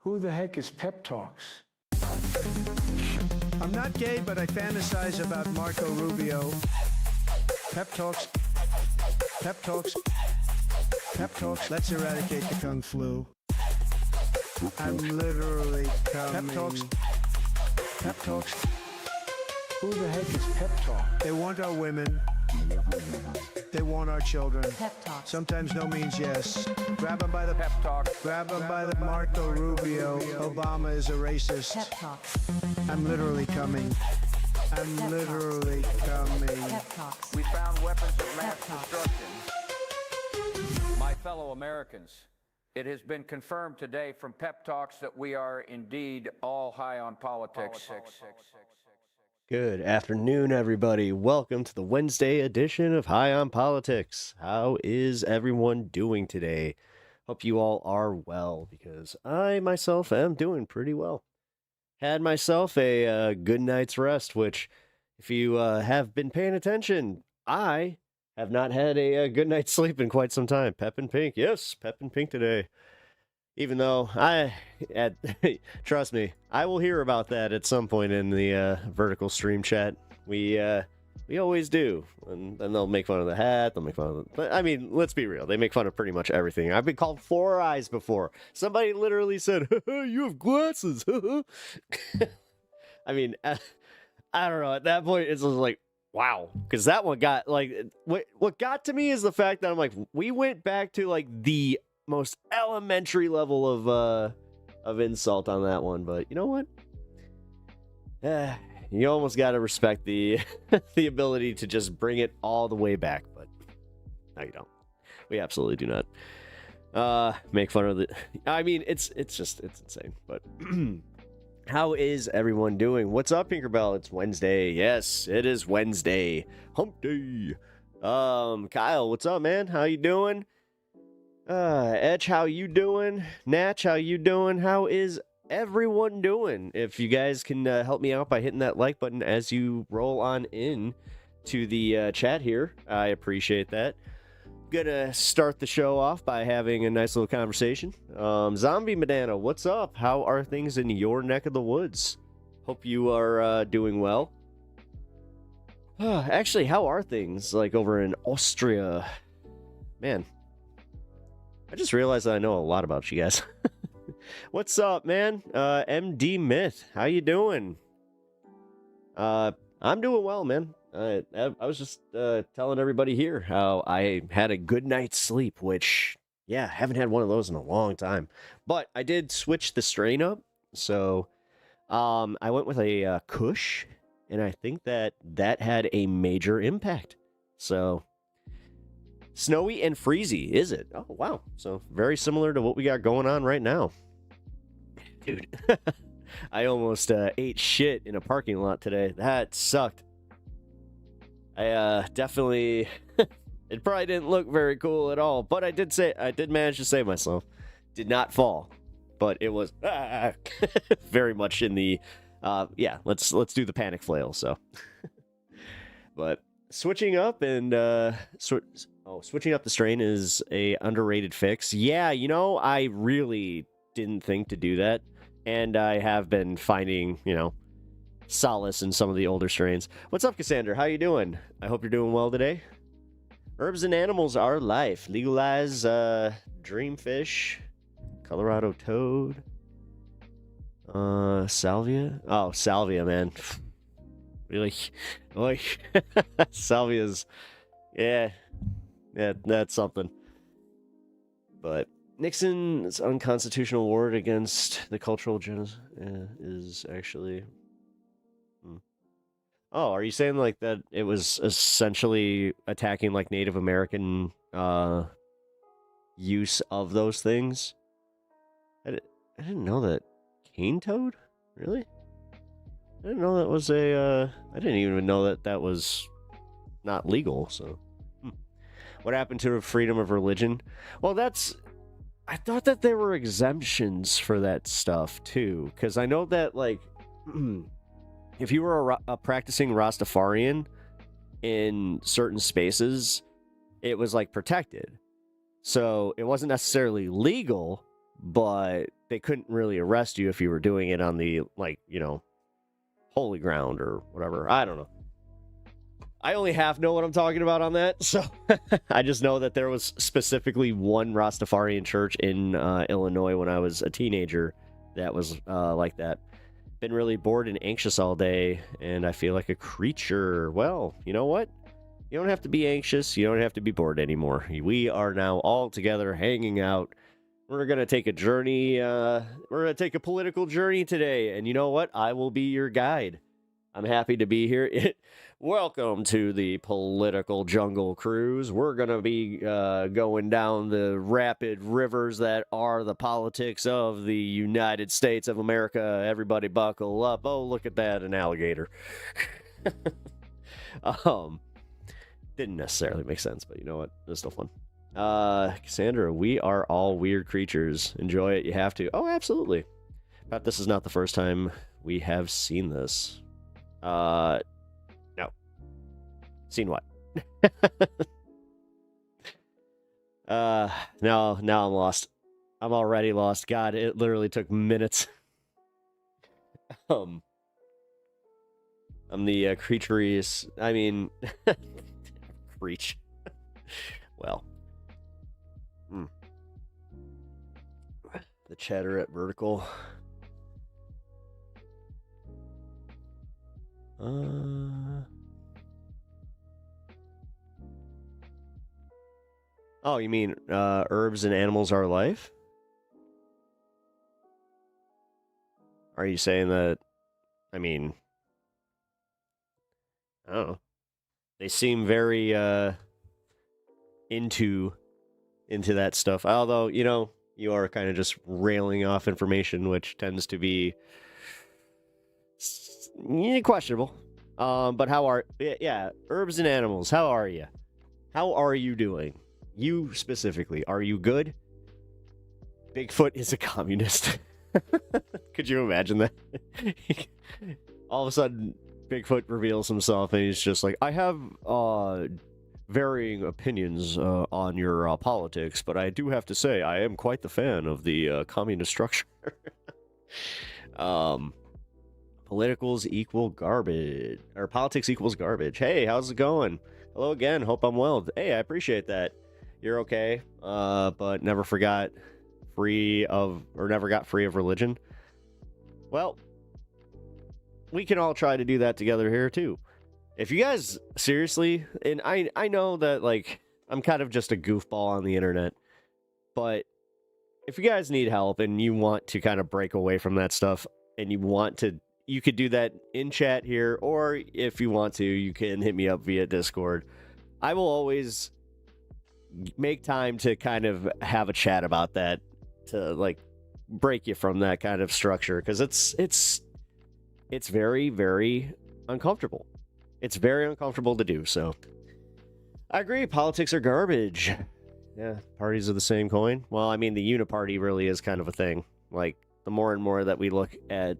Who the heck is Pep Talks? I'm not gay, but I fantasize about Marco Rubio. Pep Talks. Pep Talks. Pep Talks. Let's eradicate the Kung Flu. I'm literally coming. Pep Talks. Pep Talks. Who the heck is Pep Talk? They want our women. They want our children. Pep Talk. Sometimes no means yes. Grab them by the pep talk. Grab them by the Marco Rubio. Obama is a racist. Pep Talk. I'm literally coming. I'm Pep literally coming. Pep Talks. We found weapons of mass Pep talks. destruction. My fellow Americans, it has been confirmed today from Pep Talks that we are indeed all high on politics. Good afternoon, everybody. Welcome to the Wednesday edition of High on Politics. How is everyone doing today? Hope you all are well, because I myself am doing pretty well. Had myself a good night's rest, which, if you have been paying attention, I have not had a good night's sleep in quite some time. Pep and Pink. Yes, Pep and Pink today. Even though trust me, I will hear about that at some point in the vertical stream chat. We always do, and then they'll make fun of the hat. They'll make fun of it. But I mean, let's be real. They make fun of pretty much everything. I've been called Four Eyes before. Somebody literally said, "You have glasses." I mean, I don't know. At that point, it's just like, wow, because that one got like what got to me is the fact that I'm like, we went back to like the most elementary level of insult on that one, but you know what? You almost got to respect the the ability to just bring it all the way back, but no, you don't. We absolutely do not make fun of the. I mean, it's insane. But how is everyone doing? What's up, Tinkerbell? It's Wednesday. Yes, it is Wednesday. Hump day. Kyle, what's up, man? How you doing? Edge, how you doing? Natch, how you doing? How is everyone doing? If you guys can help me out by hitting that like button as you roll on in to the chat here, I appreciate that. Gonna start the show off by having a nice little conversation. Zombie Madana, what's up? How are things in your neck of the woods? Hope you are doing well. Actually, how are things like over in Austria? Man, I just realized that I know a lot about you guys. What's up, man? MD Myth, how you doing? I'm doing well, man. I was just telling everybody here how I had a good night's sleep, which, yeah, haven't had one of those in a long time. But I did switch the strain up, so I went with a Kush, and I think that had a major impact. So snowy and freezy, is it? Oh, wow. So very similar to what we got going on right now. Dude, I almost ate shit in a parking lot today. That sucked. I definitely, it probably didn't look very cool at all, but I did manage to save myself. Did not fall, but it was very much in the, yeah, let's do the panic flail, so. But switching up and, switching up the strain is a underrated fix. Yeah, you know, I really didn't think to do that, and I have been finding, you know, solace in some of the older strains. What's up, Cassandra? How you doing? I hope you're doing well today. Herbs and animals are life. Legalize dreamfish, Colorado toad, salvia. Oh, salvia, man. Really? Like, salvia's, yeah, that's something. But Nixon's unconstitutional war against the cultural genocide is actually. Oh, are you saying like that it was essentially attacking like Native American use of those things? I didn't know that. Cane toad? Really? I didn't know that was a, I didn't even know that was not legal, so. What happened to freedom of religion? Well, I thought that there were exemptions for that stuff, too. Because I know that, like, if you were a practicing Rastafarian in certain spaces, it was, like, protected. So it wasn't necessarily legal, but they couldn't really arrest you if you were doing it on the, like, you know, holy ground or whatever. I don't know. I only half know what I'm talking about on that, so I just know that there was specifically one Rastafarian church in Illinois when I was a teenager that was like that. Been really bored and anxious all day, and I feel like a creature. Well, you know what? You don't have to be anxious. You don't have to be bored anymore. We are now all together hanging out. We're going to take a journey. We're going to take a political journey today, and you know what? I will be your guide. I'm happy to be here. Welcome to the Political Jungle Cruise. We're going to be going down the rapid rivers that are the politics of the United States of America. Everybody buckle up. Oh, look at that, an alligator. Didn't necessarily make sense, but you know what? It's still fun. Cassandra, we are all weird creatures. Enjoy it. You have to. Oh, absolutely. But this is not the first time we have seen this. No. Seen what? Now I'm lost. I'm already lost. God, it literally took minutes. I'm the creaturious. I mean, creature. Well. The chatter at vertical. Oh, you mean herbs and animals are life? Are you saying that? I mean, I don't know. They seem very into that stuff. Although, you know, you are kind of just railing off information, which tends to be questionable. But herbs and animals, how are you? How are you doing? You specifically, are you good? Bigfoot is a communist. Could you imagine that? All of a sudden, Bigfoot reveals himself and he's just like, I have varying opinions on your politics, but I do have to say I am quite the fan of the communist structure. Politicals equal garbage, or politics equals garbage. Hey, how's it going? Hello again. Hope I'm well. Hey, I appreciate that. You're okay, but never got free of religion. Well, we can all try to do that together here too. If you guys seriously, and I know that, like, I'm kind of just a goofball on the internet, but if you guys need help and you want to kind of break away from that stuff and you could do that in chat here, or if you want to, you can hit me up via Discord. I will always make time to kind of have a chat about that, to like break you from that kind of structure, because it's very, very uncomfortable. It's very uncomfortable to do. So I agree, politics are garbage. Yeah, parties are the same coin. Well, I mean, the uniparty really is kind of a thing. Like, the more and more that we look at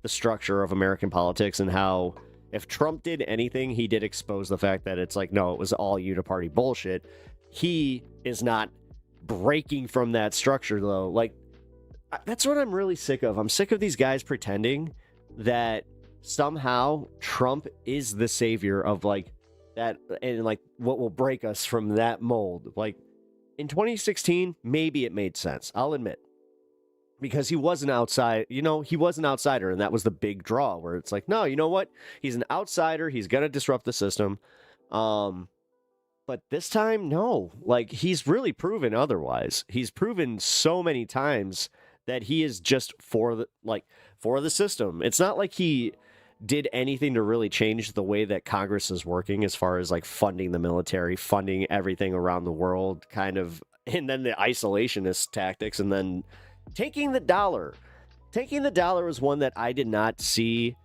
the structure of American politics and how, if Trump did anything, he did expose the fact that it's like, no, it was all uniparty bullshit. He is not breaking from that structure, though. Like, that's what I'm really sick of. I'm sick of these guys pretending that somehow Trump is the savior of, like, that, and, like, what will break us from that mold. Like, in 2016, maybe it made sense. I'll admit. Because he was an outsider, and that was the big draw, where it's like, no, you know what? He's an outsider. He's going to disrupt the system. But this time, no. Like, he's really proven otherwise. He's proven so many times that he is just for the system. It's not like he did anything to really change the way that Congress is working, as far as, like, funding the military, funding everything around the world, kind of, and then the isolationist tactics, and then taking the dollar. Taking the dollar was one that I did not see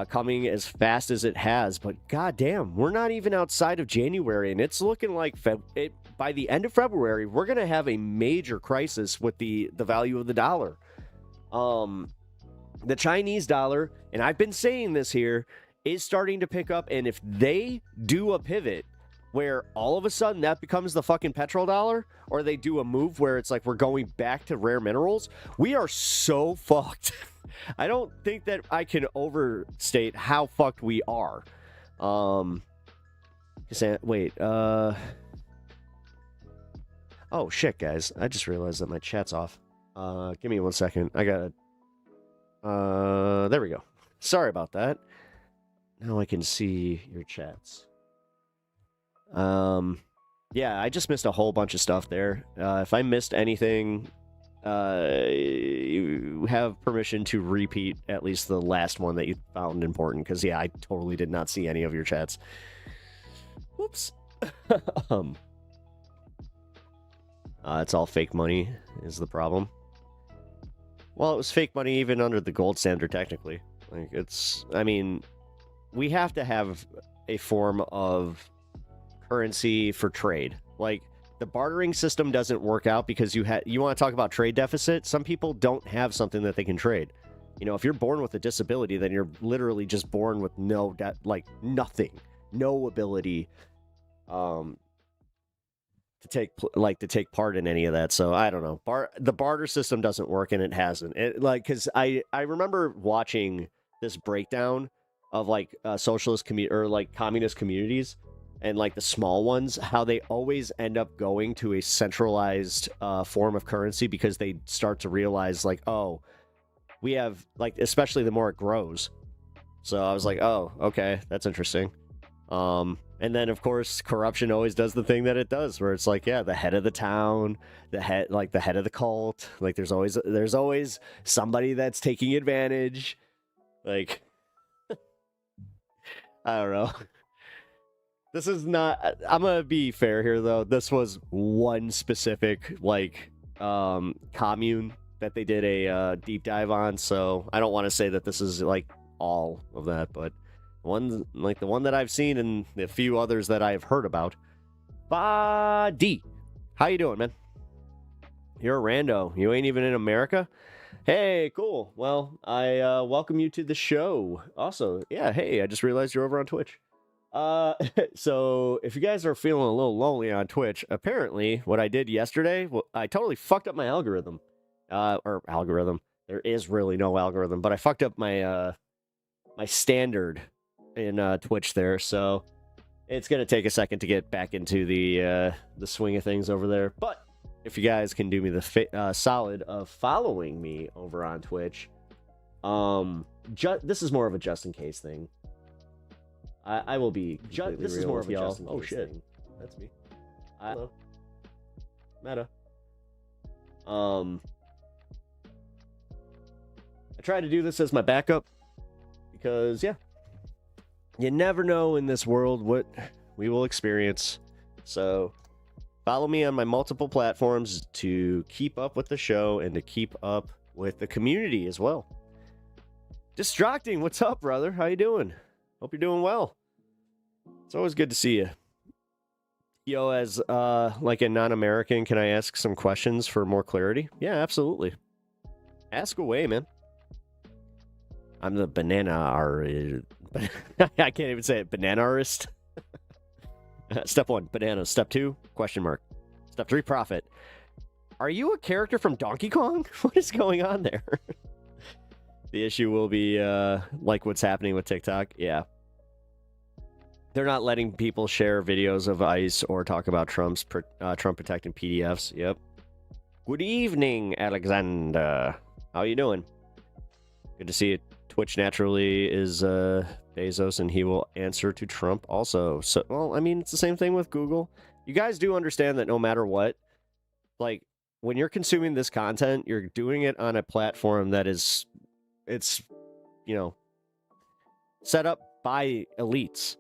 coming as fast as it has, but goddamn, we're not even outside of January, and it's looking like by the end of February, we're going to have a major crisis with the value of the dollar. The Chinese dollar, and I've been saying this here, is starting to pick up, and if they do a pivot where all of a sudden that becomes the fucking petrodollar, or they do a move where it's like we're going back to rare minerals, we are so fucked. I don't think that I can overstate how fucked we are. Wait, oh shit, guys. I just realized that my chat's off. Give me 1 second. I gotta... there we go. Sorry about that. Now I can see your chats. Yeah, I just missed a whole bunch of stuff there. If I missed anything, you have permission to repeat at least the last one that you found important, because, yeah, I totally did not see any of your chats. Whoops. It's all fake money is the problem. Well, it was fake money even under the gold standard, technically. Like, it's... I mean, we have to have a form of currency for trade. Like, the bartering system doesn't work out because you want to talk about trade deficit. Some people don't have something that they can trade. You know, if you're born with a disability, then you're literally just born with no nothing, no ability to take part in any of that. So I don't know. The barter system doesn't work, and it hasn't. Because I remember watching this breakdown of like socialist or like communist communities, and like the small ones, how they always end up going to a centralized form of currency because they start to realize like, oh, we have like, especially the more it grows. So I was like, oh, okay, that's interesting. And then of course corruption always does the thing that it does, where it's like, yeah, the head of the town, the head of the cult, like there's always somebody that's taking advantage. Like, I don't know. This is not... I'm gonna be fair here, though. This was one specific, like, commune that they did a deep dive on, so I don't want to say that this is, like, all of that, but the one that I've seen and the few others that I've heard about. D, how you doing, man? You're a rando. You ain't even in America? Hey, cool. Well, I welcome you to the show. Also, yeah, hey, I just realized you're over on Twitch. So if you guys are feeling a little lonely on Twitch, apparently what I did yesterday, I totally fucked up my algorithm. Or algorithm. There is really no algorithm, but I fucked up my my standard in Twitch there, so it's gonna take a second to get back into the swing of things over there. But if you guys can do me the solid of following me over on Twitch, this is more of a just in case thing. I will be. This is more of a just in case thing. That's me. Hello. Meta. I try to do this as my backup because, yeah, you never know in this world what we will experience. So follow me on my multiple platforms to keep up with the show and to keep up with the community as well. Distracting, what's up, brother? How you doing? Hope you're doing well. It's always good to see you. Yo, as like a non-American, can I ask some questions for more clarity? Yeah, absolutely. Ask away, man. I'm the banana I can't even say it. Banana-arist. Step 1, banana. Step 2, question mark. Step 3, profit. Are you a character from Donkey Kong? What is going on there? The issue will be like what's happening with TikTok. Yeah. They're not letting people share videos of ICE or talk about Trump protecting PDFs. Yep. Good evening, Alexander. How you doing? Good to see you. Twitch naturally is Bezos, and he will answer to Trump also. So, well, I mean, it's the same thing with Google. You guys do understand that no matter what, like, when you're consuming this content, you're doing it on a platform that is, it's, you know, set up by elites.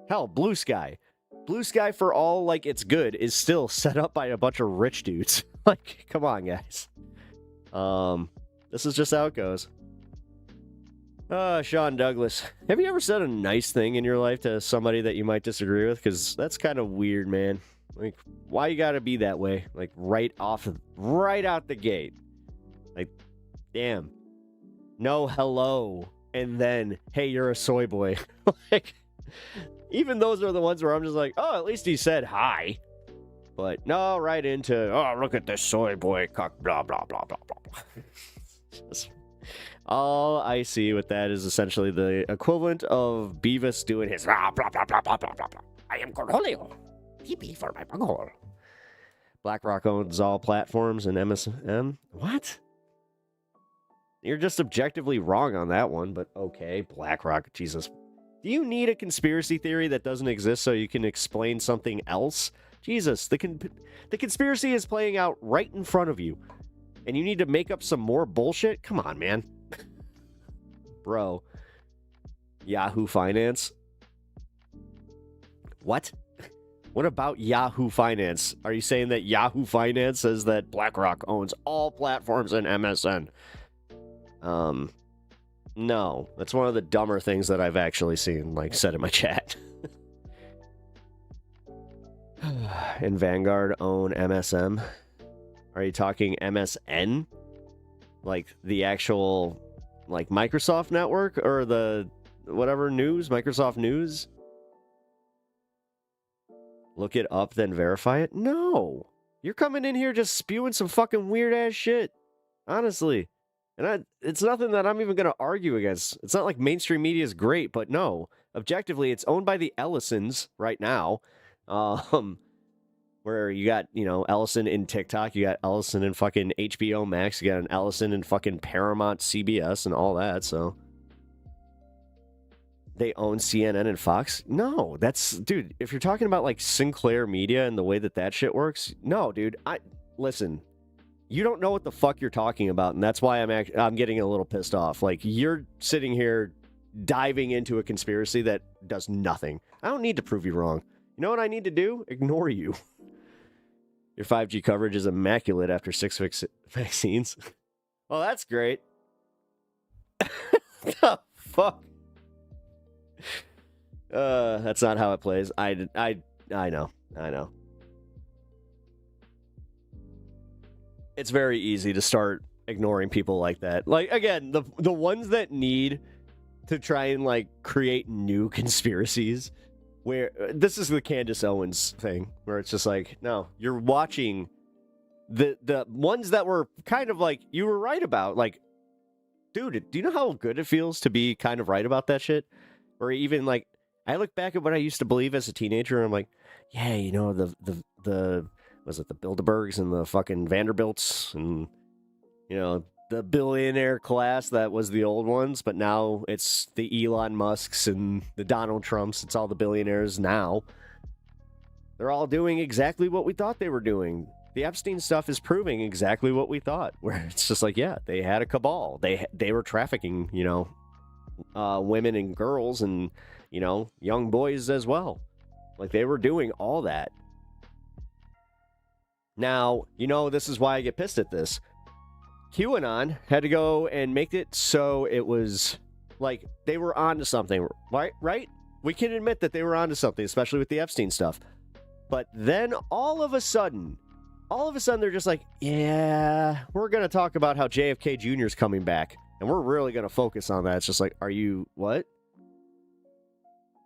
Hell, Blue Sky. Blue Sky, for all, like, it's good, is still set up by a bunch of rich dudes. Like, come on, guys. This is just how it goes. Sean Douglas. Have you ever said a nice thing in your life to somebody that you might disagree with? Because that's kind of weird, man. Like, why you gotta be that way? Like, right out the gate. Like, damn. No hello. And then, hey, you're a soy boy. Like, Even those are the ones where I'm just like, oh, at least he said hi. But no, right into, oh, look at this soy boy cock, blah, blah, blah, blah, blah, blah. Just, all I see with that is essentially the equivalent of Beavis doing his blah, blah, blah, blah, blah, blah, blah, blah. I am Cornholio. Pee-pee for my bunghole. BlackRock owns all platforms and MSM. What? You're just objectively wrong on that one, but okay, BlackRock, Jesus. Do you need a conspiracy theory that doesn't exist so you can explain something else? Jesus, the conspiracy is playing out right in front of you, and you need to make up some more bullshit? Come on, man. Bro. Yahoo Finance? What? What about Yahoo Finance? Are you saying that Yahoo Finance says that BlackRock owns all platforms in MSN? No. That's one of the dumber things that I've actually seen, like, said in my chat. And Vanguard own MSM? Are you talking MSN? Like, the actual, like, Microsoft network? Or the, whatever, news? Microsoft News? Look it up, then verify it? No! You're coming in here just spewing some fucking weird-ass shit. Honestly. And it's nothing that I'm even going to argue against. It's not like mainstream media is great, but no. Objectively, it's owned by the Ellisons right now. Where you got, you know, Ellison in TikTok, you got Ellison in fucking HBO Max, you got an Ellison in fucking Paramount CBS and all that, so... They own CNN and Fox? No, that's... Dude, if you're talking about, like, Sinclair Media and the way that that shit works, no, dude, listen... You don't know what the fuck you're talking about, and that's why I'm getting a little pissed off. Like, you're sitting here diving into a conspiracy that does nothing. I don't need to prove you wrong. You know what I need to do? Ignore you. Your 5G coverage is immaculate after 6 vaccines. Well, that's great. The fuck? That's not how it plays. I know. It's very easy to start ignoring people like that. Like, again, the ones that need to try and, like, create new conspiracies, where this is the Candace Owens thing, where it's just like, no, you're watching the ones that were kind of like, you were right about. Like, dude, do you know how good it feels to be kind of right about that shit? Or even, like, I look back at what I used to believe as a teenager, and I'm like, yeah, you know, the was it the Bilderbergs and the fucking Vanderbilts and, you know, the billionaire class that was the old ones, but now it's the Elon Musks and the Donald Trumps. It's all the billionaires now. They're all doing exactly what we thought they were doing. The Epstein stuff is proving exactly what we thought, where it's just like, yeah, they had a cabal. They were trafficking, you know, women and girls and, you know, young boys as well. Like, they were doing all that. Now, you know, this is why I get pissed at this. QAnon had to go and make it so it was, like, they were onto something, right? We can admit that they were onto something, especially with the Epstein stuff. But then, all of a sudden, they're just like, yeah, we're going to talk about how JFK Jr. is coming back, and we're really going to focus on that. It's just like, are you, what?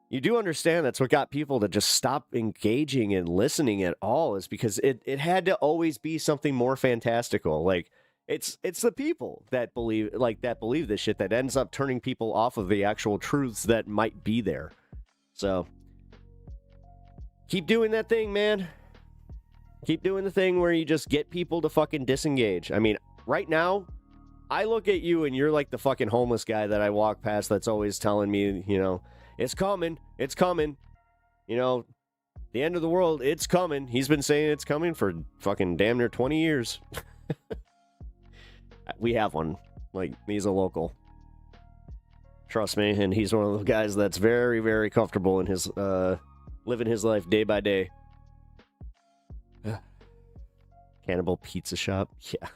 You do understand that's what got people to just stop engaging and listening at all, is because it had to always be something more fantastical. Like, it's the people that believe this shit that ends up turning people off of the actual truths that might be there. So, keep doing that thing, man. Keep doing the thing where you just get people to fucking disengage. I mean, right now, I look at you and you're like the fucking homeless guy that I walk past that's always telling me, you know, it's coming. You know, the end of the world, it's coming. He's been saying it's coming for fucking damn near 20 years. We have one. Like, he's a local. Trust me, and he's one of the guys that's very, very comfortable in his, living his life day by day. Cannibal Pizza Shop? Yeah.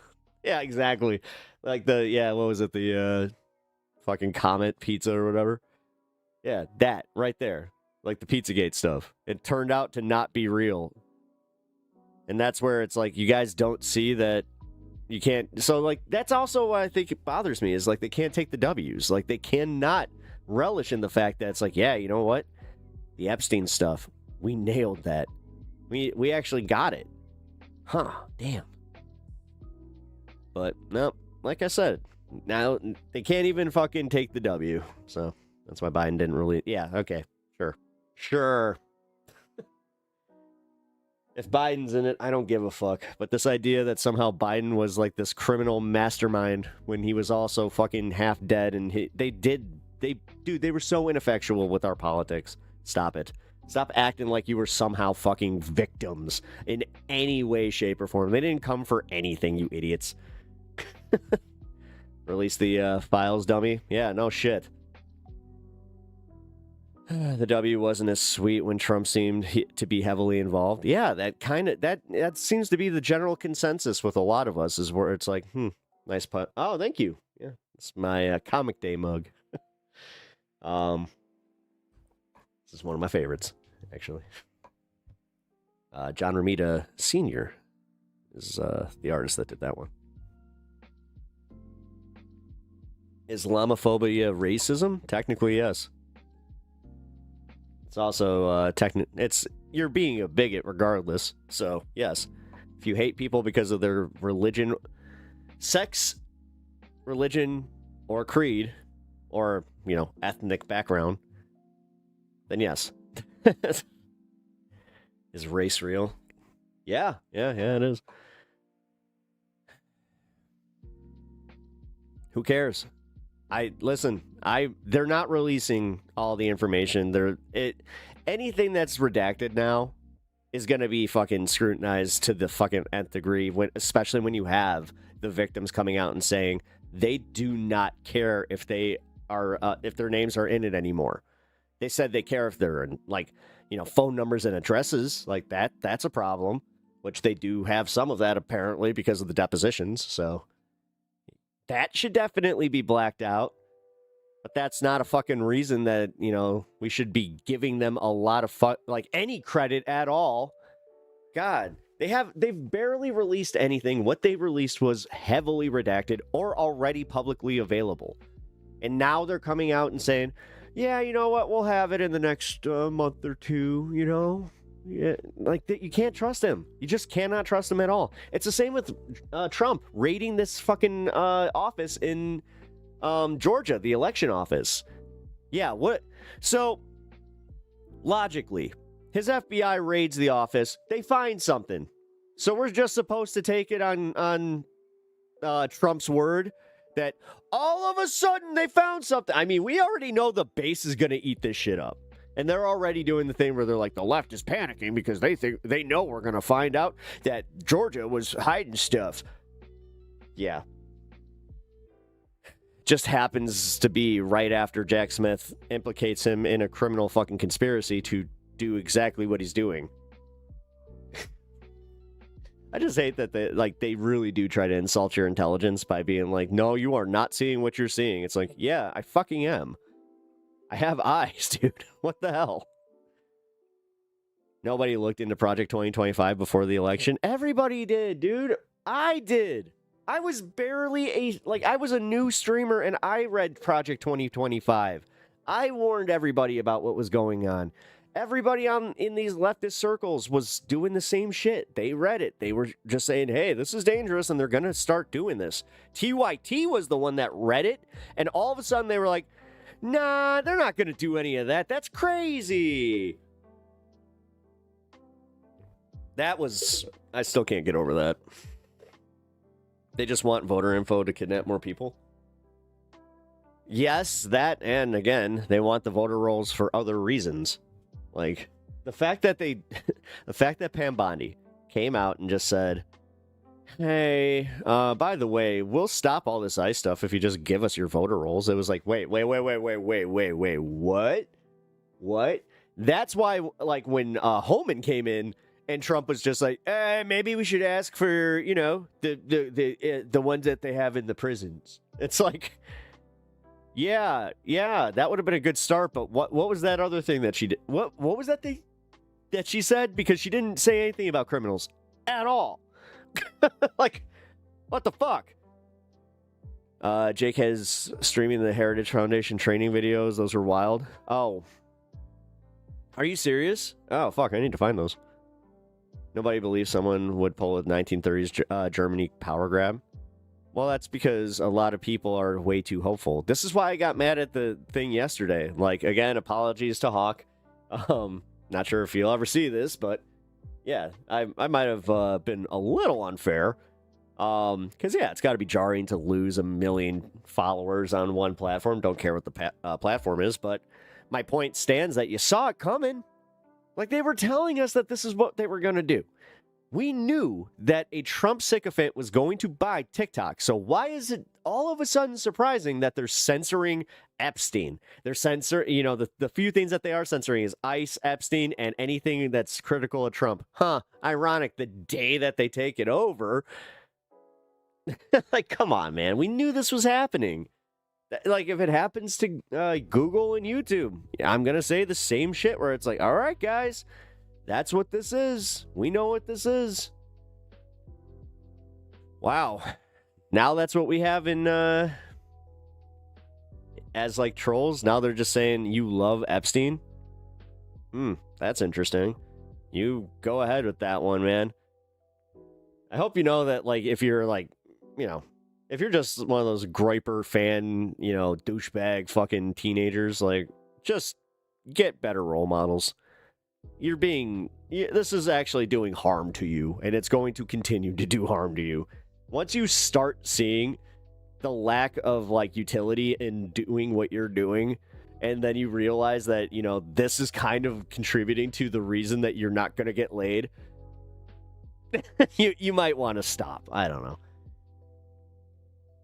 Yeah, exactly. Like what was it? The, fucking Comet Pizza or whatever. Yeah, that right there. Like the Pizzagate stuff. It turned out to not be real. And that's where it's like, you guys don't see that you can't. So, like, that's also why I think it bothers me, is like, they can't take the W's. Like, they cannot relish in the fact that it's like, yeah, you know what? The Epstein stuff. We nailed that. We actually got it. Huh, damn. But, no, like I said, now they can't even fucking take the W. So, that's why Biden didn't really... Yeah, okay, sure. Sure. If Biden's in it, I don't give a fuck. But this idea that somehow Biden was like this criminal mastermind when he was also fucking half dead and they were so ineffectual with our politics. Stop it. Stop acting like you were somehow fucking victims in any way, shape, or form. They didn't come for anything, you idiots. Release the files, dummy. Yeah, no shit. The W wasn't as sweet when Trump seemed to be heavily involved. Yeah, that seems to be the general consensus with a lot of us, is where it's like, nice put. Oh, thank you. Yeah, it's my comic day mug. This is one of my favorites, actually. John Romita Sr. is the artist that did that one. Islamophobia racism? Technically, yes. It's also you're being a bigot regardless. So, yes. If you hate people because of their religion, sex, religion, or creed, or, ethnic background, then yes. Is race real? Yeah, it is. Who cares? They're not releasing all the information. Anything that's redacted now is going to be fucking scrutinized to the fucking nth degree, especially when you have the victims coming out and saying they do not care if they are, if their names are in it anymore. They said they care if they're in, phone numbers and addresses like that. That's a problem, which they do have some of that apparently because of the depositions. So that should definitely be blacked out. But that's not a fucking reason that, we should be giving them a lot of any credit at all. God, they've barely released anything. What they released was heavily redacted or already publicly available. And now they're coming out and saying, yeah, you know what? We'll have it in the next month or two, Yeah, you can't trust him. You just cannot trust him at all. It's the same with Trump raiding this fucking office in Georgia, the election office. Yeah, what? So, logically, his FBI raids the office. They find something. So we're just supposed to take it on Trump's word that all of a sudden they found something. I mean, we already know the base is going to eat this shit up. And they're already doing the thing where they're like, the left is panicking because they know we're going to find out that Georgia was hiding stuff. Yeah. Just happens to be right after Jack Smith implicates him in a criminal fucking conspiracy to do exactly what he's doing. I just hate that they really do try to insult your intelligence by being like, no, you are not seeing what you're seeing. It's like, yeah, I fucking am. I have eyes, dude. What the hell? Nobody looked into Project 2025 before the election. Everybody did, dude. I did. I was barely I was a new streamer and I read Project 2025. I warned everybody about what was going on. Everybody in these leftist circles was doing the same shit. They read it. They were just saying, hey, this is dangerous, and they're going to start doing this. TYT was the one that read it, and all of a sudden they were like, nah, they're not going to do any of that. That's crazy. I still can't get over that. They just want voter info to kidnap more people. Yes, that, and again, they want the voter rolls for other reasons. Like, the fact that Pam Bondi came out and just said, hey, by the way, we'll stop all this ICE stuff if you just give us your voter rolls. It was like, wait, what? What? That's why, when Holman came in and Trump was just like, maybe we should ask for, the ones that they have in the prisons. It's like, yeah, that would have been a good start, but what was that other thing that she did? What was that thing that she said? Because she didn't say anything about criminals at all. What the fuck? Jake has streaming the Heritage Foundation training videos. Those were wild. Oh. Are you serious? Oh, fuck, I need to find those. Nobody believes someone would pull a 1930s Germany power grab. Well, that's because a lot of people are way too hopeful. This is why I got mad at the thing yesterday. Like, again, apologies to Hawk. Not sure if you'll ever see this, but yeah, I might have been a little unfair. Because, yeah, it's got to be jarring to lose 1 million followers on one platform. Don't care what the platform is, but my point stands that you saw it coming. Like, they were telling us that this is what they were going to do. We knew that a Trump sycophant was going to buy TikTok. So why is it all of a sudden surprising that they're censoring Epstein? They're the few things that they are censoring is ICE, Epstein, and anything that's critical of Trump. Huh, ironic, the day that they take it over. Like, come on, man. We knew this was happening. Like, if it happens to Google and YouTube, I'm going to say the same shit where it's like, all right, guys, that's what this is. We know what this is. Wow. Now that's what we have in, as like trolls. Now they're just saying you love Epstein. That's interesting. You go ahead with that one, man. I hope you know that, like, if you're like, if you're just one of those griper fan, douchebag fucking teenagers, like, just get better role models. This is actually doing harm to you, and it's going to continue to do harm to you. Once you start seeing the lack of, like, utility in doing what you're doing, and then you realize that, this is kind of contributing to the reason that you're not going to get laid, you might want to stop. I don't know.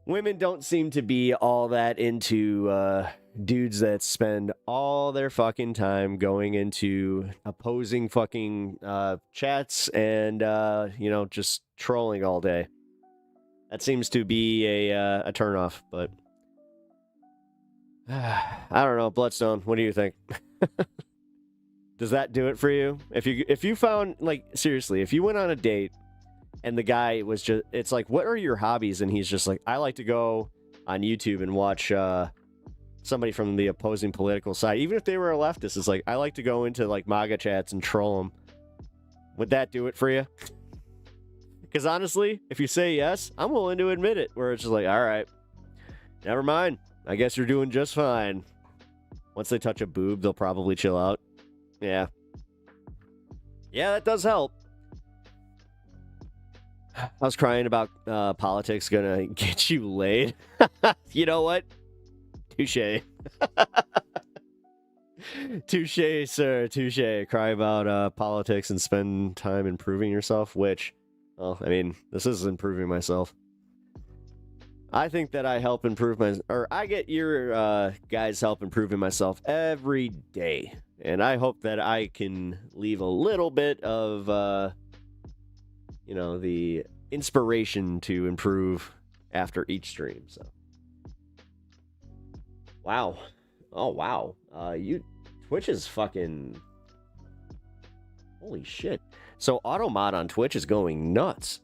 Women don't seem to be all that into dudes that spend all their fucking time going into opposing fucking chats and, just trolling all day. That seems to be a turnoff, but I don't know. Bloodstone, what do you think? Does that do it for you? If you found, like, seriously, if you went on a date and the guy was just, it's like, what are your hobbies? And he's just like, I like to go on YouTube and watch somebody from the opposing political side. Even if they were a leftist, it's like, I like to go into, like, MAGA chats and troll them. Would that do it for you? Because honestly, if you say yes, I'm willing to admit it. Where it's just like, all right, never mind. I guess you're doing just fine. Once they touch a boob, they'll probably chill out. Yeah. Yeah, that does help. I was crying about politics gonna get you laid. You know what? Touche. Touche, sir. Touche. Cry about politics and spend time improving yourself, which, well, I mean, this is improving myself. I think that I help improve I get your guys' help improving myself every day. And I hope that I can leave a little bit of, the inspiration to improve after each stream. So, wow. Oh, wow. Twitch is fucking, holy shit. So Automod on Twitch is going nuts.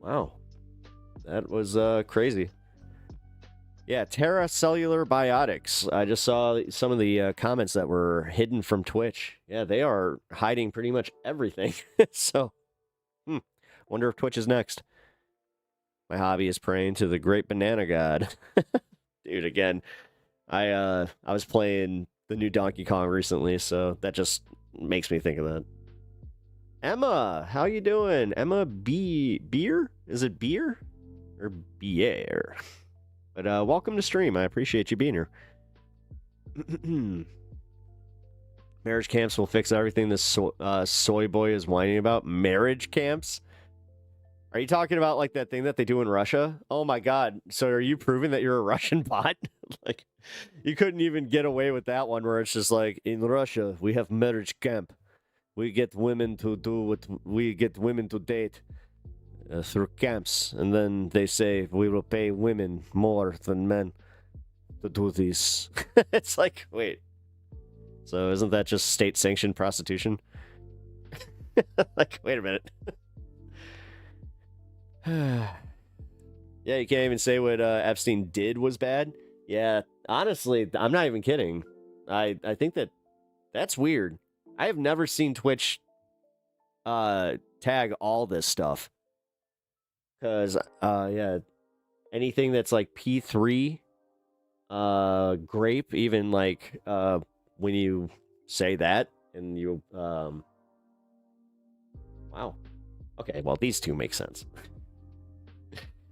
Wow. That was crazy. Yeah, Terra Cellular Biotics. I just saw some of the comments that were hidden from Twitch. Yeah, they are hiding pretty much everything. So, wonder if Twitch is next. My hobby is praying to the great banana god. Dude, again, I was playing the new Donkey Kong recently, so that just makes me think of that. Emma, how you doing? Emma Beer? Is it beer? Or Bier? But welcome to stream. I appreciate you being here. Marriage camps will fix everything this soy boy is whining about. Marriage camps? Are you talking about, like, that thing that they do in Russia? Oh my god. So are you proving that you're a Russian bot? Like, you couldn't even get away with that one where it's just like, in Russia, we have marriage camp. We get women to do what we get women to date. Through camps, and then they say we will pay women more than men to do this. It's like, wait, so isn't that just state-sanctioned prostitution? Like, wait a minute. Yeah, you can't even say what Epstein did was bad. Yeah, honestly, I'm not even kidding. I think that's weird. I have never seen Twitch tag all this stuff. Because, yeah, anything that's like P3, grape, even like when you say that and you, wow. Okay, well, these two make sense.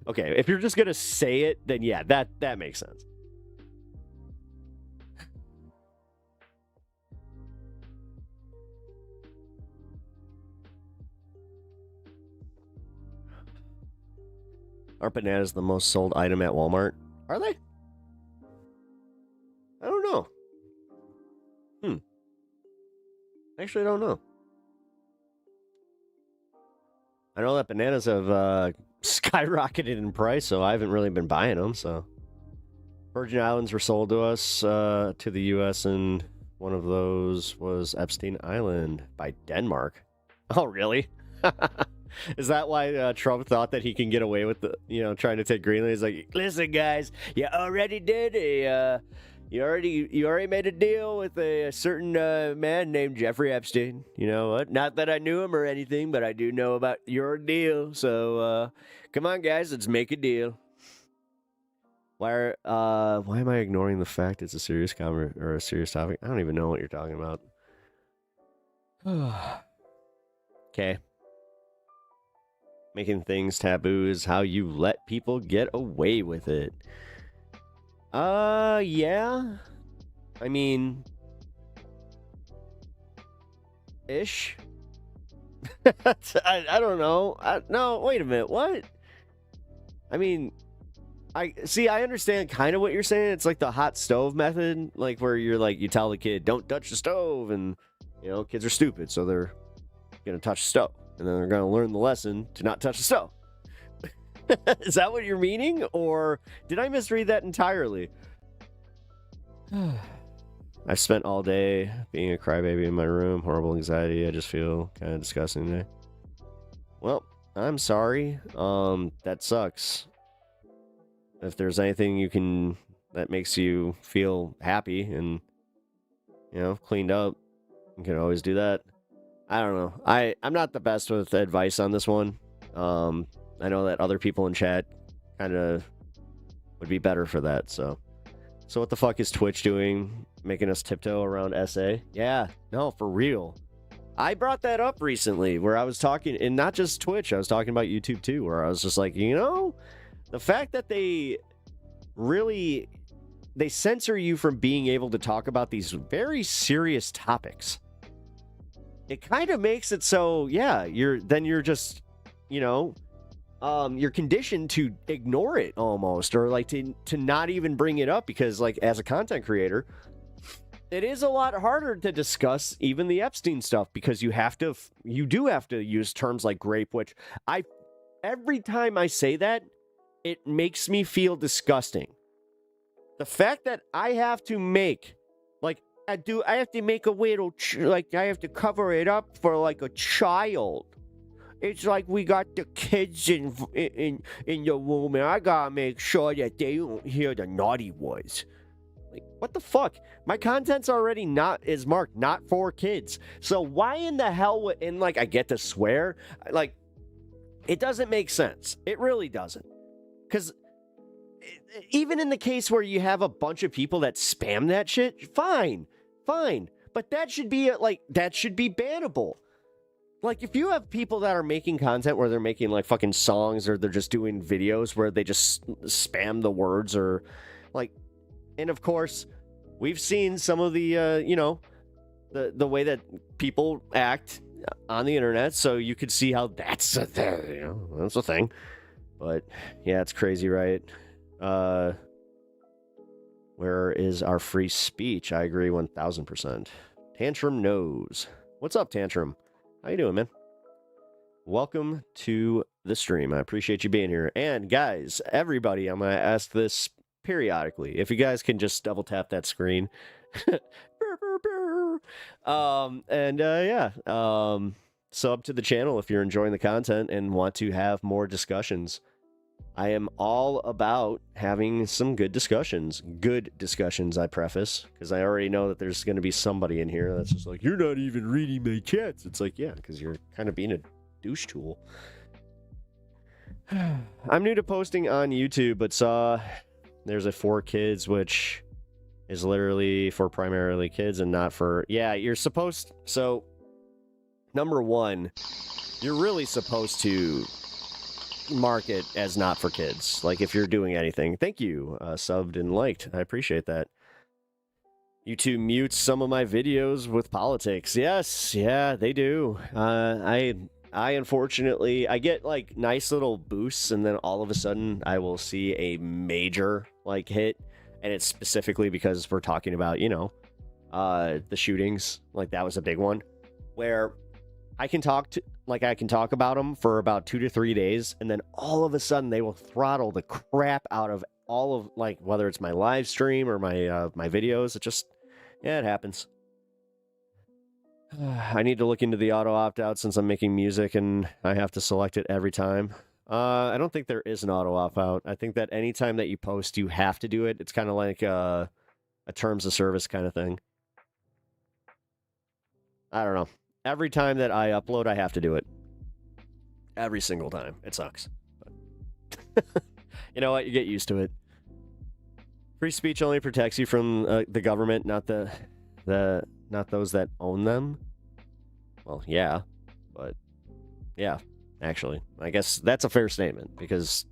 Okay, if you're just gonna say it, then yeah, that makes sense. Are bananas the most sold item at Walmart? Are they? I don't know. Actually, I don't know. I know that bananas have skyrocketed in price, so I haven't really been buying them. So, Virgin Islands were sold to us to the U.S., and one of those was Epstein Island by Denmark. Oh, really? Is that why Trump thought that he can get away with trying to take Greenland? He's like, listen, guys, you already made a deal with a certain man named Jeffrey Epstein. You know what? Not that I knew him or anything, but I do know about your deal. So come on, guys, let's make a deal. Why am I ignoring the fact it's a serious comment or a serious topic? I don't even know what you're talking about. Okay. Making things taboo is how you let people get away with it. Yeah. I mean, ish. I don't know. No, wait a minute. What? I mean, I understand kind of what you're saying. It's like the hot stove method, like where you're like, you tell the kid, don't touch the stove, and kids are stupid, so they're gonna touch the stove, and then they're gonna learn the lesson to not touch the stove. Is that what you're meaning, or did I misread that entirely? I've spent all day being a crybaby in my room. Horrible anxiety. I just feel kind of disgusting today. Well, I'm sorry. That sucks. If there's anything that makes you feel happy and cleaned up, you can always do that. I don't know. I'm not the best with advice on this one. I know that other people in chat kind of would be better for that. So what the fuck is Twitch doing? Making us tiptoe around SA? Yeah, no, for real. I brought that up recently where I was talking, and not just Twitch, I was talking about YouTube too, where I was just like, the fact that they censor you from being able to talk about these very serious topics. It kind of makes it so, yeah, you're just, you're conditioned to ignore it almost, or like to not even bring it up, because like as a content creator, it is a lot harder to discuss even the Epstein stuff, because you do have to use terms like grape, which every time I say that, it makes me feel disgusting. The fact that I have to make, like, I have to make a little, I have to cover it up for like a child. It's like we got the kids in the room, and I gotta make sure that they don't hear the naughty words. Like, what the fuck? My content's already is marked not for kids. So why in the hell I get to swear? Like, it doesn't make sense. It really doesn't. Because even in the case where you have a bunch of people that spam that shit, fine. But that should be bannable. Like, if you have people that are making content where they're making like fucking songs, or they're just doing videos where they just spam the words, or like, and of course, we've seen some of the the way that people act on the internet, so you could see how that's a thing. That's a thing. But yeah, it's crazy, right? Where is our free speech? I agree 1000%. Tantrum knows. What's up, Tantrum? How you doing, man? Welcome to the stream. I appreciate you being here. And guys, everybody, I'm going to ask this periodically. If you guys can just double tap that screen. Sub to the channel if you're enjoying the content and want to have more discussions. I am all about having some good discussions. Good discussions, I preface, because I already know that there's going to be somebody in here that's just like, you're not even reading my chats. It's like, yeah, because you're kind of being a douche tool. I'm new to posting on YouTube, but saw there's a For Kids, which is literally for primarily kids and not for... Yeah, you're supposed... So, number one, you're really supposed to mark it as not for kids. Like, if you're doing anything. Thank you, subbed and liked. I appreciate that. YouTube mutes some of my videos with politics. Yes, yeah, they do. I unfortunately, I get, like, nice little boosts, and then all of a sudden, I will see a major, like, hit, and it's specifically because we're talking about, you know, the shootings. Like, that was a big one, where I can talk about them for about 2 to 3 days, and then all of a sudden they will throttle the crap out of all of, like, whether it's my live stream or my videos. It just, yeah, it happens. I need to look into the auto opt-out since I'm making music and I have to select it every time. I don't think there is an auto opt-out. I think that any time that you post, you have to do it. It's kind of like a terms of service kind of thing. I don't know. Every time that I upload, I have to do it. Every single time. It sucks. But you know what? You get used to it. Free speech only protects you from the government, not not those that own them. Well, yeah. But, yeah, actually. I guess that's a fair statement, because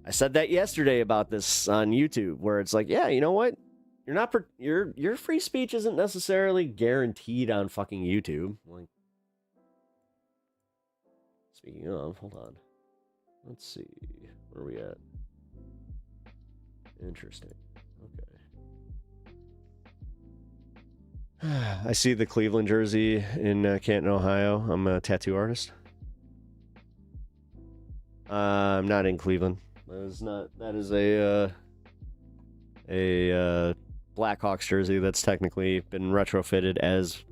I said that yesterday about this on YouTube, where it's like, yeah, you know what? You're not your free speech isn't necessarily guaranteed on fucking YouTube. Like, speaking of, hold on. Let's see. Where are we at? Interesting. Okay. I see the Cleveland jersey in Canton, Ohio. I'm a tattoo artist. I'm not in Cleveland. That is a Blackhawks jersey that's technically been retrofitted as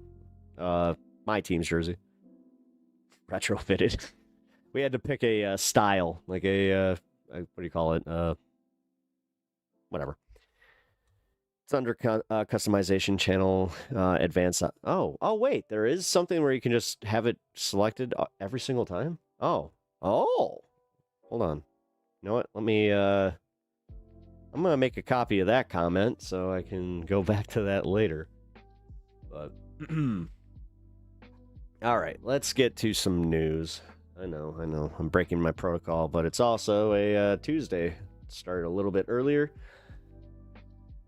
my team's jersey. Retrofitted. We had to pick a style, like a what do you call it? Whatever. It's under customization channel advanced. Oh wait, there is something where you can just have it selected every single time. Oh, hold on. You know what? Let me I'm gonna make a copy of that comment so I can go back to that later. But all right, let's get to some news. I know, I'm breaking my protocol, but it's also a Tuesday. Started a little bit earlier,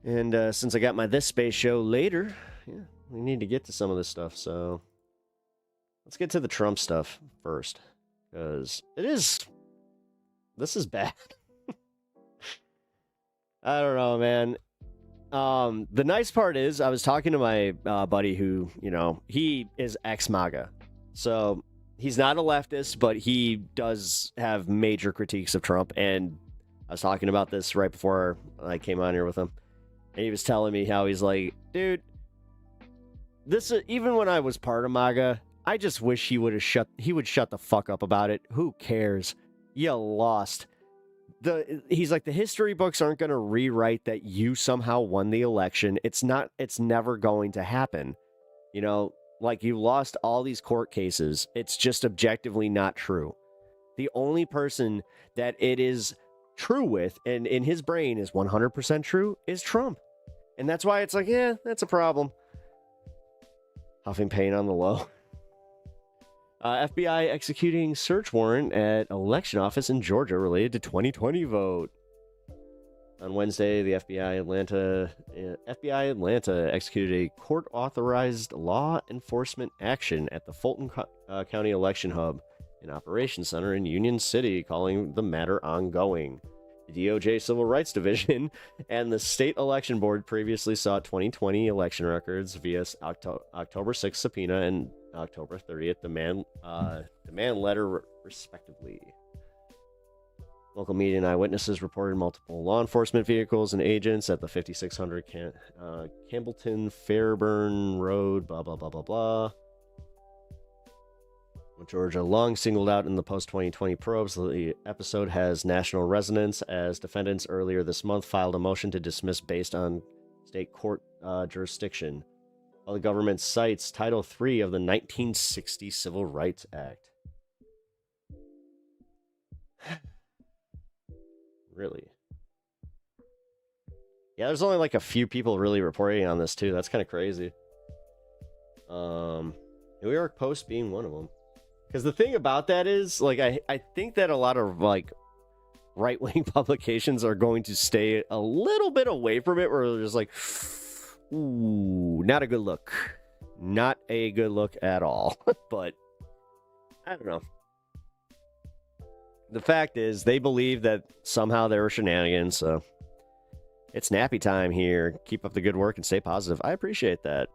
and since I got my This Space show later, yeah, we need to get to some of this stuff. So let's get to the Trump stuff first, because this is bad. I don't know, man. The nice part is I was talking to my buddy who, you know, he is ex-MAGA. So he's not a leftist, but he does have major critiques of Trump. And I was talking about this right before I came on here with him. And he was telling me how he's like, dude, this even when I was part of MAGA, I just wish he would shut the fuck up about it. Who cares? You lost. He's like, the history books aren't going to rewrite that you somehow won the election. It's never going to happen. You know, like, you lost all these court cases. It's just objectively not true. The only person that it is true with, and in his brain is 100% true, is Trump. And that's why it's like, yeah, that's a problem. Huffing pain on the low. FBI executing search warrant at election office in Georgia related to 2020 vote. On Wednesday, the FBI Atlanta executed a court-authorized law enforcement action at the Fulton County Election Hub and Operations Center in Union City, calling the matter ongoing. The DOJ Civil Rights Division and the State Election Board previously sought 2020 election records via October 6th subpoena and October 30th demand letter, respectively. Local media and eyewitnesses reported multiple law enforcement vehicles and agents at the 5600 Campbellton Fairburn Road, blah, blah, blah, blah, blah. Georgia, long singled out in the post-2020 probes. The episode has national resonance as defendants earlier this month filed a motion to dismiss based on state court jurisdiction. While the government cites Title III of the 1960 Civil Rights Act. Really? Yeah, there's only like a few people really reporting on this too. That's kind of crazy. New York Post being one of them. Because the thing about that is, like, I think that a lot of, like, right-wing publications are going to stay a little bit away from it, where they're just like, ooh, not a good look. Not a good look at all. But, I don't know. The fact is, they believe that somehow there were shenanigans, so it's nappy time here. Keep up the good work and stay positive. I appreciate that.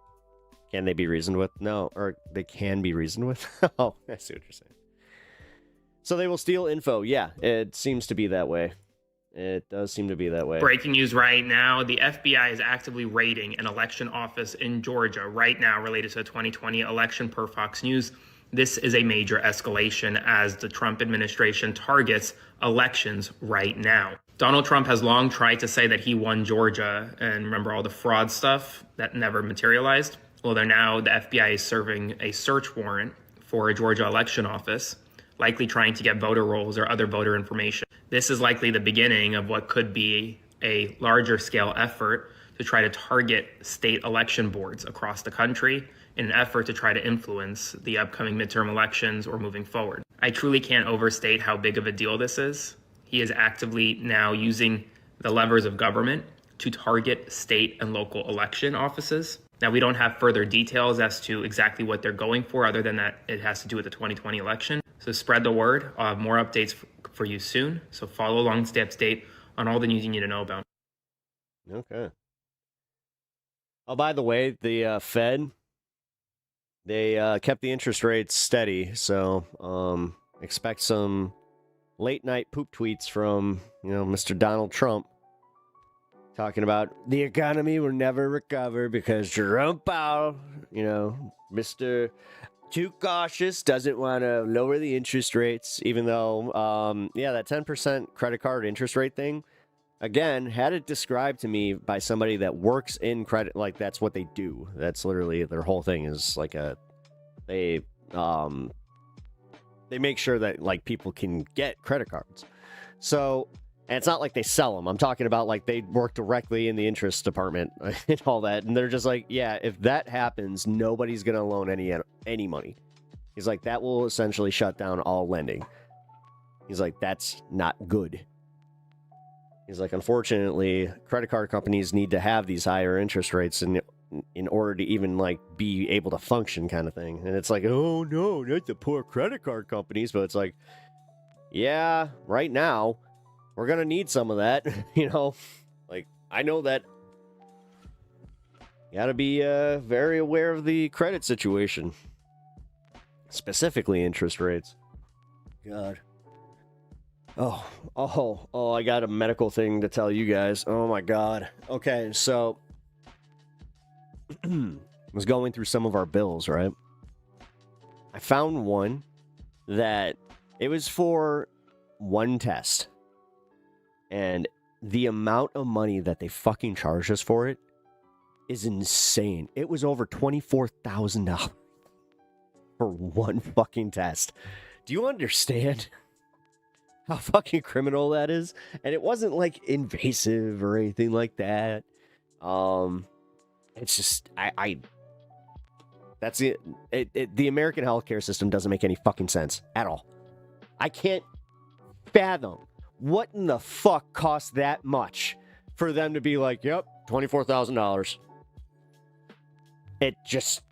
Can they be reasoned with? No. Or they can be reasoned with? Oh, I see what you're saying. So they will steal info. Yeah, it seems to be that way. It does seem to be that way. Breaking news right now. The FBI is actively raiding an election office in Georgia right now related to the 2020 election per Fox News. This is a major escalation as the Trump administration targets elections right now. Donald Trump has long tried to say that he won Georgia, and remember all the fraud stuff that never materialized? Well, the FBI is serving a search warrant for a Georgia election office, likely trying to get voter rolls or other voter information. This is likely the beginning of what could be a larger scale effort to try to target state election boards across the country in an effort to try to influence the upcoming midterm elections or moving forward. I truly can't overstate how big of a deal this is. He is actively now using the levers of government to target state and local election offices. Now, we don't have further details as to exactly what they're going for, other than that it has to do with the 2020 election. So spread the word. I'll have more updates for you soon. So follow along, stay up to date on all the news you need to know about. Okay. Oh, by the way, the Fed, they kept the interest rates steady. So expect some late night poop tweets from, Mr. Donald Trump. Talking about the economy will never recover because Jerome Powell, Mr. Too Cautious doesn't want to lower the interest rates, even though, that 10% credit card interest rate thing, again, had it described to me by somebody that works in credit, like that's what they do. That's literally their whole thing is like they make sure that like people can get credit cards. So, and it's not like they sell them. I'm talking about like they work directly in the interest department and all that. And they're just like, yeah, if that happens, nobody's going to loan any money. He's like, that will essentially shut down all lending. He's like, that's not good. He's like, unfortunately, credit card companies need to have these higher interest rates in order to even like be able to function kind of thing. And it's like, oh no, not the poor credit card companies. But it's like, yeah, right now, we're going to need some of that, like, I know that you got to be very aware of the credit situation, specifically interest rates. God. Oh, I got a medical thing to tell you guys. Oh my God. Okay. So I was going through some of our bills, right? I found one that it was for one test. And the amount of money that they fucking charged us for it is insane. It was over $24,000 for one fucking test. Do you understand how fucking criminal that is? And it wasn't like invasive or anything like that. It's just, that's it. The American healthcare system doesn't make any fucking sense at all. I can't fathom what in the fuck cost that much for them to be like, yep, $24,000. It just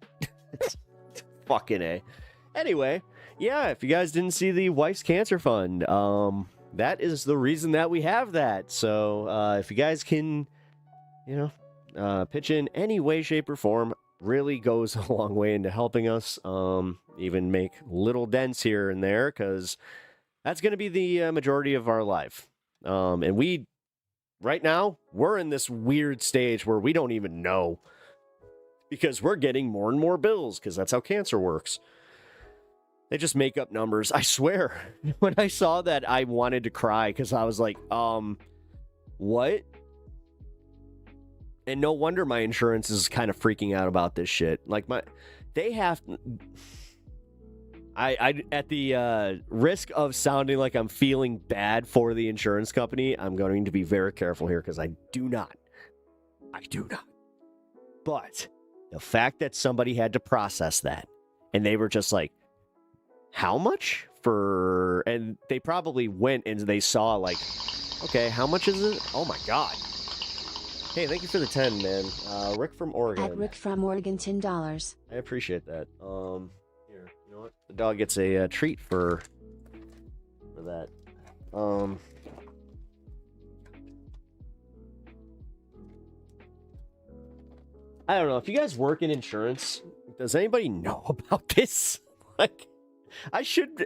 fucking A. Anyway, yeah, if you guys didn't see the Wife's Cancer Fund, that is the reason that we have that. So if you guys can, pitch in any way, shape, or form, really goes a long way into helping us even make little dents here and there, because that's going to be the majority of our life. And right now, we're in this weird stage where we don't even know, because we're getting more and more bills, because that's how cancer works. They just make up numbers. I swear, when I saw that, I wanted to cry because I was like, what? And no wonder my insurance is kind of freaking out about this shit. Like, they have... I at the risk of sounding like I'm feeling bad for the insurance company, I'm going to be very careful here because I do not. But the fact that somebody had to process that and they were just like, how much for... And they probably went and they saw like, okay, how much is it? Oh my God. Hey, thank you for the 10, man. Rick from Oregon. At Rick from Oregon, $10. I appreciate that. Here, you know what? The dog gets a treat for that. I don't know. If you guys work in insurance, does anybody know about this? Like, I should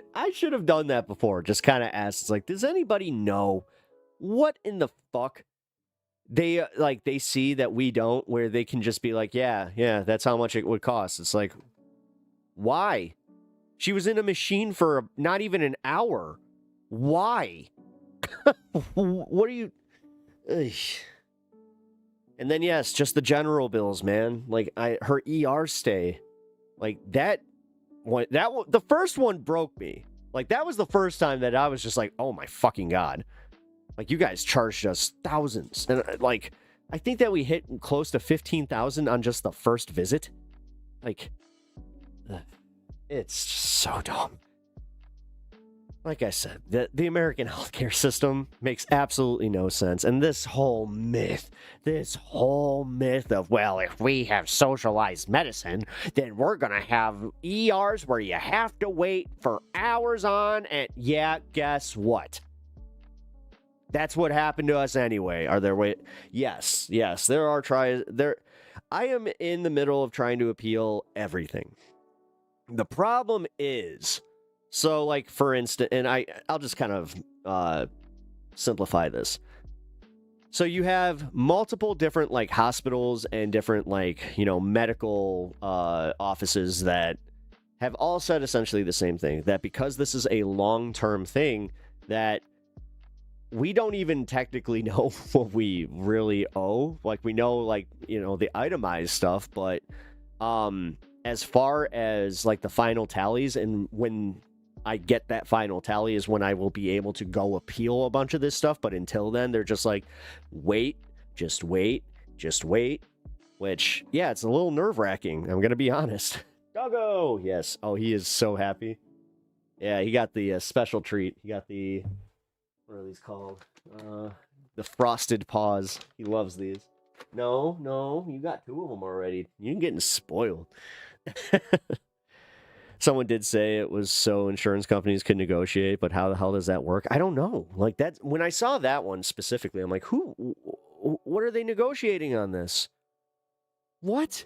have done that before. Just kind of asked. It's like, does anybody know what in the fuck they see that we don't, where they can just be like, yeah, that's how much it would cost. It's like, why? She was in a machine for not even an hour. Why? What are you... Ugh. And then, yes, just the general bills, man. Like, her ER stay. Like, the first one broke me. Like, that was the first time that I was just like, oh my fucking God. Like, you guys charged us thousands. And, like, I think that we hit close to 15,000 on just the first visit. Like, it's just so dumb. Like I said, the American healthcare system makes absolutely no sense. And this whole myth of, well, if we have socialized medicine, then we're going to have ERs where you have to wait for hours on. And yeah, guess what? That's what happened to us anyway. Are there Yes, there are I am in the middle of trying to appeal everything. The problem is, so like for instance, and I'll just kind of simplify this. So you have multiple different like hospitals and different like, you know, medical offices that have all said essentially the same thing, that because this is a long-term thing, that we don't even technically know what we really owe. Like, we know, like, you know, the itemized stuff, but as far as like the final tallies, and when I get that final tally is when I will be able to go appeal a bunch of this stuff. But until then, they're just like, wait, just wait, which, yeah, it's a little nerve-wracking. I'm going to be honest. Doggo! Yes. Oh, he is so happy. Yeah, he got the special treat. He got the... What are these called? The frosted paws. He loves these. No, you got 2 of them already. You're getting spoiled. Someone did say it was so insurance companies could negotiate, but how the hell does that work? I don't know. Like, that, when I saw that one specifically, I'm like, what are they negotiating on this? What?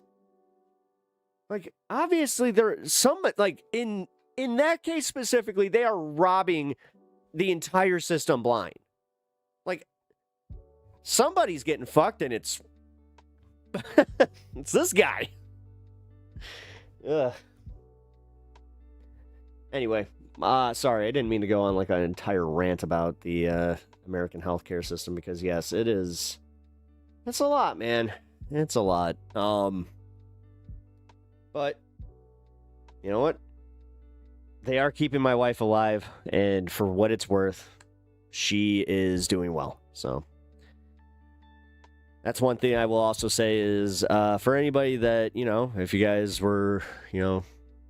Like, obviously like, in that case specifically, they are robbing the entire system blind. Like, somebody's getting fucked, and it's it's this guy. Ugh. Anyway, sorry, I didn't mean to go on like an entire rant about the American healthcare system, because yes, it's a lot, man. It's a lot. But you know what? They are keeping my wife alive, and for what it's worth, she is doing well. So that's one thing I will also say is, for anybody that, you know, if you guys were, you know,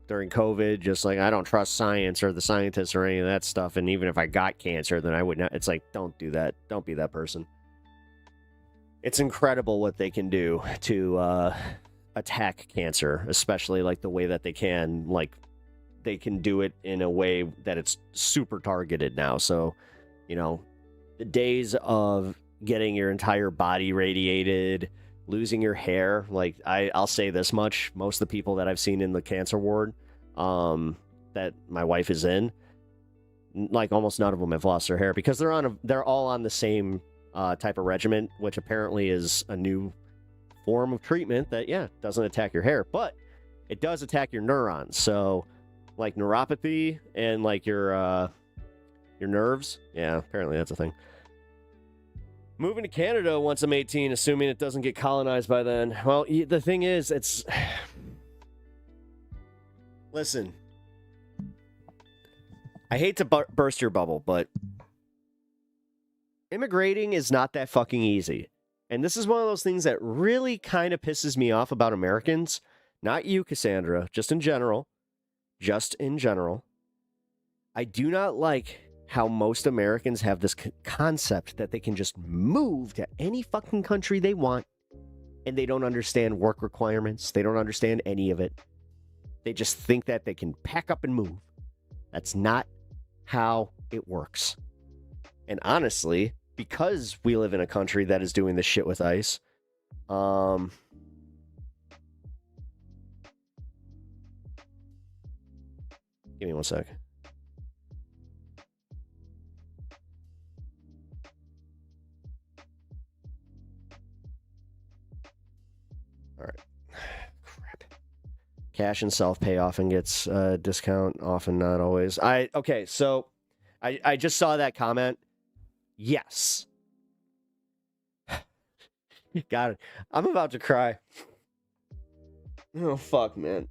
during COVID, just like, I don't trust science or the scientists or any of that stuff, and even if I got cancer, then I would not. It's like, don't do that. Don't be that person. It's incredible what they can do to attack cancer, especially like the way that they can, like, they can do it in a way that it's super targeted now. So, you know, the days of getting your entire body radiated, losing your hair, like, I'll say this much, most of the people that I've seen in the cancer ward that my wife is in, like, almost none of them have lost their hair, because they're all on the same type of regimen, which apparently is a new form of treatment that, yeah, doesn't attack your hair, but it does attack your neurons. So like neuropathy and like your nerves. Yeah, apparently that's a thing. Moving to Canada once I'm 18, assuming it doesn't get colonized by then. Well, the thing is, it's... Listen. I hate to burst your bubble, but... immigrating is not that fucking easy. And this is one of those things that really kind of pisses me off about Americans. Not you, Cassandra, just in general. Just in general. I do not like how most Americans have this concept that they can just move to any fucking country they want, and they don't understand work requirements. They don't understand any of it. They just think that they can pack up and move. That's not how it works. And honestly, because we live in a country that is doing this shit with ICE, give me one sec. All right. Crap. Cash and self-pay often gets a discount, often not always. Okay, so I just saw that comment. Yes. Got it. I'm about to cry. Oh, fuck, man.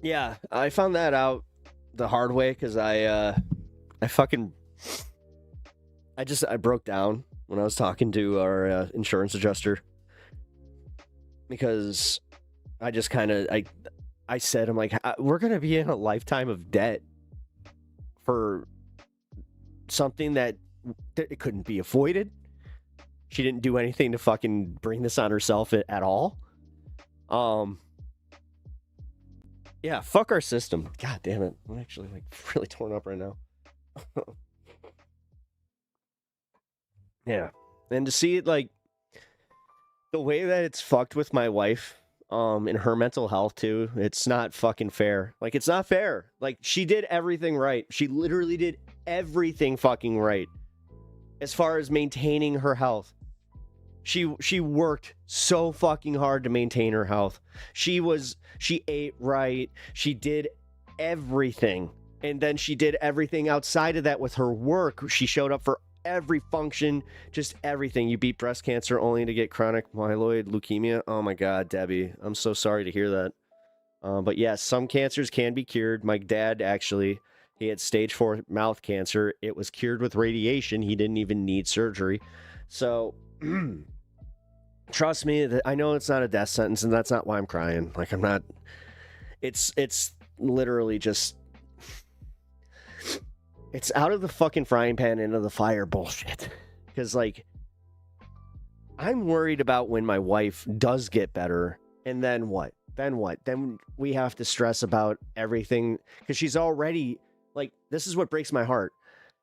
Yeah, I found that out the hard way because I broke down when I was talking to our insurance adjuster because I just kind of, I said, I'm like, we're going to be in a lifetime of debt for something that it couldn't be avoided. She didn't do anything to fucking bring this on herself at all. Yeah, fuck our system. God damn it. I'm actually like really torn up right now. Yeah. And to see it like the way that it's fucked with my wife, and her mental health too, it's not fucking fair. Like, it's not fair. Like, she did everything right. She literally did everything fucking right as far as maintaining her health. She worked so fucking hard to maintain her health. She ate right. She did everything. And then she did everything outside of that with her work. She showed up for every function, just everything. You beat breast cancer only to get chronic myeloid leukemia. Oh my God, Debbie. I'm so sorry to hear that. But yes, some cancers can be cured. My dad, actually, he had stage 4 mouth cancer. It was cured with radiation. He didn't even need surgery. So... trust me, I know it's not a death sentence, and that's not why I'm crying. Like, I'm not... It's literally just... It's out of the fucking frying pan into the fire bullshit. Because, like, I'm worried about when my wife does get better, and then what? Then what? Then we have to stress about everything, because she's already... Like, this is what breaks my heart.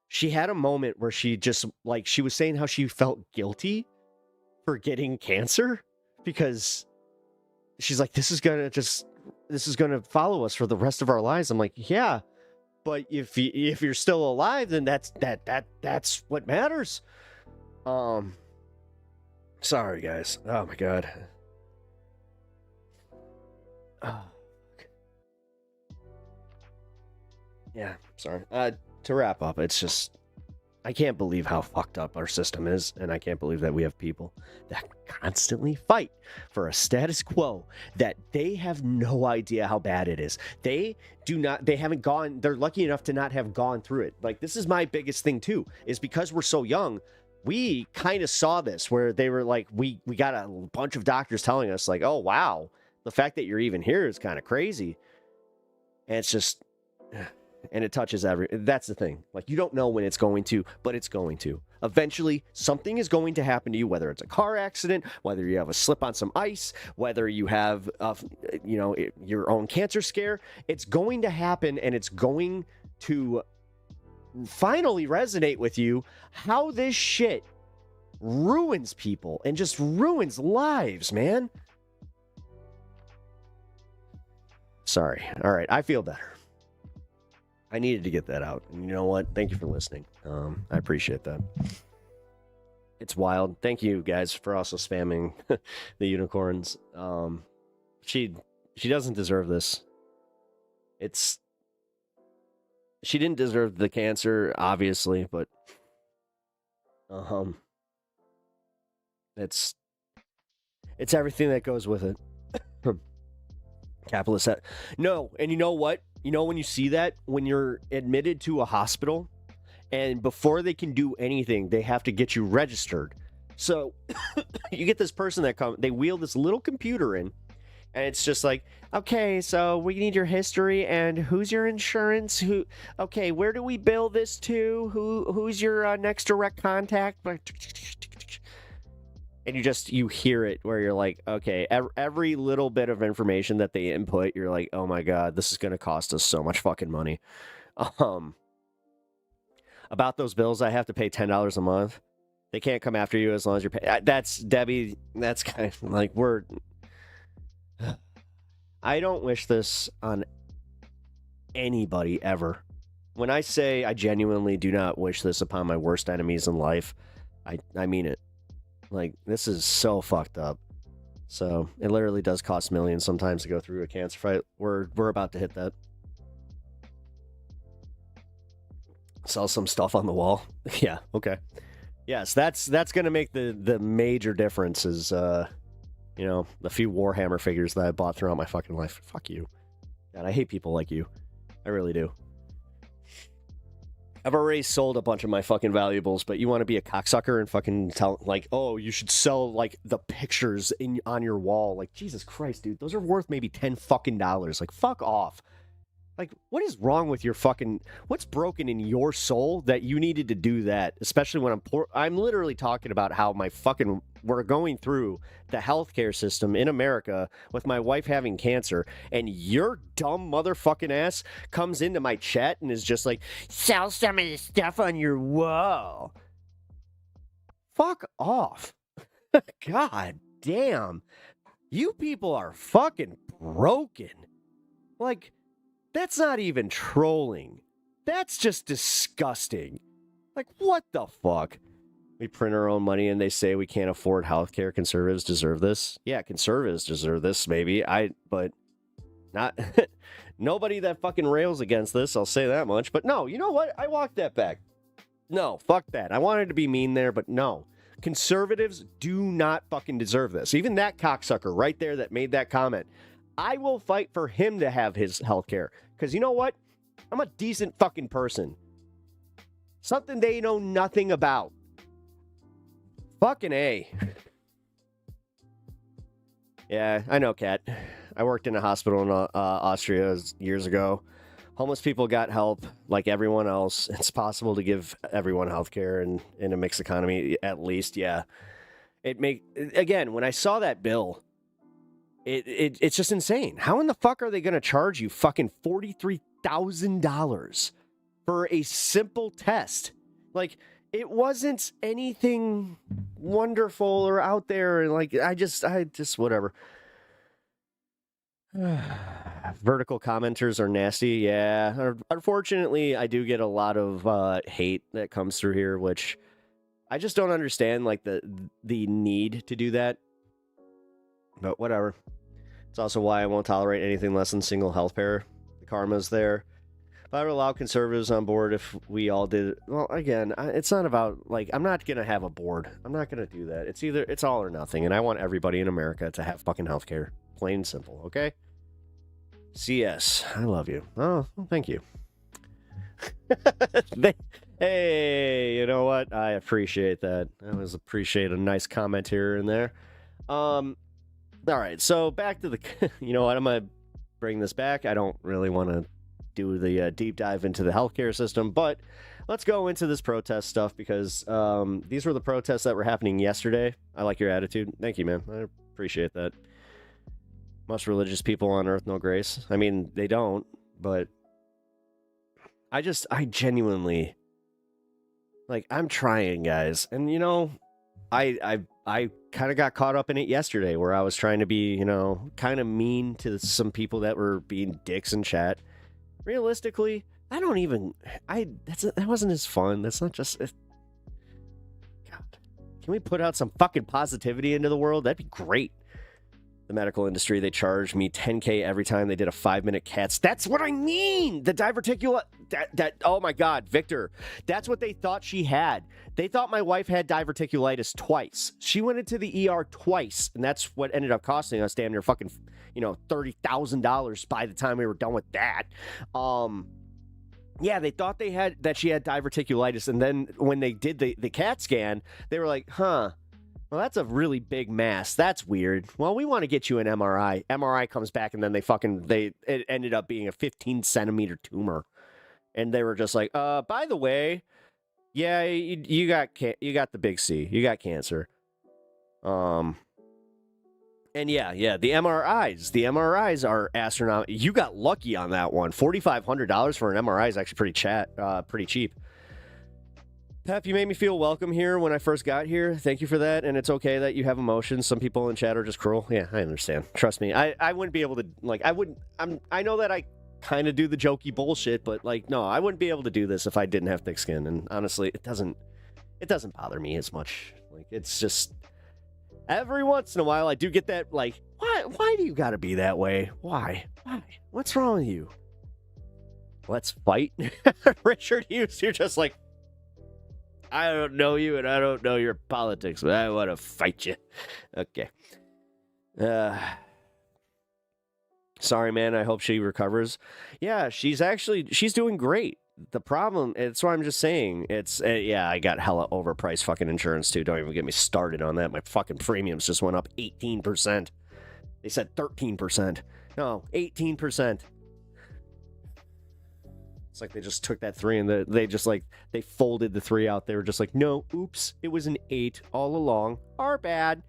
She had a moment where she just, like, she was saying how she felt guilty for getting cancer, because she's like, this is gonna follow us for the rest of our lives. I'm like, yeah, but if you're still alive, then that's what matters. Sorry guys. Oh my God. Yeah, sorry. To wrap up, it's just, I can't believe how fucked up our system is, and I can't believe that we have people that constantly fight for a status quo that they have no idea how bad it is. They're lucky enough to not have gone through it. Like, this is my biggest thing too, is because we're so young, we kind of saw this where they were like, we got a bunch of doctors telling us like, oh wow, the fact that you're even here is kind of crazy. And it's just... And it touches that's the thing. Like, you don't know when it's going to, but it's going to. Eventually, something is going to happen to you, whether it's a car accident, whether you have a slip on some ice, whether you have, your own cancer scare. It's going to happen, and it's going to finally resonate with you how this shit ruins people and just ruins lives, man. Sorry. All right, I feel better. I needed to get that out. And you know what? Thank you for listening. I appreciate that. It's wild. Thank you guys for also spamming the unicorns. She She doesn't deserve this. She didn't deserve the cancer, obviously, but it's everything that goes with it. Capitalist. No, and you know what? You know when you see that? When you're admitted to a hospital, and before they can do anything, they have to get you registered. So you get this person that they wheel this little computer in, and it's just like, okay, so we need your history and who's your insurance? Okay, where do we bill this to? Who's your next direct contact? And you hear it where you're like, okay, every little bit of information that they input, you're like, oh my God, this is going to cost us so much fucking money. About those bills, I have to pay $10 a month. They can't come after you as long as you're paying. That's, Debbie, that's kind of like, I don't wish this on anybody ever. When I say I genuinely do not wish this upon my worst enemies in life, I mean it. Like, this is so fucked up. So, it literally does cost millions sometimes to go through a cancer fight. We're about to hit that. Sell some stuff on the wall. Yeah, okay. Yes, that's going to make the major difference is, the few Warhammer figures that I bought throughout my fucking life. Fuck you. God, I hate people like you. I really do. I've already sold a bunch of my fucking valuables, but you want to be a cocksucker and fucking tell, like, oh, you should sell, like, the pictures on your wall. Like, Jesus Christ, dude. Those are worth maybe $10 fucking. Like, fuck off. Like, what is wrong with your fucking... What's broken in your soul that you needed to do that? Especially when I'm poor. I'm literally talking about how we're going through the healthcare system in America with my wife having cancer, and your dumb motherfucking ass comes into my chat and is just like, sell some of the stuff on your wall. Fuck off. God damn. You people are fucking broken. Like... That's not even trolling. That's just disgusting. Like, what the fuck? We print our own money and they say we can't afford healthcare. Conservatives deserve this. Yeah, conservatives deserve this, maybe. But not... Nobody that fucking rails against this, I'll say that much. But no, you know what? I walked that back. No, fuck that. I wanted to be mean there, but no. Conservatives do not fucking deserve this. Even that cocksucker right there that made that comment. I will fight for him to have his health care. Because you know what? I'm a decent fucking person. Something they know nothing about. Fucking A. Yeah, I know, Kat. I worked in a hospital in Austria years ago. Homeless people got help like everyone else. It's possible to give everyone health care in a mixed economy, at least, yeah. Again, when I saw that bill... It's just insane. How in the fuck are they going to charge you fucking $43,000 for a simple test? Like, it wasn't anything wonderful or out there. Like, I just whatever. Vertical commenters are nasty. Yeah. Unfortunately, I do get a lot of hate that comes through here, which I just don't understand, like, the need to do that. But whatever. It's also why I won't tolerate anything less than single health care. The karma's there. But I would allow conservatives on board if we all did. Well, again, it's not about, like, I'm not going to have a board. I'm not going to do that. It's all or nothing. And I want everybody in America to have fucking health care. Plain and simple, okay? CS, I love you. Oh, well, thank you. Hey, you know what? I appreciate that. I always appreciate a nice comment here and there. All right, so back to the... You know what? I'm going to bring this back. I don't really want to do the deep dive into the healthcare system, but let's go into this protest stuff because these were the protests that were happening yesterday. I like your attitude. Thank you, man. I appreciate that. Most religious people on earth know grace. I mean, they don't, but I genuinely... Like, I'm trying, guys. And, you know, I kind of got caught up in it yesterday where I was trying to be, you know, kind of mean to some people that were being dicks in chat. Realistically, that wasn't as fun. That's not just... God. Can we put out some fucking positivity into the world? That'd be great. The medical industry, they charged me $10K every time they did a 5-minute CAT. That's what I mean. The diverticulitis. Oh my God, Victor. That's what they thought she had. They thought my wife had diverticulitis twice. She went into the ER twice, and that's what ended up costing us damn near fucking, $30,000 by the time we were done with that. Yeah, they thought that she had diverticulitis, and then when they did the CAT scan, they were like, huh. Well, that's a really big mass. That's weird. Well, we want to get you an MRI. MRI comes back, and then it ended up being a 15-centimeter tumor. And they were just like, by the way, yeah, you got the big C. You got cancer. And yeah, the MRIs are astronomical. You got lucky on that one. $4,500 for an MRI is actually pretty cheap. Pep, you made me feel welcome here when I first got here. Thank you for that. And it's okay that you have emotions. Some people in chat are just cruel. Yeah, I understand. Trust me. I wouldn't be able to, I know that I kind of do the jokey bullshit, but no, I wouldn't be able to do this if I didn't have thick skin. And honestly, it doesn't bother me as much. It's just every once in a while I do get that, why do you gotta be that way? Why? What's wrong with you? Let's fight. Richard Hughes, you're just like, I don't know you and I don't know your politics, but I want to fight you. Okay. Sorry, man. I hope she recovers. Yeah, she's doing great. The problem, it's what I'm just saying. I got hella overpriced fucking insurance too. Don't even get me started on that. My fucking premiums just went up 18%. They said 13%. No, 18%. It's like they just took that 3 and they folded the 3 out. They were just like, no, oops, it was an 8 all along. Our bad.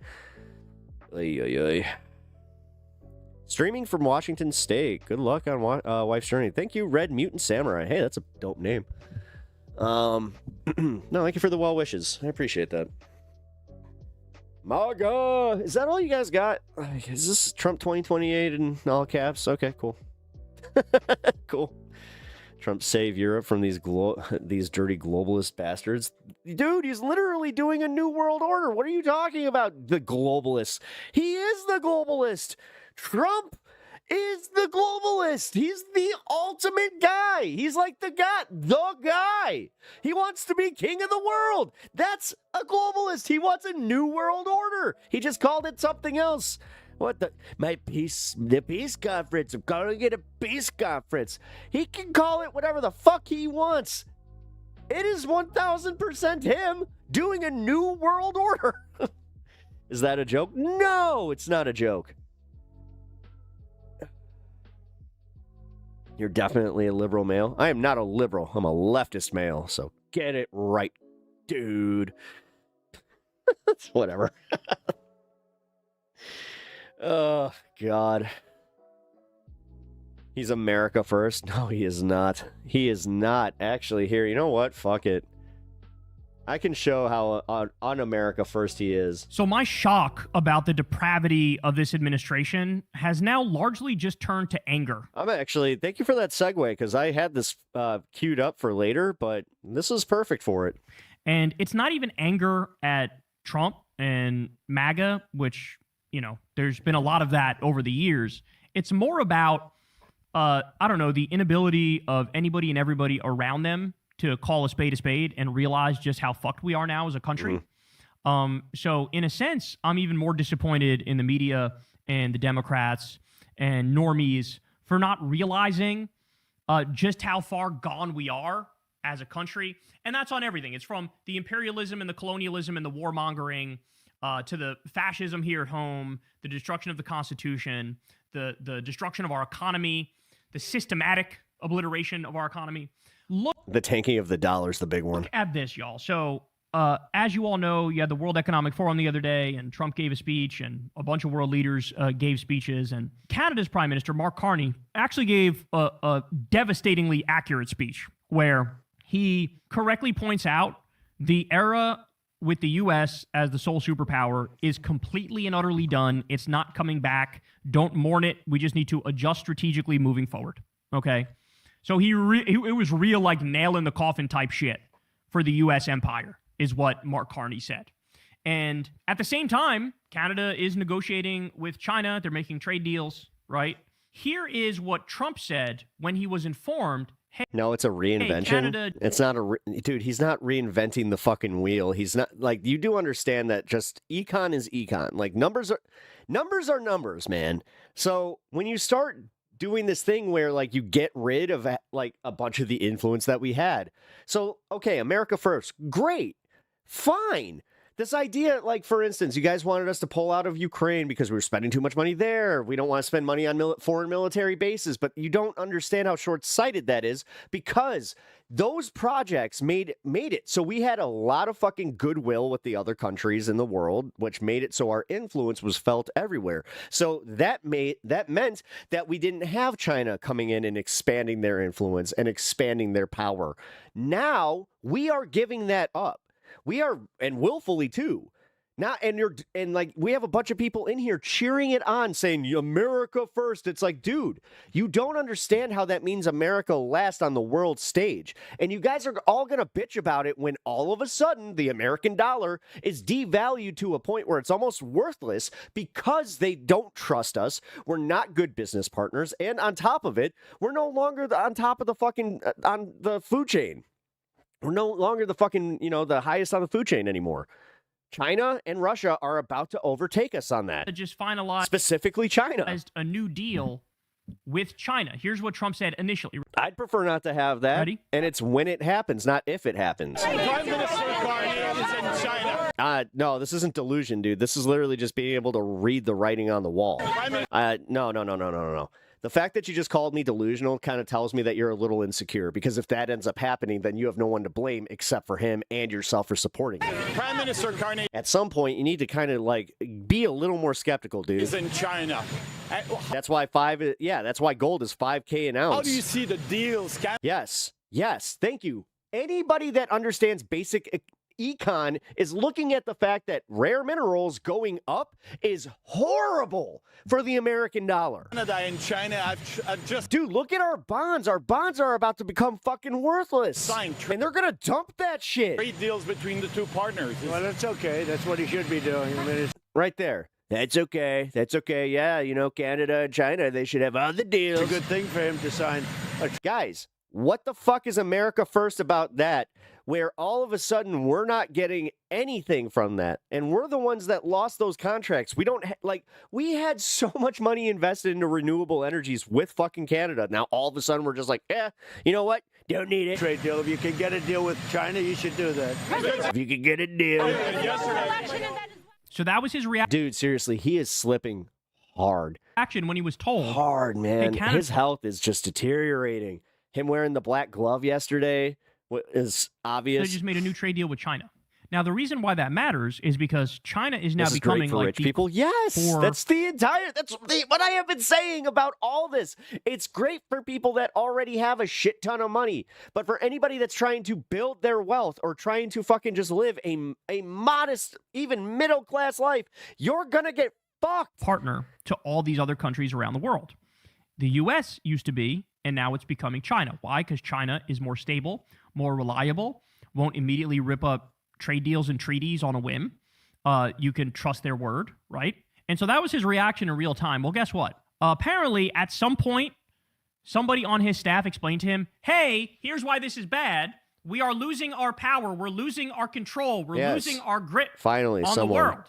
Streaming from Washington State. Good luck on Wife's Journey. Thank you, Red Mutant Samurai. Hey, that's a dope name. No, thank you for the well wishes. I appreciate that. MAGA! Is that all you guys got? Is this Trump 2028 in all caps? Okay, cool. Cool. Trump save Europe from these dirty globalist bastards. Dude, he's literally doing a new world order. What are you talking about? The globalists. He is the globalist. Trump is the globalist. He's the ultimate guy. He's like the guy. He wants to be king of the world. That's a globalist. He wants a new world order. He just called it something else. The peace conference. I'm calling it a peace conference. He can call it whatever the fuck he wants. It is 1000% him doing a new world order. Is that a joke? No, it's not a joke. You're definitely a liberal male. I am not a liberal. I'm a leftist male. So get it right, dude. Whatever. Oh, God. He's America first. No, he is not. He is not. Actually, here, you know what? Fuck it. I can show how un-America first he is. So my shock about the depravity of this administration has now largely just turned to anger. Thank you for that segue, because I had this queued up for later, but this is perfect for it. And it's not even anger at Trump and MAGA, which, there's been a lot of that over the years. It's more about, the inability of anybody and everybody around them to call a spade and realize just how fucked we are now as a country. So in a sense, I'm even more disappointed in the media and the Democrats and normies for not realizing just how far gone we are as a country. And that's on everything. It's from the imperialism and the colonialism and the warmongering to the fascism here at home, the destruction of the Constitution, the destruction of our economy, the systematic obliteration of our economy. Look, the tanking of the dollar is the big one. Look at this, y'all. So, as you all know, you had the World Economic Forum the other day, and Trump gave a speech, and a bunch of world leaders gave speeches, and Canada's Prime Minister, Mark Carney, actually gave a devastatingly accurate speech where he correctly points out the era with the U.S. as the sole superpower is completely and utterly done. It's not coming back. Don't mourn it. We just need to adjust strategically moving forward. Okay? So it was real, nail in the coffin type shit for the U.S. empire, is what Mark Carney said. And at the same time, Canada is negotiating with China. They're making trade deals, right? Here is what Trump said when he was informed. Hey, No, it's a reinvention. Canada- It's not dude, he's not reinventing the fucking wheel. He's not, like, you do understand that just econ is econ. Like, numbers are numbers, man. So when you start doing this thing where, like, you get rid of, like, a bunch of the influence that we had. So, okay, America first. Great. Fine. This idea, like, for instance, you guys wanted us to pull out of Ukraine because we were spending too much money there. We don't want to spend money on foreign military bases, but you don't understand how short-sighted that is, because those projects made it so we had a lot of fucking goodwill with the other countries in the world, which made it so our influence was felt everywhere. So that meant that we didn't have China coming in and expanding their influence and expanding their power. Now we are giving that up. We are, and willfully too. Now, and like, we have a bunch of people in here cheering it on, saying America first. It's like, dude, you don't understand how that means America last on the world stage. And you guys are all going to bitch about it when all of a sudden the American dollar is devalued to a point where it's almost worthless because they don't trust us. We're not good business partners. And on top of it, we're no longer on top of the fucking, on the food chain. We're no longer the fucking, the highest on the food chain anymore. China and Russia are about to overtake us on that. Just finalized Specifically China. A new deal with China. Here's what Trump said initially. I'd prefer not to have that. Ready? And it's when it happens, not if it happens. Prime Minister Carney is in China. No, this isn't delusion, dude. This is literally just being able to read the writing on the wall. No. The fact that you just called me delusional kind of tells me that you're a little insecure, because if that ends up happening, then you have no one to blame except for him and yourself for supporting him. Prime Minister Carney At some point, you need to kind of, like, be a little more skeptical, dude. is in China. That's why that's why gold is $5K an ounce. How do you see the deals? Yes, thank you. Anybody that understands basic econ is looking at the fact that rare minerals going up is horrible for the American dollar. Canada and China, I've just Dude, look at our bonds. Our bonds are about to become fucking worthless. signed And they're going to dump that shit. trade deals between the two partners. Well, that's okay. That's what he should be doing. I mean, it's Right there. That's okay. Yeah, Canada and China, they should have other deals. a good thing for him to sign. Guys, what the fuck is America first about that? Where all of a sudden we're not getting anything from that. And we're the ones that lost those contracts. We don't, we had so much money invested into renewable energies with fucking Canada. Now all of a sudden we're just like, you know what? Don't need it. Trade deal. If you can get a deal with China, you should do that. If you could get a deal. So that was his Dude, seriously, he is slipping hard. reaction when he was told. Hard, man. Hey, Canada- His health is just deteriorating. Him wearing the black glove yesterday is They obvious. just made a new trade deal with China. Now, the reason why that matters is because China is now This is becoming great for like rich the people. Yes, for- that's what I have been saying about all this. It's great for people that already have a shit ton of money, but for anybody that's trying to build their wealth or trying to fucking just live a modest, even middle class life, you're gonna get fucked. partner to all these other countries around the world. The U.S. used to be, and now it's becoming China. Why? Because China is more stable, more reliable, won't immediately rip up trade deals and treaties on a whim. You can trust their word, right? And so that was his reaction in real time. Well, guess what? Apparently, at some point, somebody on his staff explained to him, hey, here's why this is bad. We are losing our power. We're losing our control. We're Yes. losing our grip Finally, on someone. the world.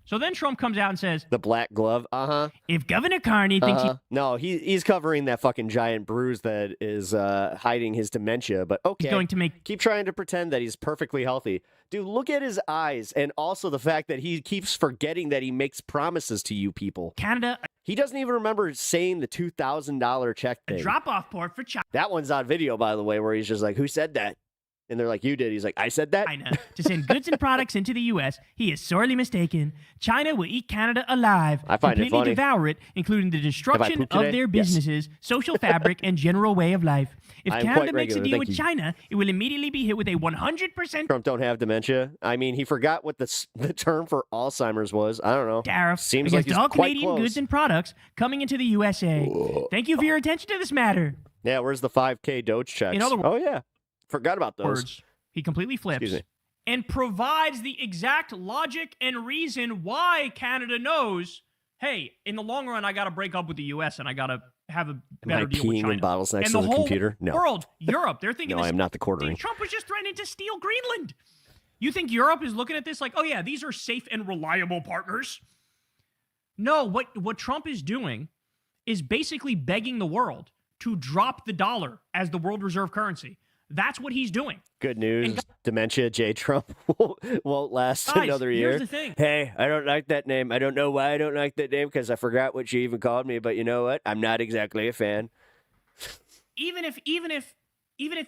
So then Trump comes out and says, The black glove, if Governor Carney thinks No, he's covering that fucking giant bruise that is hiding his dementia. But okay, he's going to make keep trying to pretend that he's perfectly healthy. Dude, look at his eyes, and also the fact that he keeps forgetting that he makes promises to you people. Canada He doesn't even remember saying the $2,000 check a thing. drop-off port for That one's on video, by the way, where he's just like, "Who said that?" And they're like, "You did." He's like, "I said that." China to send goods and products into the U.S. He is sorely mistaken. China will eat Canada alive, I find it completely funny. devour it, including the destruction pooped of today? their Yes. businesses, social fabric, and general way of life. If I am Canada quite makes a regular, deal thank with you. China, it will immediately be hit with a 100% Trump don't have dementia. I mean, he forgot what the term for Alzheimer's was. I don't know. tariff Seems like against he's all quite Canadian close. goods and products coming into the USA. Thank you for your attention to this matter. Yeah, where's the 5K Doge checks? In other oh yeah, forgot about those. Words. He completely flips Excuse me. and provides the exact logic and reason why Canada knows, hey, in the long run, I got to break up with the U.S. and I got to have a better deal with peeing China. in bottles next and to the the whole computer? No. world, Europe, they're thinking No, this. I'm not the quartering. Trump was just threatening to steal Greenland. You think Europe is looking at this like, oh yeah, these are safe and reliable partners? No, what Trump is doing is basically begging the world to drop the dollar as the world reserve currency. That's what he's doing. Good news. Dementia J. Trump won't last Guys, another year. here's the thing. Hey, I don't like that name. I don't know why I don't like that name because I forgot what she even called me. But you know what? I'm not exactly a fan. Even if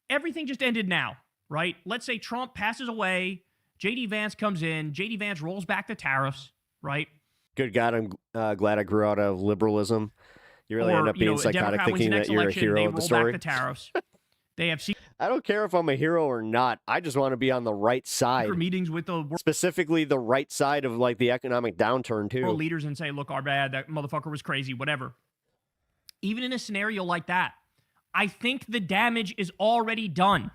everything just ended now, right? Let's say Trump passes away, JD Vance comes in, JD Vance rolls back the tariffs, right? Good God, I'm glad I grew out of liberalism. You really end up being a psychotic Democrat wins thinking the that next you're election, a hero they of the roll story. back the tariffs. They have I don't care if I'm a hero or not. I just want to be on the right side. secret meetings with the world Specifically, the right side of like the economic downturn too. leaders and say, look, our bad, that motherfucker was crazy, whatever. Even in a scenario like that, I think the damage is already done.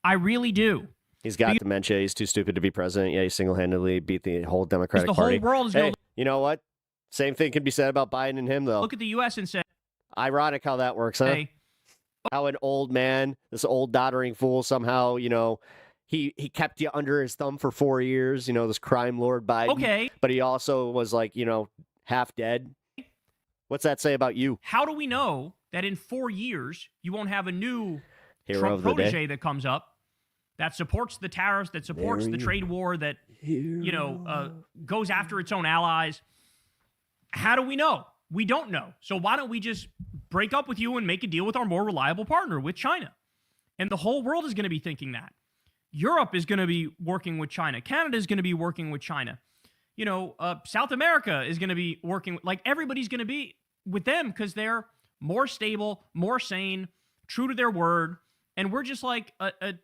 I really do. He's got dementia. He's too stupid to be president. Yeah, he single-handedly beat the whole Democratic The Party. whole world is going Hey, you know what? Same thing can be said about Biden and him, though. look at the U.S. and say, Ironic how that works, huh? hey, How an old man, this old doddering fool, somehow, he kept you under his thumb for 4 years, this crime lord Biden. okay, But he also was like, half dead. What's that say about you? how do we know that in 4 years you won't have a new Hero Trump of the protege day. that comes up that supports the tariffs, that supports the trade war, that goes after its own allies? How do we know? We don't know. So why don't we just break up with you and make a deal with our more reliable partner, with China? And the whole world is going to be thinking that. Europe is going to be working with China. Canada is going to be working with China. South America is going to be working, like everybody's going to be with them because they're more stable, more sane, true to their word. And we're just like a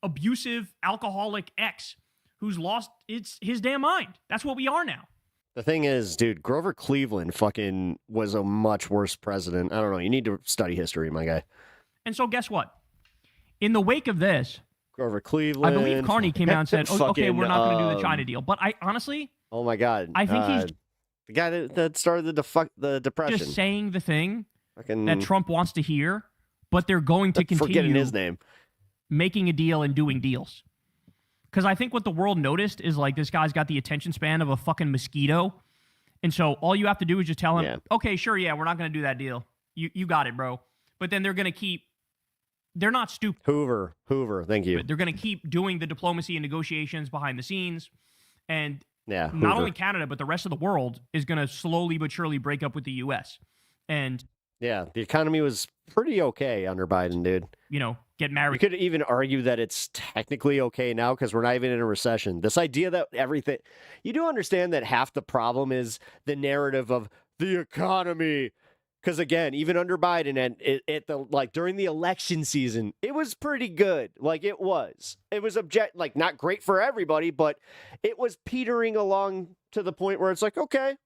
abusive, alcoholic ex who's lost his damn mind. That's what we are now. The thing is, dude, Grover Cleveland fucking was a much worse president. I don't know. You need to study history, my guy. And so guess what? In the wake of this, Grover Cleveland. I believe Carney came out and said, oh, okay, we're not going to do the fucking, China deal. But I honestly, oh my God. I think he's the guy that started the depression. just saying the thing Fucking, that Trump wants to hear, but they're going to forgetting continue his name. making a deal and doing deals. Because I think what the world noticed is like this guy's got the attention span of a fucking mosquito. And so all you have to do is just tell him, okay, sure, yeah, we're not going to do that deal. You got it, bro. But then they're going to they're not stupid. Hoover, thank you. They're going to keep doing the diplomacy and negotiations behind the scenes. And Yeah, not Hoover. only Canada, but the rest of the world is going to slowly but surely break up with the U.S. And, Yeah, the economy was pretty okay under Biden, dude. get You married. could even argue that it's technically okay now because we're not even in a recession. This idea that everything... You do understand that half the problem is the narrative of the economy. Because again, even under Biden and during the election season, it was pretty good. It was not great for everybody, but it was petering along to the point where it's like, okay,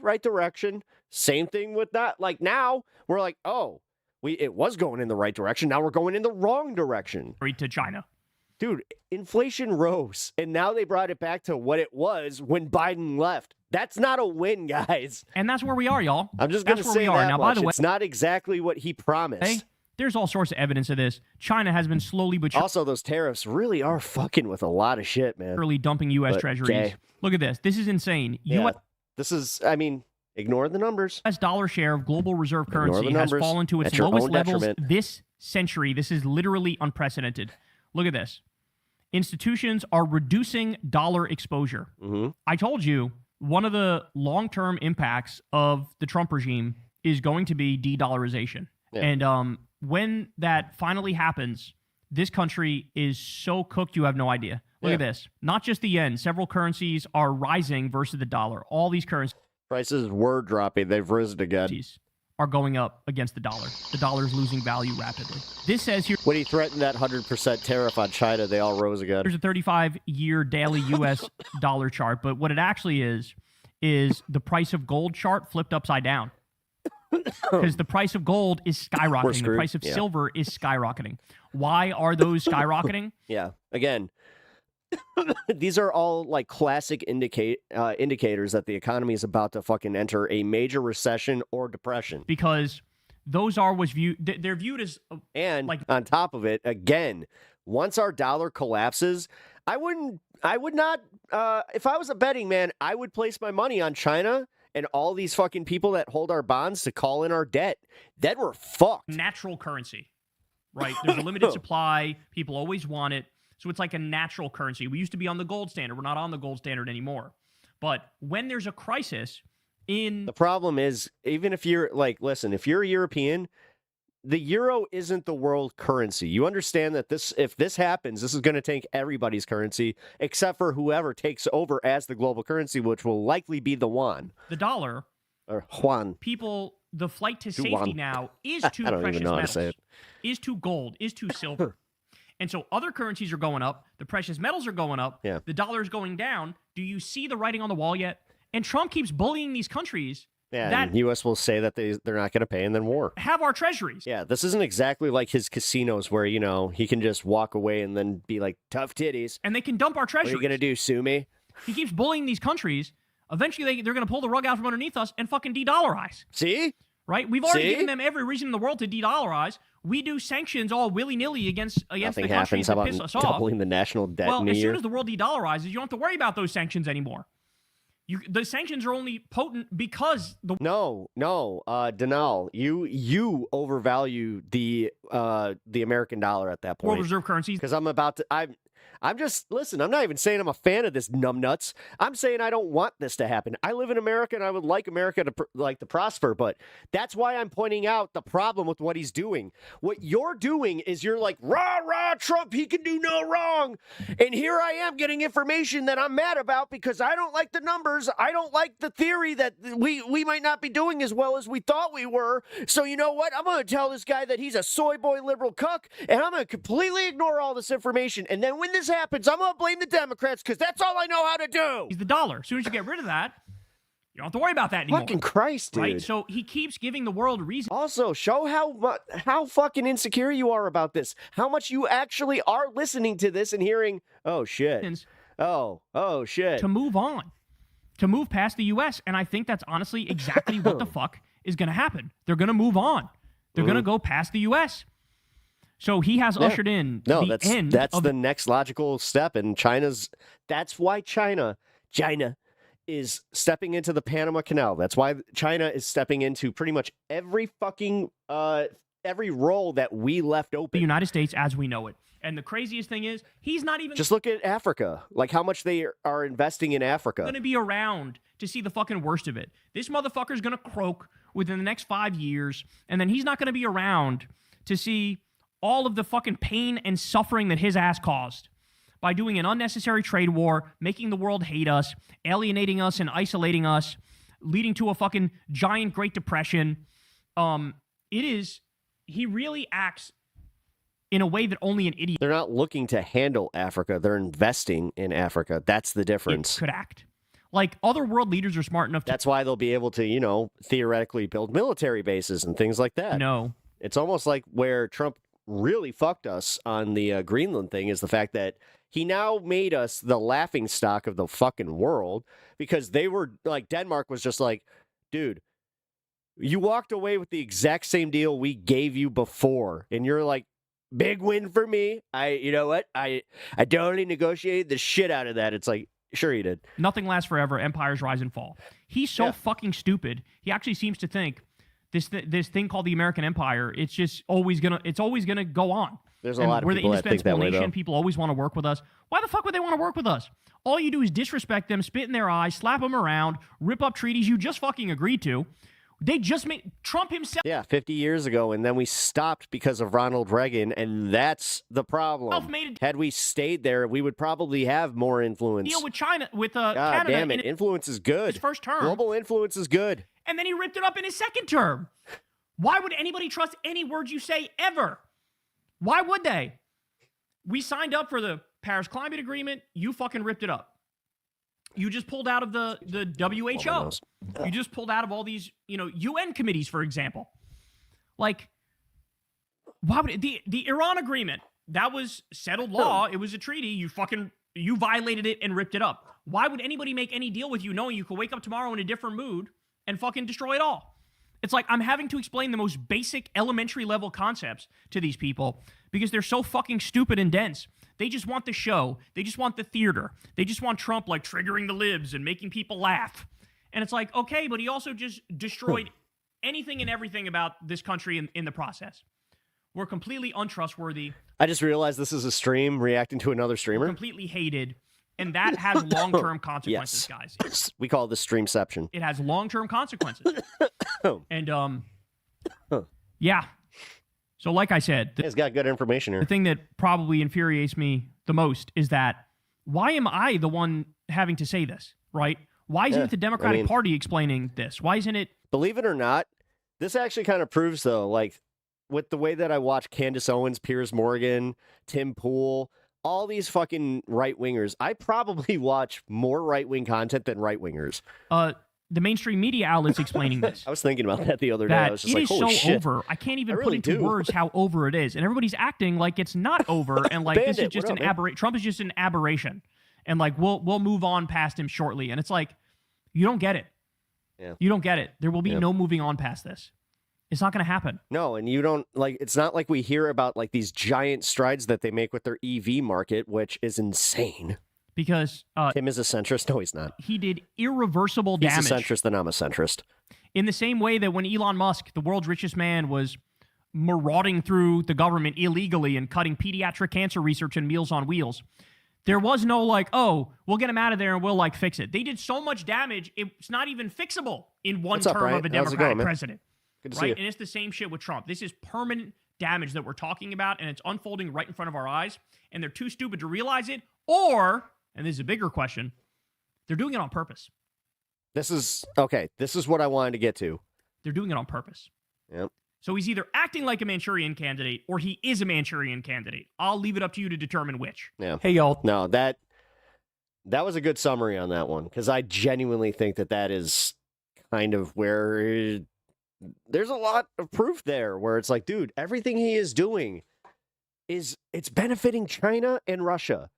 right direction. Same thing with that. Like now we're like, oh, it was going in the right direction. Now we're going in the wrong direction. To China. Dude, inflation rose, and now they brought it back to what it was when Biden left. That's not a win, guys. And that's where we are, y'all. I'm just going to That's where say we are. that Now, much. by the way, It's not exactly what he promised. there's all sorts of evidence of this. China has been slowly but Also, those tariffs really are fucking with a lot of shit, man. surely dumping U.S. But, treasuries. okay. Look at this. This is insane. Yeah. This is, ignore the numbers. U.S. dollar share of global reserve Ignore currency the has numbers. fallen to its At your lowest own levels detriment. this century. This is literally unprecedented. Look at this. Institutions are reducing dollar exposure. Mm-hmm. I told you one of the long-term impacts of the Trump regime is going to be de-dollarization. Yeah. And when that finally happens, this country is so cooked you have no idea. Look at this. Not just the yen. Several currencies are rising versus the dollar. All these currencies Prices were dropping. They've risen again. are going up against the dollar. The dollar is losing value rapidly. This says here, When he threatened that 100% tariff on China, they all rose again. there's a 35-year daily U.S. dollar chart, but what it actually is the price of gold chart flipped upside down. Because the price of gold is skyrocketing. The screwed. price of Yeah. silver is skyrocketing. Why are those skyrocketing? Yeah. Again, These are all like classic indicators that the economy is about to fucking enter a major recession or depression. Because those are what's viewed. They're viewed as And like on top of it, again, once our dollar collapses, I would not, if I was a betting man, I would place my money on China and all these fucking people that hold our bonds to call in our debt. Then we're fucked. natural currency, right? There's a limited supply. People always want it. So it's like a natural currency. We used to be on the gold standard. We're not on the gold standard anymore. But when there's a crisis The problem is, even if you're like, listen, if you're a European, the euro isn't the world currency. You understand that if this happens, this is going to take everybody's currency, except for whoever takes over as the global currency, which will likely be the yuan. the dollar, Or yuan. people, the flight to Yuan. safety now is to I don't precious even know how to metals, say it. is to gold, is to silver. And so other currencies are going up. The precious metals are going up. Yeah. The dollar is going down. Do you see the writing on the wall yet? And Trump keeps bullying these countries Yeah, that and U.S. will say that they're not going to pay, and then war. have our treasuries. Yeah, this isn't exactly like his casinos where, he can just walk away and then be like, tough titties. And they can dump our What are treasuries. you going to do, sue me? He keeps bullying these countries. Eventually, they're going to pull the rug out from underneath us and fucking de-dollarize. See? Right? We've already See? given them every reason in the world to de-dollarize. We do sanctions all willy-nilly against Nothing the happens. countries How that about piss us off. doubling the national debt Well, in a as year? soon as the world de-dollarizes, you don't have to worry about those sanctions anymore. The sanctions are only potent because the No, Denal, you overvalue the American dollar at that world point. reserve currencies. Because I'm just, listen, I'm not even saying I'm a fan of this numbnuts. I'm saying I don't want this to happen. I live in America and I would like America to prosper, but that's why I'm pointing out the problem with what he's doing. What you're doing is you're like, rah, rah, Trump, he can do no wrong. And here I am getting information that I'm mad about because I don't like the numbers. I don't like the theory that we might not be doing as well as we thought we were. So you know what? I'm going to tell this guy that he's a soy boy liberal cuck, and I'm going to completely ignore all this information. And then when this happens, I'm going to blame the Democrats because that's all I know how to do. He's the dollar. As soon as you get rid of that, you don't have to worry about that anymore. Fucking Christ, dude. Right? So he keeps giving the world reason. Also, show how fucking insecure you are about this. How much you actually are listening to this and hearing, oh, shit. Oh, shit. To move on. To move past the U.S. And I think that's honestly exactly what the fuck is going to happen. They're going to move on. They're going to go past the U.S. So he has ushered in the end. That's the next logical step. And that's why China is stepping into the Panama Canal. That's why China is stepping into pretty much every fucking, every role that we left open. The United States as we know it. And the craziest thing is, he's not even Just look at Africa, like how much they are investing in Africa. going to be around to see the fucking worst of it. This motherfucker's going to croak within the next 5 years, and then he's not going to be around to see all of the fucking pain and suffering that his ass caused by doing an unnecessary trade war, making the world hate us, alienating us and isolating us, leading to a fucking giant Great Depression. He really acts in a way that only an idiot They're not looking to handle Africa. They're investing in Africa. That's the difference. could act. Like, other world leaders are smart enough to That's why they'll be able to, theoretically build military bases and things like that. know. It's almost like where Trump really fucked us on the Greenland thing is the fact that he now made us the laughing stock of the fucking world because they were like, Denmark was just like, dude, you walked away with the exact same deal we gave you before. And you're like, big win for me. You know what? I totally negotiated the shit out of that. It's like, sure you did. Nothing lasts forever. Empires rise and fall. He's so fucking stupid. He actually seems to think this thing called the American Empire, it's always gonna go on. There's a lot of people that think that way, though. People always want to work with us. Why the fuck would they want to work with us? All you do is disrespect them, spit in their eyes, slap them around, rip up treaties you just fucking agreed to. They just made Trump himself. Yeah, 50 years ago, and then we stopped because of Ronald Reagan, and that's the problem. Had we stayed there, we would probably have more influence. Deal with China, with God Canada. damn it, influence is good. His first term. Global influence is good. And then he ripped it up in his second term. Why would anybody trust any words you say ever? Why would they? We signed up for the Paris Climate Agreement. You fucking ripped it up. You just pulled out of the WHO. You just pulled out of all these, UN committees, for example. Like, why would the Iran agreement? That was settled law. It was a treaty. You fucking you violated it and ripped it up. Why would anybody make any deal with you knowing you could wake up tomorrow in a different mood and fucking destroy it all? It's like I'm having to explain the most basic elementary level concepts to these people because they're so fucking stupid and dense. They just want the show. They just want the theater. They just want Trump like triggering the libs and making people laugh. And it's like, okay, but he also just destroyed anything and everything about this country in the process. We're completely untrustworthy. I just realized this is a stream reacting to another streamer. We're completely hated. And that has long-term consequences, Yes. guys. We call this streamception. It has long-term consequences. And, yeah. So like I said, It's got good information here. the thing that probably infuriates me the most is that why am I the one having to say this, right? Why isn't it the Democratic Party explaining this? Why isn't it? Believe it or not, this actually kind of proves, though, like, with the way that I watch Candace Owens, Piers Morgan, Tim Pool, all these fucking right-wingers, I probably watch more right-wing content than right-wingers. The mainstream media outlets explaining this. I was thinking about that the other day. That I was just it like, is holy so shit. over. I can't even I put really into do. words how over it is. And everybody's acting like it's not over and like this is Bandit, just what an up, man? aberration. Trump is just an aberration. And like we'll move on past him shortly. And it's like, you don't get it. Yeah. You don't get it. There will be no moving on past this. It's not going to happen. No, and you don't, like, it's not like we hear about, like, these giant strides that they make with their EV market, which is insane. Because Tim is a centrist. No, he's not. he did irreversible He's damage. a centrist, then I'm a centrist. In the same way that when Elon Musk, the world's richest man, was marauding through the government illegally and cutting pediatric cancer research and Meals on Wheels, there was no like, oh, we'll get him out of there and we'll like fix it. They did so much damage, it's not even fixable in one What's up, term Brian? of a How's it Democratic going, man? president. Good to see Right? you. And it's the same shit with Trump. This is permanent damage that we're talking about, and it's unfolding right in front of our eyes, and they're too stupid to realize it, or, and this is a bigger question, they're doing it on purpose. This is what I wanted to get to. They're doing it on purpose. Yep. So he's either acting like a Manchurian candidate or he is a Manchurian candidate. I'll leave it up to you to determine which. Yeah. Hey, y'all. No, that was a good summary on that one, because I genuinely think that is kind of where there's a lot of proof there, where it's like, dude, everything he is doing it's benefiting China and Russia.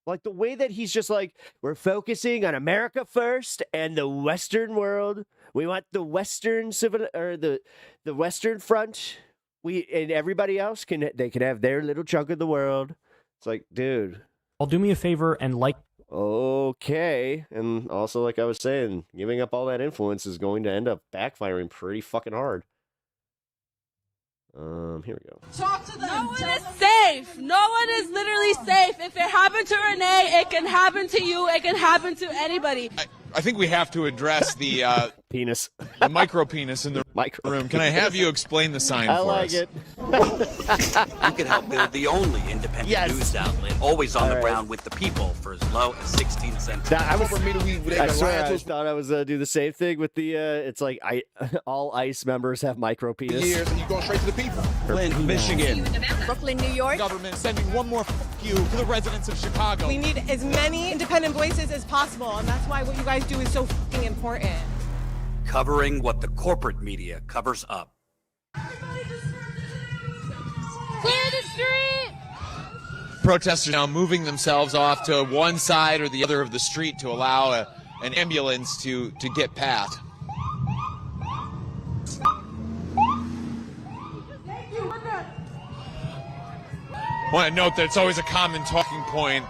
Like the way that he's just like, we're focusing on America first and the Western world. We want the Western the Western front. And everybody else can have their little chunk of the world. It's like, dude. I'll do me a favor and like. Okay. And also, like I was saying, giving up all that influence is going to end up backfiring pretty fucking hard. Here we go. Talk to them. No one is safe. No one is literally safe. If it happened to Renee, it can happen to you. It can happen to anybody. I think we have to address the penis, the micro penis in the room. Can I have you explain the sign I for like us? it. You can help build the only independent news outlet, always on the ground with the people for as low as 16 cents. I swear I thought I was do the same thing with the it's like all ICE members have micro penis. Years and you go straight to the people. Flint, Michigan. Brooklyn, New York. Government sending one more you to the residents of Chicago. We need as many independent voices as possible, and that's why what you guys do is so fucking important. Covering what the corporate media covers up. Clear the street! Protesters now moving themselves off to one side or the other of the street to allow an ambulance to get past. I want to note that it's always a common talking point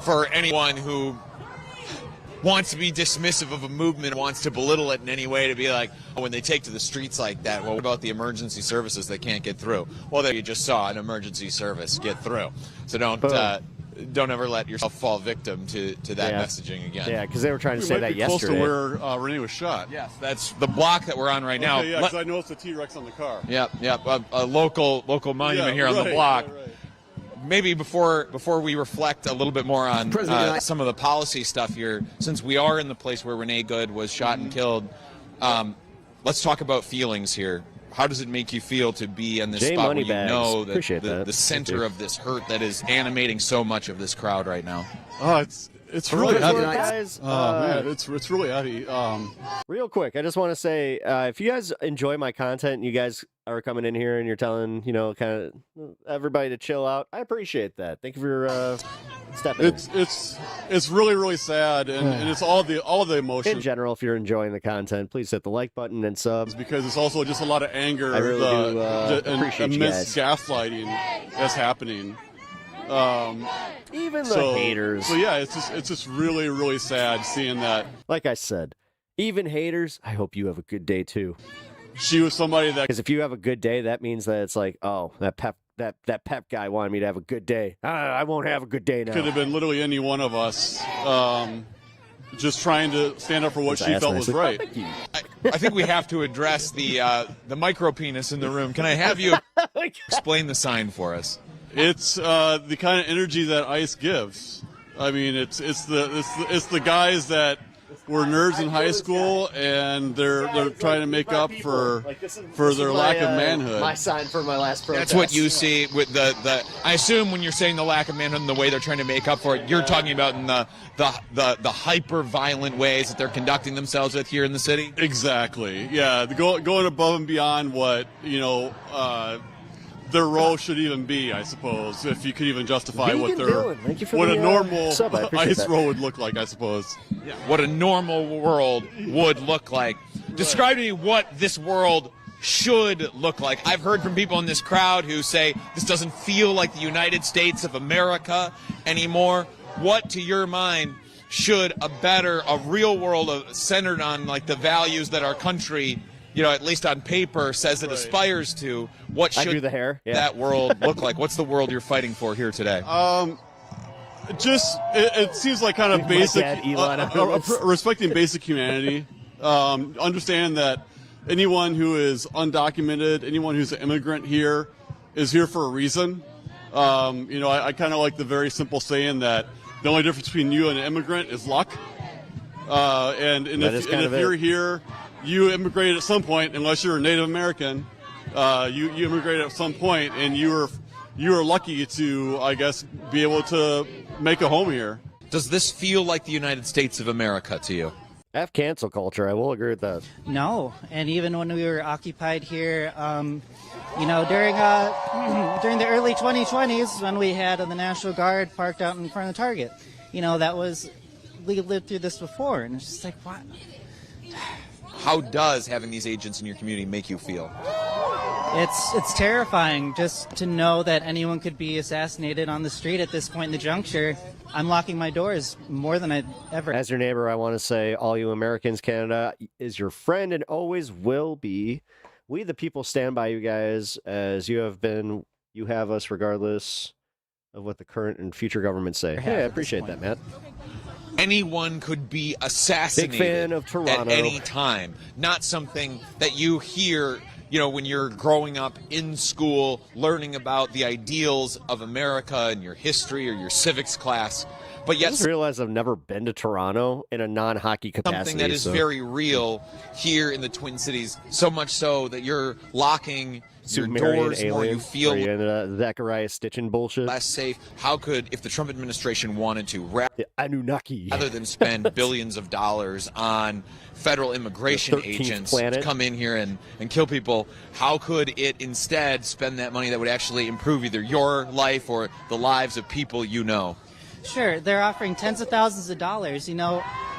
for anyone who wants to be dismissive of a movement, wants to belittle it in any way, to be like, oh, when they take to the streets like that, well, what about the emergency services that can't get through? Well, there you just saw an emergency service get through. So don't ever let yourself fall victim to that messaging again. Yeah, because they were trying to say that yesterday. Close to where Renee was shot. Yes, that's the block that we're on right now. Okay, yeah, because I noticed the T-Rex on the car. Yep. A local monument here on the block. Right. Maybe before we reflect a little bit more on some of the policy stuff here, since we are in the place where Renee Good was shot and killed, let's talk about feelings here. How does it make you feel to be in this spot where you know that the center of this hurt that is animating so much of this crowd right now? Oh, It's really heavy, guys. Man, it's really heavy. Real quick, I just want to say, if you guys enjoy my content, and you guys are coming in here and you're telling, kind of everybody to chill out, I appreciate that. Thank you for stepping in. It's really, really sad, and it's all the emotions. In general, if you're enjoying the content, please hit the like button and sub. Because it's also just a lot of anger. I really do appreciate you guys. Immense gaslighting that's happening. Even the haters. So yeah, it's just really, really sad seeing that. Like I said, even haters, I hope you have a good day too. She was somebody that, because if you have a good day, that means that it's like, oh, that Pep guy wanted me to have a good day. I won't have a good day now. Could have been literally any one of us, just trying to stand up for what she felt was right. I think we have to address the micro penis in the room. Can I have you explain the sign for us? It's the kind of energy that ice gives. I mean, it's the guys that were nerds in high school, and they're trying to make up for their lack of manhood. My sign for my last protest. That's what you see with the. I assume when you're saying the lack of manhood and the way they're trying to make up for it, you're talking about in the hyper violent ways that they're conducting themselves with here in the city. Exactly. Yeah, going above and beyond what their role should even be, I suppose, if you could even justify what a normal ice roll would look like, I suppose. Yeah. What a normal world would look like. Describe to me what this world should look like. I've heard from people in this crowd who say this doesn't feel like the United States of America anymore. What, to your mind, should a real world centered on like the values that our country, at least on paper, says it aspires to, what should that world look like? What's the world you're fighting for here today? It seems like kind of basic, respecting basic humanity. Understand that anyone who is undocumented, anyone who's an immigrant here, is here for a reason. I kind of like the very simple saying that the only difference between you and an immigrant is luck. And if you're here, you immigrated at some point, unless you're a Native American. You immigrated at some point, and you were lucky to, I guess, be able to make a home here. Does this feel like the United States of America to you? F cancel culture. I will agree with that. No, and even when we were occupied here, during the early 2020s, when we had the National Guard parked out in front of the Target, we lived through this before, and it's just like, what? How does having these agents in your community make you feel? It's terrifying just to know that anyone could be assassinated on the street at this point in the juncture. I'm locking my doors more than I'd ever. As your neighbor, I want to say, all you Americans, Canada is your friend and always will be. We, the people, stand by you guys as you have been. You have us regardless of what the current and future governments say. Hey, I appreciate that, Matt. Anyone could be assassinated Big fan of Toronto. At any time. Not something that you hear, when you're growing up in school, learning about the ideals of America and your history or your civics class. But yet, I just realized I've never been to Toronto in a non-hockey capacity. Something that is very real here in the Twin Cities, so much so that you're locking your doors more. You feel Zachariah Stitchin bullshit. Less safe. How could, if the Trump administration wanted to, Anunnaki, rather than spend billions of dollars on federal immigration agents to come in here and kill people, how could it instead spend that money that would actually improve either your life or the lives of people you know? Sure, they're offering tens of thousands of dollars.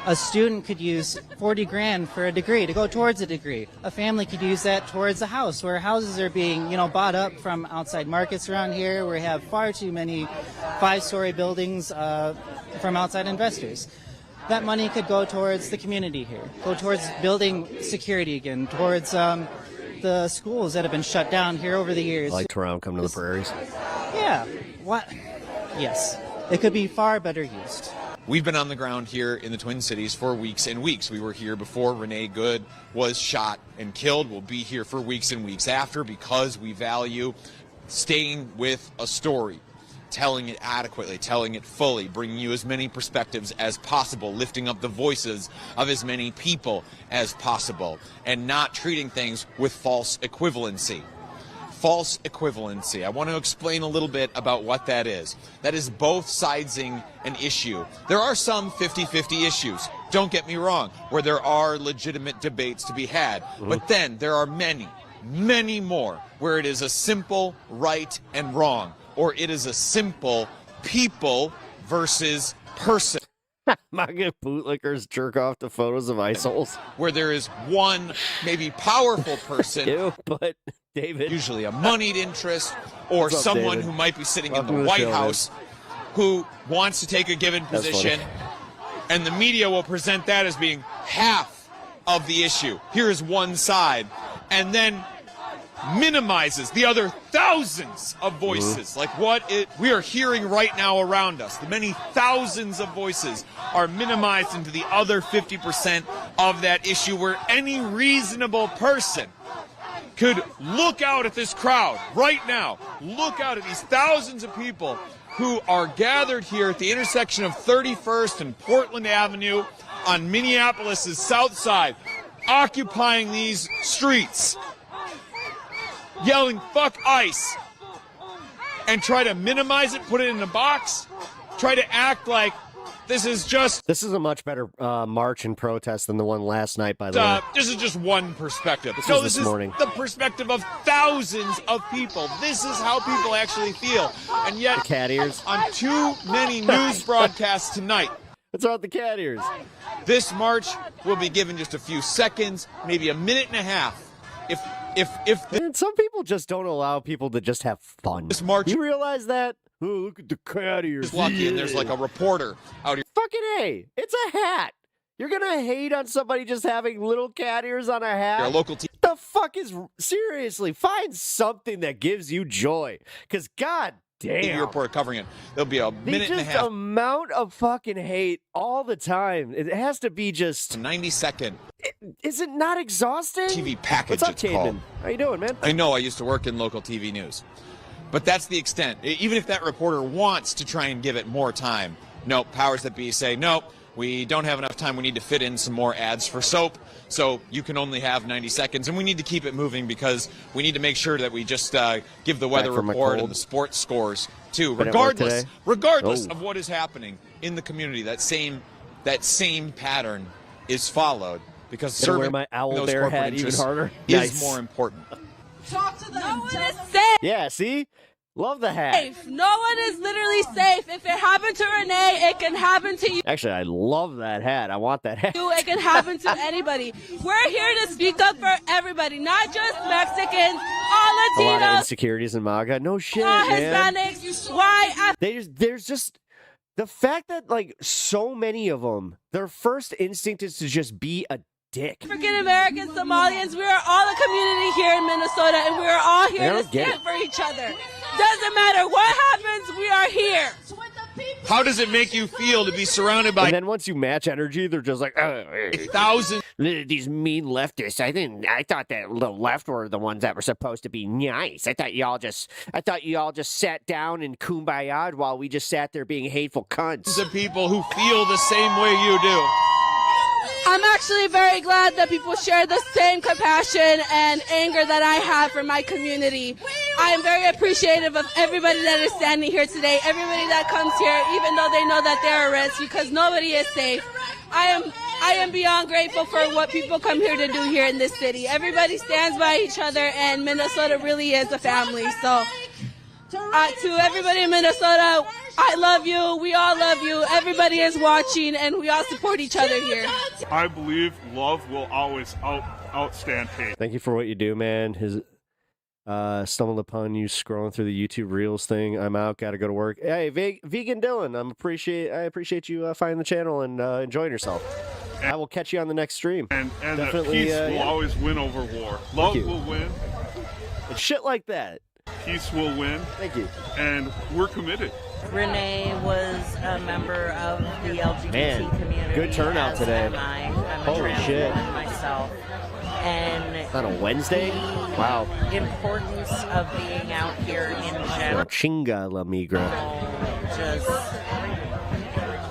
A student could use 40 grand for a degree to go towards a degree. A family could use that towards a house, where houses are being, bought up from outside markets around here, where we have far too many 5-story buildings from outside investors. That money could go towards the community here, go towards building security again, towards the schools that have been shut down here over the years. Like Toronto, come to the prairies. Yeah. What? Yes. It could be far better used. We've been on the ground here in the Twin Cities for weeks and weeks. We were here before Renee Good was shot and killed. We'll be here for weeks and weeks after, because we value staying with a story, telling it adequately, telling it fully, bringing you as many perspectives as possible, lifting up the voices of as many people as possible, and not treating things with false equivalency. false equivalency. I want to explain a little bit about what that is. That is both sidesing an issue. There are some 50-50 issues, don't get me wrong, where there are legitimate debates to be had. But then there are many, many more where it is a simple right and wrong, or it is a simple people versus person. MAGA bootlickers jerk off to photos of ice holes. Where there is one maybe powerful person, Ew, but David, usually a moneyed interest, or What's up, someone David? who might be sitting Welcome in to the the White show, House, who wants to take a given That's position, funny. and the media will present that as being half of the issue. Here is one side, and then minimizes the other thousands of voices, like what we are hearing right now around us. The many thousands of voices are minimized into the other 50% of that issue, where any reasonable person could look out at this crowd right now, look out at these thousands of people who are gathered here at the intersection of 31st and Portland Avenue on Minneapolis' south side, occupying these streets, yelling "fuck ICE," and try to minimize it, put it in a box, try to act like this is a much better march and protest than the one last night, by the way. this is just one perspective. This is morning. The perspective of thousands of people. This is how people actually feel. And yet, The cat ears. on too many news broadcasts tonight, What's about the cat ears? this march will be given just a few seconds, maybe a minute and a half. If And some people just don't allow people to just have fun. this march You realize that? Oh, look at the cat ears. is lucky and there's like a reporter out here. Fucking A. It's a hat. You're gonna hate on somebody just having little cat ears on a hat? A local TV The fuck is... Seriously, find something that gives you joy. Because god damn. reporter covering it. There'll be a minute and a half. Amount of fucking hate all the time. It has to be just... 90-second Is it not exhausting? TV package, What's up, it's called. Cademan? How you doing, man? I know I used to work in local TV news. But that's the extent. Even if that reporter wants to try and give it more time, no, powers that be say, no, we don't have enough time. We need to fit in some more ads for soap. So you can only have 90 seconds. And we need to keep it moving because we need to make sure that we just give the weather from a report cold. and the sports scores, too. Been at work today? Regardless Oh. of what is happening in the community, that same pattern is followed. Because Gonna wear serving my owl those bear corporate hat even interests harder? is Nice. more important. Talk to them. No one is safe. Yeah, see? Love the hat. No one is literally safe. If it happened to Renee, it can happen to you. Actually, I love that hat. I want that hat. It can happen to anybody. We're here to speak up for everybody, not just Mexicans, all A lot of Latinos, insecurities in MAGA. No shit, all man. Hispanics, white, There's just the fact that like so many of them, their first instinct is to just be a dick. African Americans, Somalians. We are all a community here in Minnesota, and we are all here to stand for each other. Doesn't matter what happens, we are here. How does it make you feel to be surrounded by And then once you match energy, they're just like, thousands? These mean leftists. I thought that the left were the ones that were supposed to be nice. I thought you all just sat down and kumbaya'd while we just sat there being hateful cunts. Of people who feel the same way you do. I'm actually very glad that people share the same compassion and anger that I have for my community. I am very appreciative of everybody that is standing here today, everybody that comes here, even though they know that they're at risk, because nobody is safe. I am beyond grateful for what people come here to do here in this city. Everybody stands by each other, and Minnesota really is a family. So to everybody in Minnesota, I love you. We all love you. Everybody is watching, and we all support each other here. I believe love will always outstand hate. Thank you for what you do, man. His stumbled upon you scrolling through the YouTube Reels thing. I'm out. Got to go to work. Hey, Vegan Dylan, I appreciate you finding the channel and enjoying yourself. I will catch you on the next stream. And Definitely, peace will always win over war. Love will win. And shit like that. Peace will win. Thank you. And we're committed. Renee was a member of the LGBT community. Good turnout today. I'm a Holy trans shit. woman myself. And On a Wednesday? Wow. the importance of being out here in general. Chinga la migra. Just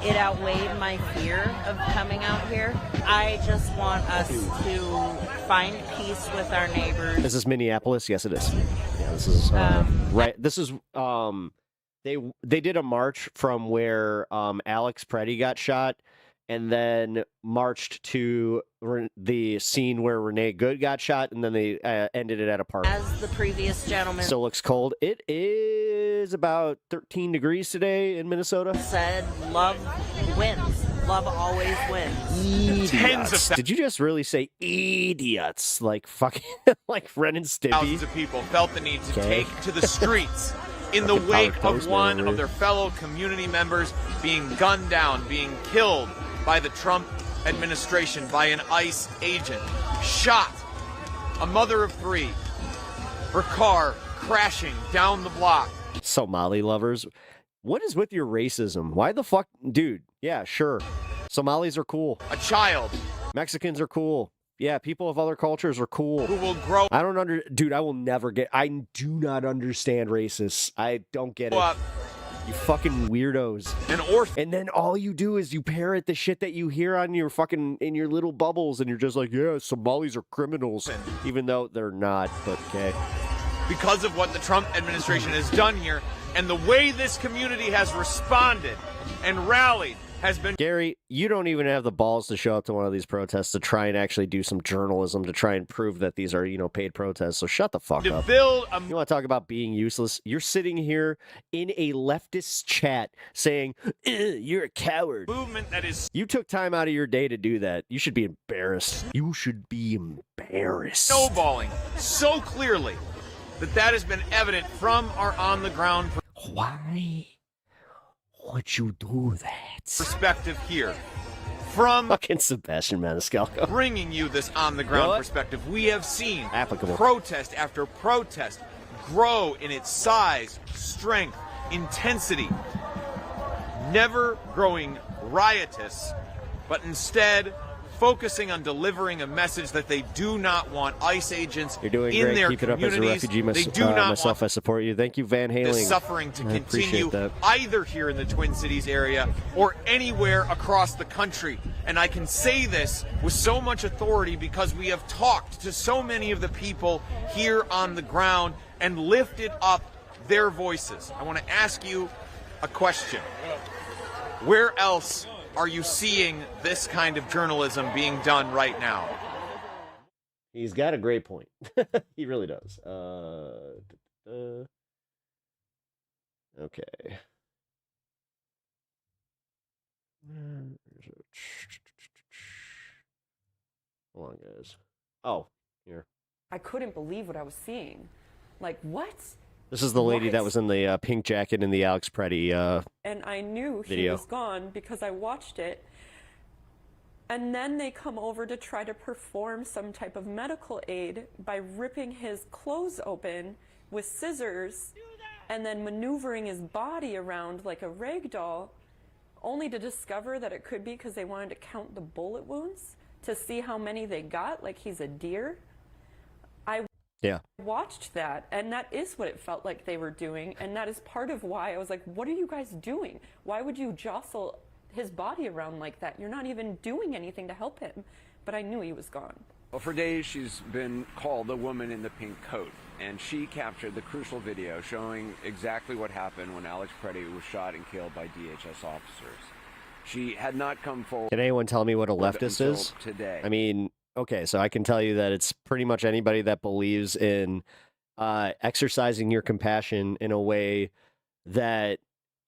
it outweighed my fear of coming out here. I just want us to find peace with our neighbors. Is this Minneapolis? Yes, it is. Yeah, this is right. This is they did a march from where Alex Preddy got shot, and then marched to the scene where Renee Good got shot, and then they ended it at a park. As the previous gentleman Still looks cold. It is about 13 degrees today in Minnesota. said, love wins. Love always wins. Idiots. Did you just really say idiots? Like fucking like Ren and Stimpy? Thousands of people felt the need to take to the streets in the wake of one of their fellow community members being gunned down, being killed by the Trump administration, by an ICE agent, shot. A mother of 3, her car crashing down the block. Somali lovers. What is with your racism? Why the fuck? Dude, yeah, sure. Somalis are cool. A child. Mexicans are cool. Yeah, people of other cultures are cool. Who will grow. I don't dude, I will never get, I do not understand racists. I don't get it. You fucking weirdos. And then all you do is you parrot the shit that you hear on your fucking, in your little bubbles, and you're just like, yeah, Somalis are criminals. Even though they're not, but okay. Because of what the Trump administration has done here, and the way this community has responded and rallied has been... Gary, you don't even have the balls to show up to one of these protests to try and actually do some journalism to try and prove that these are, you know, paid protests. So shut the fuck up. You want to talk about being useless? You're sitting here in a leftist chat saying, you're a coward. Movement that is... You took time out of your day to do that. You should be embarrassed. You should be embarrassed. Snowballing so clearly that has been evident from our on-the-ground... Why would you do that? Perspective here. From fucking Sebastian Maniscalco. Bringing you this on-the-ground perspective, we have seen protest after protest grow in its size, strength, intensity, never growing riotous, but instead focusing on delivering a message that they do not want ICE agents You're doing in great. their Keep it up as a refugee. They do not myself, I support you. Thank you, Van Halen. want the suffering to continue either here in the Twin Cities area or anywhere across the country. And I can say this with so much authority because we have talked to so many of the people here on the ground and lifted up their voices. I want to ask you a question. Where else are you seeing this kind of journalism being done right now? He's got a great point. He really does. Okay. Hold on, guys. Oh, here. I couldn't believe what I was seeing. Like, what? This is the lady that was in the pink jacket in the Alex Preddy and I knew he video. was gone because I watched it. And then they come over to try to perform some type of medical aid by ripping his clothes open with scissors and then maneuvering his body around like a rag doll, only to discover that it could be because they wanted to count the bullet wounds to see how many they got, like he's a deer. I watched that, and that is what it felt like they were doing, and that is part of why I was like, what are you guys doing? Why would you jostle his body around like that? You're not even doing anything to help him. But I knew he was gone. Well, for days she's been called the woman in the pink coat, and she captured the crucial video showing exactly what happened when Alex Preddy was shot and killed by DHS officers. She had not come forward. Can anyone tell me what a leftist is? Today. I mean, okay, so I can tell you that it's pretty much anybody that believes in exercising your compassion in a way that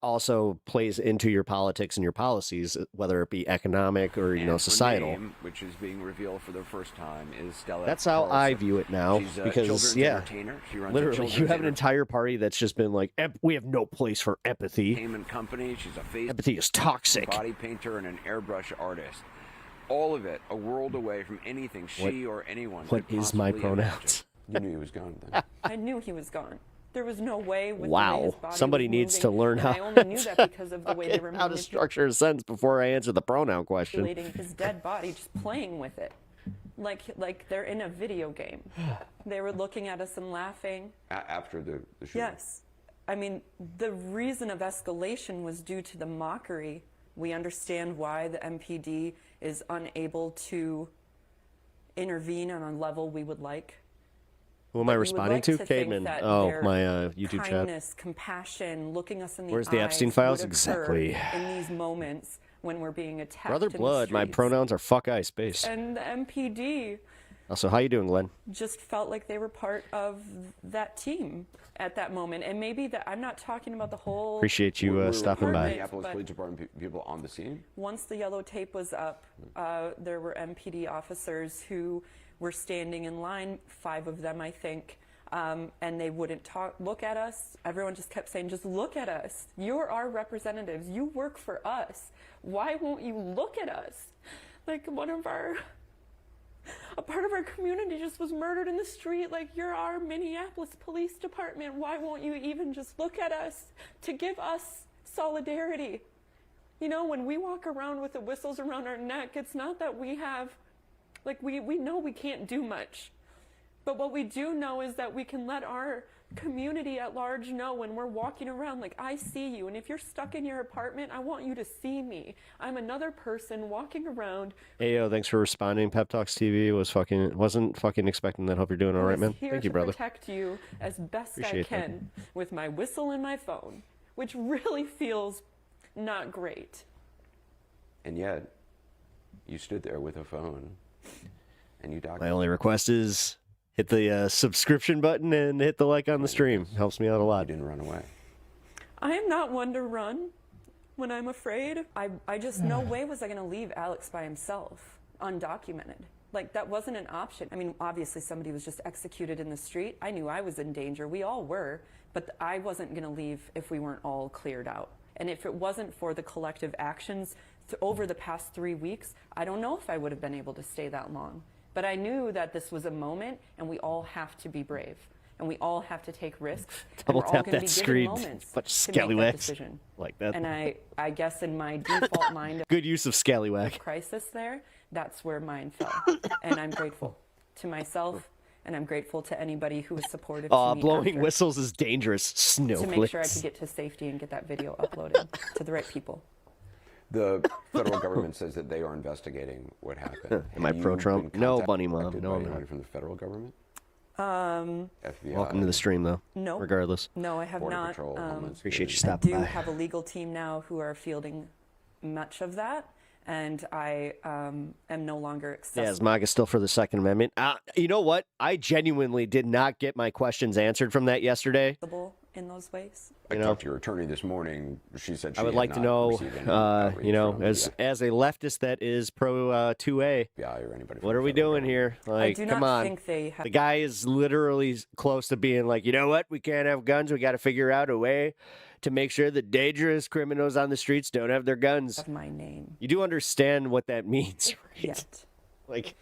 also plays into your politics and your policies, whether it be economic or, you know, societal. Her name, which is being revealed for the first time, is Stella. That's how Carlson. I view it now. She's a because, children's yeah, entertainer. She runs literally, you have an entire party that's just been like, we have no place for empathy. Entertainment company. She's a face. Empathy is toxic. Body painter and an airbrush artist. All of it a world away from anything she or anyone. What is my pronouns? You knew he was gone then. I knew he was gone. There was no way with the way Wow, his body somebody was needs moving, to learn and how. I only knew that because of the way they were how to structure a sentence before I answer the pronoun question. manipulating his dead body, just playing with it. Like they're in a video game. They were looking at us and laughing. After the shooting. Yes. I mean, the reason of escalation was due to the mockery We understand why the MPD is unable to intervene on a level we would like. Who am I responding to? Caveman. Oh, my YouTube kindness, chat. Compassion, looking us in the Where's eyes the Epstein files? would occur Exactly. in these moments when we're being attacked. Brother in the Blood, my streets. pronouns are fuck ice space. And the MPD Also, how you doing, Glenn? just felt like they were part of that team at that moment. And maybe that I'm not talking about the whole. Appreciate you stopping by. Minneapolis Police Department people on the scene. Once the yellow tape was up, there were MPD officers who were standing in line, 5 of them, I think, and they wouldn't look at us. Everyone just kept saying, just look at us. You're our representatives. You work for us. Why won't you look at us? Like a part of our community just was murdered in the street. Like, you're our Minneapolis Police Department. Why won't you even just look at us to give us solidarity? You know, when we walk around with the whistles around our neck, it's not that we have, like, we know we can't do much. But what we do know is that we can let our community at large know when we're walking around, like, I see you. And if you're stuck in your apartment, I want you to see me. I'm another person walking around. Hey, yo, thanks for responding. Pep Talks TV wasn't fucking expecting that. Hope you're doing all right, man. Thank you, brother. Protect you as best Appreciate I can with my whistle and my phone, which really feels not great. And yet, you stood there with a phone, and you documented. My only request is hit the subscription button and hit the like on the stream. Helps me out a lot. You didn't run away. I am not one to run when I'm afraid. I just, no way was I going to leave Alex by himself, undocumented. Like, that wasn't an option. I mean, obviously somebody was just executed in the street. I knew I was in danger. We all were. But I wasn't going to leave if we weren't all cleared out. And if it wasn't for the collective actions over the past 3 weeks, I don't know if I would have been able to stay that long. But I knew that this was a moment, and we all have to be brave. And we all have to take risks. Double and we're all tap going to that be screen. given moments Bunch of to make that scallywags decision. like that. And I guess in my default mind of Good use of scallywag. crisis there, that's where mine fell. And I'm grateful to myself, and I'm grateful to anybody who was supportive to me Blowing after, whistles is dangerous. Snowflakes. to make sure I could get to safety and get that video uploaded to the right people. The federal government says that they are investigating what happened. Am I pro-Trump? No, bunny mom. No, I'm anybody not. from the federal government? FBI. Welcome to the stream, though. No. Regardless. No, I have Border not. Patrol, Homeland Appreciate you Security. stopping I do by. have a legal team now who are fielding much of that, and I am no longer accessible. Yeah, is MAGA still for the Second Amendment? You know what? I genuinely did not get my questions answered from that yesterday. In those ways. I talked to your attorney this morning. She said she I would had like to not know, received any outreach from as a leftist that is pro 2A, FBI or anybody. what are we doing here? Like, do come not on. think they have- The guy is literally close to being like, you know what? We can't have guns. We got to figure out a way to make sure the dangerous criminals on the streets don't have their guns. Of my name. You do understand what that means, right? Yet. Like,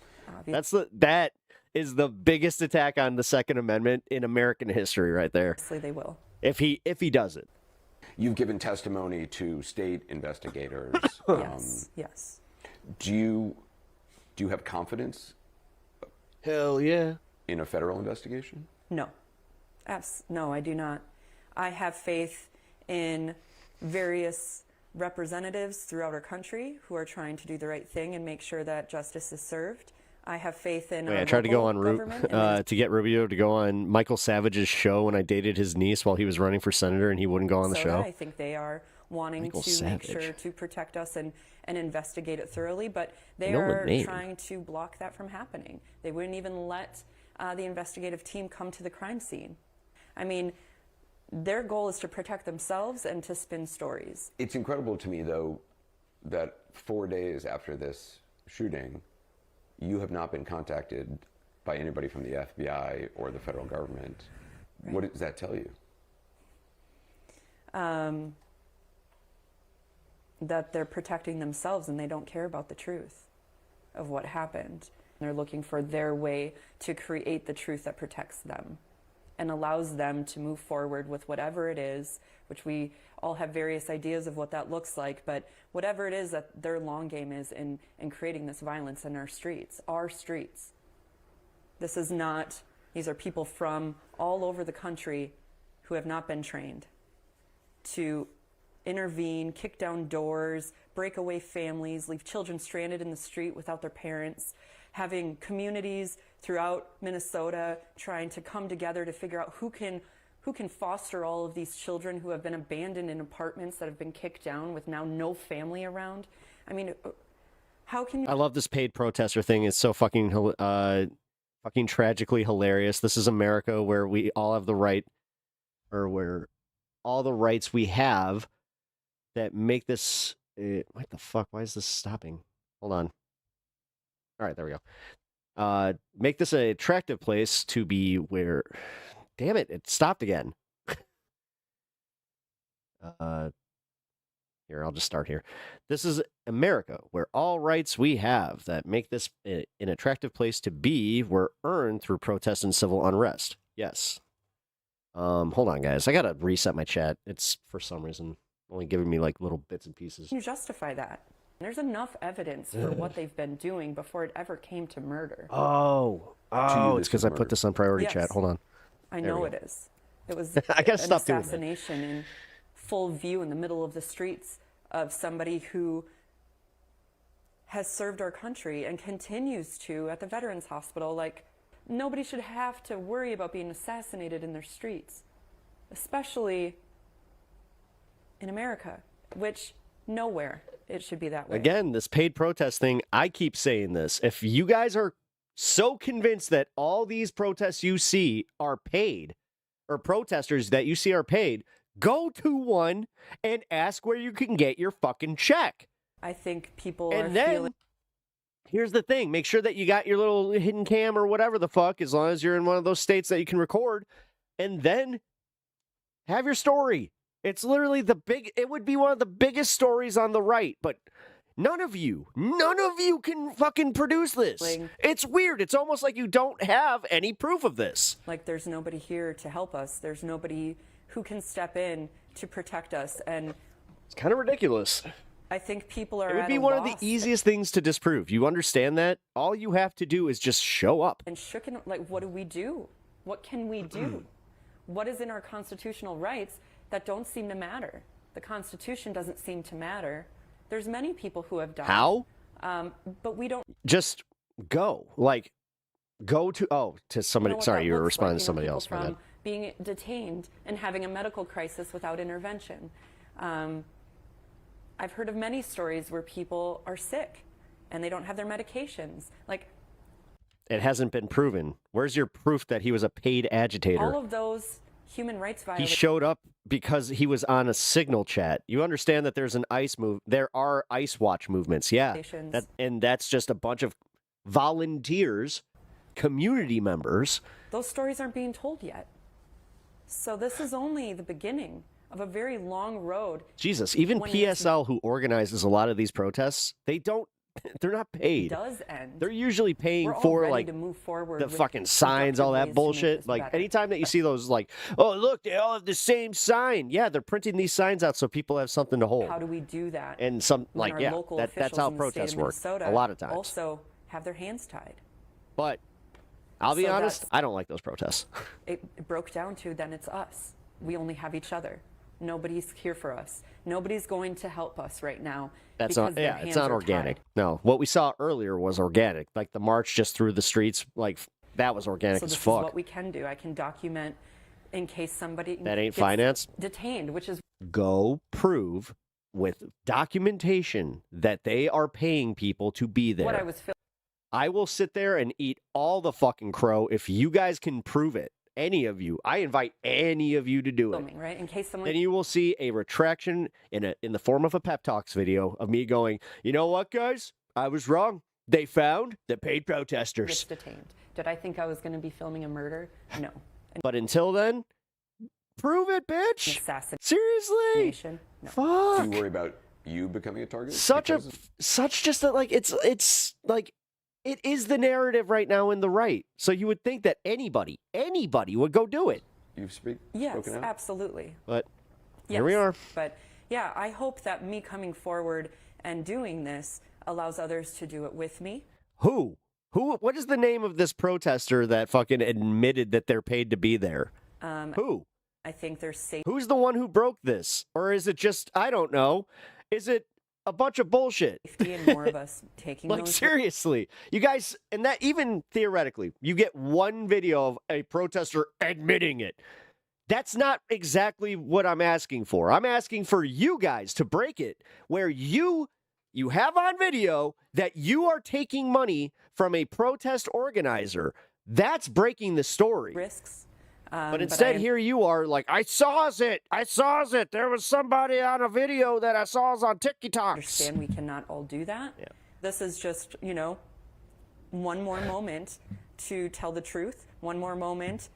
that is the biggest attack on the Second Amendment in American history, right there. Obviously, they will. If he does it. You've given testimony to state investigators. Yes. Do you have confidence? Hell yeah. In a federal investigation? No. No, I do not. I have faith in various representatives throughout our country who are trying to do the right thing and make sure that justice is served. I have faith in. I tried to go on to get Rubio to go on Michael Savage's show when I dated his niece while he was running for senator, and he wouldn't go on the show. I think they are wanting Michael to Savage. make sure to protect us and investigate it thoroughly, but they know the are name. trying to block that from happening. They wouldn't even let the investigative team come to the crime scene. I mean, their goal is to protect themselves and to spin stories. It's incredible to me, though, that 4 days after this shooting, you have not been contacted by anybody from the FBI or the federal government. Right. What does that tell you? That they're protecting themselves and they don't care about the truth of what happened. They're looking for their way to create the truth that protects them and allows them to move forward with whatever it is, which we all have various ideas of what that looks like, but whatever it is that their long game is in creating this violence in our streets. This is not, these are people from all over the country who have not been trained to intervene, kick down doors, breakaway families, leave children stranded in the street without their parents, having communities throughout Minnesota trying to come together to figure out who can foster all of these children who have been abandoned in apartments that have been kicked down with now no family around. I mean, how can you... I love this paid protester thing. It's so fucking tragically hilarious. This is America, where we all have the right, or where all the rights we have that make this... what the fuck? Why is this stopping? Hold on. All right, there we go. Make this an attractive place to be where... Damn it, it stopped again. Here, I'll just start here. This is America, where all rights we have that make this an attractive place to be were earned through protest and civil unrest. Yes. Hold on, guys. I gotta reset my chat. It's, for some reason, only giving me, like, little bits and pieces. You justify that. There's enough evidence for what they've been doing before it ever came to murder. Oh, it's because I put this on priority chat. Hold on. I know it is. It was I gotta an stop doing that. assassination in full view in the middle of the streets of somebody who has served our country and continues to at the Veterans Hospital. Like, nobody should have to worry about being assassinated in their streets, especially in America, which nowhere it should be that way. Again, this paid protest thing, I keep saying this. If you guys are so convinced that all these protests you see are paid, or protesters that you see are paid, go to one and ask where you can get your fucking check. I think people and are then, feeling... Here's the thing. Make sure that you got your little hidden cam or whatever the fuck, as long as you're in one of those states that you can record, and then have your story. It's literally it would be one of the biggest stories on the right, but none of you can fucking produce this. It's weird. It's almost like you don't have any proof of this. Like, there's nobody here to help us. There's nobody who can step in to protect us. And it's kind of ridiculous. I think people are It would be one of the easiest things to disprove. You understand that? All you have to do is just show up. And like, what do we do? What can we do? What is in our constitutional rights that don't seem to matter? The Constitution doesn't seem to matter. There's many people who have died. How? But we don't... Just go. Like, go to somebody. Sorry, you were responding to somebody else. From being detained and having a medical crisis without intervention. I've heard of many stories where people are sick and they don't have their medications. Like, it hasn't been proven. Where's your proof that he was a paid agitator? all of those human rights violations... He showed up because he was on a signal chat. You understand that there's an there are ICE watch movements, yeah. And that's just a bunch of volunteers, community members. Those stories aren't being told yet. So this is only the beginning of a very long road. Jesus, even PSL, who organizes a lot of these protests, they're not paid. It does end. They're usually paying We're all for ready like to move forward the with fucking signs, all that productive ways to make bullshit. this Like better. anytime that you see those, like, oh look, they all have the same sign. Yeah, they're printing these signs out so people have something to hold. How do we do that? And some when like our yeah, local that's officials how in the state of protests work. Minnesota A lot of times. also have their hands tied. But I'll be So honest, that's- I don't like those protests. It broke down to then it's us. We only have each other. Nobody's here for us. Nobody's going to help us right now. That's because not, their yeah, hands it's not are organic. tied. No, what we saw earlier was organic. Like the march just through the streets, like that was organic So as this is fuck. what we can do. I can document in case somebody That ain't gets finance. detained, which is Go prove with documentation that they are paying people to be there. what I was I will sit there and eat all the fucking crow if you guys can prove it. Any of you. I invite any of you to do it. filming, right? In case someone Then you will see a retraction in the form of a pep talks video of me going, you know what, guys? I was wrong. They found the paid protesters. gets detained. Did I think I was going to be filming a murder? No. But until then, prove it, bitch. Seriously. No. Fuck. Do you worry about you becoming a target? Such just that, like, it's like, it is the narrative right now in the right. So you would think that anybody would go do it. You've Yes, spoken out? absolutely. But here we Yes, are. But yeah, I hope that me coming forward and doing this allows others to do it with me. Who? What is the name of this protester that fucking admitted that they're paid to be there? Who? I think there's safe. Who's the one who broke this? Or is it just, I don't know. Is it a bunch of bullshit. And more of us taking Like, those seriously, you guys, and that even theoretically, you get one video of a protester admitting it. That's not exactly what I'm asking for. I'm asking for you guys to break it where you have on video that you are taking money from a protest organizer. That's breaking the story. risks. But instead, here you are like, I saw it. I saw it. There was somebody on a video that I saw on TikTok. Understand we cannot all do that. Yeah. This is just, one more moment to tell the truth. One more moment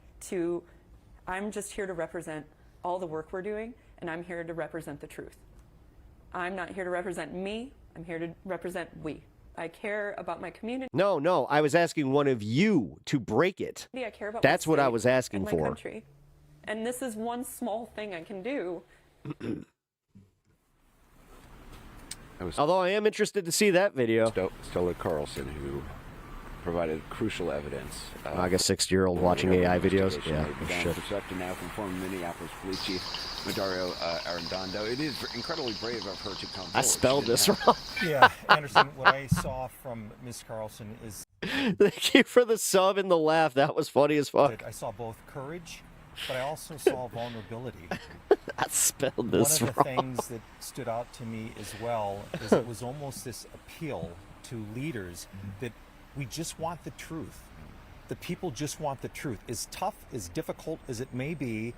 I'm just here to represent all the work we're doing, and I'm here to represent the truth. I'm not here to represent me. I'm here to represent we. I care about my community. No, I was asking one of you to break it. I care about That's my what I state was asking and my for. country. And this is one small thing I can do. Although I am interested to see that video. Stella Carlson, who provided crucial evidence. Like a 60-year-old watching AI videos. Yeah, shit. Perception now from former Minneapolis Police Chief Madario Arredondo. It is incredibly brave of her to come forward. I spelled this wrong. Yeah, Anderson, what I saw from Ms. Carlson is... Thank you for the sub and the laugh. That was funny as fuck. I saw both courage, but I also saw vulnerability. I spelled this wrong. One of the wrong. things that stood out to me as well is it was almost this appeal to leaders that we just want the truth. The people just want the truth. As tough, as difficult as it may be,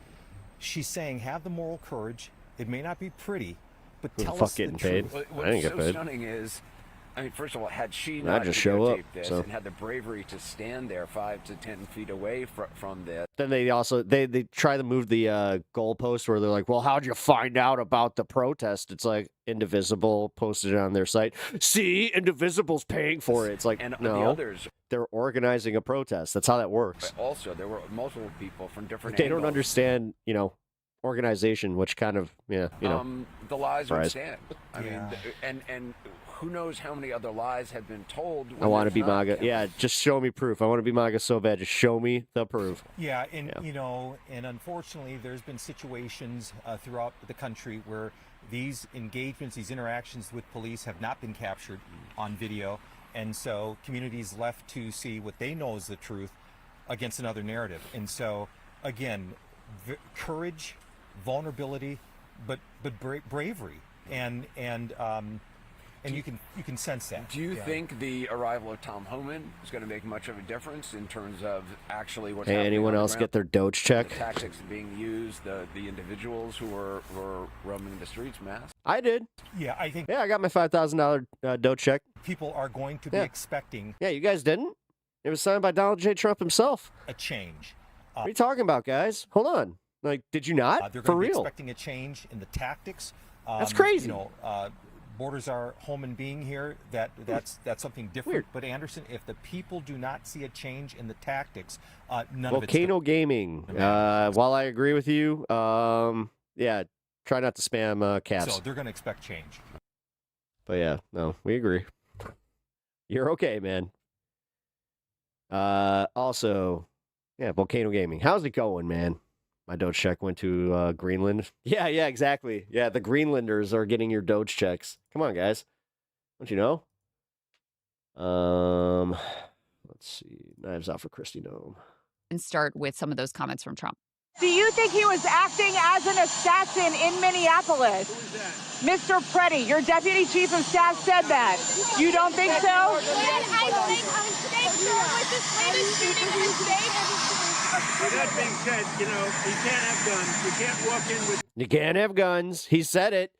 she's saying, have the moral courage. It may not be pretty, but Who the tell fuck us the getting truth. paid? I What's didn't get so paid. stunning is, first of all, had she I not just show up, videotaped this so. and had the bravery to stand there 5 to 10 feet away from this. Then they also they try to move the goalpost where they're like, well, how'd you find out about the protest? It's like Indivisible posted it on their site. See, Indivisible's paying for it. It's like, And no, the others, they're organizing a protest. That's how that works. but also there were multiple people from different They angles. don't understand, organization, which kind of, The lies would surprise. stand. I mean, and who knows how many other lies had been told. I want to be MAGA. Yeah, just show me proof. I want to be MAGA so bad. Just show me the proof. Yeah, and and unfortunately, there's been situations throughout the country where these engagements, these interactions with police have not been captured on video, and so communities left to see what they know is the truth against another narrative. And so, again, courage, vulnerability, but bravery, and you can sense that. Do you think the arrival of Tom Homan is going to make much of a difference in terms of actually what's Hey, happening anyone on the else ground? get their Doge check? The tactics being used, the individuals who were roaming the streets masked? I did. Yeah, I think. Yeah, I got my $5,000 Doge check. People are going to be expecting. Yeah, you guys didn't? It was signed by Donald J. Trump himself. A change. What are you talking about, guys? Hold on. Like, did you not? They're For going to be real? expecting a change in the tactics. That's crazy. Borders are home and being here. That's something different. Weird. But Anderson, if the people do not see a change in the tactics, none Volcano of it's Gaming. While I agree with you, yeah, try not to spam caps. So they're going to expect change. But yeah, no, we agree. You're okay, man. Also, yeah, Volcano Gaming. How's it going, man? My Doge check went to Greenland. Yeah, exactly. Yeah, the Greenlanders are getting your Doge checks. Come on, guys. Don't you know? Let's see. Knives out for Christy Nome. And start with some of those comments from Trump. Do you think he was acting as an assassin in Minneapolis? Who's that? Mr. Preddy, your deputy chief of staff said that. You don't think so? I think with this latest shooting in the state. With that being said, you can't have guns. You can't walk in with. You can't have guns. He said it.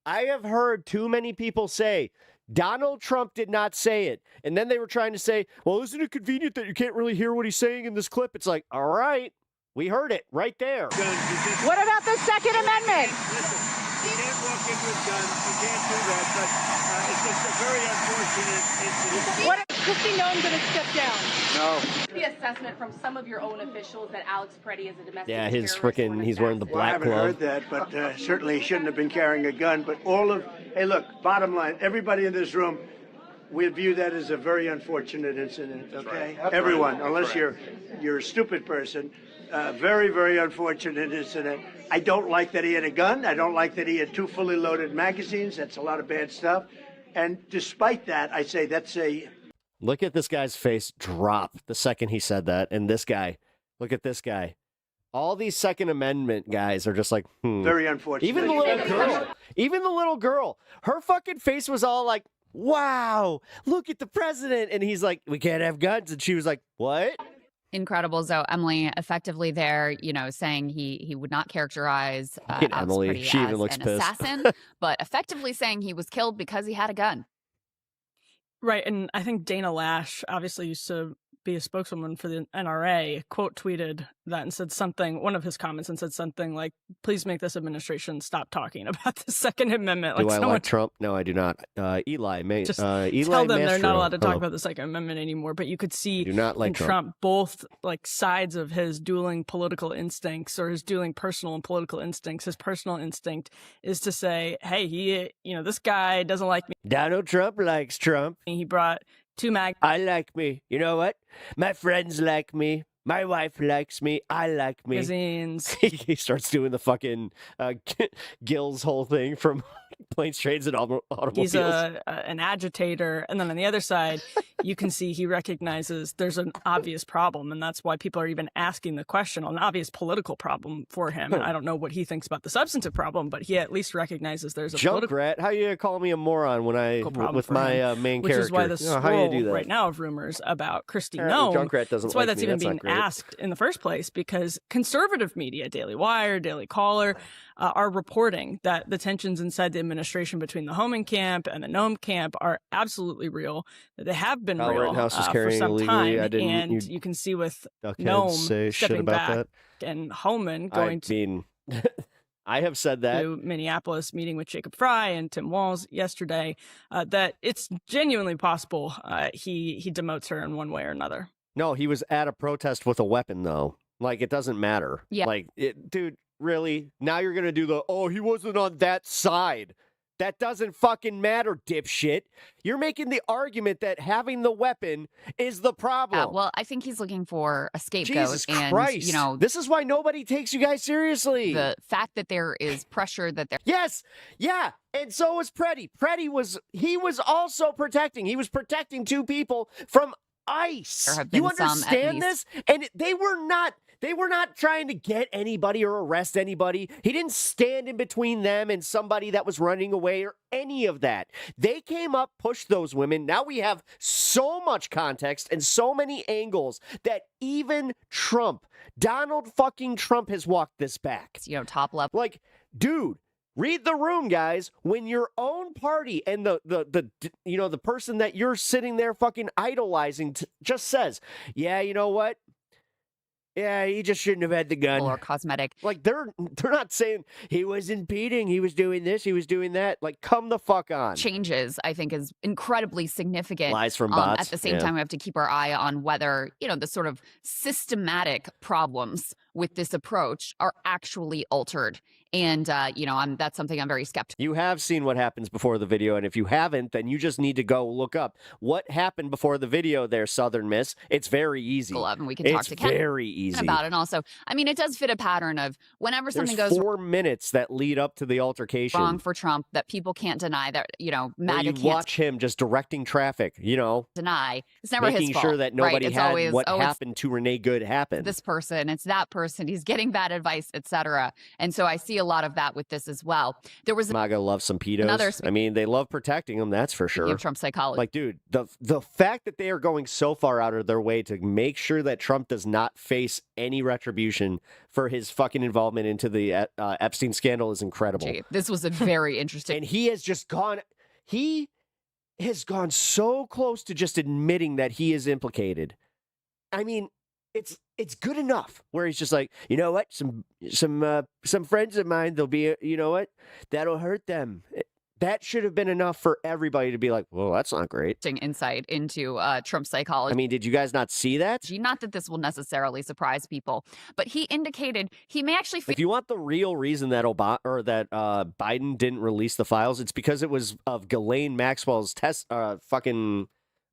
I have heard too many people say Donald Trump did not say it. And then they were trying to say, well, isn't it convenient that you can't really hear what he's saying in this clip? It's like, all right, we heard it right there. What about the Second Amendment? You can't walk in with guns. You can't do that. But it's just a very unfortunate incident. What is Christy Nome going to step down? No. The assessment from some of your own officials that Alex Preddy is a domestic Yeah, his terrorist freaking, he's wearing the Well, I black haven't glove. heard that, but certainly he shouldn't have been carrying a gun. But hey, look, bottom line, everybody in this room, we view that as a very unfortunate incident, okay? Everyone, unless you're a stupid person. Very, very unfortunate incident. I don't like that he had a gun. I don't like that he had 2 fully loaded magazines. That's a lot of bad stuff. And despite that, I say that's a... Look at this guy's face drop the second he said that. And this guy, look at this guy. All these Second Amendment guys are just like, Very unfortunate. Even the little girl, her fucking face was all like, wow, look at the president. And he's like, we can't have guns. And she was like, what? Incredible. So Emily effectively there, saying he would not characterize Emily, Pretty she as even looks an pissed. assassin, but effectively saying he was killed because he had a gun. Right, and I think Dana Lash obviously used to be a spokeswoman for the NRA, quote tweeted that and said something, one of his comments, and said something like, please make this administration stop talking about the Second Amendment. Do I like Trump? No, I do not. Eli tell them they're not allowed to talk Hello. about the Second Amendment anymore, but you could see Do not like in Trump both like sides of his dueling political instincts or his dueling personal and political instincts. His personal instinct is to say, hey, this guy doesn't like me. Donald Trump likes Trump. He brought 2 I like me. You know what? My friends like me. My wife likes me. I like me. magazines. He starts doing the fucking Gil's whole thing from Planes, Trains, and Automobiles. He's an agitator. And then on the other side, you can see he recognizes there's an obvious problem. And that's why people are even asking the question, an obvious political problem for him. And I don't know what he thinks about the substantive problem, but he at least recognizes there's a political Junkrat, how you call me a moron when problem with for my him, main which character? is why the how you do swirl that? right now of rumors about Kristi Apparently Noem. Junkrat doesn't That's why like that's me. even That's not being great. asked in the first place, because conservative media, Daily Wire, Daily Caller, are reporting that the tensions inside the administration between the Homan camp and the Noem camp are absolutely real. That they have been Kyle real Rittenhouse is for carrying some illegally. time, I didn't- and you you can see with Okay, Noem say shit stepping about back that. and Homan going I have said that. to Minneapolis, meeting with Jacob Fry and Tim Walz yesterday, that it's genuinely possible he demotes her in one way or another. No, he was at a protest with a weapon, though. Like, it doesn't matter. Yeah. Like, dude, really? Now you're going to do he wasn't on that side. That doesn't fucking matter, dipshit. You're making the argument that having the weapon is the problem. Well, I think he's looking for a scapegoat. Jesus and, Christ. This is why nobody takes you guys seriously. The fact that there is pressure that there. Yes, yeah, and so was Preddy. Preddy was also protecting. He was protecting 2 people from ICE. There have been You some, at understand this? least. And they were not trying to get anybody or arrest anybody. He didn't stand in between them and somebody that was running away or any of that. They came up, pushed those women. Now we have so much context and so many angles that even Trump, Donald fucking Trump, has walked this back. Top level. Like, dude, read the room, guys. When your own party and the person that you're sitting there fucking idolizing just says, yeah, you know what? Yeah, he just shouldn't have had the gun. Or cosmetic. Like, they're not saying he was impeding, he was doing this, he was doing that. Like, come the fuck on. Changes, I think, is incredibly significant. Lies from bots. At the same time, we have to keep our eye on whether, the sort of systematic problems with this approach are actually altered. And, that's something I'm very skeptical. You have seen what happens before the video, and if you haven't, then you just need to go look up what happened before the video there, Southern Miss. It's very easy. And we can talk to Ken very easy about it. And also, it does fit a pattern of whenever something There's goes 4 minutes that lead up to the altercation. wrong for Trump, that people can't deny, that, Where MAGA you can't watch him just directing traffic, deny. It's never making his fault. sure that right? nobody It's had always, what it's happened to Renee Good happen. this person, it's that person, he's getting bad advice, etc. And so I see a lot of that with this as well. There was MAGA loves some pedos. Another they love protecting them, that's for sure. Trump psychology. Like, dude, the fact that they are going so far out of their way to make sure that Trump does not face any retribution for his fucking involvement into the Epstein scandal is incredible. This was a very interesting. And he has gone so close to just admitting that he is implicated. I mean, it's good enough where he's just like, you know what, some friends of mine, they'll be, you know what, that'll hurt them. That should have been enough for everybody to be like, well, that's not great. Insight into Trump psychology. I mean, did you guys not see that? Not that this will necessarily surprise people, but he indicated he may actually feel. If you want the real reason that Biden didn't release the files, it's because it was of Ghislaine Maxwell's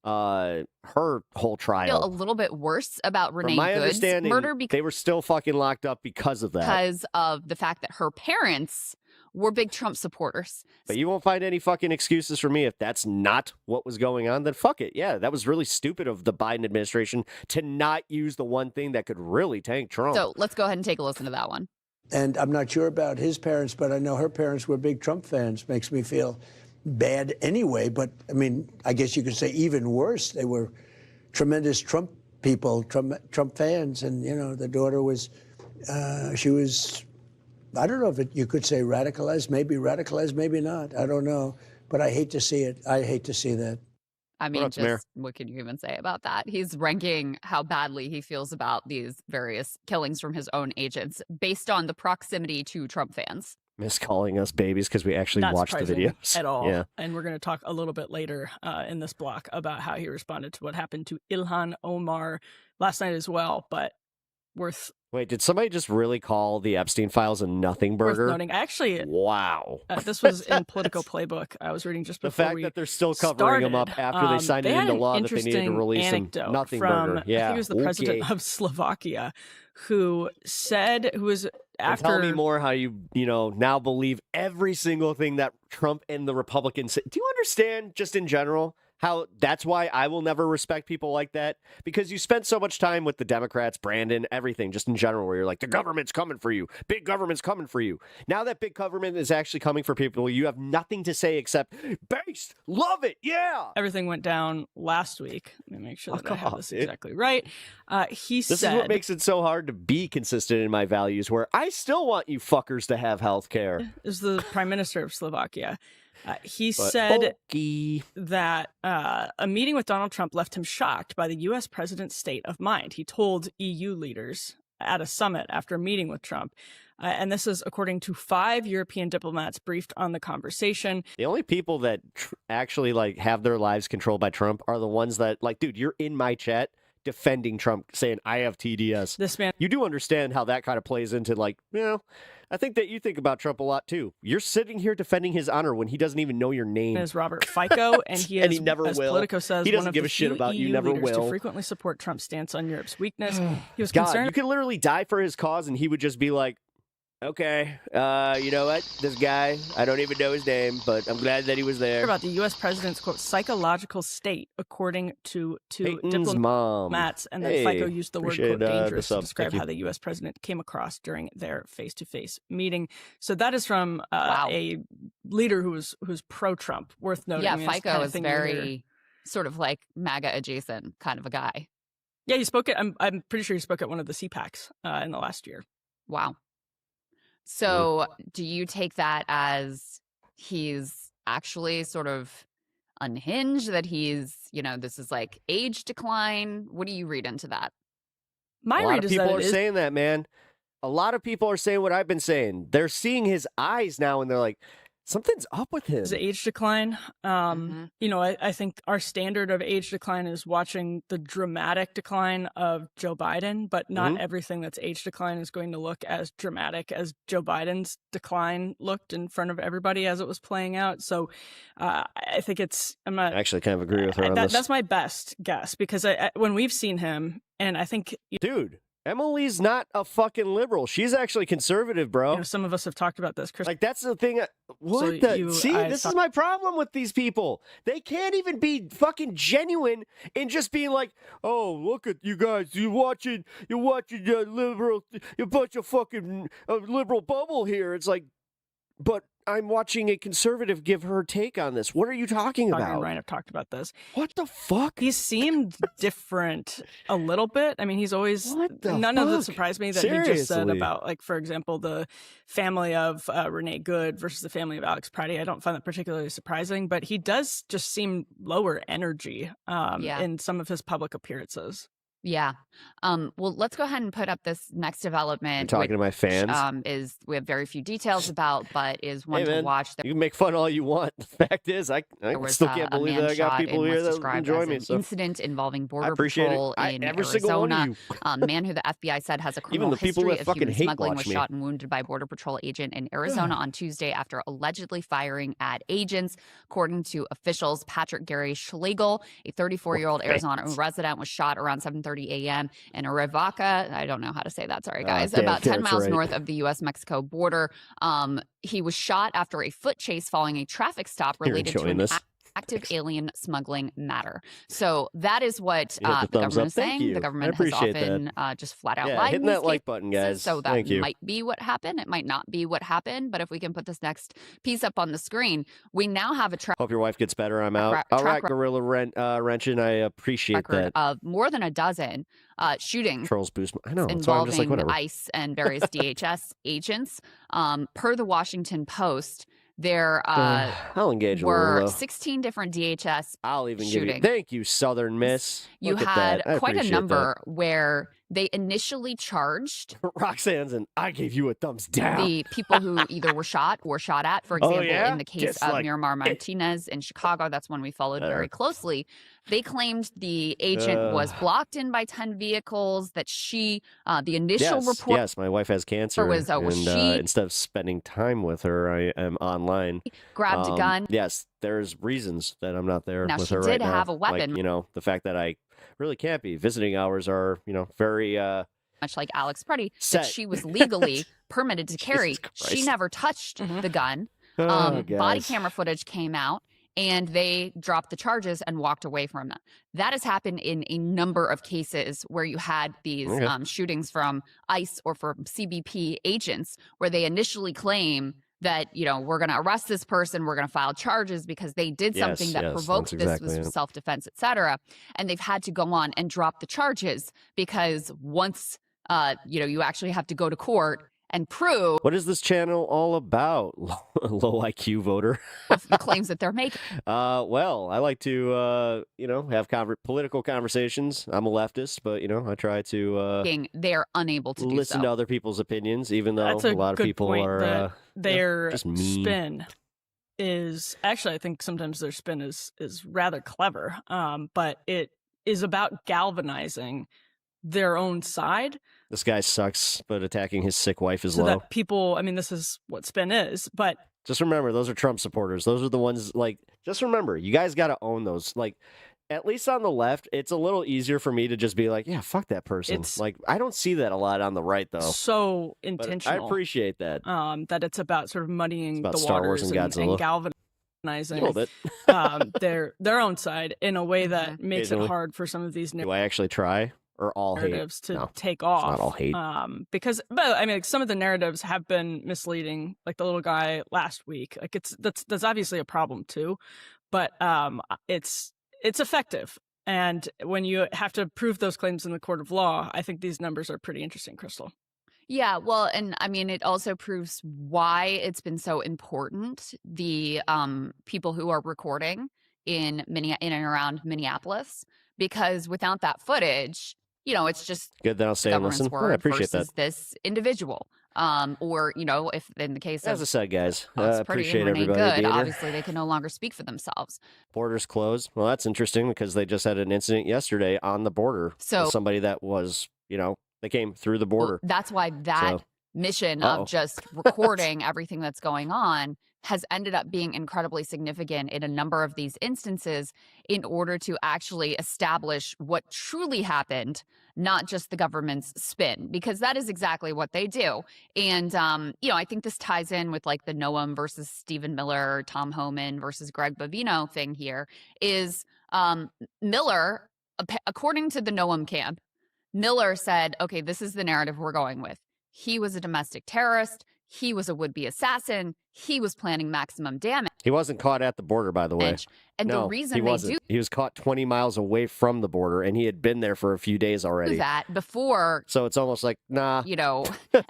her whole trial. Feel a little bit worse about From Renee my Good's understanding, murder they were still fucking locked up because of that. because of the fact that her parents were big Trump supporters. But you won't find any fucking excuses from me if that's not what was going on. Then fuck it. Yeah, that was really stupid of the Biden administration to not use the one thing that could really tank Trump. So let's go ahead and take a listen to that one. And I'm not sure about his parents, but I know her parents were big Trump fans. Makes me feel bad anyway. But I mean, I guess you could say even worse. They were tremendous Trump people, Trump fans. And, you know, the daughter was, she was, I don't know if you could say radicalized, maybe not. I don't know. But I hate to see it. I hate to see that. I mean, what can you even say about that? He's ranking how badly he feels about these various killings from his own agents based on the proximity to Trump fans. Miscalling us babies because we actually Not watched the surprising videos at all. Yeah. And we're going to talk a little bit later in this block about how he responded to what happened to Ilhan Omar last night as well. But Wait, did somebody just really call the Epstein files a nothing burger? worth noting. Actually, wow. This was in Political Playbook. I was reading just The before fact that they're still covering them up after they signed it had into an law that they needed to release them. anecdote Nothing from, burger. Yeah. I think it was the president of Slovakia who was And tell me more how you now believe every single thing that Trump and the Republicans say. Do you understand, just in general, how that's why I will never respect people like that? Because you spent so much time with the Democrats, Brandon, everything, just in general, where you're like, the government's coming for you. Big government's coming for you. Now that big government is actually coming for people, you have nothing to say except, based, love it, yeah. Everything went down last week. Let me make sure that I have this exactly right. He This said... is what makes it so hard to be consistent in my values, where I still want you fuckers to have health care. Is the prime minister of Slovakia. He said that a meeting with Donald Trump left him shocked by the U.S. president's state of mind. He told EU leaders at a summit after a meeting with Trump. And this is according to 5 European diplomats briefed on the conversation. The only people that actually have their lives controlled by Trump are the ones that dude, you're in my chat defending Trump, saying I have TDS. This man, you do understand how that kind of plays into I think that you think about Trump a lot too. You're sitting here defending his honor when he doesn't even know your name. Is Robert Fico, and he is, and he never as will. Politico says, he doesn't one of give the a shit few about you. EU Never leaders will. to frequently support Trump's stance on Europe's weakness. He was God, concerned. you can literally die for his cause, and he would just be like, okay, you know what? This guy, I don't even know his name, but I'm glad that he was there. About the U.S. president's, quote, psychological state, according to Peyton's mom. diplomats. And then Hey, FICO used the word, quote, appreciate, dangerous the to sub. describe Thank how you. the U.S. president came across during their face-to-face meeting. So that is from a leader who was pro-Trump, worth noting. Yeah, I mean, it's the FICO kind of is thing you hear. very sort of like MAGA adjacent kind of a guy. Yeah, he spoke at, I'm pretty sure he spoke at one of the CPACs in the last year. Wow. So do you take that as he's actually sort of unhinged, that he's, this is like age decline? What do you read into that? My a lot read of is people that are it is- saying that, man. A lot of people are saying what I've been saying. They're seeing his eyes now, and they're like, something's up with him. His age decline. I think our standard of age decline is watching the dramatic decline of Joe Biden, but not everything that's age decline is going to look as dramatic as Joe Biden's decline looked in front of everybody as it was playing out. So I think I'm not I actually kind of agree with her on this. That's my best guess, because when we've seen him, and I think, dude, Emily's not a fucking liberal. She's actually conservative, bro. Some of us have talked about this, Chris. Like, that's the thing. This is my problem with these people. They can't even be fucking genuine in just being like, oh, look at you guys. You're watching liberal, a bunch of fucking liberal bubble here. It's like, but I'm watching a conservative give her take on this. What are you talking Tucker about? and Ryan have talked about this. What the fuck? He seemed different a little bit. I mean, he's always... None of it surprised me that he just said about, like, for example, the family of Renee Good versus the family of Alex Pratty. I don't find that particularly surprising, but he does just seem lower energy in some of his public appearances. Yeah. Well, let's go ahead and put up this next development. You're talking to my fans? Is we have very few details about, but is one Hey, to man, watch. you can make fun all you want. The fact is, I Was, still can't a believe man that I got shot people in here what's that described enjoy as me. an So incident involving Border appreciate Patrol it. in Every single one of Arizona. you. Man who the FBI said has a criminal Even the people history that of fucking human hate smuggling watch was me. shot and wounded by Border Patrol agent in Arizona on Tuesday after allegedly firing at agents. According to officials, Patrick Gary Schlegel, a 34-year-old Arizona resident, was shot around 7:30 a.m. in Arivaca. I don't know how to say that. Sorry, guys. About 10 miles north of the U.S.-Mexico border. He was shot after a foot chase following a traffic stop related to an active alien smuggling matter. So that is what the government is saying. The government has often just flat out lied. Hitting that like button, guys. So that Thank you. might be what happened. It might not be what happened. But if we can put this next piece up on the screen, we now have a track. Hope your wife gets better. I'm out. All right, Gorilla Wrenching. I appreciate that. Of more than a dozen shootings. Trolls boost. I know. Involving like, ICE and various DHS agents. Per the Washington Post, there I'll engage were a little, 16 different DHS I'll even shootings. give you. Thank you, Southern Miss. You Look had at that. I quite a appreciate number where they initially charged Roxanne's and I gave you a thumbs down. The people who either were shot or shot at. For example, in the case Just of like Miramar Martinez in Chicago, that's one we followed very closely. They claimed the agent was blocked in by 10 vehicles, that she, the initial report. Yes, my wife has cancer. Was and instead of spending time with her, I am online. Grabbed a gun. Yes, there's reasons that I'm not there Now, with she her did right now. have a weapon. Like, the fact that I really can't be. Visiting hours are, very... much like Alex Preddy, set. that she was legally permitted to carry. She never touched the gun. Body camera footage came out, and they dropped the charges and walked away from it. That has happened in a number of cases where you had these shootings from ICE or from CBP agents, where they initially claim that, we're going to arrest this person, we're going to file charges because they did something that provoked this, was self-defense, etc. And they've had to go on and drop the charges because once, you actually have to go to court and prove what is this channel all about? Low IQ voter. the claims that they're making. Well, I like to, have political conversations. I'm a leftist, but, I try to they're unable to listen to other people's opinions, even though a lot of people are their just mean. spin is actually, I think sometimes their spin is rather clever, but it is about galvanizing their own side. This guy sucks, but attacking his sick wife is so low. That people, this is what spin is, but just remember, those are Trump supporters. Those are the ones, just remember, you guys got to own those. At least on the left, it's a little easier for me to just be like, yeah, fuck that person. I don't see that a lot on the right, though. So intentional. But I appreciate that. That it's about sort of muddying the Star Wars waters and galvanizing their own side in a way that makes it hard for some of these Do I actually try? Or all narratives hate. to take off. It's not all hate. But some of the narratives have been misleading, like the little guy last week. That's obviously a problem too, but it's effective. And when you have to prove those claims in the court of law, I think these numbers are pretty interesting, Crystal. Yeah, well, and it also proves why it's been so important. The people who are recording in and around Minneapolis, because without that footage, it's just good that I'll stay and listen. I appreciate that. This individual, or if in the case as of I said, guys, appreciate everybody. Obviously, they can no longer speak for themselves. Borders closed. Well, that's interesting because they just had an incident yesterday on the border. So with somebody that was, they came through the border. Well, that's why that mission of just recording everything that's going on has ended up being incredibly significant in a number of these instances in order to actually establish what truly happened, not just the government's spin, because that is exactly what they do. And, I think this ties in with the Noam versus Stephen Miller, Tom Homan versus Greg Bovino thing here is Miller, according to the Noam camp, Miller said, okay, this is the narrative we're going with. He was a domestic terrorist. He was a would-be assassin. He was planning maximum damage. He wasn't caught at the border, by the way. And no, the reason he they wasn't. He was caught 20 miles away from the border, and he had been there for a few days already. do that before, So it's almost like, nah.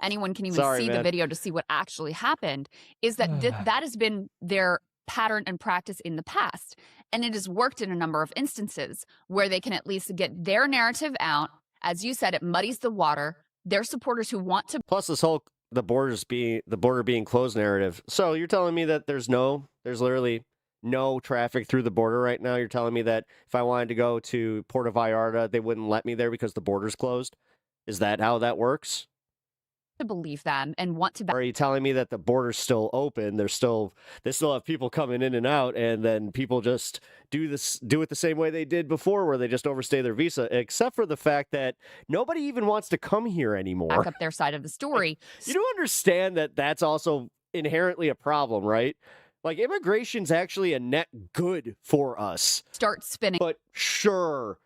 anyone can even Sorry, see the man. video to see what actually happened, is that that has been their pattern and practice in the past. And it has worked in a number of instances where they can at least get their narrative out as you said, it muddies the water. Their supporters who want to. Plus this whole the border being closed narrative. So you're telling me that there's literally no traffic through the border right now? You're telling me that if I wanted to go to Puerto Vallarta, they wouldn't let me there because the border's closed? Is that how that works? To believe them and want to. Are you telling me that the border's still open? They still have people coming in and out, and then people just do it the same way they did before, where they just overstay their visa, except for the fact that nobody even wants to come here anymore. Back up their side of the story. You do understand that that's also inherently a problem, right? Like, immigration's actually a net good for us. Start spinning. But sure,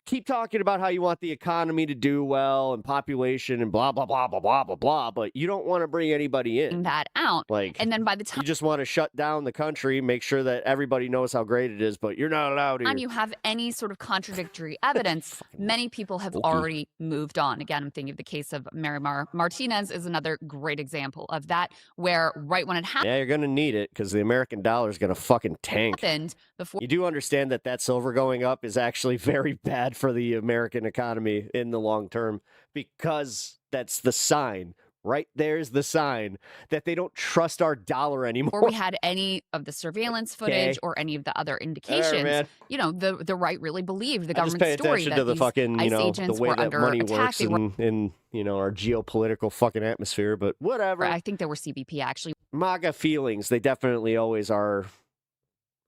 keep talking about how you want the economy to do well and population and blah, blah, blah, blah, blah, blah, blah, but you don't want to bring anybody in. That out. And then by the time you just want to shut down the country, make sure that everybody knows how great it is, but you're not allowed here. you have any sort of contradictory evidence, many people have already moved on. Again, I'm thinking of the case of Marimar Martinez is another great example of that, where right when it happened. Yeah, you're going to need it because the American dollar is going to fucking tank. Before you do understand that silver going up is actually very bad for the American economy in the long term, because that's the sign. Right there's the sign that they don't trust our dollar anymore. Or we had any of the surveillance footage or any of the other indications, the right really believed the government story that to the these fucking, ICE the agents way were that under money attack. works in our geopolitical fucking atmosphere, but whatever. I think there were CBP actually. MAGA feelings, they definitely always are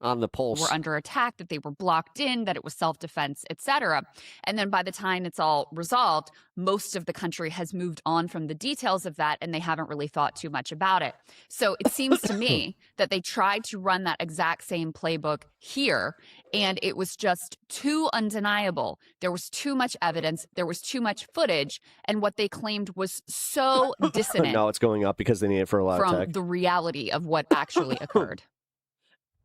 on the pulse. Were under attack, that they were blocked in, that it was self-defense, etc. And then by the time it's all resolved, most of the country has moved on from the details of that, and they haven't really thought too much about it. So it seems to me that they tried to run that exact same playbook here, and it was just too undeniable. There was too much evidence, there was too much footage, and what they claimed was so dissonant. No, it's going up because they need it for a lot of from tech. the reality of what actually occurred.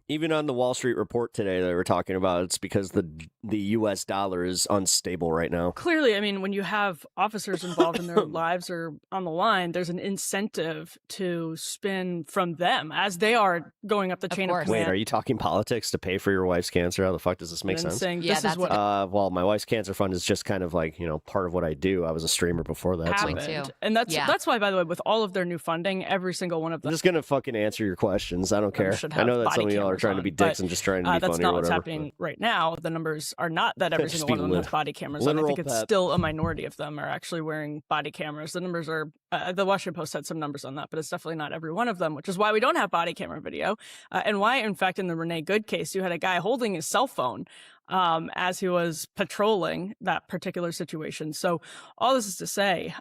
Even on the Wall Street report today, they were talking about it's because the U.S. dollar is unstable right now. Clearly, I mean, when you have officers involved and their lives are on the line, there's an incentive to spin from them as they are going up the chain of command. Wait, are you talking politics to pay for your wife's cancer? How the fuck does this make sense? Saying, this is what well, my wife's cancer fund is just kind of like, part of what I do. I was a streamer before that. Happened. And that's why, by the way, with all of their new funding, every single one of them. I'm just going to fucking answer your questions. I don't care. I know that some of y'all are trying to be dicks and just trying to be funny or whatever. That's not what's happening right now. The numbers are not that every single one of them has body cameras. And I think it's still a minority of them are actually wearing body cameras. The numbers are, the Washington Post had some numbers on that, but it's definitely not every one of them, which is why we don't have body camera video. And why, in fact, in the Renee Good case, you had a guy holding his cell phone as he was patrolling that particular situation. So all this is to say,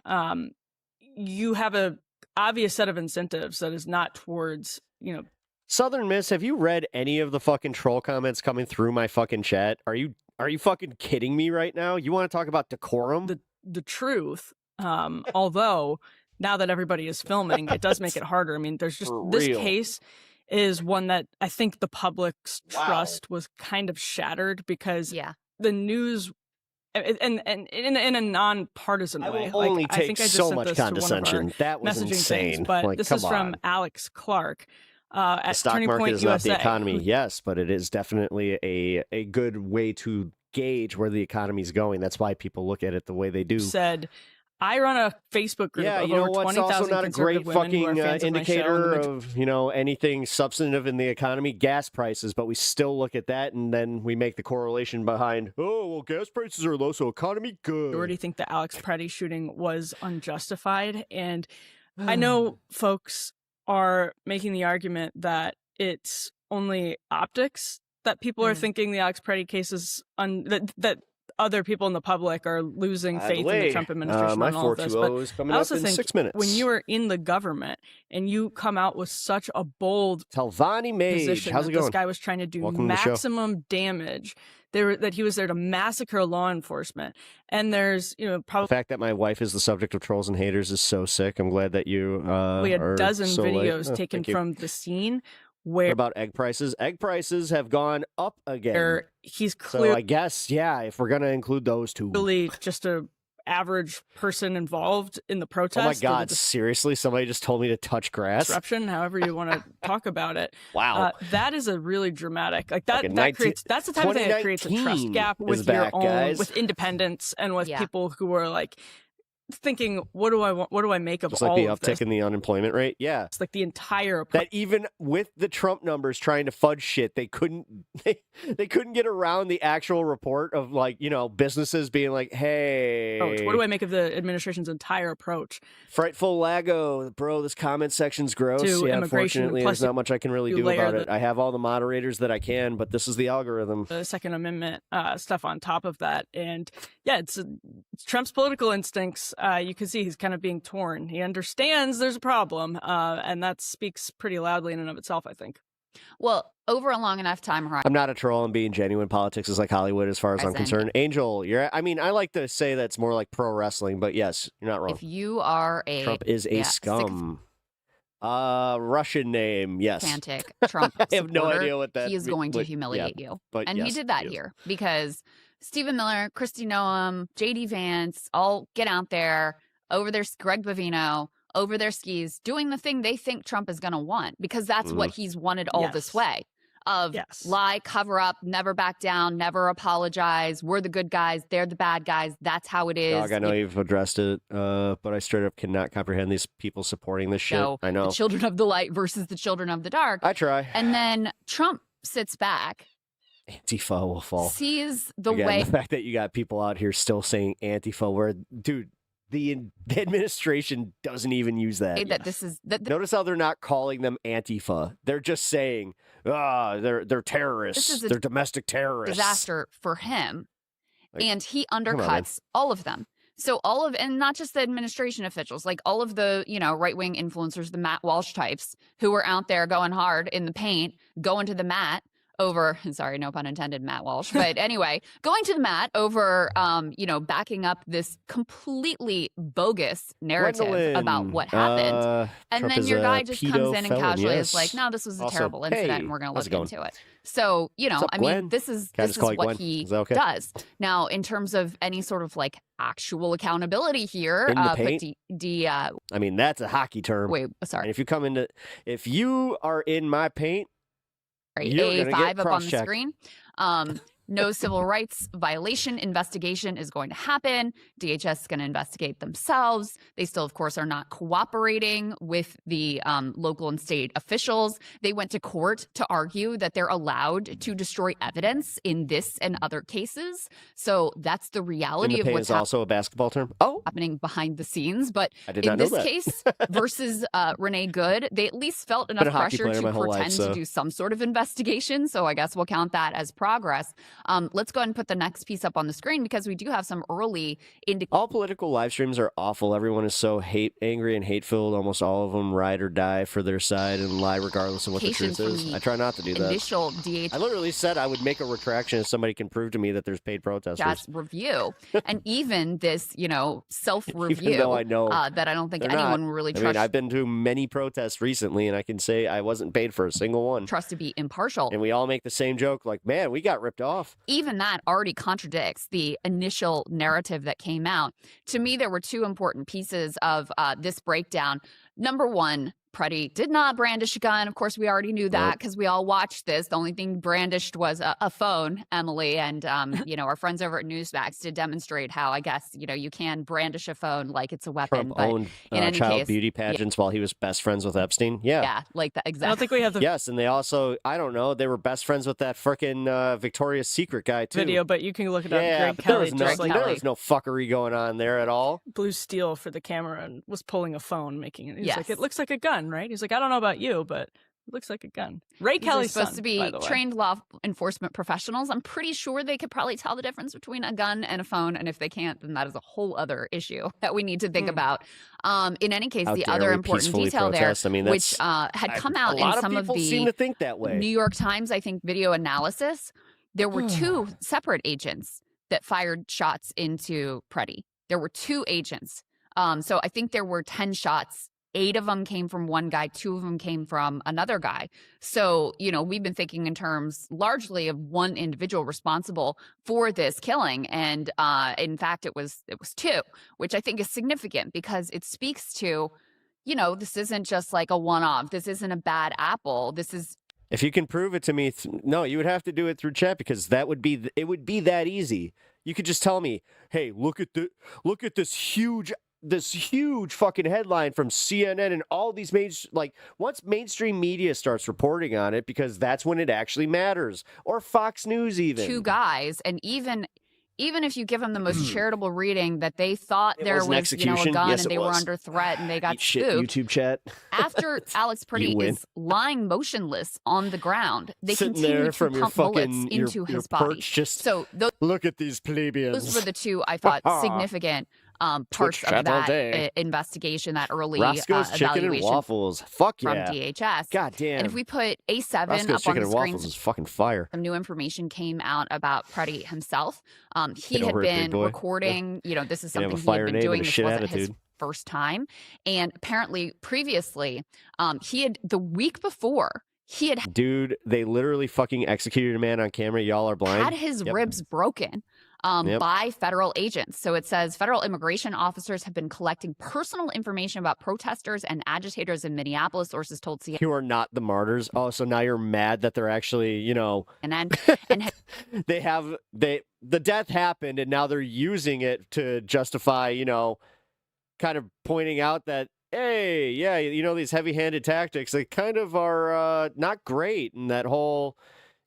you have a obvious set of incentives that is not towards, Southern Miss, have you read any of the fucking troll comments coming through my fucking chat? Are you fucking kidding me right now? You want to talk about decorum? The truth, although now that everybody is filming, it does make it harder. I mean, there's just this case is one that I think the public's trust was kind of shattered because the news, and in a non-partisan way. I will only take I think I just so sent much this to one of condescension. our That was messaging insane. things, but this is from on. Alex Clark. At The stock Turning market Point is USA. not the economy, yes, but it is definitely a good way to gauge where the economy's going. That's why people look at it the way they do. Said, I run a Facebook group of you know over what's 20,000 also not a great fucking indicator of of anything substantive in the economy? Gas prices, but we still look at that and then we make the correlation behind, oh, well, gas prices are low, so economy good. I already think the Alex Preddy shooting was unjustified, and I know folks are making the argument that it's only optics that people are thinking the Alex Preddy case is that other people in the public are losing faith in the Trump administration my on all of this. But is coming I up also in think 6 minutes. when you are in the government and you come out with such a bold Talvani Mage, position how's that it going? this guy was trying to do Welcome to the show. maximum damage, that he was there to massacre law enforcement, and there's probably The fact that my wife is the subject of trolls and haters is so sick. I'm glad that you a are dozen so videos light. taken Thank you. from the scene What where about egg prices? Egg prices have gone up again. he's So clearly I guess, if we're going to include those two. just a average person involved in the protest. Oh my God, seriously? Somebody just told me to touch grass? Disruption, however you want to talk about it. Wow. That is a really dramatic, like that creates, that's the type of thing that creates a trust 2019 gap is with your back, own, guys. with independents and with people who are like thinking, what do I want? What do I make of Just all like the of uptick this? in the unemployment rate? Yeah. It's like the entire That even with the Trump numbers trying to fudge shit, they couldn't get around the actual report of, like, you know, businesses being like, hey, approach. What do I make of the administration's entire approach? Frightful Lago, bro, this comment section's gross. To Yeah, immigration, unfortunately, plus there's not much I can really you do layer about it. I have all the moderators that I can, but this is the algorithm. The Second Amendment stuff on top of that. And yeah, it's Trump's political instincts. You can see he's kind of being torn. He understands there's a problem, and that speaks pretty loudly in and of itself, I think. Well, over a long enough time horizon. I'm not a troll. I'm being genuine. Politics is like Hollywood as far as I'm concerned. Angel, I mean, I like to say that's more like pro wrestling, but yes, you're not wrong. If you are a... Trump is a scum. Russian name, yes. Gigantic Trump I have no supporter, idea what that he is going to humiliate you. But and yes, he did that here because Stephen Miller, Kristi Noem, J.D. Vance all get out there over their Greg Bovino, over their skis, doing the thing they think Trump is going to want because that's what he's wanted all this way. Of lie, cover up, never back down, never apologize. We're the good guys. They're the bad guys. That's how it is. Dog, I know you've addressed it, but I straight up cannot comprehend these people supporting this shit. So, I know. the children of the light versus the children of the dark. I try. And then Trump sits back. Antifa will fall. Sees the Again, way. The fact that you got people out here still saying Antifa, where, dude, the administration doesn't even use that. That this is Notice how they're not calling them Antifa. They're just saying, they're terrorists. They're domestic terrorists. Disaster for him. Like, and he come on, man. undercuts all of them. So and not just the administration officials, like all of the, right-wing influencers, the Matt Walsh types who were out there going hard in the paint, going to the mat over, sorry, no pun intended, Matt Walsh. But anyway, going to the mat over, backing up this completely bogus narrative about what happened. And Trump then your is guy a just pedo comes in and felon, casually yes. is like, no, this was a Also, terrible incident hey, and we're going to how's look it into it. So, What's up, I mean, Gwen? this is Can I just call you what Gwen? he Is that okay? does. Now, in terms of any sort of like actual accountability here, In the paint? put I mean, that's a hockey term. Wait, sorry. And if you are in my paint, you're gonna A5 get up on the cross-checked. screen. No civil rights violation investigation is going to happen. DHS is going to investigate themselves. They still, of course, are not cooperating with the local and state officials. They went to court to argue that they're allowed to destroy evidence in this and other cases. So that's the In reality the of paint what's is also a basketball term. Oh, happening behind the scenes. But I did in not know this that. case, versus Renee Good, they at least felt Been enough a hockey pressure player to my whole life, pretend so- to do some sort of investigation. So I guess we'll count that as progress. Let's go ahead and put the next piece up on the screen because we do have some early all political live streams are awful. Everyone is so angry and hate-filled. Almost all of them ride or die for their side and lie regardless of what the truth Indication is. from the I try not to do that. initial DHS I literally said I would make a retraction if somebody can prove to me that there's paid protesters. review and even this, self-review Even though I know that I don't think they're anyone not. will really I trust. mean, I've been to many protests recently, and I can say I wasn't paid for a single one. Trust to be impartial. And we all make the same joke, like, man, we got ripped off. Even that already contradicts the initial narrative that came out. To me, there were two important pieces of this breakdown. Number one, Preddy did not brandish a gun. Of course, we already knew that because we all watched this. The only thing brandished was a phone, Emily, and our friends over at Newsmax did demonstrate how, I guess, you can brandish a phone like it's a weapon. Trump but owned in any child case, beauty pageants while he was best friends with Epstein. Yeah. yeah, like that exactly. I don't think we have the Yes, and they also, I don't know, they were best friends with that frickin' Victoria's Secret guy, too. video, but you can look it up. Yeah, Greg but Kelly there just was no fuckery going on there at all. blue steel for the camera and was pulling a phone, making it. He's Yes. like, it looks like a gun, right? He's like, I don't know about you, but it looks like a gun. Ray These are Kelly's supposed son, to be by the way. trained law enforcement professionals. I'm pretty sure they could probably tell the difference between a gun and a phone. And if they can't, then that is a whole other issue that we need to think about. In any case, How the dare other we important peacefully detail protest? there, I mean, which that's- had come out a lot in some of people the seem to think that way. New York Times, I think, video analysis, there were two separate agents that fired shots into Preddy. There were two agents. So I think there were 10 shots 8 of them came from one guy, 2 of them came from another guy. So, you know, we've been thinking in terms largely of one individual responsible for this killing. And in fact, it was 2, which I think is significant because it speaks to, you know, this isn't just like a one-off. This isn't a bad apple. This is. If you can prove it to me, no, you would have to do it through chat because it would be that easy. You could just tell me, hey, look at this huge fucking headline from CNN and all these once mainstream media starts reporting on it, because that's when it actually matters, or Fox News even. 2 guys, and even if you give them the most charitable reading that they thought there was, you know, a gun and they were under threat and they got spooked. YouTube chat. After Alex Purdy is lying motionless on the ground, they sitting continue there to from pump bullets into his body. So look at these plebeians. Those were the 2 I thought significant parts of that investigation, that early Roscoe's Chicken and evaluation Waffles. Fuck yeah. from DHS. God damn. And if we put A7 Roscoe's up on Chicken the and screen, Waffles is fucking fire. some new information came out about Purdy himself. He Get had over it, big been boy. recording, you know, this is You have a something he fire had been name doing. and a This shit wasn't his attitude. first time. And apparently previously, he had, the week before, he had Dude, they literally fucking executed a man on camera. Y'all are blind. had his ribs broken by federal agents. So it says federal immigration officers have been collecting personal information about protesters and agitators in Minneapolis, sources told CNN. You are not the martyrs. Oh, so now you're mad that they're actually, you know, And then, the death happened and now they're using it to justify, you know, kind of pointing out that, hey, yeah, you know, these heavy-handed tactics, they kind of are not great. And that whole,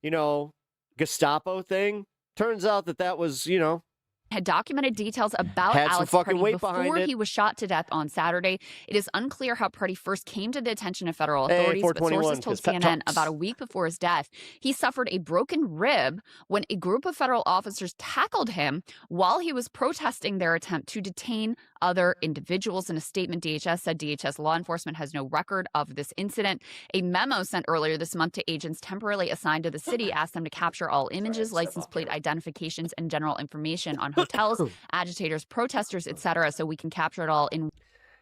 you know, Gestapo thing, turns out that was, you know, had documented details about Had some Alex fucking Purdy weight behind before it. he was shot to death on Saturday. It is unclear how Purdy first came to the attention of federal Hey, authorities, but 421, sources told his pep CNN talks. about a week before his death, he suffered a broken rib when a group of federal officers tackled him while he was protesting their attempt to detain other individuals. In a statement, DHS said DHS law enforcement has no record of this incident. A memo sent earlier this month to agents temporarily assigned to the city asked them to capture all images, license plate identifications, and general information on hotels, agitators, protesters, etc., so we can capture it all in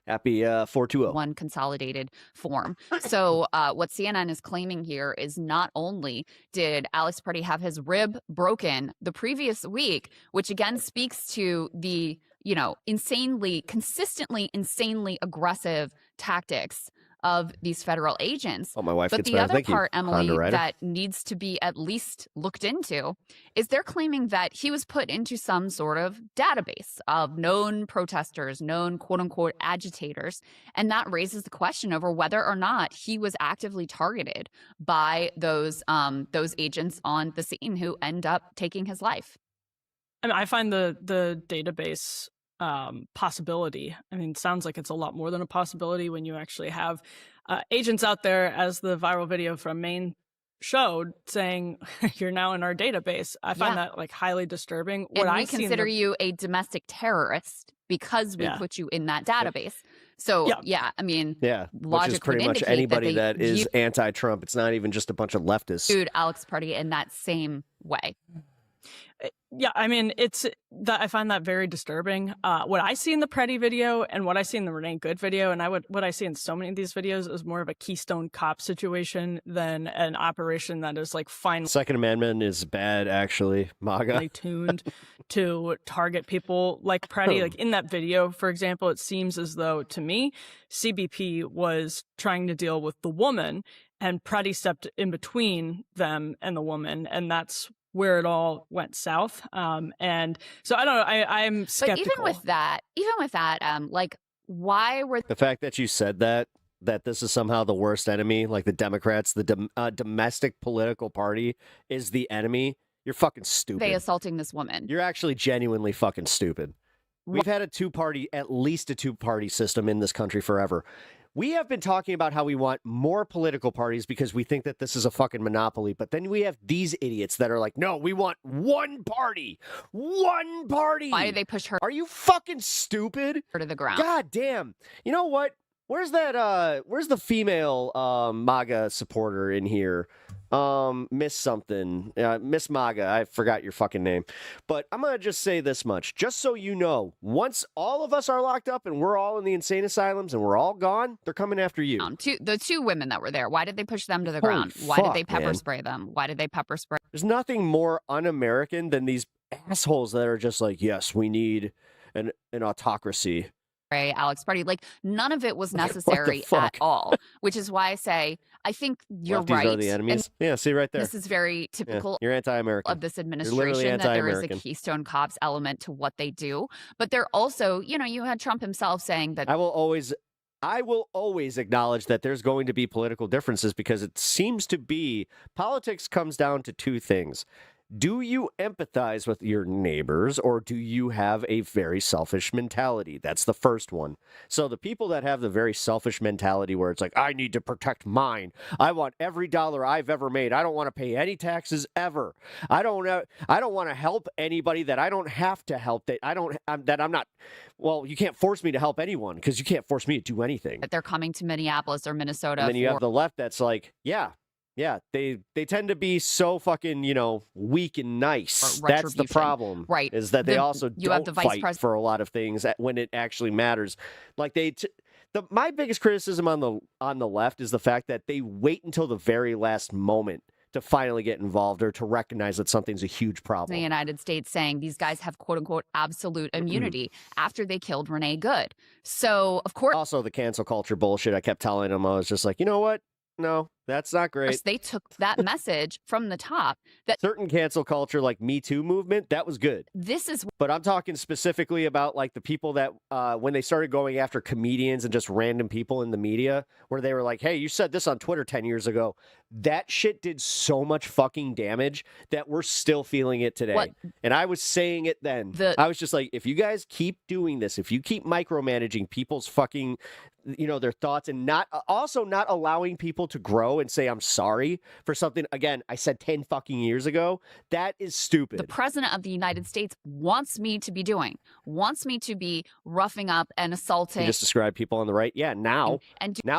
Happy 420. one consolidated form. So what CNN is claiming here is not only did Alex Purdy have his rib broken the previous week, which again speaks to the, you know, consistently insanely aggressive tactics of these federal agents. Oh, my wife But gets the mad. other Thank you, part, Emily, Honda Rider. that needs to be at least looked into is they're claiming that he was put into some sort of database of known protesters, known quote unquote agitators. And that raises the question over whether or not he was actively targeted by those agents on the scene who end up taking his life. I mean, I find the database possibility, I mean, it sounds like it's a lot more than a possibility when you actually have agents out there, as the viral video from Maine showed, saying you're now in our database. I find that like highly disturbing. And we consider you a domestic terrorist because we Yeah. put you in that database. So yeah, I mean, Yeah, which logic is pretty would much indicate anybody that that they is anti-Trump. It's not even just a bunch of leftists. viewed Alex Purdy in that same way. Yeah, I mean, it's that I find that very disturbing. What I see in the Preddy video and what I see in the Renee Good video, and what I see in so many of these videos is more of a Keystone Cop situation than an operation that is like finally Second Amendment is bad, actually. MAGA. tuned to target people like Preddy. Like in that video, for example, it seems as though to me, CBP was trying to deal with the woman, and Preddy stepped in between them and the woman, and that's where it all went south. And so I don't know. I'm skeptical. But even with that, like, why were The fact that you said that this is somehow the worst enemy, like the Democrats, the domestic political party is the enemy, you're fucking stupid. they assaulting this woman? You're actually genuinely fucking stupid. We've had at least a two-party system in this country forever. We have been talking about how we want more political parties because we think that this is a fucking monopoly. But then we have these idiots that are like, no, we want one party. One party. Why do they push her? Are you fucking stupid? Her to the ground. God damn. You know what? Where's the female MAGA supporter in here? Miss something, Miss MAGA. I forgot your fucking name. But I'm going to just say this much. Just so you know, once all of us are locked up and we're all in the insane asylums and we're all gone, they're coming after you. The two women that were there, why did they push them to the Holy ground? Why did they fuck, pepper man. spray them? Why did they pepper spray? There's nothing more un-American than these assholes that are just like, yes, we need an autocracy. Alex Preddy, like none of it was necessary at all, which is why I say I think you're Lefties right. are the enemies. Yeah, see right there. This is very typical You're anti-American. of this You're literally administration, that there is a anti-American. Keystone Cops element to what they do. But they're also, you had Trump himself saying that I will always acknowledge that there's going to be political differences because it seems to be politics comes down to two things. Do you empathize with your neighbors or do you have a very selfish mentality? That's the first one. So the people that have the very selfish mentality where it's like, I need to protect mine. I want every dollar I've ever made. I don't want to pay any taxes ever. I don't want to help anybody that I don't have to help, that I'm not. Well, you can't force me to help anyone because you can't force me to do anything. they're coming to Minneapolis or Minnesota. And then you have the left that's like, yeah, they tend to be so fucking, weak and nice. That's the problem. Right. Is that they also you have don't the vice fight president for a lot of things when it actually matters. Like my biggest criticism on the left is the fact that they wait until the very last moment to finally get involved or to recognize that something's a huge problem. The United States saying these guys have quote unquote absolute immunity after they killed Renee Good. So of course also the cancel culture bullshit. I kept telling them, I was just like, you know what? No, that's not great. they took that message from the top that certain cancel culture, like Me Too movement, that was good. But I'm talking specifically about like the people that when they started going after comedians and just random people in the media where they were like, hey, you said this on Twitter 10 years ago. That shit did so much fucking damage that we're still feeling it today. And I was saying it then. I was just like, if you guys keep doing this, if you keep micromanaging people's fucking their thoughts and not allowing people to grow and say, I'm sorry for something, again, I said 10 fucking years ago, that is stupid. The president of the United States wants me to be roughing up and assaulting. You just described people on the right. Yeah, now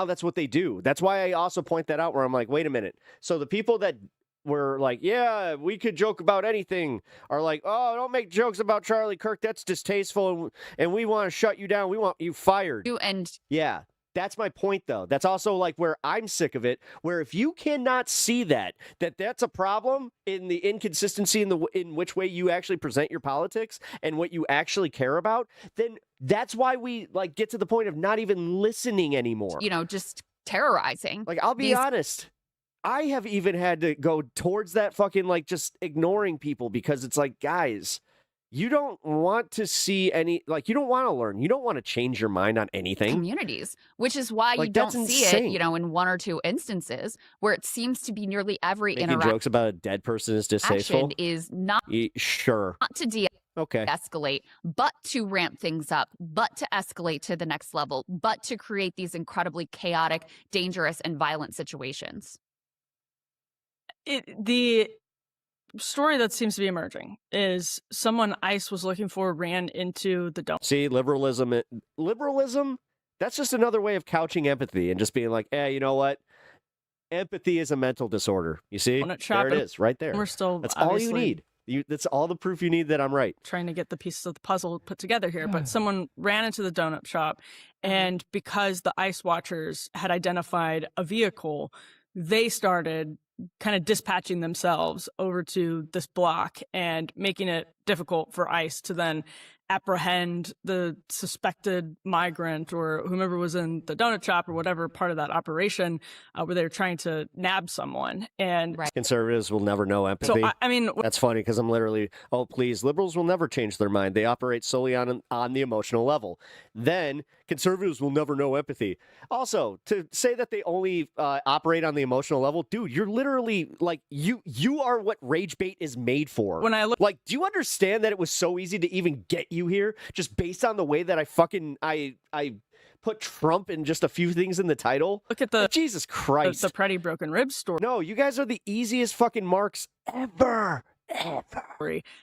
that's what they do. That's why I also point that out where I'm like, wait a minute. So the people that were like, yeah, we could joke about anything, are like, oh, don't make jokes about Charlie Kirk. That's distasteful, and we want to shut you down. We want you fired. Yeah, that's my point, though. That's also like where I'm sick of it, where if you cannot see that's a problem in the inconsistency in which way you actually present your politics and what you actually care about, then that's why we like get to the point of not even listening anymore. Just terrorizing. Like, I'll be honest. I have even had to go towards that fucking like just ignoring people because it's like, guys, you don't want to see any, like, you don't want to learn. You don't want to change your mind on anything. Communities, which is why you don't see it, in one or two instances where it seems to be nearly every interaction. Jokes about a dead person is distasteful. Is not sure. Not to de-escalate, but to ramp things up, but to escalate to the next level, but to create these incredibly chaotic, dangerous, and violent situations. The story that seems to be emerging is someone ICE was looking for ran into the donut. See, liberalism, that's just another way of couching empathy and just being like, hey, you know what? Empathy is a mental disorder. You see? There it is, right there. We're still That's all you need. That's all the proof you need that I'm right. Trying to get the pieces of the puzzle put together here, but someone ran into the donut shop, and because the ICE watchers had identified a vehicle, they started kind of dispatching themselves over to this block and making it difficult for ICE to then apprehend the suspected migrant or whomever was in the donut shop or whatever part of that operation where they were trying to nab someone. And conservatives will never know empathy. So, I mean, that's funny because I'm literally, oh, please, liberals will never change their mind. They operate solely on the emotional level. Then conservatives will never know empathy. Also, to say that they only operate on the emotional level, dude, you're literally like, you are what rage bait is made for. When I look, like, do you understand that it was so easy to even get you here just based on the way that I put Trump in just a few things in the title? Look at the Jesus Christ, the Preddy broken ribs story. No, you guys are the easiest fucking marks ever.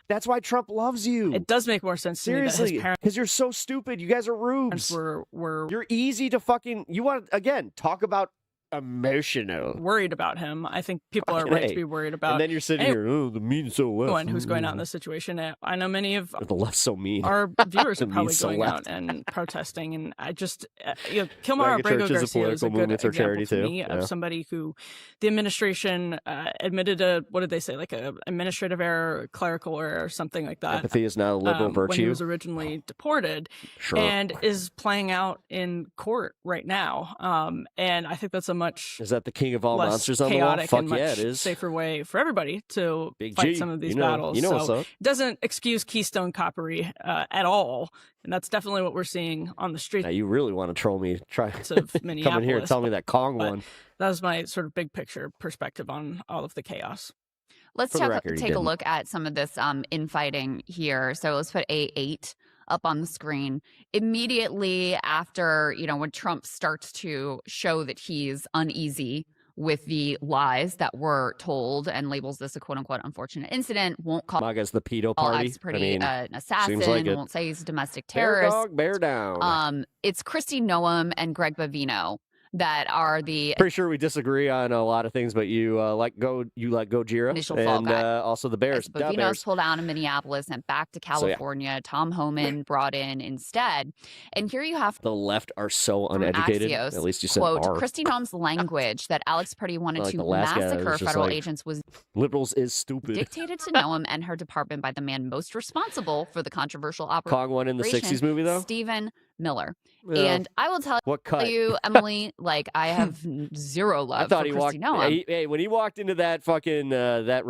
That's why Trump loves you. It does make more sense seriously because you're so stupid. You guys are rubes. Were you're easy to fucking. You want again talk about emotional. worried about him. I think people are Fucking right A. to be worried about. And then you're sitting here, oh, the mean's so left. Anyone who's going out in this situation. I know many of The left's so mean. our viewers The are probably mean's so going left. out and protesting, and I just, Kilmar Mega Abrego church is a Garcia is political a good movement or example charity, to too. me Yeah. of somebody who the administration admitted what did they say, like a administrative error, clerical error, or something like that. Empathy is not a liberal When he virtue. was originally deported, Sure. and is playing out in court right now. And I think that's a much Is that the king of all less monsters on the wall? chaotic Fuck and yeah, much it is. safer way for everybody to Big fight G, some of these you know- battles. you know so what's up. it doesn't excuse Keystone Coppery at all, and that's definitely what we're seeing on the streets Now, you really want to troll me. Try of come in here and Minneapolis, tell me that Kong but won. that was my sort of big picture perspective on all of the chaos. Let's For the record, he take a didn't. look at some of this infighting here. So let's put A8 up on the screen. Immediately after, when Trump starts to show that he's uneasy with the lies that were told and labels this a quote-unquote unfortunate incident, won't call MAGA's the pedo party. Alex Pretty an assassin, seems like it. won't say he's a domestic Bear terrorist. dog, bear down. It's Kristi Noem and Greg Bavino that are the Pretty sure we disagree on a lot of things, but you let go Gojira, Initial fall and guy. Also the Bears. But Duh, Bavino's Bears. pulled out in Minneapolis and back to So, yeah. California. Tom Homan brought in instead. And here you have The left are so from uneducated. Axios, At least you said quote, are. Kristi Noem's language that Alex Purdy wanted Like to the last guy that was massacre just federal like, agents was Liberals is stupid. dictated to Noem and her department by the man most responsible for the controversial operation. Kong won in the 60s movie, though? Stephen Miller. Yeah. And I will tell What cut? you, Emily, like I have zero love I thought for he Kristi walked. Noem. Hey, when he walked into that fucking that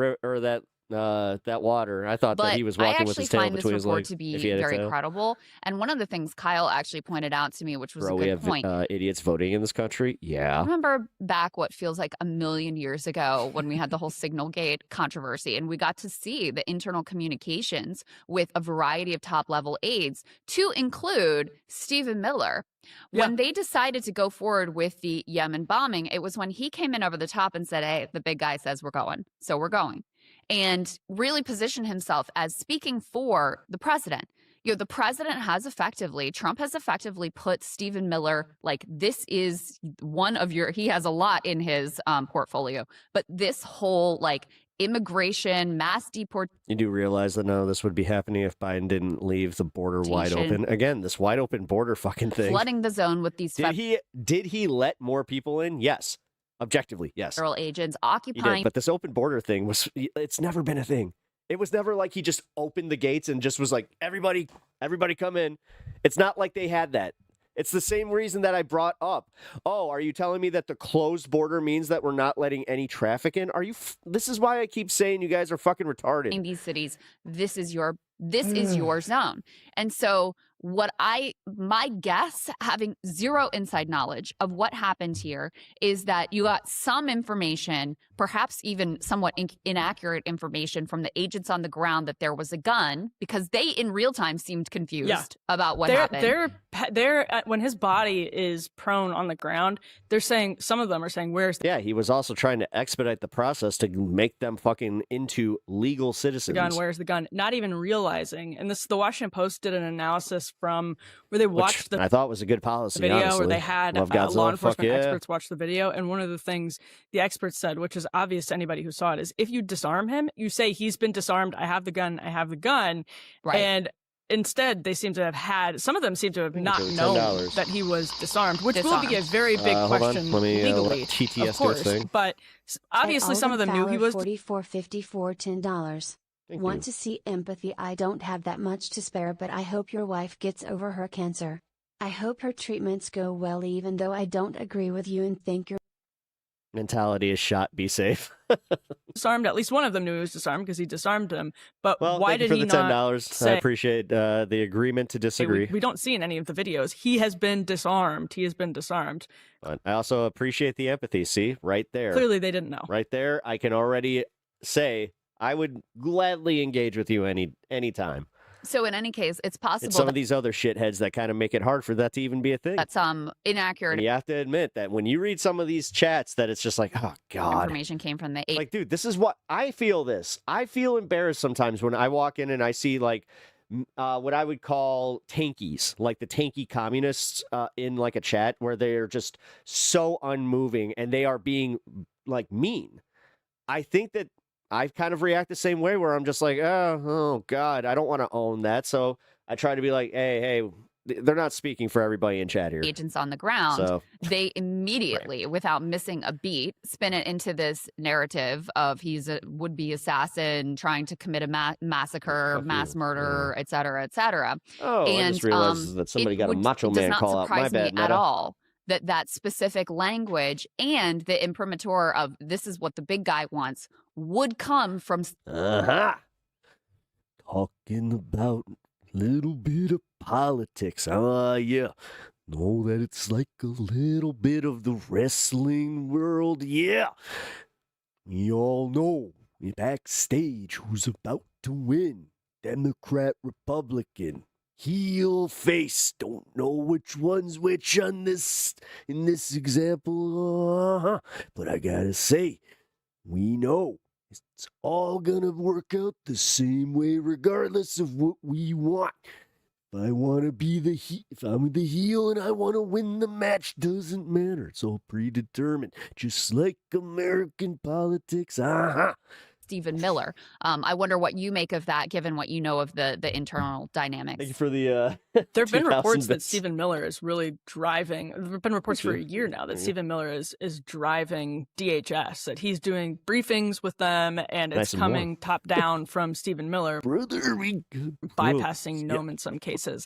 water, I thought But that he was I walking with actually his tail find this between his report legs. to be if he had a very tail. credible. And one of the things Kyle actually pointed out to me, which was Bro, a we good have point. idiots voting in this country. Yeah. Remember back what feels like a million years ago when we had the whole Signalgate controversy and we got to see the internal communications with a variety of top level aides to include Stephen Miller. When they decided to go forward with the Yemen bombing, it was when he came in over the top and said, hey, the big guy says we're going, so we're going. And really positioned himself as speaking for the president. The president Trump has effectively put Stephen Miller, like this is one of he has a lot in his portfolio, but this whole like immigration, mass deportation. You do realize that none of this would be happening if Biden didn't leave the border wide open. Again, this wide open border fucking thing. Flooding the zone with these Did he let more people in? Yes. Objectively, yes. federal agents He occupying. did. But this open border thing it's never been a thing. It was never like he just opened the gates and just was like, everybody come in. It's not like they had that. It's the same reason that I brought up. Oh, are you telling me that the closed border means that we're not letting any traffic in? This is why I keep saying you guys are fucking retarded. These cities, this is your zone. And so my guess, having zero inside knowledge of what happened here, is that you got some information, perhaps even somewhat inaccurate information from the agents on the ground that there was a gun, because they in real time seemed confused about what happened. They're when his body is prone on the ground, some of them are saying, where's the Yeah, he was also trying to expedite the process to make them fucking into legal citizens. gun? Where's the gun? Not even realizing. And the Washington Post did an analysis from where they watched I thought was a good policy, video honestly. where they had Love law Godzilla, enforcement fuck yeah. experts watch the video, and one of the things the experts said, which is obvious to anybody who saw it, is if you disarm him, you say he's been disarmed, I have the gun, Right. And instead they seem to have had, some of them seem to have not known $10. that he was disarmed, which will be a very big Hold on. question Let me, legally, let TTS of course, do its thing. but obviously some of them knew he was $44.54 $10. Want to see empathy? I don't have that much to spare, but I hope your wife gets over her cancer. I hope her treatments go well, even though I don't agree with you and think your Mentality is shot, be safe. disarmed. At least one of them knew he was disarmed because he disarmed him. But Well, why thank you did for he the not $10. say, I appreciate the agreement to hey, disagree. we don't see in any of the videos, he has been disarmed. He has been disarmed. But I also appreciate the empathy. See, right there. Clearly they didn't know. Right there, I can already say I would gladly engage with you anytime. So in any case, it's possible It's some that of these other shitheads that kind of make it hard for that to even be a thing. that's inaccurate And you have to admit that when you read some of these chats, that it's just like, oh god. information came from the Like, dude, this is what I feel. I feel embarrassed sometimes when I walk in and I see like what I would call tankies, like the tanky communists in like a chat where they're just so unmoving and they are being like mean. I think that I kind of react the same way where I'm just like, oh God, I don't want to own that. So I try to be like, hey, they're not speaking for everybody in chat here. Agents on the ground, So, they immediately, without missing a beat, spin it into this narrative of he's a would-be assassin trying to commit a massacre, mass murder, et cetera, et cetera. Oh, and I just realized that somebody got a Macho Man call out. My bad, does not surprise me at Netta. all that specific language and the imprimatur of this is what the big guy wants would come from. Talking about little bit of politics. Yeah. Know that it's like a little bit of the wrestling world. Yeah. We all know backstage who's about to win. Democrat, Republican. Heel, face. Don't know which one's which on this in this example. But I gotta say, we know it's all gonna work out the same way regardless of what we want. If I want to be if I'm the heel and I want to win the match, doesn't matter. It's all predetermined, just like American politics. Stephen Miller. I wonder what you make of that, given what you know of the internal dynamics. Thank you for the. There have been 2000 reports that bits. Stephen Miller is really driving. There have been reports for a year now that Stephen Miller is driving DHS, that he's doing briefings with them, and Nice it's and coming warm. top down from Stephen Miller, bypassing Nome in some cases.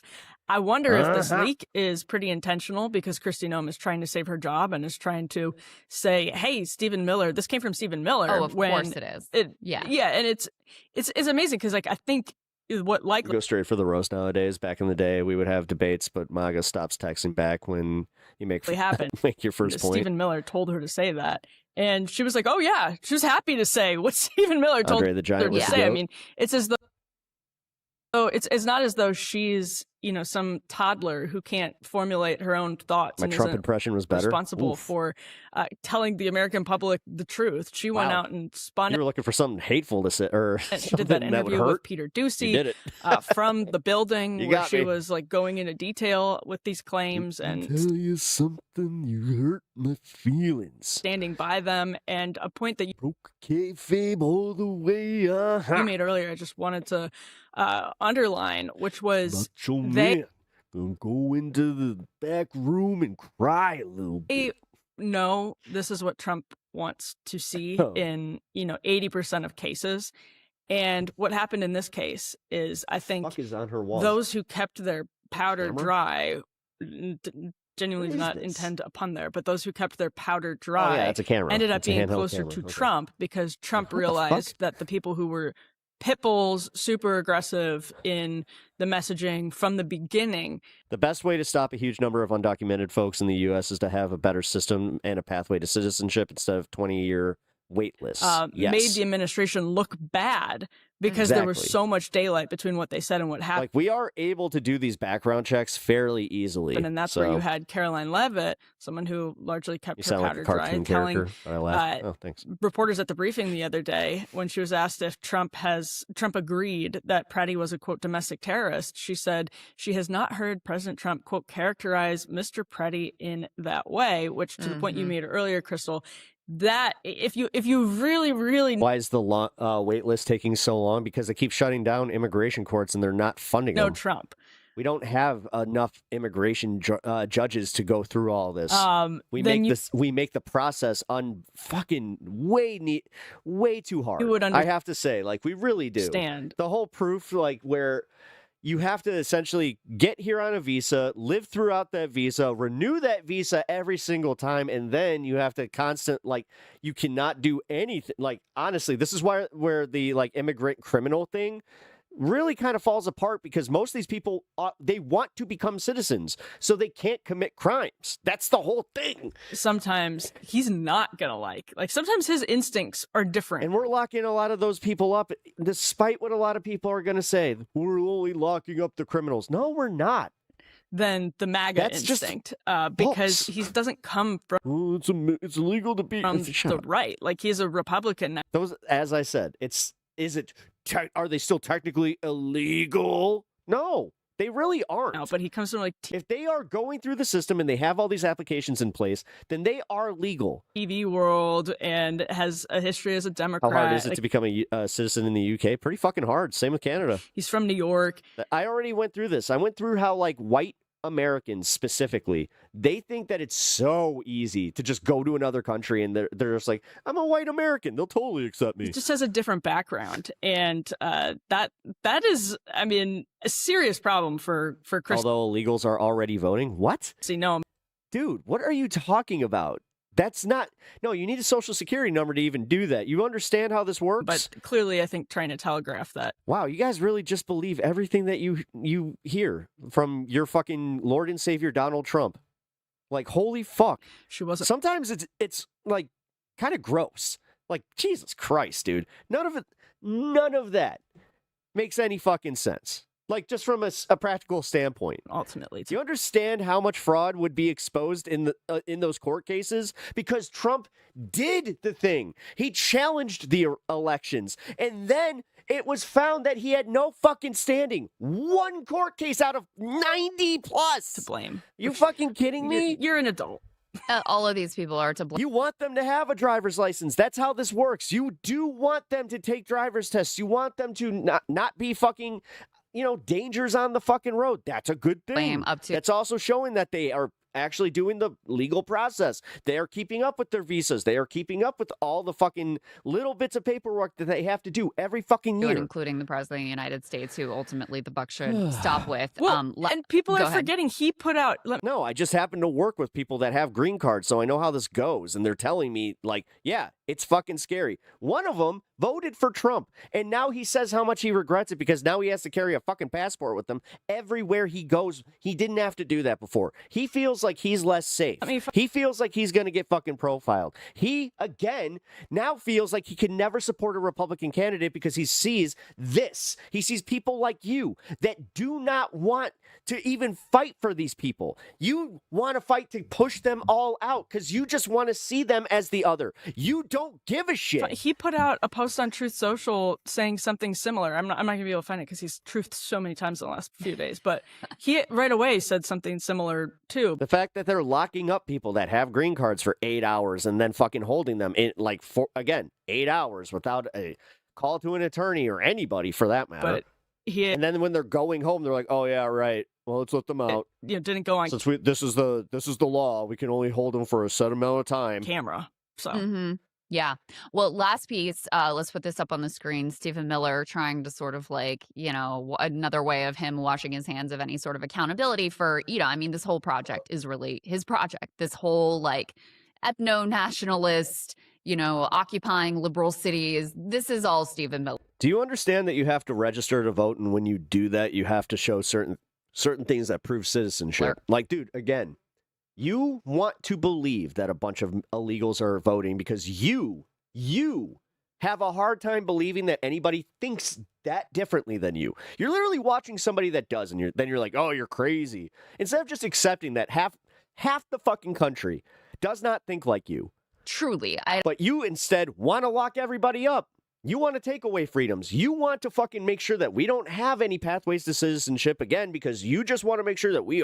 I wonder if this leak is pretty intentional because Kristi Noem is trying to save her job and is trying to say, "Hey, Stephen Miller, this came from Stephen Miller." Oh, of course it is. Yeah, and it's amazing because like I think what likely Go straight for the roast nowadays. Back in the day, we would have debates, but MAGA stops texting back when you make happened. make your first point. Stephen Miller told her to say that, and she was like, "Oh yeah," she was happy to say what Stephen Miller told Andre the Giant her to was the say. I goat. mean, it's as though it's not as though she's some toddler who can't formulate her own thoughts. My and Trump isn't impression was better. responsible Oof. for telling the American public the truth. She went Wow. out and spun You were looking for something hateful to say, or and something did that would interview hurt. with Peter You Doocy did it. from the building You where got she me. was like going into detail with these claims Tell and you something, you hurt my feelings. standing by them. And a point that Broke kayfabe all the way. you made earlier, I just wanted to underline, which was Macho Man. Gonna go into the back room and cry a little bit. no, this is what Trump wants to see Oh. in 80% of cases. And what happened in this case is, I think Fuck is on her wall. those who kept their powder Camera? dry, genuinely What does is not this? intend a pun there, but those who kept their powder Oh, dry yeah, it's a camera. ended up It's a being handheld closer camera. to Okay. Trump because Trump What the realized fuck? that the people who were pitbulls, super aggressive in the messaging from the beginning. The best way to stop a huge number of undocumented folks in the U.S. is to have a better system and a pathway to citizenship instead of 20-year wait lists. Yes. Made the administration look bad because there was Exactly. so much daylight between what they said and what happened. Like, we are able to do these background checks fairly easily. And that's where you had Caroline Leavitt, someone who largely You kept her sound like powder a dry, cartoon telling character. But I laughed. Oh, thanks. reporters at the briefing the other day when she was asked if Trump agreed that Pratty was a, quote, domestic terrorist. She said she has not heard President Trump, quote, characterize Mr. Pratty in that way, which to the point you made earlier, Crystal, that if you really Why is the wait list taking so long? Because they keep shutting down immigration courts and they're not funding know them. Trump. We don't have enough immigration judges to go through all this. We make the process way too hard. You would I have to say, like, we really do. understand. The whole proof, like, where you have to essentially get here on a visa, live throughout that visa, renew that visa every single time, and then you have to you cannot do anything. Like, honestly, this is where the like immigrant criminal thing really kind of falls apart, because most of these people, they want to become citizens, so they can't commit crimes. That's the whole thing. Sometimes he's not gonna like sometimes his instincts are different. And we're locking a lot of those people up, despite what a lot of people are going to say. We're only locking up the criminals. No, we're not. Than the MAGA That's just instinct, because he doesn't come from it's illegal to be from the right. Like, he's a Republican now. Those, as I said, are they still technically illegal? No, they really aren't. No, but he comes from like if they are going through the system and they have all these applications in place, then they are legal. TV world and has a history as a Democrat. How hard is it to become a citizen in the UK? Pretty fucking hard. Same with Canada. He's from New York. I already went through this. I went through how like white Americans specifically, they think that it's so easy to just go to another country and they're just like, I'm a white American, they'll totally accept me. He just has a different background, and that is, I mean, a serious problem for Chris. Although illegals are already voting, what? See, no, dude, what are you talking about? That's not. No, you need a social security number to even do that. You understand how this works? But clearly, I think trying to telegraph that. Wow, you guys really just believe everything that you hear from your fucking Lord and Savior Donald Trump. Like, holy fuck. She wasn't. Sometimes it's like kind of gross. Like, Jesus Christ, dude. None of that makes any fucking sense. Like, just from a practical standpoint. Ultimately. Do you understand how much fraud would be exposed in those court cases? Because Trump did the thing. He challenged the elections. And then it was found that he had no fucking standing. One court case out of 90 plus. To blame. You fucking kidding me? You're an adult. All of these people are to blame. You want them to have a driver's license. That's how this works. You do want them to take driver's tests. You want them to not be fucking... dangers on the fucking road. That's a good thing. That's also showing that they are actually doing the legal process. They are keeping up with their visas. They are keeping up with all the fucking little bits of paperwork that they have to do every fucking year. Including the President of the United States, who ultimately the buck should stop with. Well, and people are forgetting he put out... No, I just happen to work with people that have green cards, so I know how this goes. And they're telling me, like, yeah, it's fucking scary. One of them voted for Trump, and now he says how much he regrets it because now he has to carry a fucking passport with him everywhere he goes. He didn't have to do that before. He feels like he's less safe. He feels like he's going to get fucking profiled. He, again, now feels like he can never support a Republican candidate because he sees this. He sees people like you that do not want to even fight for these people. You want to fight to push them all out because you just want to see them as the other. You don't give a shit. He put out a post on Truth Social saying something similar. I'm not going to be able to find it because he's truthed so many times in the last few days, but he right away said something similar too. The fact that they're locking up people that have green cards for 8 hours and then fucking holding them in like 8 hours without a call to an attorney or anybody for that matter. But and then when they're going home, they're like, "Oh yeah, right. Well, let's let them out." Didn't go on. Since this is the law, we can only hold them for a set amount of time. Camera. So. Mm-hmm. Yeah. Well, last piece, let's put this up on the screen. Stephen Miller trying to sort of like, another way of him washing his hands of any sort of accountability for, this whole project is really his project. This whole like ethno-nationalist, occupying liberal cities. This is all Stephen Miller. Do you understand that you have to register to vote, and when you do that, you have to show certain things that prove citizenship? Like, dude, again, you want to believe that a bunch of illegals are voting because you have a hard time believing that anybody thinks that differently than you. You're literally watching somebody that does, and then you're like, oh, you're crazy. Instead of just accepting that half the fucking country does not think like you. Truly. But you instead want to lock everybody up. You want to take away freedoms. You want to fucking make sure that we don't have any pathways to citizenship again because you just want to make sure that we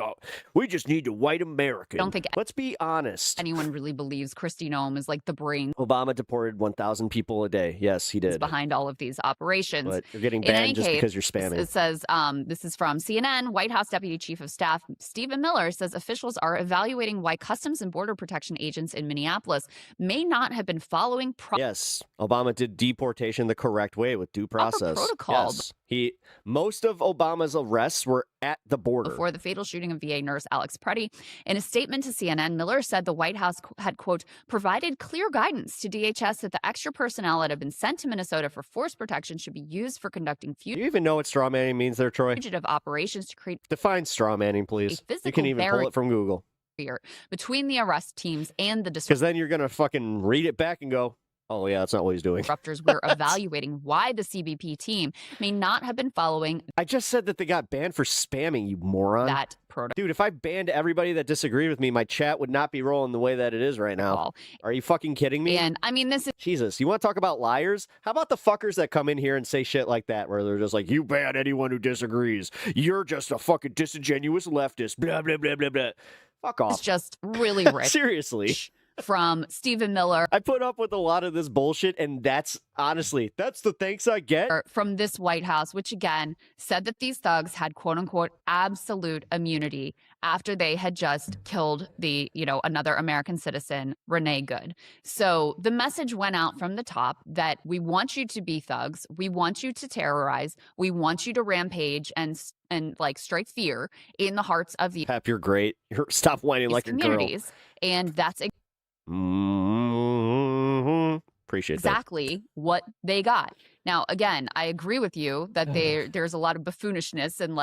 just need to white American. I don't think. Let's be honest. Anyone really believes Kristi Noem is like the brain. Obama deported 1,000 people a day. Yes, he did. Behind all of these operations. But you're getting banned just because you're spamming. It says, this is from CNN. White House Deputy Chief of Staff Stephen Miller says officials are evaluating why Customs and Border Protection agents in Minneapolis may not have been following. Yes, Obama did deportation the correct way with due process. Protocol. Yes. Most of Obama's arrests were at the border. Before the fatal shooting of VA nurse Alex Preddy. In a statement to CNN, Miller said the White House had, quote, provided clear guidance to DHS that the extra personnel that had been sent to Minnesota for force protection should be used for conducting Do you even know what straw manning means there, Troy? fugitive operations to create Define straw manning, please. You can even pull it from Google. Between the arrest teams and the because then you're going to fucking read it back and go, Oh, yeah, that's not what he's doing. Disruptors, we're evaluating why the CBP team may not have been following. I just said that they got banned for spamming, you moron. That protocol. Dude, if I banned everybody that disagreed with me, my chat would not be rolling the way that it is right now. Are you fucking kidding me? And I mean, this is Jesus. You want to talk about liars? How about the fuckers that come in here and say shit like that, where they're just like, you ban anyone who disagrees. You're just a fucking disingenuous leftist. Blah, blah, blah, blah, blah. Fuck off. It's just really rich. Seriously. From Stephen Miller. I put up with a lot of this bullshit, and that's honestly, that's the thanks I get. From this White House, which again said that these thugs had quote unquote absolute immunity after they had just killed the, another American citizen, Renee Good. So the message went out from the top that we want you to be thugs. We want you to terrorize. We want you to rampage and like strike fear in the hearts of the Pep, you're great. Stop whining like a girl. Communities. And that's appreciate exactly what they got. Now, again, I agree with you that there's a lot of buffoonishness and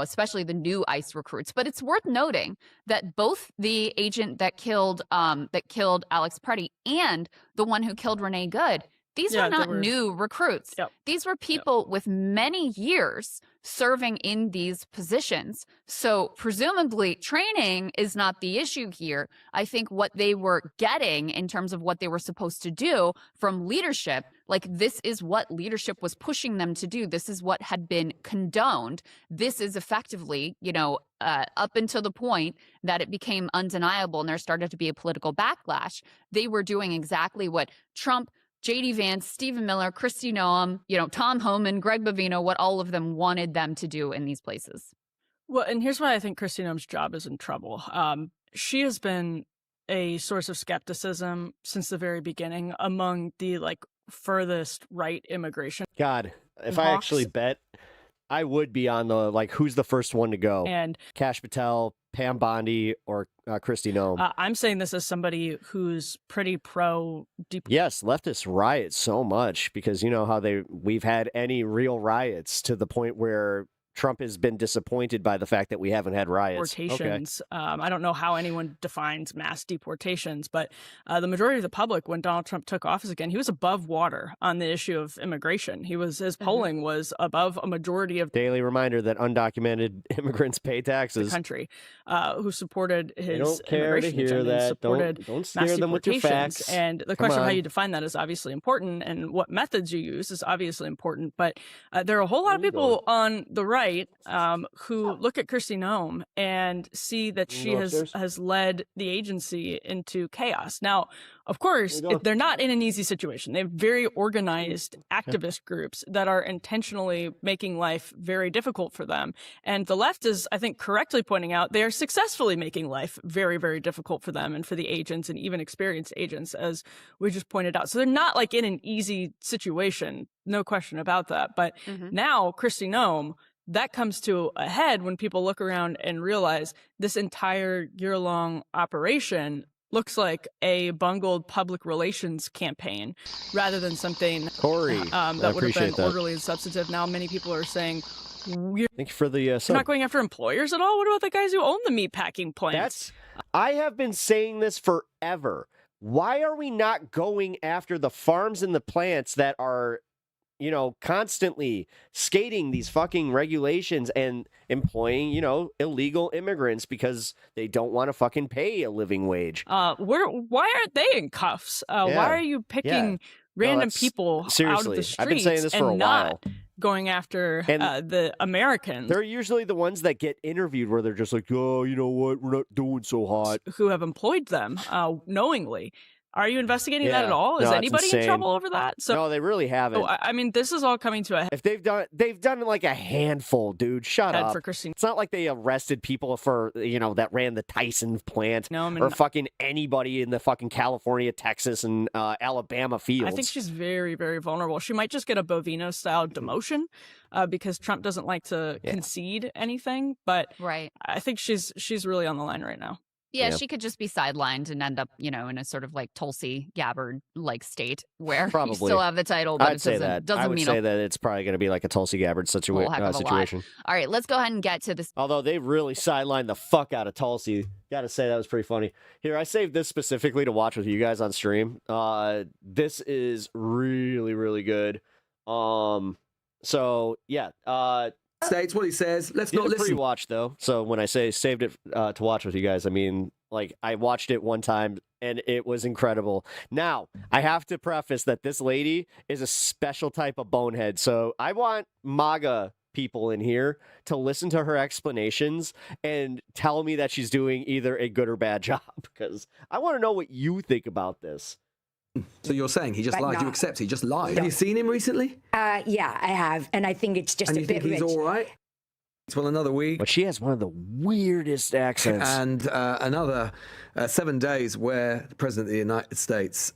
especially the new ICE recruits. But it's worth noting that both the agent that killed Alex Preddy and the one who killed Renee Good, these were not new recruits. Yep. These were people with many years serving in these positions. So presumably training is not the issue here. I think what they were getting in terms of what they were supposed to do from leadership, like this is what leadership was pushing them to do. This is what had been condoned. This is effectively, up until the point that it became undeniable and there started to be a political backlash, they were doing exactly what Trump, J.D. Vance, Stephen Miller, Kristi Noem, Tom Homan, Greg Bovino, what all of them wanted them to do in these places. Well, and here's why I think Kristi Noem's job is in trouble. She has been a source of skepticism since the very beginning among the furthest right immigration. God, if I actually bet, I would be on the who's the first one to go? And Kash Patel, Pam Bondi, or Kristi Noem. I'm saying this as somebody who's pretty pro. Yes, leftists riot so much because you know how we've had any real riots to the point where Trump has been disappointed by the fact that we haven't had riots. Deportations. Okay. I don't know how anyone defines mass deportations, but the majority of the public, when Donald Trump took office again, he was above water on the issue of immigration. His polling was above a majority of daily reminder that undocumented immigrants pay taxes. The country who supported his they don't care immigration to hear agenda, that. supported Don't scare them with your facts. And the question of how you define that is obviously important, and what methods you use is obviously important. But there are a whole lot of people on the right who look at Kristi Noem and see that she has led the agency into chaos. Now, of course, they're not in an easy situation. They have very organized activist groups that are intentionally making life very difficult for them. And the left is, I think, correctly pointing out they are successfully making life very, very difficult for them and for the agents and even experienced agents, as we just pointed out. So they're not in an easy situation, no question about that. But now Kristi Noem, that comes to a head when people look around and realize this entire year-long operation looks like a bungled public relations campaign rather than something Corey, that would have been orderly and substantive. Now many people are saying, thank you for the you're not going after employers at all? What about the guys who own the meatpacking plants? I have been saying this forever. Why are we not going after the farms and the plants that are constantly skating these fucking regulations and employing, illegal immigrants because they don't want to fucking pay a living wage? Why aren't they in cuffs? Why are you picking random people out of the streets? I've been saying this for a while. Going after the Americans. They're usually the ones that get interviewed where they're just like, oh, you know what? We're not doing so hot. Who have employed them knowingly. Are you investigating that at all? Is anybody in trouble over that? No, they really haven't. I mean, this is all coming to a head. If they've done like a handful, dude. Shut up. For Christine. It's not like they arrested people for that ran the Tyson plant or fucking anybody in the fucking California, Texas, and Alabama fields. I think she's very, very vulnerable. She might just get a Bovino style demotion because Trump doesn't like to concede anything. But I think she's really on the line right now. Yeah, she could just be sidelined and end up, in a sort of like Tulsi Gabbard like state where you still have the title, but I'd say that. I would say that it's probably going to be like a Tulsi Gabbard situation. All right, let's go ahead and get to this. Although they really sidelined the fuck out of Tulsi. Got to say that was pretty funny. Here, I saved this specifically to watch with you guys on stream. This is really, really good. So yeah. States what he says. Let's not listen. Pre-watch though. So when I say saved it to watch with you guys, I mean like I watched it one time and it was incredible. Now I have to preface that this lady is a special type of bonehead. So I want MAGA people in here to listen to her explanations and tell me that she's doing either a good or bad job, because I want to know what you think about this. So you're saying he just lied? You accept he just lied? Have you seen him recently? Yeah, I have, and I think it's just and a you bit think he's all right? Well, another week. But she has one of the weirdest accents. And another 7 days where the President of the United States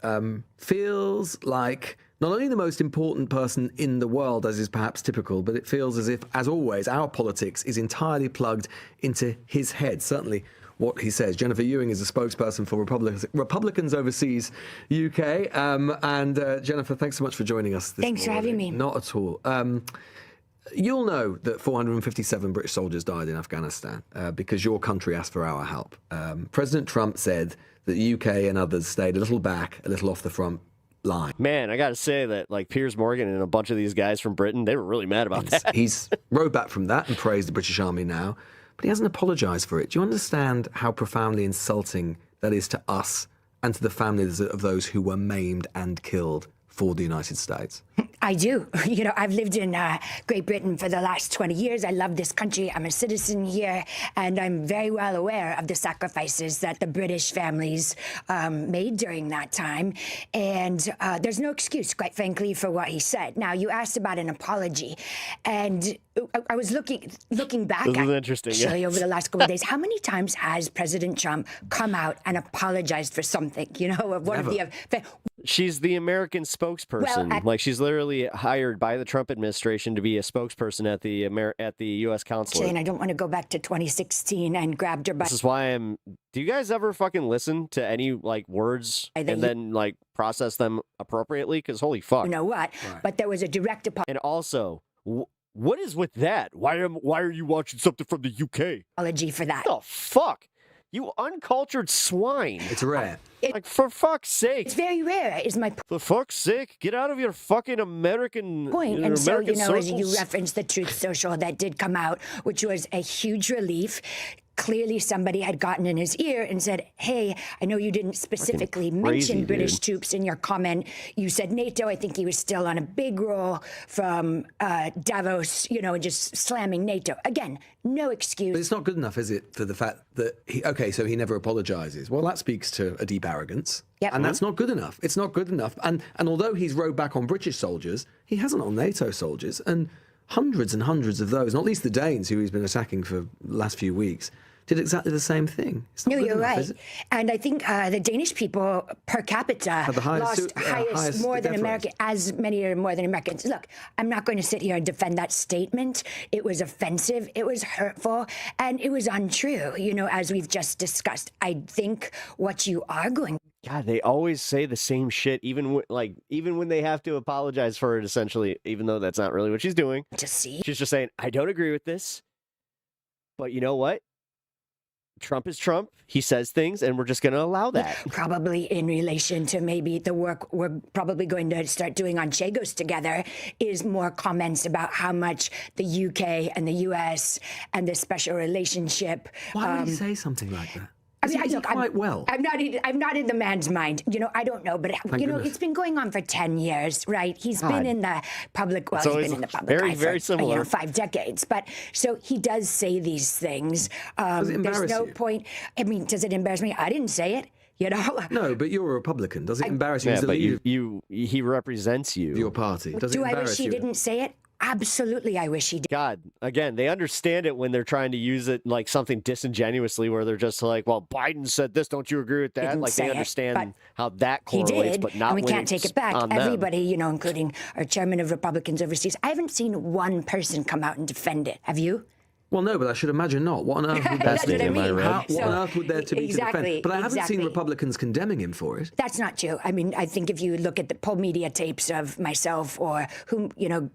feels like not only the most important person in the world, as is perhaps typical, but it feels as if, as always, our politics is entirely plugged into his head. Certainly what he says. Jennifer Ewing is a spokesperson for Republicans Overseas UK. And Jennifer, thanks so much for joining us this morning. Thanks for having me. Not at all. You'll know that 457 British soldiers died in Afghanistan because your country asked for our help. President Trump said that the UK and others stayed a little back, a little off the front line. Man, I got to say that like Piers Morgan and a bunch of these guys from Britain, they were really mad about that. He's rode back from that and praised the British Army now. But he hasn't apologized for it. Do you understand how profoundly insulting that is to us and to the families of those who were maimed and killed for the United States? I do. I've lived in Great Britain for the last 20 years. I love this country. I'm a citizen here, and I'm very well aware of the sacrifices that the British families made during that time. And there's no excuse, quite frankly, for what he said. Now, you asked about an apology, and I was looking back this is interesting, actually over the last couple of days. How many times has President Trump come out and apologized for something? She's the American spokesperson. Like she's literally hired by the Trump administration to be a spokesperson at the U.S. consulate. And I don't want to go back to 2016 and grabbed her by. This is why do you guys ever fucking listen to any like words and then like process them appropriately? Because holy fuck. You know what? Right. But there was a direct apology. And also, what is with that? Why are you watching something from the UK? Apology for that. What the fuck? You uncultured swine. It's rare. Like, for fuck's sake. It's very rare, is my For fuck's sake, get out of your fucking American point. And so, socials. as you referenced the Truth Social that did come out, which was a huge relief. Clearly somebody had gotten in his ear and said, hey, I know you didn't specifically mention British troops in your comment. You said NATO. I think he was still on a big roll from Davos, and just slamming NATO. Again, no excuse. But it's not good enough, is it, for the fact that, so he never apologizes. Well, that speaks to a deep arrogance. Yep. And that's not good enough. It's not good enough. And although he's rode back on British soldiers, he hasn't on NATO soldiers. And hundreds and hundreds of those, not least the Danes, who he's been attacking for the last few weeks, did exactly the same thing. No, you're right. And I think the Danish people per capita lost highest more than American, as many or more than Americans. Look, I'm not going to sit here and defend that statement. It was offensive, it was hurtful, and it was untrue, as we've just discussed. I think what you are going. God, they always say the same shit, even when they have to apologize for it, essentially, even though that's not really what she's doing. She's just saying, I don't agree with this, but you know what? Trump is Trump. He says things, and we're just going to allow that. Probably in relation to maybe the work we're probably going to start doing on Chagos together is more comments about how much the UK and the US and the special relationship. Why would he say something like that? I'm not in the man's mind. I don't know, but it's been going on for 10 years, right? He's been in the public. Well, he's been in the public eye very for similar. 5 decades. But so he does say these things. There's no point. I mean, does it embarrass me? I didn't say it. No, but you're a Republican. Does it embarrass you? Yeah, but he represents you. Your party. Does it I embarrass wish he you? didn't say it? Absolutely, I wish he did. God, again, they understand it when they're trying to use it like something disingenuously, where they're just like, "Well, Biden said this. Don't you agree with that?" Like they understand how that correlates, but not. And we when can't take it's it back. on them. Everybody, including our chairman of Republicans Overseas. I haven't seen one person come out and defend it. Have you? Well, no, but I should imagine not. What on earth would That's what I mean. what on earth would there to be to defend? But I haven't seen Republicans condemning him for it. That's not true. I mean, I think if you look at the poll media tapes of myself or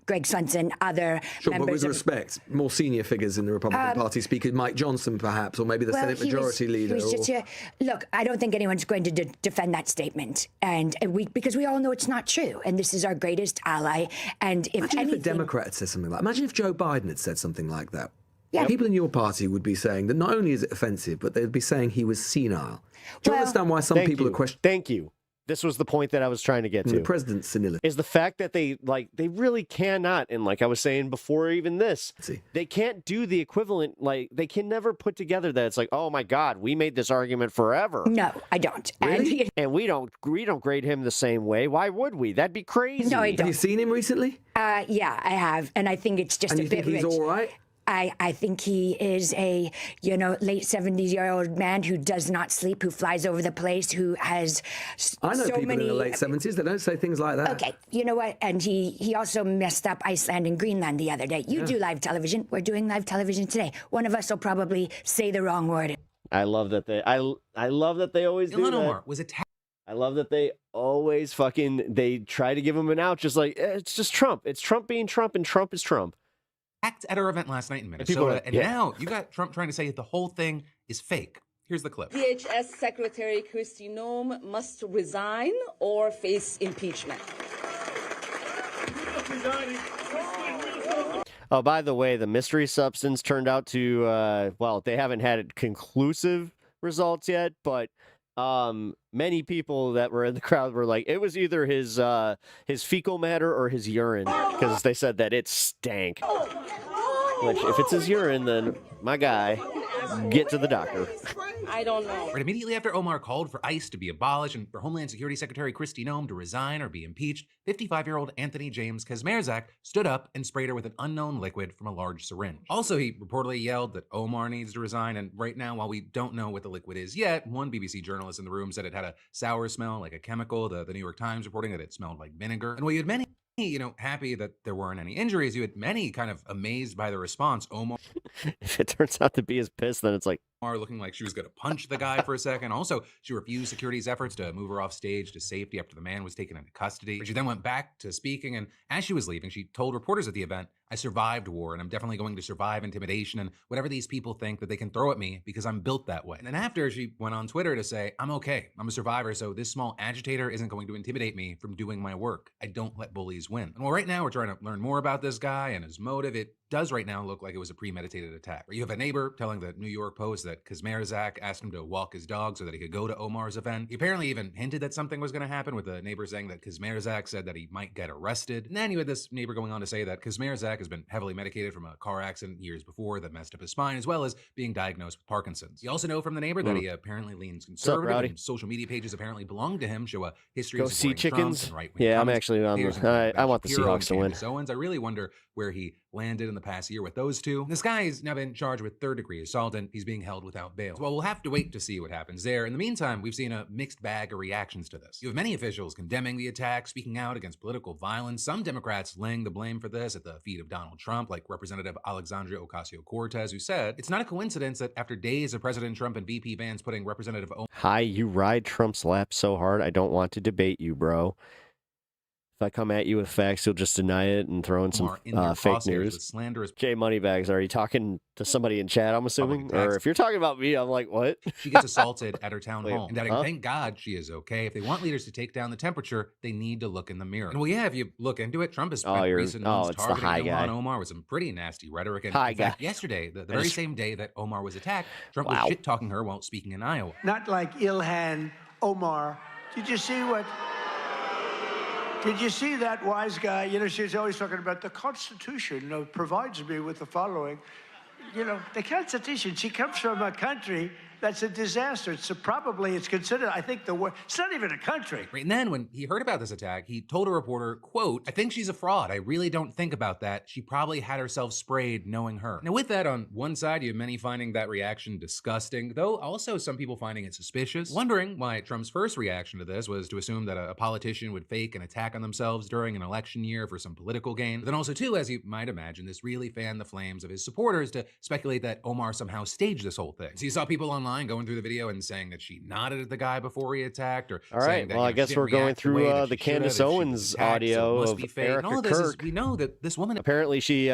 Greg Swenson, other sure, members but with respect, more senior figures in the Republican Party, Speaker Mike Johnson, perhaps, or maybe the Senate Majority Leader. Look, I don't think anyone's going to defend that statement, and because we all know it's not true, and this is our greatest ally. And if if a Democrat had said something like, imagine if Joe Biden had said something like that. Yeah. People in your party would be saying that not only is it offensive, but they'd be saying he was senile. Do you understand why some people are questioning? Thank you. This was the point that I was trying to get to. The president's senility is the fact that they really cannot, and like I was saying before, even this, they can't do the equivalent. Like they can never put together that it's like, oh my God, we made this argument forever. No, I don't. Really? And we don't grade him the same way. Why would we? That'd be crazy. No, I don't. Have you seen him recently? Yeah, I have, and I think it's just and a you bit think he's rich. all right? I think he is a, late 70-year-old man who does not sleep, who flies over the place, who has I know so people many... in the late 70s that don't say things like that. Okay, you know what? And he also messed up Iceland and Greenland the other day. You do live television. We're doing live television today. One of us will probably say the wrong word. I love that they always do that. Was attacked. I love that they always they try to give him an out, just like, it's just Trump. It's Trump being Trump, and Trump is Trump. At our event last night in Minnesota, and now you got Trump trying to say the whole thing is fake. Here's the clip. DHS Secretary Kristi Noem must resign or face impeachment. Oh, by the way, the mystery substance turned out to, they haven't had conclusive results yet, but many people that were in the crowd were like, it was either his fecal matter or his urine, because they said that it stank. Which, if it's his urine, then my guy, get to the doctor. I don't know. Right immediately after Omar called for ICE to be abolished and for Homeland Security Secretary Kristi Noem to resign or be impeached, 55-year-old Anthony James Kazmierzak stood up and sprayed her with an unknown liquid from a large syringe. Also, he reportedly yelled that Omar needs to resign, and right now, while we don't know what the liquid is yet, one BBC journalist in the room said it had a sour smell like a chemical, the New York Times reporting that it smelled like vinegar. And while you had many happy that there weren't any injuries, you had many kind of amazed by the response. Omar If it turns out to be his piss, then it's like, looking like she was going to punch the guy for a second. Also, she refused security's efforts to move her off stage to safety after the man was taken into custody. But she then went back to speaking, and as she was leaving, she told reporters at the event, I survived war, and I'm definitely going to survive intimidation and whatever these people think that they can throw at me because I'm built that way. And then after, she went on Twitter to say, I'm okay. I'm a survivor, so this small agitator isn't going to intimidate me from doing my work. I don't let bullies win. And while right now we're trying to learn more about this guy and his motive, it does right now look like it was a premeditated attack. You have a neighbor telling the New York Post that Kazmierzak asked him to walk his dog so that he could go to Omar's event. He apparently even hinted that something was going to happen, with the neighbor saying that Kazmierzak said that he might get arrested. And then you had this neighbor going on to say that Kazmierzak has been heavily medicated from a car accident years before that messed up his spine, as well as being diagnosed with Parkinson's. You also know from the neighbor that he apparently leans conservative, and social media pages apparently belong to him show a history of supporting chickens. Trump and right-wing Yeah, I'm comments. actually on Here's the. I want the Shapiro Seahawks to and win. Candace Owens. I really wonder where he landed in the past year with those two. This guy has now been charged with third-degree assault, and he's being held without bail. Well, we'll have to wait to see what happens there. In the meantime, we've seen a mixed bag of reactions to this. You have many officials condemning the attack, speaking out against political violence. Some Democrats laying the blame for this at the feet of Donald Trump, like Representative Alexandria Ocasio-Cortez, who said, it's not a coincidence that after days of President Trump and VP Vance putting Representative Hi, you ride Trump's lap so hard, I don't want to debate you, bro. If I come at you with facts, you'll just deny it and throw in some fake news. Jay Moneybags, are you talking to somebody in chat, I'm assuming? Or if you're talking about me, I'm like, what? She gets assaulted at her town hall. And that, thank God she is okay. If they want leaders to take down the temperature, they need to look in the mirror. And well, yeah, if you look into it, Trump has spent recent months targeting Ilhan Omar with some pretty nasty rhetoric. And in fact, yesterday, the very same day that Omar was attacked, Trump was shit-talking her while speaking in Iowa. Not like Ilhan Omar. Did you see what... Did you see that wise guy? You know, she's always talking about the Constitution provides me with the following. You know, the Constitution, she comes from a country that's a disaster. It's considered, I think, the worst. It's not even a country. Right, and then when he heard about this attack, he told a reporter, quote, "I think she's a fraud. I really don't think about that. She probably had herself sprayed knowing her." Now with that, on one side, you have many finding that reaction disgusting, though also some people finding it suspicious, wondering why Trump's first reaction to this was to assume that a politician would fake an attack on themselves during an election year for some political gain. But then also too, as you might imagine, this really fanned the flames of his supporters to speculate that Omar somehow staged this whole thing. So you saw people online going through the video and saying that she nodded at the guy before he attacked, or all right, that, well, I guess we're going through the Candace Owens audio of ERIKA KIRK. We know that this woman, apparently she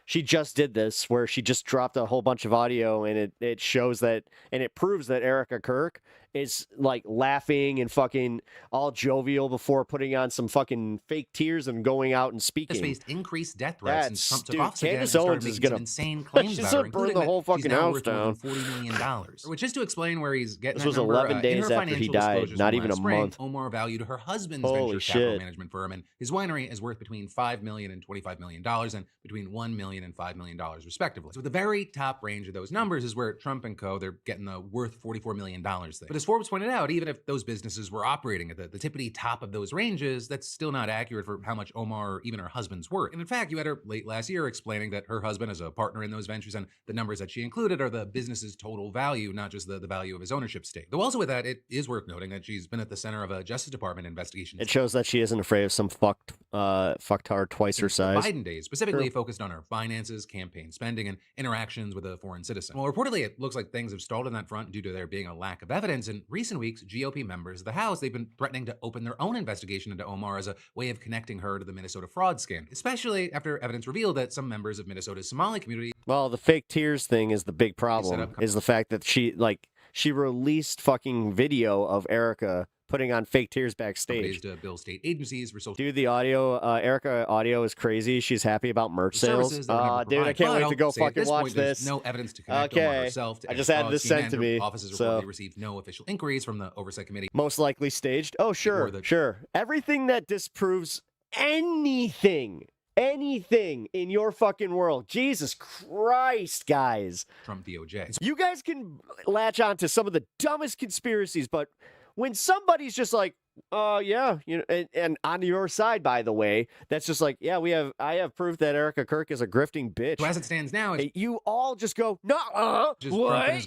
just did this, where she just dropped a whole bunch of audio, and it shows that, and it proves that ERIKA KIRK is like laughing and fucking all jovial before putting on some fucking fake tears and going out and speaking. Faced increased death threats since Trump took office Candace again, Owens is gonna insane claims she's about her, gonna burn the whole fucking house down. $40 million. Which is to explain where he's getting this that was number, 11 days after he died, not even a month. Omar valued her husband's Holy venture shit. capital management firm, and his winery is worth between $5 million and $25 million, and between $1 million and $5 million, respectively. So at the very top range of those numbers is where Trump and co, they're getting the worth $44 million thing. But as Forbes pointed out, even if those businesses were operating at the tippity top of those ranges, that's still not accurate for how much Omar or even her husband's worth. And in fact, you had her late last year explaining that her husband is a partner in those ventures, and the numbers that she included are the business's total value, not just the value of his ownership stake. Though also with that, it is worth noting that she's been at the center of a Justice Department investigation. It shows that she isn't afraid of some fucktard twice her size. Biden days, specifically focused on her finances, campaign spending, and interactions with a foreign citizen. Well, reportedly, it looks like things have stalled on that front due to there being a lack of evidence. In recent weeks, GOP members of the House, they've been threatening to open their own investigation into Omar as a way of connecting her to the Minnesota fraud scandal, especially after evidence revealed that some members of Minnesota's Somali community. Well, the fake tears thing is the big problem, is the fact that she released fucking video of ERIKA putting on fake tears backstage. To bill state agencies for social. Dude, the audio, ERIKA audio is crazy. She's happy about merch sales. Dude, I can't wait to go fucking watch this. No evidence to connect Omar herself to I just had this sent to me. Offices reportedly received no official inquiries from the Oversight Committee. Most likely staged. Oh, sure, sure. Everything that disproves anything in your fucking world. Jesus Christ, guys. Trump DOJ. You guys can latch on to some of the dumbest conspiracies, but when somebody's just like, yeah, you know, and on your side, by the way, that's just like, yeah, I have proof that ERIKA KIRK is a grifting bitch. So as it stands now, you all just go, no, just what?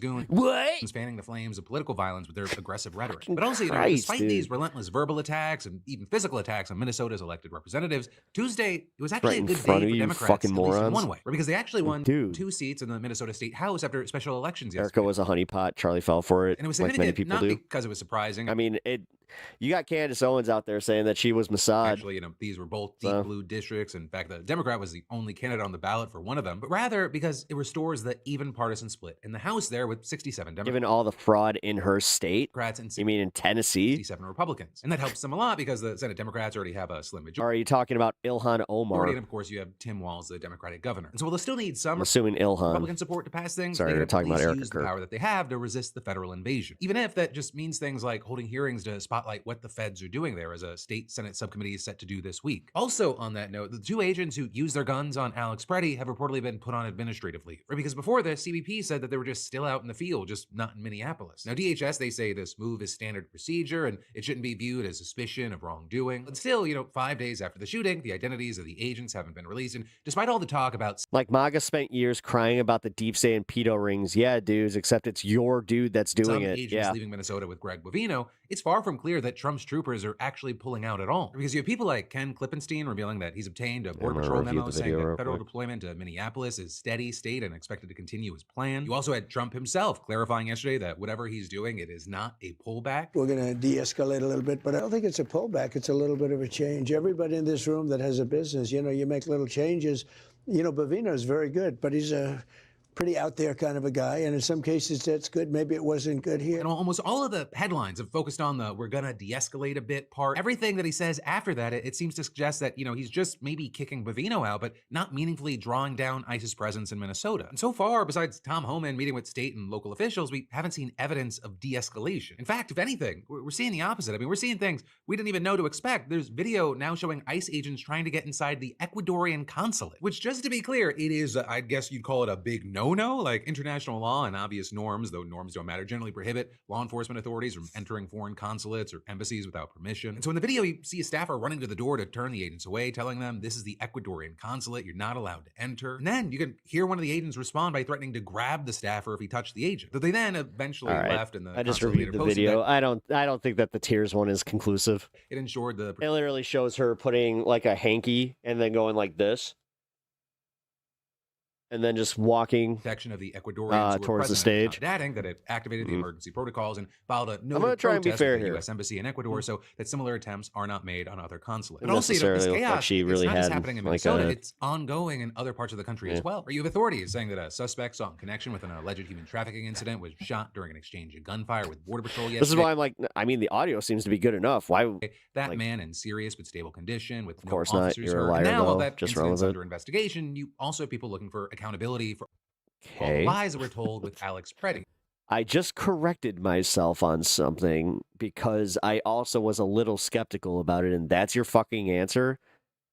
Fanning the flames of political violence with their aggressive rhetoric. But also, despite these relentless verbal attacks and even physical attacks on Minnesota's elected representatives, Tuesday, it was actually a good day for Democrats, at least in one way, because they actually won 2 seats in the Minnesota State House after special elections yesterday. ERIKA was a honeypot. Charlie fell for it, and it was like many people not do. Because it was surprising. I mean, you got Candace Owens out there saying that she was Mossad. Actually, these were both deep blue districts. In fact, the Democrat was the only candidate on the ballot for one of them, but rather because it restores the even partisan split in the House there with 67 Democrats. Given all the fraud in her state, and you mean in Tennessee? 67 Republicans. And that helps them a lot because the Senate Democrats already have a slim majority. Are you talking about Ilhan Omar? And of course, you have Tim Walz, the Democratic governor. And so they'll still need some I'm assuming Ilhan. Republican support to pass things. Sorry, they we're talking about ERIKA use KIRK. the power that they have to resist the federal invasion. Even if that just means things like holding hearings to spotlight what the feds are doing there, as a state Senate subcommittee is set to do this week. Also on that note, the 2 agents who used their guns on Alex Preddy have reportedly been put on administrative leave. Right? Because before this, CBP said that they were just still out in the field, just not in Minneapolis. Now DHS, they say this move is standard procedure and it shouldn't be viewed as suspicion of wrongdoing. But still, 5 days after the shooting, the identities of the agents haven't been released. And despite all the talk about like MAGA spent years crying about the deep state and pedo rings. Yeah, dudes, except it's your dude that's doing it. Agents leaving Minnesota with Greg Bovino, it's far from clear that Trump's troopers are actually pulling out at all. Because you have people like Ken Klippenstein revealing that he's obtained a Border Patrol memo saying that federal deployment to Minneapolis is steady state and expected to continue as planned. You also had Trump himself clarifying yesterday that whatever he's doing, it is not a pullback. We're going to de-escalate a little bit, but I don't think it's a pullback. It's a little bit of a change. Everybody in this room that has a business, you make little changes. Bovino is very good, but he's a pretty out there kind of a guy, and in some cases that's good. Maybe it wasn't good here. And almost all of the headlines have focused on the "we're gonna de-escalate a bit" part. Everything that he says after that, it seems to suggest that he's just maybe kicking Bovino out, but not meaningfully drawing down ISIS presence in Minnesota. And so far, besides Tom Homan meeting with state and local officials, we haven't seen evidence of de-escalation. In fact, if anything, we're seeing the opposite. I mean, we're seeing things we didn't even know to expect. There's video now showing ICE agents trying to get inside the Ecuadorian consulate, which, just to be clear, it is, I guess you'd call it a big no-no? Like international law and obvious norms, though norms don't matter, generally prohibit law enforcement authorities from entering foreign consulates or embassies without permission. And so in the video, you see a staffer running to the door to turn the agents away, telling them this is the Ecuadorian consulate, you're not allowed to enter. And then you can hear one of the agents respond by threatening to grab the staffer if he touched the agent. But they then eventually left, and the I just consulate reviewed leader the posted video. that I don't think that the tears one is conclusive. it ensured the It literally shows her putting like a hanky and then going like this. And then just walking protection of the Ecuadorians who were towards the present, stage. adding that it activated the emergency protocols and filed a note gonna of try and be protest fair with the here. U.S. Embassy in Ecuador so that similar attempts are not made on other consulates. Didn't But also, necessarily this look chaos, like she really it's not just had, happening in like, Minnesota, a- it's ongoing in other parts of the country as well. You have authorities saying that a suspect saw in connection with an alleged human trafficking incident was shot during an exchange of gunfire with Border Patrol yesterday. This is why I'm like, I mean, the audio seems to be good enough. Why? That man in serious but stable condition with no course not. officers You're a hurt. liar, And now, while though. that Just run incident's with it. under investigation, you also have people looking for accountability for all Okay. the lies that were told with Alex Preddy. I just corrected myself on something because I also was a little skeptical about it, and that's your fucking answer?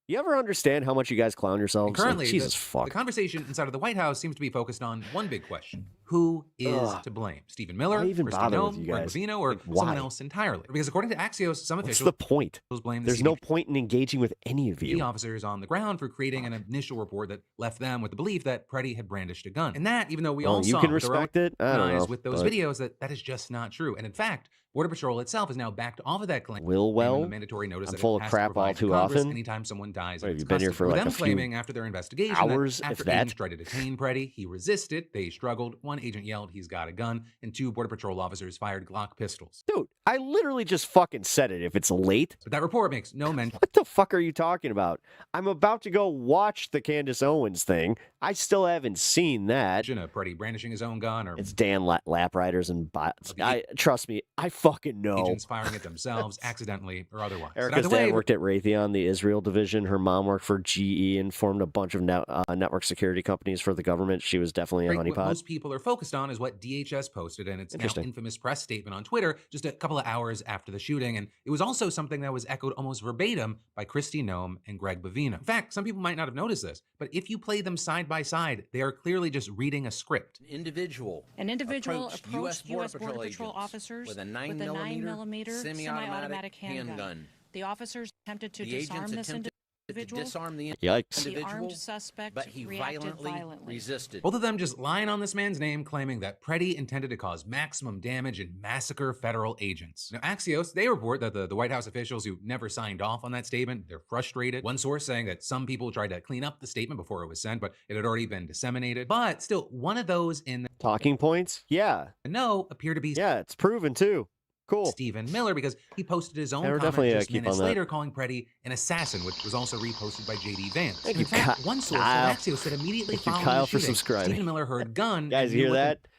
You ever understand how much you guys clown yourselves? And currently, Like, Jesus the fuck. conversation inside of the White House seems to be focused on one big question. Who is Ugh. to blame? Stephen Miller, Why even Kristi bother with Noem, you Greg guys? Bovino, or Like, someone why? else entirely? Because according to Axios, some What's officials the point? blame the There's no point in engaging with any of CBP you. officers on the ground for creating an initial report that left them with the belief that Preddy had brandished a gun. And that, even though we Well, all you saw can with our own respect it. I don't eyes know, with those but- videos, that is just not true. And in fact, Border Patrol itself has now backed off of that claim. Will claiming well? the mandatory notice I'm that it full of has to crap all provide to too Congress often. anytime someone dies What, in have its you been here custody. for With like them a few claiming after their investigation hours, that if after that? agents tried to detain Preddy, he resisted, they struggled, one agent yelled, "He's got a gun," and two Border Patrol officers fired Glock pistols. Dude, I literally just fucking said it. If it's late, But that report makes no mention what the fuck are you talking about? I'm about to go watch the Candace Owens thing. I still haven't seen that. of Preddy brandishing his own gun or It's Dan lap riders and bots. Trust me, I fucking know. agents firing at themselves accidentally or otherwise. But Erica's either way, dad worked at Raytheon, the Israel division. Her mom worked for GE and formed a bunch of network security companies for the government. She was definitely a what honeypot. most people are focused on is what DHS posted in its now Interesting. infamous press statement on Twitter just a couple of hours after the shooting. And it was also something that was echoed almost verbatim by Kristi Noem and Greg Bovino. In fact, some people might not have noticed this, but if you play them side by side, they are clearly just reading a script. An individual approached U.S. Border Patrol officers with a 9mm semi-automatic handgun. The officers attempted to disarm this individual. Yikes. The armed suspect but he violently resisted. Both of them just lying on this man's name, claiming that Preddy intended to cause maximum damage and massacre federal agents. Now, Axios, they report that the White House officials who never signed off on that statement, they're frustrated. One source saying that some people tried to clean up the statement before it was sent, but it had already been disseminated. But still, one of those in the Talking points? Yeah. no appear to be it's proven too. Cool. Stephen Miller, because he posted his own Yeah, we're comment definitely, just keep minutes on that. later calling Preddy an assassin, which was also reposted by J.D. Vance. Thank In you, fact, Kyle. one source Kyle. at Axios said immediately Thank you, following Kyle, the for shooting, subscribing. Stephen Miller heard gun. Guys, and you knew hear what the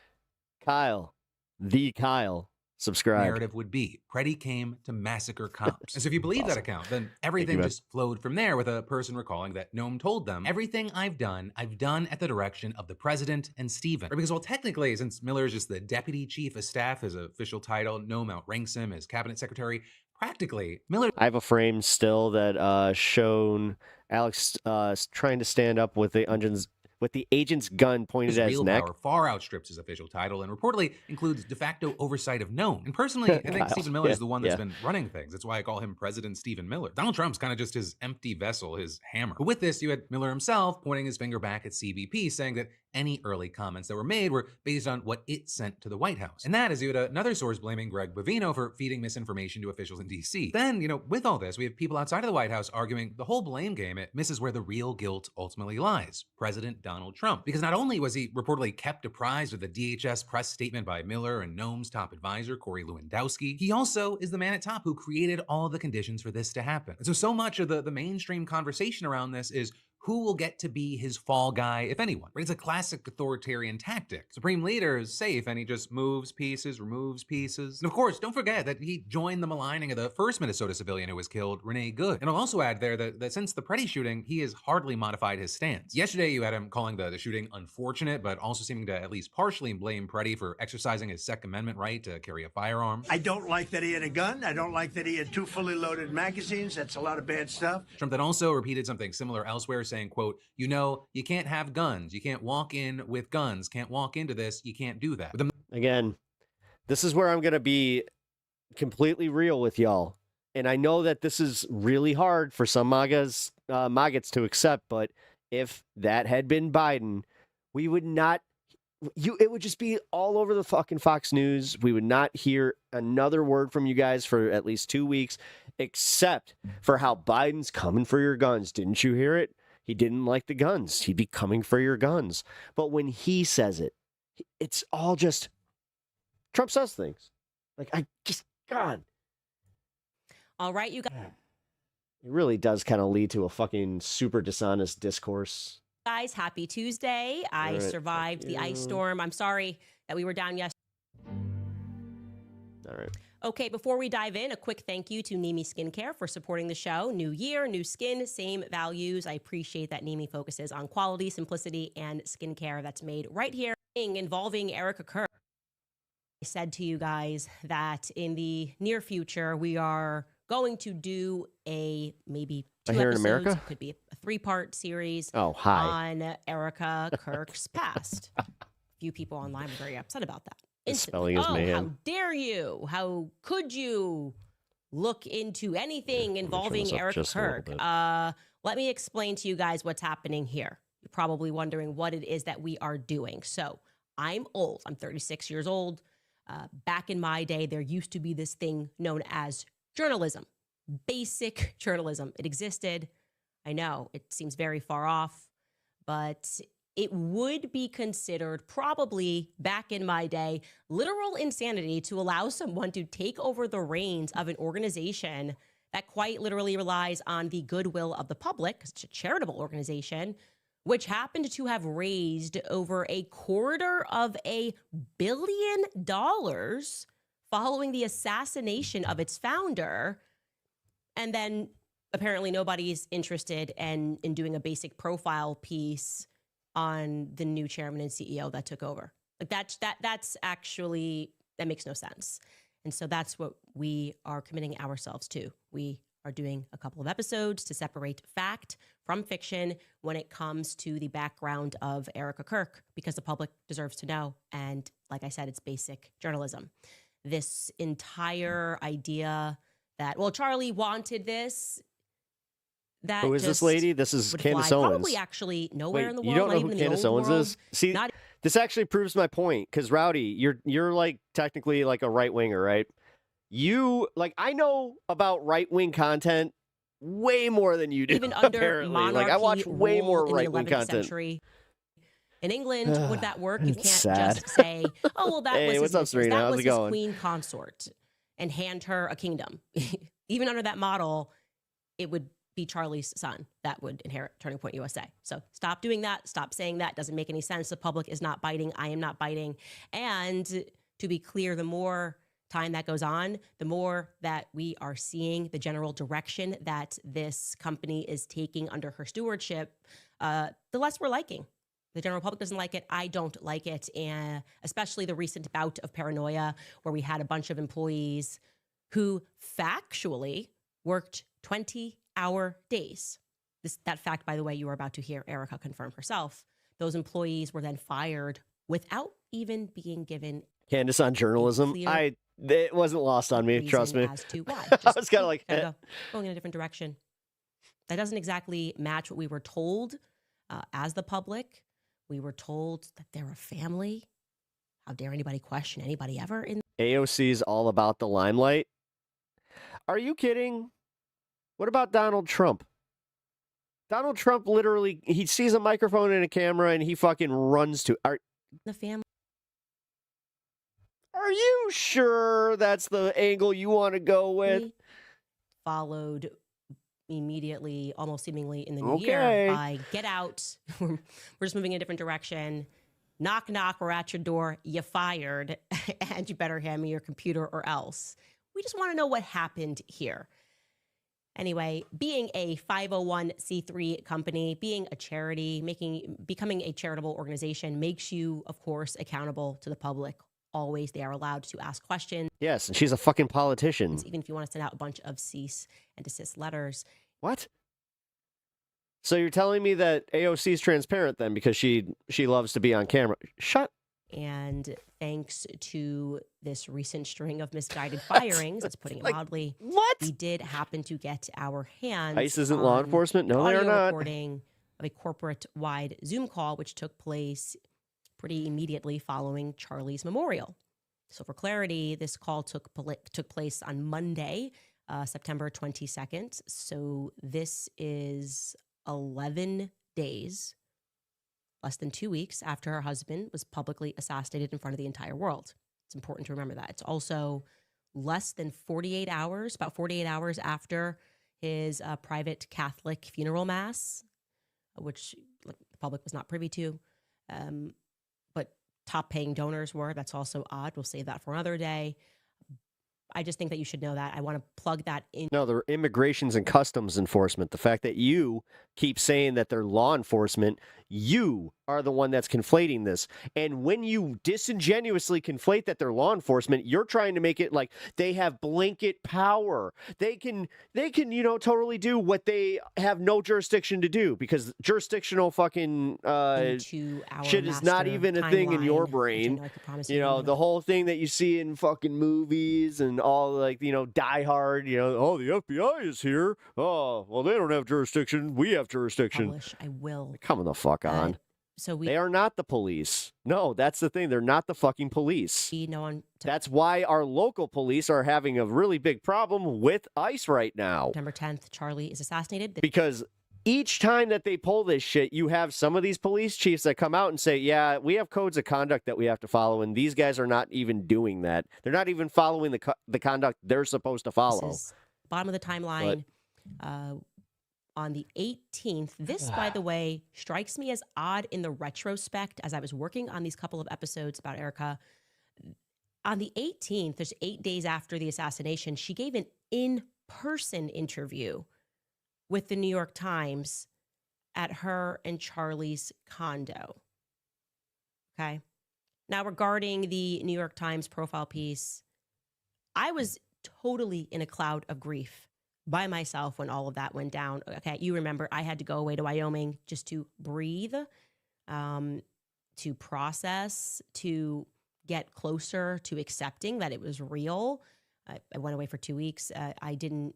that? Kyle. The Kyle. Subscribe. narrative would be. Preddy came to massacre cops. And so if you believe that account, then everything man. just flowed from there, with a person recalling that Noem told them, "Everything I've done at the direction of the president and Stephen." Because, well, technically, since Miller is just the deputy chief of staff, his official title, Noem outranks him as cabinet secretary. Practically, Miller I have a frame still that shown Alex trying to stand up with the agent's gun pointed his at his real neck. power far outstrips his official title and reportedly includes de facto oversight of Noem. And personally, I think Kyle. Stephen Miller is the one that's Yeah. been running things. That's why I call him President Stephen Miller. Donald Trump's kind of just his empty vessel, his hammer. But with this, you had Miller himself pointing his finger back at CBP, saying that any early comments that were made were based on what it sent to the White House. And that is, you had another source blaming Greg Bovino for feeding misinformation to officials in D.C. Then, with all this, we have people outside of the White House arguing the whole blame game, it misses where the real guilt ultimately lies. President Donald Trump. Because not only was he reportedly kept apprised of the DHS press statement by Miller and Noem's top advisor, Corey Lewandowski, he also is the man at top who created all the conditions for this to happen. And so much of the mainstream conversation around this is who will get to be his fall guy, if anyone? It's a classic authoritarian tactic. Supreme leader is safe and he just moves pieces, removes pieces. And of course, don't forget that he joined the maligning of the first Minnesota civilian who was killed, Renee Good. And I'll also add there that since the Preddy shooting, he has hardly modified his stance. Yesterday, you had him calling the shooting unfortunate, but also seeming to at least partially blame Preddy for exercising his Second Amendment right to carry a firearm. I don't like that he had a gun. I don't like that he had 2 fully loaded magazines. That's a lot of bad stuff. Trump then also repeated something similar elsewhere, saying saying, quote, you can't have guns. You can't walk in with guns. Can't walk into this. You can't do that. Again, this is where I'm going to be completely real with y'all. And I know that this is really hard for some maggots to accept, but if that had been Biden, we would not, it would just be all over the fucking Fox News. We would not hear another word from you guys for at least 2 weeks, except for how Biden's coming for your guns. Didn't you hear it? He didn't like the guns. He'd be coming for your guns. But when he says it, it's all just Trump says things. Like, God. All right, you guys. It really does kind of lead to a fucking super dishonest discourse. Guys, happy Tuesday. I right, survived the ice storm. I'm sorry that we were down yesterday. All right. Okay, before we dive in, a quick thank you to Nimi Skincare for supporting the show. New year, new skin, same values. I appreciate that Nimi focuses on quality, simplicity, and skincare that's made right here. Involving ERIKA KIRK. I said to you guys that in the near future, we are going to do a maybe 2 Here in episodes. America? It could be a 3-part series hi. on ERIKA KIRK's past. A few people online were very upset about that. The spelling is How mayhem. dare you? How could you look into anything involving this up ERIKA just a little KIRK? bit. Let me explain to you guys what's happening here. You're probably wondering what it is that we are doing. So I'm old. I'm 36 years old. Back in my day, there used to be this thing known as journalism, basic journalism. It existed. I know it seems very far off, but it would be considered probably back in my day, literal insanity to allow someone to take over the reins of an organization that quite literally relies on the goodwill of the public, 'cause it's a charitable organization, which happened to have raised over $250 million following the assassination of its founder. And then apparently nobody's interested in doing a basic profile piece on the new chairman and CEO that took over. Like that's actually, that makes no sense. And so that's what we are committing ourselves to. We are doing a couple of episodes to separate fact from fiction when it comes to the background of ERIKA KIRK, because the public deserves to know. And like I said, it's basic journalism. This entire idea that, well, Charlie wanted this. That Who is this lady? This is Candace Owens. Probably actually nowhere Wait, in the you world. don't know not who even in Candace the old Owens world. is? See, this actually proves my point, because Rowdy, you're like technically like a right winger, right? You like, I know about right wing content way more than you do. Even under apparently. monarchy, like I watch way more right wing in the 11th content. Century. In England, would that work? You can't Sad. just say, "Oh, well, that Hey, was his what's up, mistress. Serena? That How's was it his going?" queen consort," and hand her a kingdom. Even under that model, it would be Charlie's son that would inherit Turning Point USA. So stop doing that. Stop saying that. Doesn't make any sense. The public is not biting. I am not biting. And to be clear, the more time that goes on, the more that we are seeing the general direction that this company is taking under her stewardship, the less we're liking. The general public doesn't like it. I don't like it. And especially the recent bout of paranoia where we had a bunch of employees who factually worked 20-hour days. That fact, by the way, you are about to hear ERIKA confirm herself. Those employees were then fired without even being given Candace on journalism. It wasn't lost on me. Trust me. as to why. I was kind of like, going in a different direction. That doesn't exactly match what we were told as the public. We were told that they're a family. How dare anybody question anybody ever in AOC is all about the limelight. Are you kidding? What about Donald Trump? Donald Trump literally, he sees a microphone and a camera and he fucking runs to the family. Are you sure that's the angle you want to go with? Followed immediately, almost seemingly in the new Okay. year by get out. We're just moving in a different direction. Knock, knock, we're at your door. You fired, and you better hand me your computer or else. We just want to know what happened here. Anyway, being a 501c3 company, being a charity, becoming a charitable organization makes you, of course, accountable to the public. Always, they are allowed to ask questions. Yes, and she's a fucking politician. Even if you want to send out a bunch of cease and desist letters. What? So you're telling me that AOC is transparent then because she loves to be on camera? Shut. And thanks to this recent string of misguided firings, that's putting it mildly, we did happen to get our hands ICE isn't on law enforcement? No, they are audio not. recording of a corporate-wide Zoom call, which took place pretty immediately following Charlie's memorial. So for clarity, this call took place on Monday, September 22nd. So this is 11 days, less than 2 weeks after her husband was publicly assassinated in front of the entire world. It's important to remember that. It's also less than 48 hours, about 48 hours after his private Catholic funeral mass, which the public was not privy to, but top paying donors were. That's also odd. We'll save that for another day. I just think that you should know that. I want to plug that in. No, they're immigrations and customs enforcement. The fact that you keep saying that they're law enforcement, you are the one that's conflating this. And when you disingenuously conflate that they're law enforcement, you're trying to make it like they have blanket power. They can, totally do what they have no jurisdiction to do because jurisdictional fucking shit is not even a thing in your brain. The whole thing that you see in fucking movies and all Die Hard, the FBI is here. Oh, well, they don't have jurisdiction. We have jurisdiction. I will. Come the fuck on. They are not the police. No, that's the thing. They're not the fucking police. That's why our local police are having a really big problem with ICE right now. September 10th, Charlie is assassinated. Because each time that they pull this shit, you have some of these police chiefs that come out and say, yeah, we have codes of conduct that we have to follow, and these guys are not even doing that. They're not even following the conduct they're supposed to follow. This is bottom of the timeline. On the 18th, this, by the way, strikes me as odd in the retrospect as I was working on these couple of episodes about ERIKA. On the 18th, there's 8 days after the assassination, she gave an in-person interview with the New York Times at her and Charlie's condo. Okay. Now, regarding the New York Times profile piece, I was totally in a cloud of grief by myself when all of that went down. Okay, you remember I had to go away to Wyoming just to breathe, to process, to get closer to accepting that it was real. I went away for 2 weeks. I didn't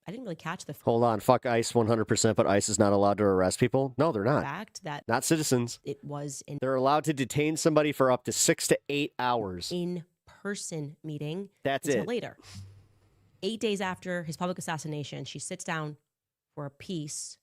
really catch the Hold on, fuck ICE 100%, but ICE is not allowed to arrest people? No, they're not. fact that Not citizens. it was an They're allowed to detain somebody for up to 6 to 8 hours. in-person meeting. That's until it. later. 8 days after his public assassination, she sits down for a piece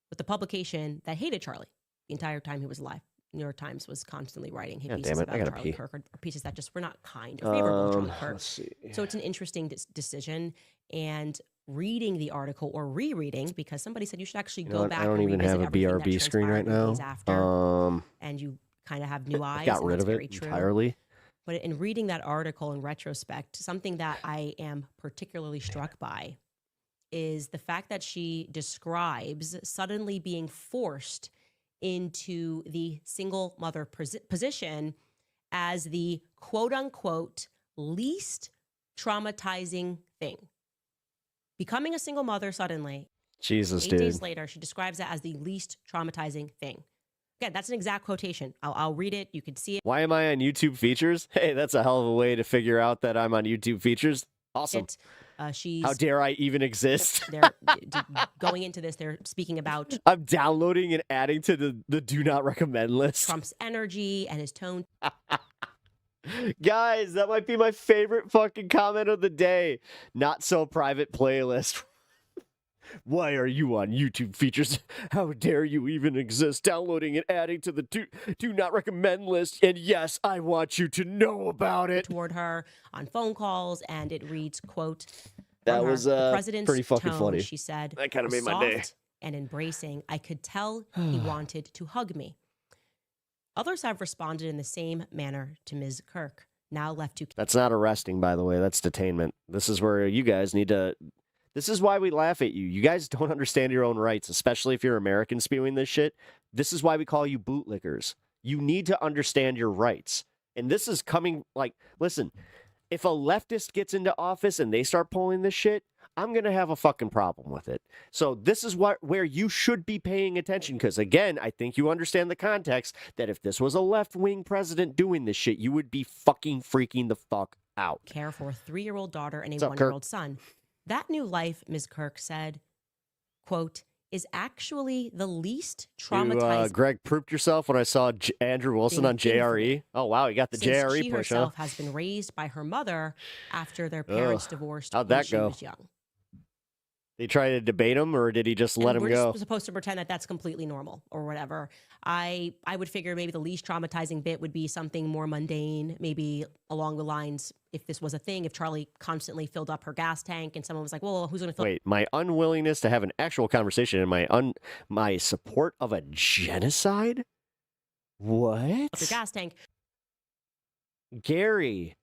with the publication that hated Charlie the entire time he was alive. New York Times was constantly writing God pieces damn it, I about gotta Charlie pee. Kirk or pieces that just were not kind or favorable to Charlie Kirk. Let's see. So it's an interesting decision. And reading the article or rereading, because somebody said you should actually go back I don't and even revisit have a everything that BRB screen right transpired the days now. after, and you kind of have new eyes. Got and rid that's of it very true. entirely. But in reading that article in retrospect, something that I am particularly struck by is the fact that she describes suddenly being forced into the single mother position as the quote unquote least traumatizing thing. Becoming a single mother suddenly. Jesus, 8 dude. days later, she describes it as the least traumatizing thing. Again, that's an exact quotation. I'll read it. You can see it. Why am I on YouTube features? Hey, that's a hell of a way to figure out that I'm on YouTube features. Awesome. She's How dare I even exist? they're going into this. They're speaking about I'm downloading and adding to the do not recommend list. Trump's energy and his tone. Guys, that might be my favorite fucking comment of the day. Not so private playlist. Why are you on YouTube features? How dare you even exist? Downloading and adding to the do not recommend list. And yes, I want you to know about it. Toward her on phone calls, and it reads, quote, That from her, was the president's pretty fucking tone, funny. She said, That kinda was made my day. soft and embracing. I could tell he wanted to hug me. Others have responded in the same manner to Ms. Kirk, now left to... That's not arresting, by the way. That's detainment. This is where you guys need to... This is why we laugh at you. You guys don't understand your own rights, especially if you're American spewing this shit. This is why we call you bootlickers. You need to understand your rights. And this is coming, like, listen, if a leftist gets into office and they start pulling this shit, I'm going to have a fucking problem with it. So this is where you should be paying attention, because, again, I think you understand the context that if this was a left-wing president doing this shit, you would be fucking freaking the fuck out. Care for a 3-year-old daughter and a What's up, 1-year-old son. That new life, Ms. Kirk said, quote, is actually the least traumatizing. Greg, pooped yourself when I saw Andrew Wilson on JRE. Oh, wow, he got the Since JRE she push, herself huh? has been raised by her mother after their parents divorced How'd when that she go? was young. Did he try to debate him, or did he just let him we're go? just supposed to pretend that that's completely normal or whatever. I would figure maybe the least traumatizing bit would be something more mundane, maybe along the lines, if this was a thing, if Charlie constantly filled up her gas tank and someone was like, well, who's going to fill? Wait, my unwillingness to have an actual conversation and my support of a genocide? What? Your gas tank. Gary.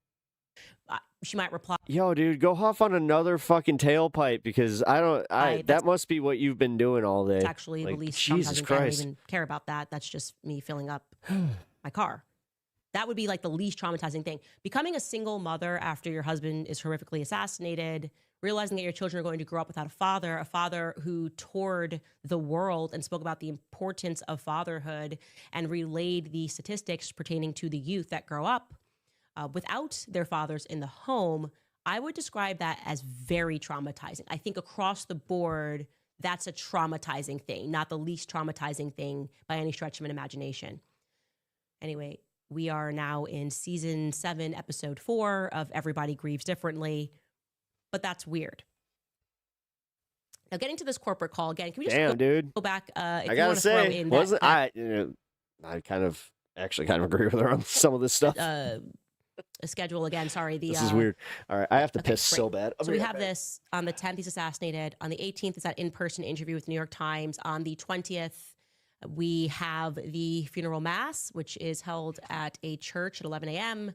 She might reply, yo, dude, go huff on another fucking tailpipe, because that must be what you've been doing all day. It's actually like, the least Jesus traumatizing thing. I Christ. don't even care about that. That's just me filling up my car. That would be like the least traumatizing thing. Becoming a single mother after your husband is horrifically assassinated, realizing that your children are going to grow up without a father who toured the world and spoke about the importance of fatherhood and relayed the statistics pertaining to the youth that grow up without their fathers in the home, I would describe that as very traumatizing. I think across the board, that's a traumatizing thing, not the least traumatizing thing by any stretch of an imagination. Anyway, we are now in season 7, episode 4 of Everybody Grieves Differently, but that's weird. Now, getting to this corporate call again, can we just go back? If I you gotta want to throw say, in I kind of agree with her on some of this stuff. Schedule again. Sorry, This is weird. All right, I have to piss so bad. So we have this on the 10th. He's assassinated. On the 18th, it's that in-person interview with the New York Times. On the 20th, we have the funeral mass, which is held at a church at 11 a.m.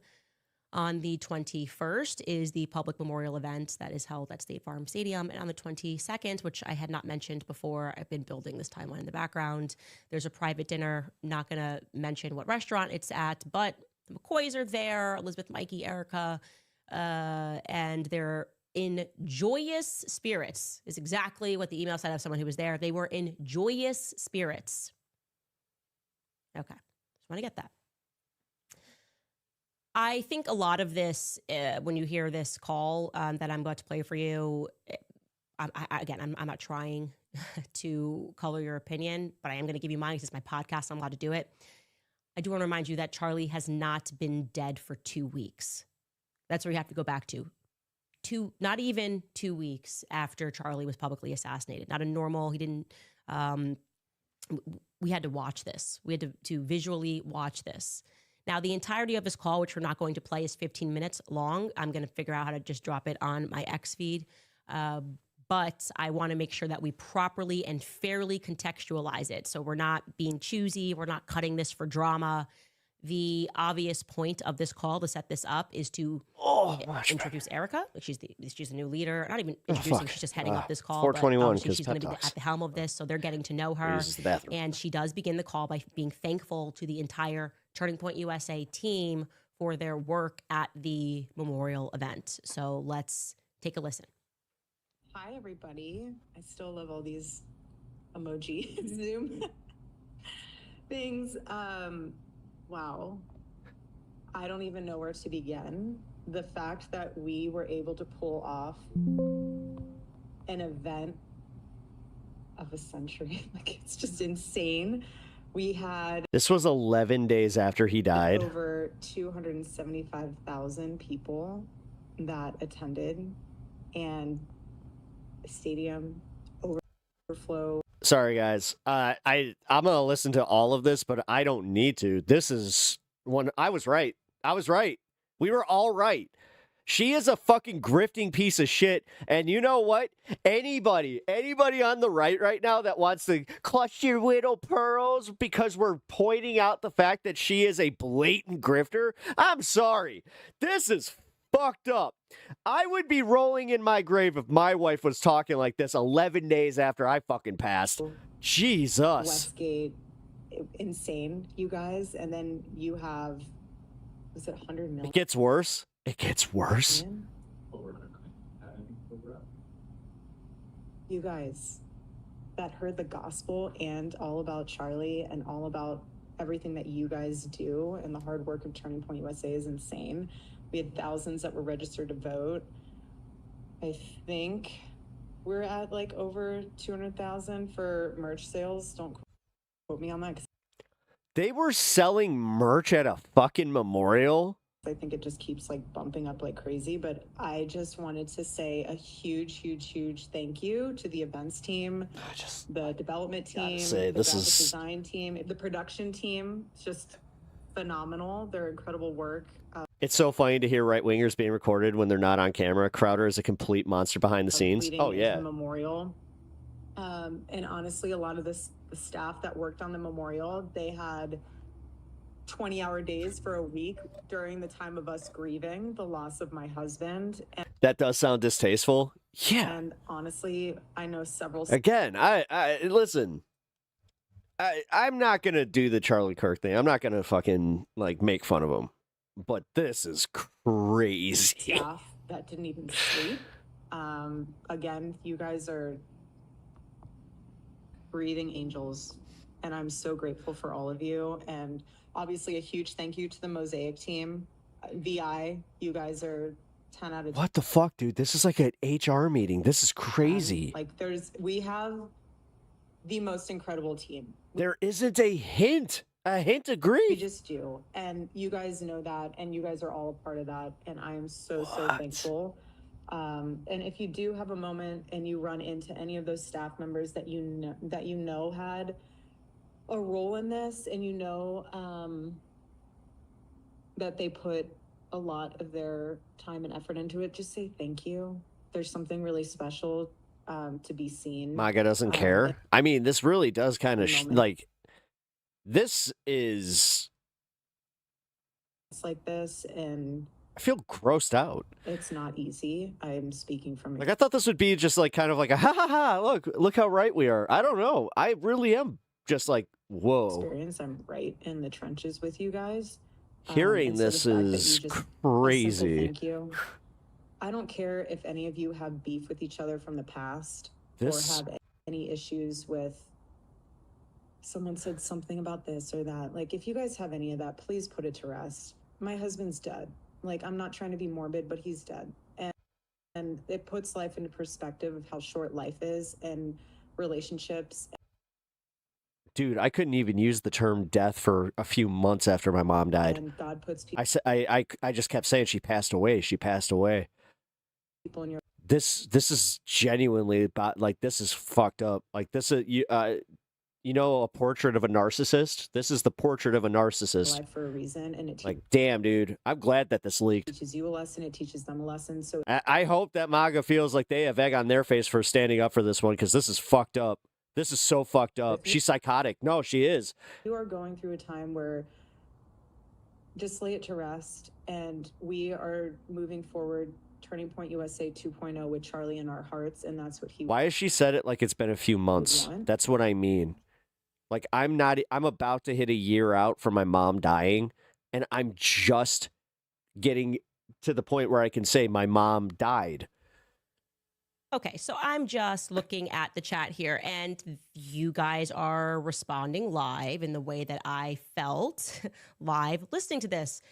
On the 21st is the public memorial event that is held at State Farm Stadium. And on the 22nd, which I had not mentioned before, I've been building this timeline in the background, there's a private dinner. Not going to mention what restaurant it's at, but the McCoys are there, Elizabeth, Mikey, ERIKA, and they're in joyous spirits, is exactly what the email said of someone who was there. They were in joyous spirits. Okay, just want to get that. I think a lot of this, when you hear this call that I'm about to play for you, I'm not trying to color your opinion, but I am going to give you mine because it's my podcast. I'm allowed to do it. I do want to remind you that Charlie has not been dead for 2 weeks. That's where you have to go back to. Not even 2 weeks after Charlie was publicly assassinated. Not a normal, he didn't, we had to watch this. We had to visually watch this. Now, the entirety of this call, which we're not going to play, is 15 minutes long. I'm going to figure out how to just drop it on my X feed. But I want to make sure that we properly and fairly contextualize it. So we're not being choosy. We're not cutting this for drama. The obvious point of this call to set this up is to introduce ERIKA. She's the new leader. Not even introducing, she's just heading up this call. 421, but she's going to be at the helm of this, so they're getting to know her. And she does begin the call by being thankful to the entire Turning Point USA team for their work at the memorial event. So let's take a listen. Hi, everybody. I still love all these emoji Zoom things. Wow. I don't even know where to begin. The fact that we were able to pull off an event of a century, like, it's just insane. We had This was 11 days after he died. over 275,000 people that attended, and stadium overflow. Sorry, guys. I'm gonna listen to all of this, but I don't need to. This is one. I was right. We were all right. She is a fucking grifting piece of shit. And you know what? Anybody on the right now that wants to clutch your widow pearls because we're pointing out the fact that she is a blatant grifter, I'm sorry. This is fucked up. I would be rolling in my grave if my wife was talking like this 11 days after I fucking passed. Jesus. Westgate, insane, you guys. And then you have, was it 100 million? It gets worse. you guys that heard the gospel and all about Charlie and all about everything that you guys do and the hard work of Turning Point USA is insane. We had thousands that were registered to vote. I think we're at like over 200,000 for merch sales. Don't quote me on that, 'cause They were selling merch at a fucking memorial? I think it just keeps like bumping up like crazy. But I just wanted to say a huge thank you to the events team, the development team, the graphic design team, the production team. It's just phenomenal. Their incredible work. It's so funny to hear right-wingers being recorded when they're not on camera. Crowder is a complete monster behind the scenes. Leading Oh, into yeah. the memorial. And honestly, a lot of the staff that worked on the memorial, they had 20-hour days for a week during the time of us grieving the loss of my husband. And, That does sound distasteful. Yeah. and honestly, I know several. Again, I listen. I'm not gonna do the Charlie Kirk thing. I'm not gonna fucking like make fun of him. But this is crazy. Staff that didn't even sleep. Again, you guys are breathing angels, and I'm so grateful for all of you. And obviously, a huge thank you to the Mosaic team, VI. You guys are 10 out of 10. What the fuck, dude? This is like an HR meeting. This is crazy. Like, we have the most incredible team. There isn't a hint of grief. We just do. And you guys know that, and you guys are all a part of that. And I am so thankful. And if you do have a moment and you run into any of those staff members that you know had a role in this, and that they put a lot of their time and effort into it, just say thank you. There's something really special to be seen. MAGA doesn't care. I mean, this really does kind of like. This is. It's like this, and I feel grossed out. it's not easy. I'm speaking from Like, I thought this would be just like kind of like a ha ha ha. Look how right we are. I don't know. I really am just like, whoa. experience. I'm right in the trenches with you guys. Hearing And so the this fact that you is just- a simple crazy. Thank you. I don't care if any of you have beef with each other from the past This- or have any issues with someone said something about this or that. Like, if you guys have any of that, please put it to rest. My husband's dead. Like, I'm not trying to be morbid, but he's dead. And it puts life into perspective of how short life is and relationships. Dude, I couldn't even use the term death for a few months after my mom died. And God puts people. I just kept saying she passed away. She passed away. People in your This is genuinely about like this is fucked up. Like this is you know a portrait of a narcissist. This is the portrait of a narcissist. life for a reason, and it Like damn, dude. I'm glad that this leaked. teaches you a lesson. It teaches them a lesson. So I hope that MAGA feels like they have egg on their face for standing up for this one because this is fucked up. This is so fucked up. She's psychotic. No, she is. you are going through a time where just lay it to rest, and we are moving forward. Turning Point USA 2.0 with Charlie in our hearts, and that's what he. Why has she said it like it's been a few months? want. That's what I mean. Like I'm about to hit a year out from my mom dying, and I'm just getting to the point where I can say my mom died. Okay, so I'm just looking at the chat here, and you guys are responding live in the way that I felt live listening to this.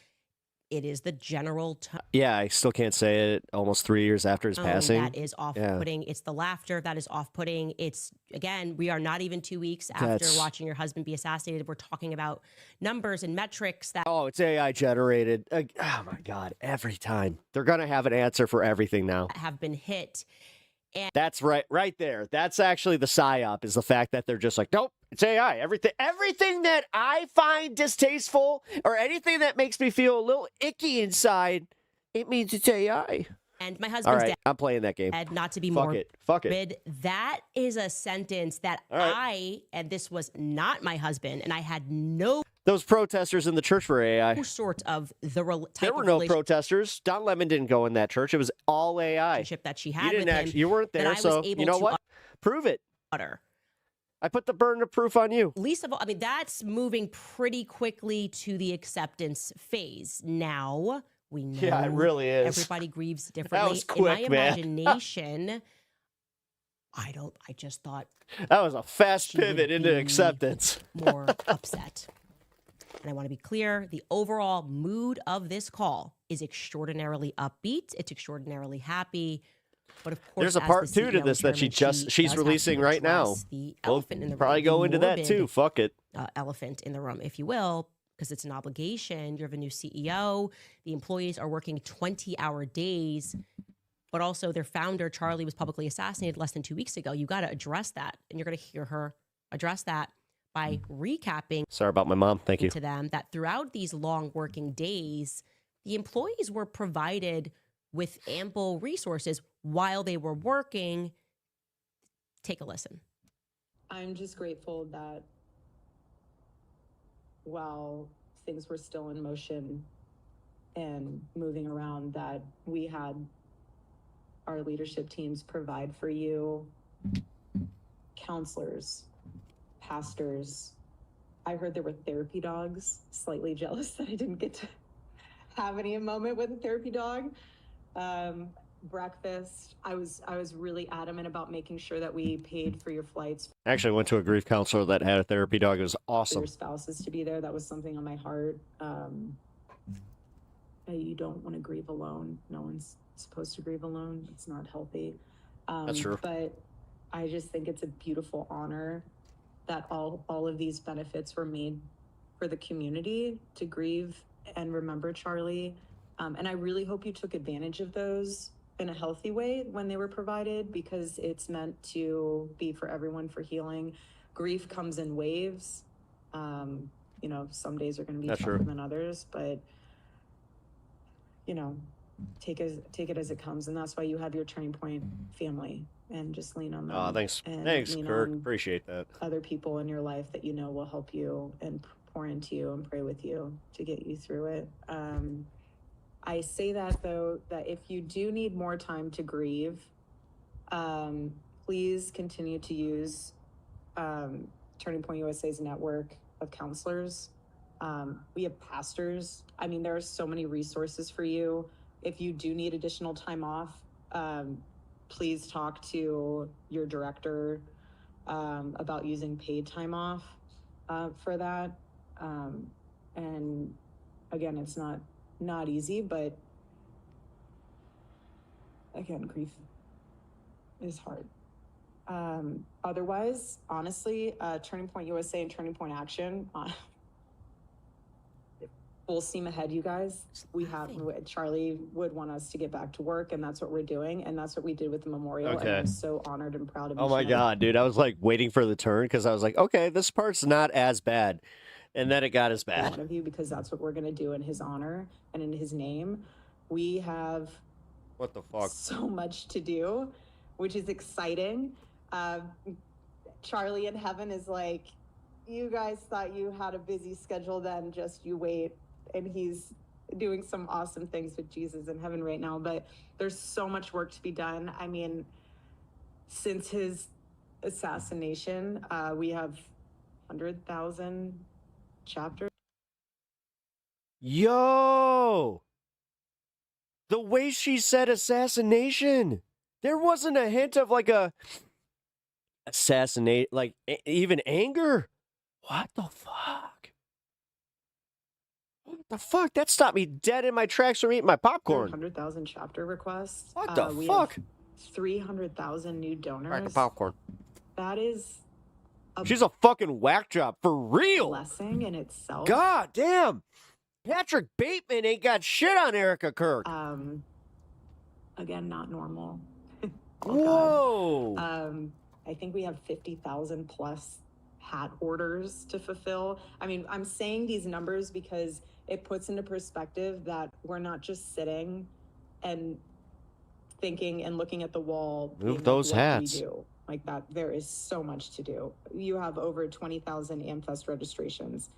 It is the general tone. Yeah, I still can't say it almost 3 years after his passing. That is off-putting. It's the laughter that is off-putting. It's, again, we are not even 2 weeks after That's- watching your husband be assassinated. We're talking about numbers and metrics that Oh, it's AI generated. Oh my God, every time. They're going to have an answer for everything now. have been hit. And That's right there. That's actually the psyop is the fact that they're just like, nope, it's AI. Everything that I find distasteful or anything that makes me feel a little icky inside, it means it's AI. And my All husband's right, I'm playing that game. dead, not to be Fuck morbid. it. Fuck it. That is a sentence that and this was not my husband, and I had no Those protesters in the church were AI. sort of There were no protesters. Don Lemon didn't go in that church. It was all AI. relationship that she had You with didn't him. you weren't that there, I was so able you know to what? Prove it. utter. I put the burden of proof on you. Least of all, I mean, that's moving pretty quickly to the acceptance phase. Now we know Yeah, it really is. everybody grieves differently. was quick, in my man. imagination, I just thought That was a fast she would pivot into be acceptance. more upset. And I want to be clear, the overall mood of this call is extraordinarily upbeat. It's extraordinarily happy. But of course, There's a as part the 2 to CEO this that chairman, she's does releasing have to right now. address The We'll elephant in the room, probably the go into that morbid, too. Fuck it. Elephant in the room, if you will, because it's an obligation. You have a new CEO. The employees are working 20-hour days. But also their founder, Charlie, was publicly assassinated less than 2 weeks ago. You got to address that. And you're going to hear her address that by recapping Sorry about my mom. Thank you. to them that throughout these long working days, the employees were provided with ample resources while they were working. Take a listen. I'm just grateful that while things were still in motion and moving around, that we had our leadership teams provide for you counselors, pastors. I heard there were therapy dogs. Slightly jealous that I didn't get to have any moment with a therapy dog. Breakfast. I was really adamant about making sure that we paid for your flights. I actually went to a grief counselor that had a therapy dog. It was For awesome. your spouses to be there. That was something on my heart. You don't want to grieve alone. No one's supposed to grieve alone. It's not healthy. That's true. But I just think it's a beautiful honor that all of these benefits were made for the community to grieve and remember Charlie. And I really hope you took advantage of those in a healthy way when they were provided, because it's meant to be for everyone, for healing. Grief comes in waves. Some days are going to be tougher than others, but take it as it comes. And that's why you have your Turning Point family, and just lean on them. Oh, thanks. And Thanks, lean Kirk. on Appreciate that. other people in your life that will help you and pour into you and pray with you to get you through it. I say that, though, that if you do need more time to grieve, please continue to use Turning Point USA's network of counselors. We have pastors. I mean, there are so many resources for you. If you do need additional time off, please talk to your director about using paid time off for that. And again, it's not easy, but again, grief is hard. Otherwise, honestly, Turning Point USA and Turning Point Action, full steam ahead, you guys. Charlie would want us to get back to work, and that's what we're doing, and that's what we did with the memorial. Okay. And I'm so honored and proud of Oh my God, dude. I was like waiting for the turn because I was like, okay, this part's not as bad. And then it got as bad. Of you, because that's what we're going to do in his honor and in his name. We have What the fuck? so much to do, which is exciting. Charlie in heaven is like, you guys thought you had a busy schedule then, just you wait. And he's doing some awesome things with Jesus in heaven right now. But there's so much work to be done. I mean, since his assassination, we have 100,000 chapters. Yo! The way she said assassination, there wasn't a hint of like a assassinate, like even anger. What the fuck? What the fuck? That stopped me dead in my tracks from eating my popcorn. 100,000 chapter requests. What the we fuck? Have 300,000 new donors. All right, the popcorn. That is She's a fucking whack job for real. blessing in itself. God damn. Patrick Bateman ain't got shit on ERIKA KIRK. Again, not normal. Whoa. I think we have 50,000 plus hat orders to fulfill. I mean, I'm saying these numbers because it puts into perspective that we're not just sitting and thinking and looking at the wall. Move those what do we hats. do? Like that, there is so much to do. You have over 20,000 AmFest registrations.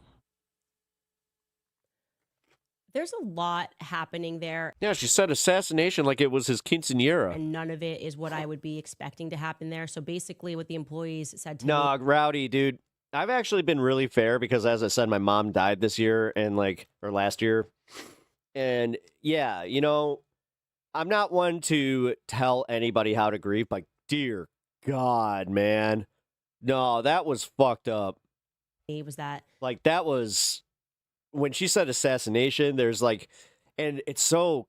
There's a lot happening there. Yeah, she said assassination like it was his quinceanera. And none of it is what I would be expecting to happen there. So basically what the employees said to me. Nah, rowdy, dude. I've actually been really fair because, as I said, my mom died this year or last year. And yeah, I'm not one to tell anybody how to grieve. Like, dear God, man. No, that was fucked up. Was that like that was when she said assassination? There's like, and it's so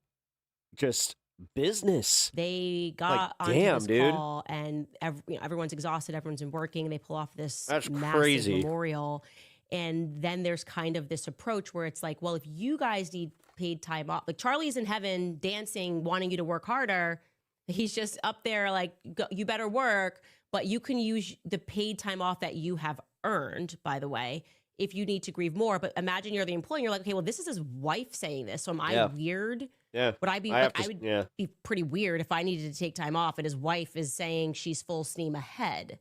just business. they got onto this call and everyone's exhausted, everyone's been working, they pull off this That's massive crazy. memorial, and then there's kind of this approach where it's like, well, if you guys need paid time off, like Charlie's in heaven dancing, wanting you to work harder, he's just up there like, you better work, but you can use the paid time off that you have earned, by the way, if you need to grieve more. But imagine you're the employee and you're like, okay, well, this is his wife saying this, so am I weird? Yeah. Would I be I would be pretty weird if I needed to take time off and his wife is saying she's full steam ahead.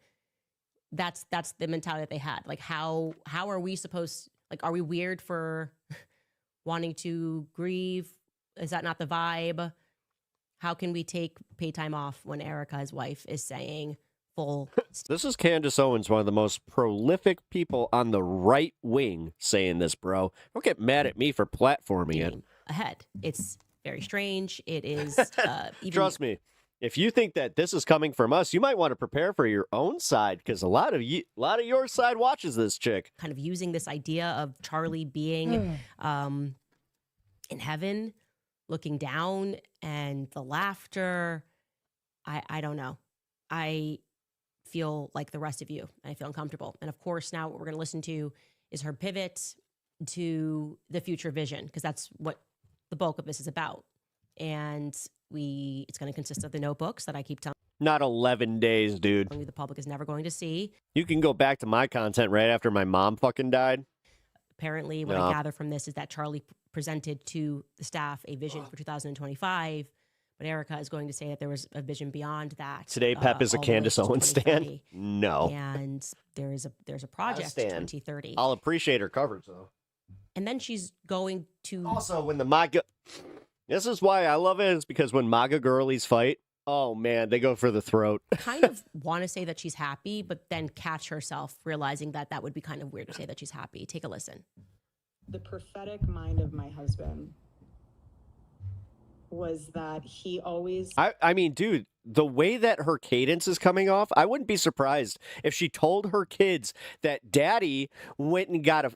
That's the mentality that they had. Like, how are we supposed, like, are we weird for wanting to grieve? Is that not the vibe? How can we take paid time off when ERIKA, his wife, is saying full? This is Candace Owens, one of the most prolific people on the right wing, saying this, bro. Don't get mad at me for platforming it. Ahead. It's very strange. It is even... Trust me. If you think that this is coming from us, you might want to prepare for your own side, because a lot of your side watches this chick. Kind of using this idea of Charlie being in heaven, looking down, and the laughter. I don't know. I feel like the rest of you. I feel uncomfortable. And of course, now what we're going to listen to is her pivot to the future vision, because that's what the bulk of this is about. And it's going to consist of the notebooks that I keep telling Not 11 days, dude. you the public is never going to see. You can go back to my content right after my mom fucking died. Apparently, what I gather from this is that Charlie presented to the staff a vision for 2025, but ERIKA is going to say that there was a vision beyond that. Today, Pep is a all the way Candace to Owens 2030. stan? No. And there's a project stan. 2030. I'll appreciate her coverage, though. And then she's going to... Also, when the MAGA... This is why I love it, is because when MAGA girlies fight, oh man, they go for the throat. kind of want to say that she's happy, but then catch herself realizing that that would be kind of weird to say that she's happy. Take a listen. The prophetic mind of my husband was that he always... I mean, dude, the way that her cadence is coming off, I wouldn't be surprised if she told her kids that daddy went and got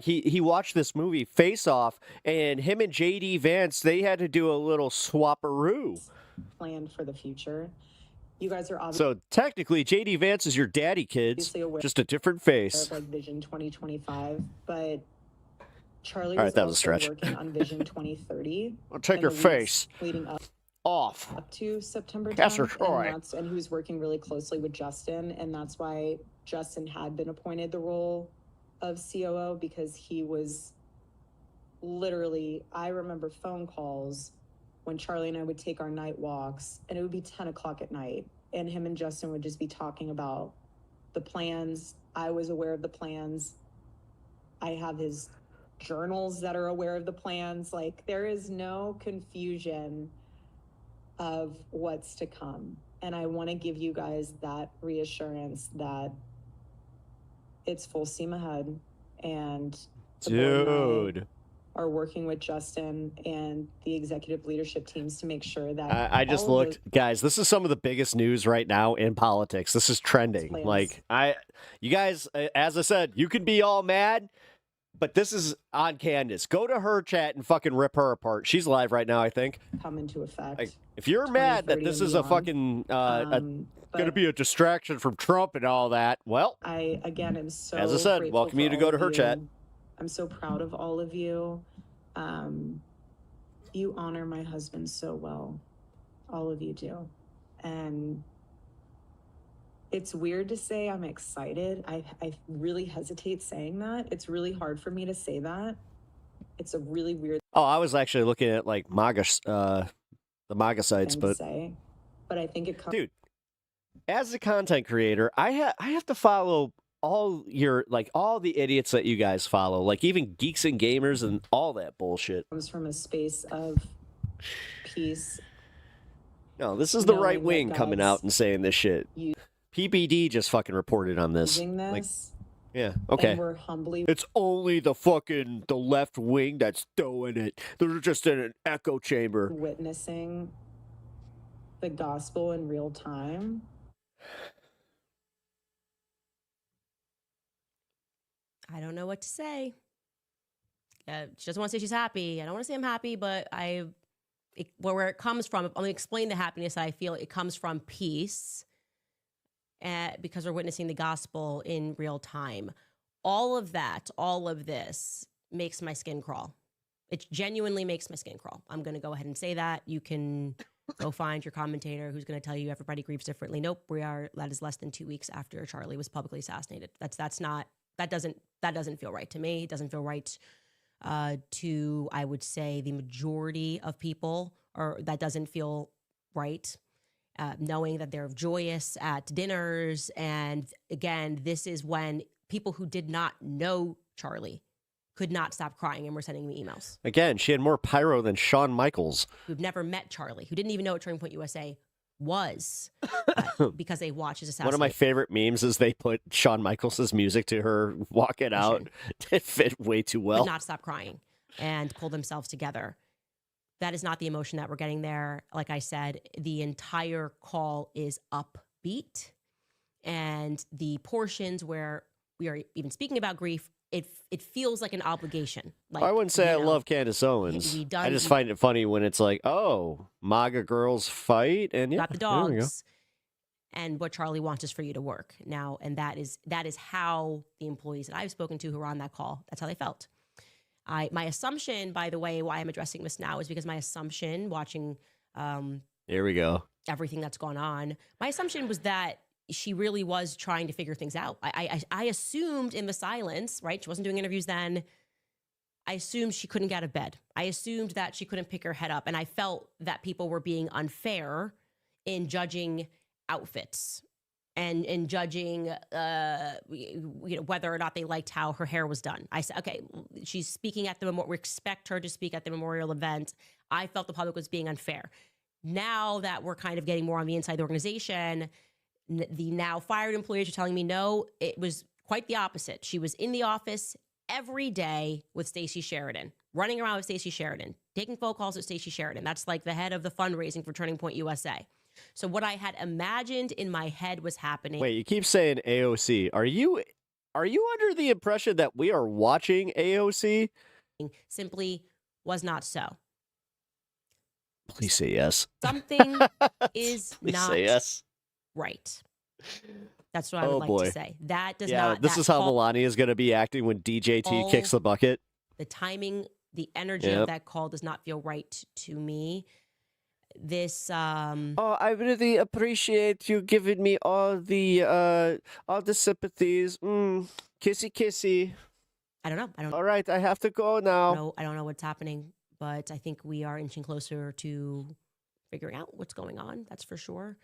he watched this movie Face Off, and him and JD Vance, they had to do a little swapperoo. planned for the future. You guys are obviously... So technically, JD Vance is your daddy, kids, just a different face. Like Vision 2025, but Charlie All right, was that was a also stretch. working on Vision 2030. I'll take in your the weeks face leading up off. to September Yes, 10th, Troy. and he was working really closely with Justin, and that's why Justin had been appointed the role of COO, because he was literally, I remember phone calls when Charlie and I would take our night walks, and it would be 10 o'clock at night, and him and Justin would just be talking about the plans. I was aware of the plans. I have his journals that are aware of the plans. Like, there is no confusion of what's to come. And I want to give you guys that reassurance that it's full steam ahead. And the board and I Dude. are working with Justin and the executive leadership teams to make sure that I just all of looked, guys, this is some of the biggest news right now in politics. This is trending. Plans. Like, you guys, as I said, you can be all mad, but this is on Candace. Go to her chat and fucking rip her apart. She's live right now, I think. come into effect. Like, if you're mad that 2030 this and is a beyond. fucking, But going to be a distraction from Trump and all that, well, I, again, am so as I said, grateful welcome you for to go all to of her you. chat. I'm so proud of all of you. You honor my husband so well. All of you do. And it's weird to say I'm excited. I really hesitate saying that. It's really hard for me to say that. It's a really weird Oh, I was actually looking at like MAGA, the MAGA sites, thing but to say. But I think it comes... dude, as a content creator, I have to follow all the idiots that you guys follow, like even Geeks and Gamers and all that bullshit. comes from a space of peace. No, this is the knowing right that wing coming God's out and saying this shit. PBD just fucking reported on this. using Like, this. yeah, okay. And we're humbly It's only the left wing that's doing it. They're just in an echo chamber. witnessing the gospel in real time. I don't know what to say. She doesn't want to say she's happy. I don't want to say I'm happy, but where it comes from, I'm going to explain the happiness I feel. It comes from peace because we're witnessing the gospel in real time. All of this makes my skin crawl. It genuinely makes my skin crawl. I'm going to go ahead and say that. You can go find your commentator who's going to tell you everybody grieves differently. Nope, that is less than 2 weeks after Charlie was publicly assassinated. That doesn't feel right to me. It doesn't feel right to, I would say, the majority of people, or that doesn't feel right. Knowing that they're joyous at dinners. And again, this is when people who did not know Charlie could not stop crying and were sending me emails. Again, she had more pyro than Shawn Michaels. Who've never met Charlie, who didn't even know what Turning Point USA was because they watched his assassination. One of my favorite memes is they put Shawn Michaels' music to her walking out. It fit way too well. Could not stop crying and pull themselves together. That is not the emotion that we're getting there. Like I said, the entire call is upbeat. And the portions where we are even speaking about grief, it feels like an obligation. Like, I wouldn't say I love Candace Owens. I just find it funny when it's like, oh, MAGA girls fight, and got the dogs. And what Charlie wants is for you to work now, and that is how the employees that I've spoken to who were on that call, that's how they felt. My assumption, by the way, why I'm addressing this now is because my assumption, watching here we go, everything that's gone on, my assumption was that she really was trying to figure things out. I assumed in the silence, right? She wasn't doing interviews then. I assumed she couldn't get out of bed. I assumed that she couldn't pick her head up. And I felt that people were being unfair in judging outfits and in judging whether or not they liked how her hair was done. I said, okay, she's speaking at the memorial. We expect her to speak at the memorial event. I felt the public was being unfair. Now that we're kind of getting more on the inside of the organization, the now fired employees are telling me, no, it was quite the opposite. She was in the office every day with Stacey Sheridan, running around with Stacey Sheridan, taking phone calls with Stacey Sheridan. That's like the head of the fundraising for Turning Point USA. So what I had imagined in my head was happening. Wait, you keep saying AOC. Are you under the impression that we are watching AOC? Simply was not so. Please say yes. Something is Please not say yes. Right. That's what I would like to say. That does not. This is how Melania is going to be acting when DJT kicks the bucket. The timing, the energy of that call does not feel right to me. This Oh, I really appreciate you giving me all the sympathies. Kissy kissy. I don't know. All right, I have to go now. No, I don't know what's happening, but I think we are inching closer to figuring out what's going on. That's for sure.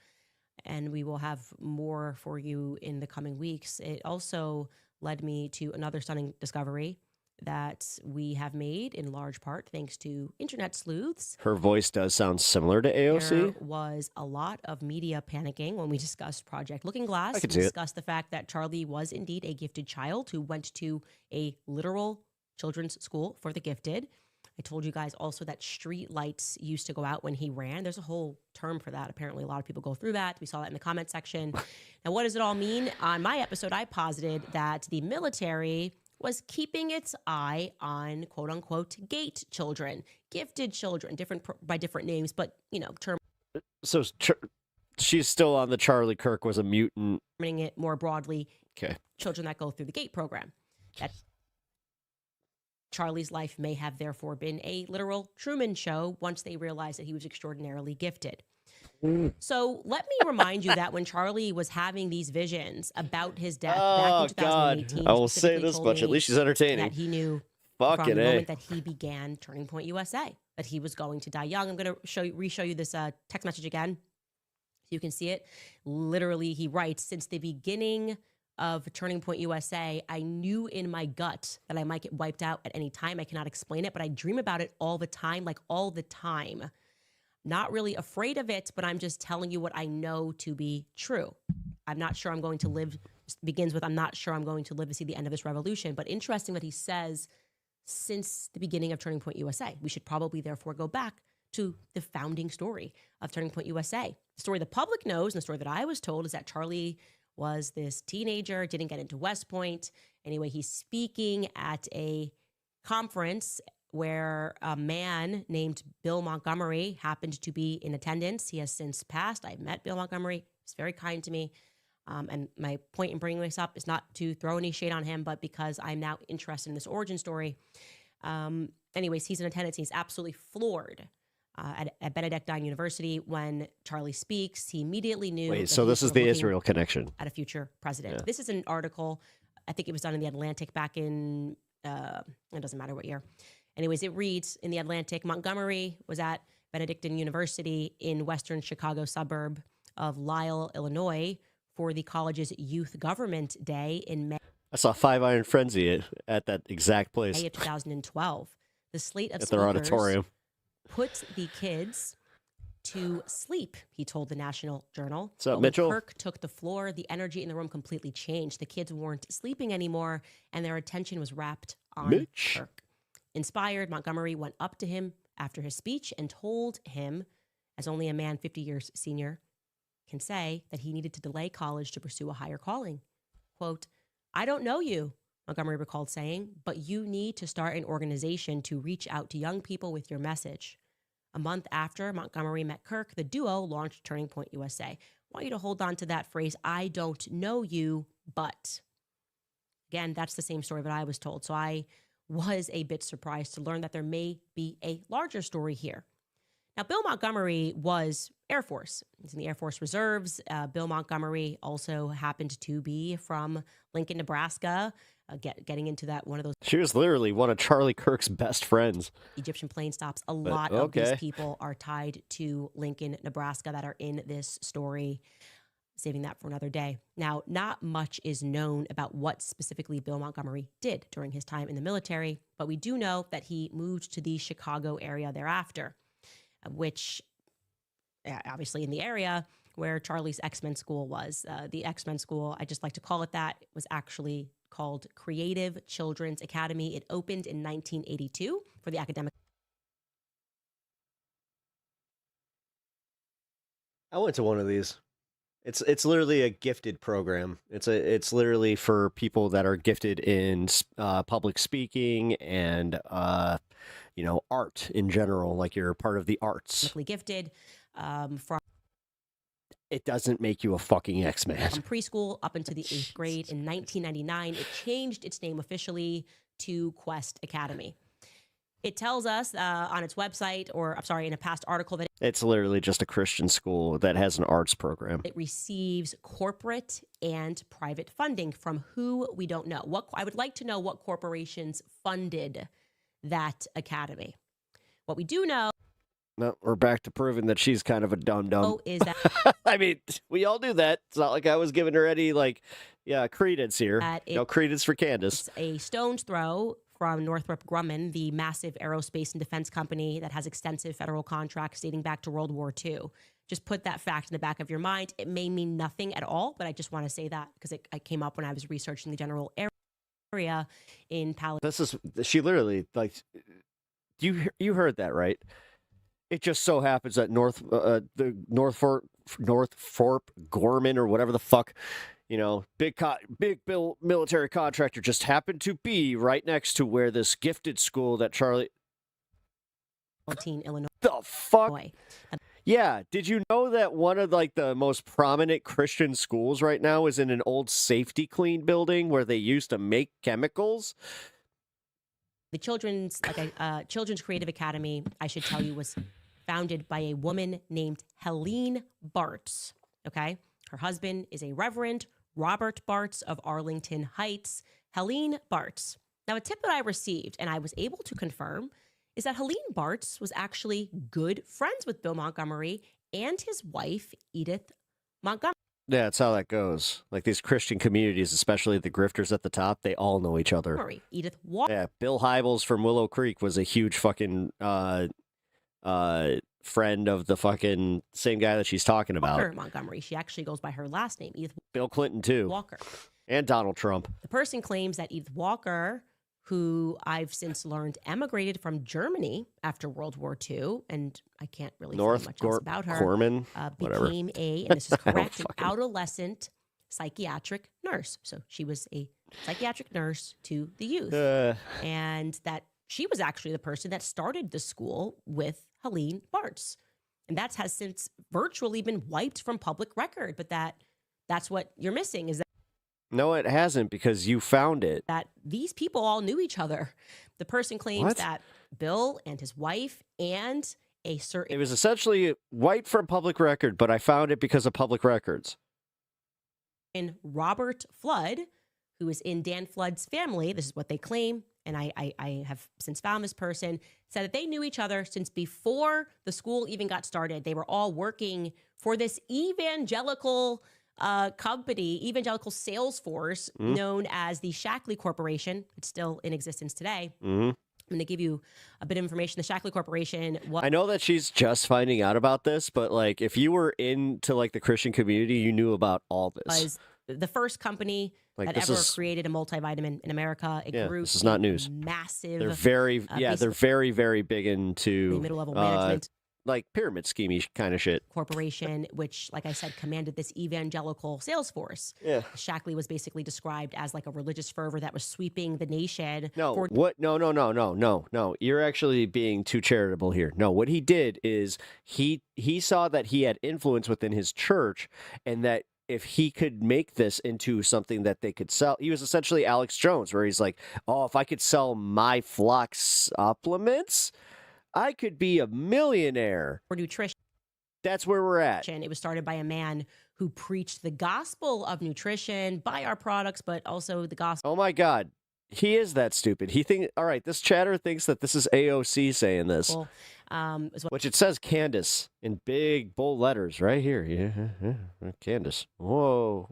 And we will have more for you in the coming weeks. It also led me to another stunning discovery that we have made in large part thanks to internet sleuths. Her voice does sound similar to AOC. There was a lot of media panicking when we discussed Project Looking Glass. I We could see it. discussed the fact that Charlie was indeed a gifted child who went to a literal children's school for the gifted. I told you guys also that street lights used to go out when he ran. There's a whole term for that. Apparently, a lot of people go through that. We saw that in the comment section. Now, what does it all mean? On my episode, I posited that the military was keeping its eye on quote unquote gate children, gifted children, by different names, but term. So she's still on the Charlie Kirk was a mutant. Terming it more broadly. Okay. Children that go through the gate program. That Charlie's life may have therefore been a literal Truman Show once they realized that he was extraordinarily gifted. So let me remind you that when Charlie was having these visions about his death back in 2018, I will say this much. At least she's entertaining. That he knew Fucking from the A. moment that he began Turning Point USA that he was going to die young. I'm going to re-show you this text message again so you can see it. Literally, he writes, since the beginning of Turning Point USA, I knew in my gut that I might get wiped out at any time. I cannot explain it, but I dream about it all the time, like all the time. Not really afraid of it, but I'm just telling you what I know to be true. I'm not sure I'm going to live, begins with, I'm not sure I'm going to live to see the end of this revolution. But interesting that he says, since the beginning of Turning Point USA, we should probably therefore go back to the founding story of Turning Point USA. The story the public knows, and the story that I was told, is that Charlie was this teenager, didn't get into West Point, Anyway, he's speaking at a conference where a man named Bill Montgomery happened to be in attendance. He has since passed. I met Bill Montgomery. He's very kind to me. And my point in bringing this up is not to throw any shade on him, but because I'm now interested in this origin story. Anyways, he's in attendance. He's absolutely floored at Benedictine University when Charlie speaks. He immediately knew. Wait, so this is the Israel connection. At a future president. Yeah. This is an article. I think it was done in the Atlantic back in, it doesn't matter what year. Anyways, it reads in the Atlantic, Montgomery was at Benedictine University in western Chicago suburb of Lisle, Illinois, for the college's Youth Government Day in May. I saw Five Iron Frenzy at that exact place. May of 2012. The slate of at their speakers auditorium put the kids to sleep, he told the National Journal. What's up, But Mitchell? When KIRK took the floor, the energy in the room completely changed. The kids weren't sleeping anymore, and their attention was wrapped on Mitch. KIRK. Inspired, Montgomery went up to him after his speech and told him, as only a man 50 years senior can say, that he needed to delay college to pursue a higher calling. Quote, I don't know you, Montgomery recalled saying, but you need to start an organization to reach out to young people with your message. A month after Montgomery met KIRK, the duo launched Turning Point USA. I want you to hold on to that phrase, I don't know you, but. Again, that's the same story that I was told. So I was a bit surprised to learn that there may be a larger story here. Now, Bill Montgomery was Air Force. He's in the Air Force Reserves. Bill Montgomery also happened to be from Lincoln, Nebraska, getting into that one of those. She was literally one of Charlie Kirk's best friends. Egyptian plane stops. A lot of these people are tied to Lincoln, Nebraska that are in this story. Saving that for another day. Now, not much is known about what specifically Bill Montgomery did during his time in the military, but we do know that he moved to the Chicago area thereafter, which obviously in the area where Charlie's X-Men school was. The X-Men school, I just like to call it that, was actually called Creative Children's Academy. It opened in 1982 for the academic. I went to one of these. It's literally a gifted program. It's literally for people that are gifted in public speaking and art in general. Like you're part of the arts. Gifted from. It doesn't make you a fucking X-Man. From preschool up into the 8th grade. In 1999, it changed its name officially to Quest Academy. It tells us on its website, in a past article, that it's literally just a Christian school that has an arts program. It receives corporate and private funding from who we don't know. I would like to know what corporations funded that academy. What we do know. No, we're back to proving that she's kind of a dum-dum. Is that I mean, we all do that. It's not like I was giving her any, credence here. Credence for Candace. It's a stone's throw from Northrop Grumman, the massive aerospace and defense company that has extensive federal contracts dating back to World War II. Just put that fact in the back of your mind. It may mean nothing at all, but I just want to say that because it came up when I was researching the general area in Palestine. She literally, you heard that, right? It just so happens that the Northrop Grumman or whatever the fuck, big military contractor just happened to be right next to where this gifted school that Charlie. Illinois. The fuck? Yeah. Did you know that one of the most prominent Christian schools right now is in an old Safety Clean building where they used to make chemicals? The Children's Creative Academy, I should tell you, was founded by a woman named Helene Bartz. Okay. Her husband is a Reverend Robert Bartz of Arlington Heights. Helene Bartz. Now, a tip that I received and I was able to confirm is that Helene Bartz was actually good friends with Bill Montgomery and his wife, Edith Montgomery. Yeah, that's how that goes. Like these Christian communities, especially the grifters at the top, they all know each other. Edith Walker. Yeah, Bill Hybels from Willow Creek was a huge fucking friend of the fucking same guy that she's talking about. Walker Montgomery. She actually goes by her last name, Edith. Bill Clinton too. Walker. And Donald Trump. The person claims that Edith Walker, who I've since learned emigrated from Germany after World War II, and I can't really say much else about her, Corman, became and this is correct, an adolescent psychiatric nurse. So she was a psychiatric nurse to the youth. And that she was actually the person that started the school with Helene Bartz. And that has since virtually been wiped from public record. But that's what you're missing, is that No, it hasn't, because you found it. that these people all knew each other. The person claims What? that Bill and his wife and a certain It was essentially wiped from public record, but I found it because of public records. Robert Flood, who is in Dan Flood's family, this is what they claim, and I have since found this person, said that they knew each other since before the school even got started. They were all working for this evangelical company, evangelical sales force, known as the Shackley Corporation. It's still in existence today. Mm-hmm. I'm going to give you a bit of information. The Shackley Corporation was... I know that she's just finding out about this, but like if you were into like the Christian community, you knew about all this. was the first company Like, that this ever is- created a multivitamin in America. It grew this is not news. massive. They're very, they're basically very, very big into middle-level management. like pyramid schemey kind of shit. corporation, which, like I said, commanded this evangelical sales force. Yeah. Shackley was basically described as like a religious fervor that was sweeping the nation. No, for what? No. You're actually being too charitable here. No, what he did is he saw that he had influence within his church, and that if he could make this into something that they could sell, he was essentially Alex Jones, where he's like, oh, if I could sell my flock supplements, I could be a millionaire. For nutrition. That's where we're at. It was started by a man who preached the gospel of nutrition, buy our products, but also the gospel. Oh my God. He is that stupid. All right, this chatter thinks that this is AOC saying this. Which it says CANDACE in big, bold letters right here. Yeah. CANDACE. Whoa.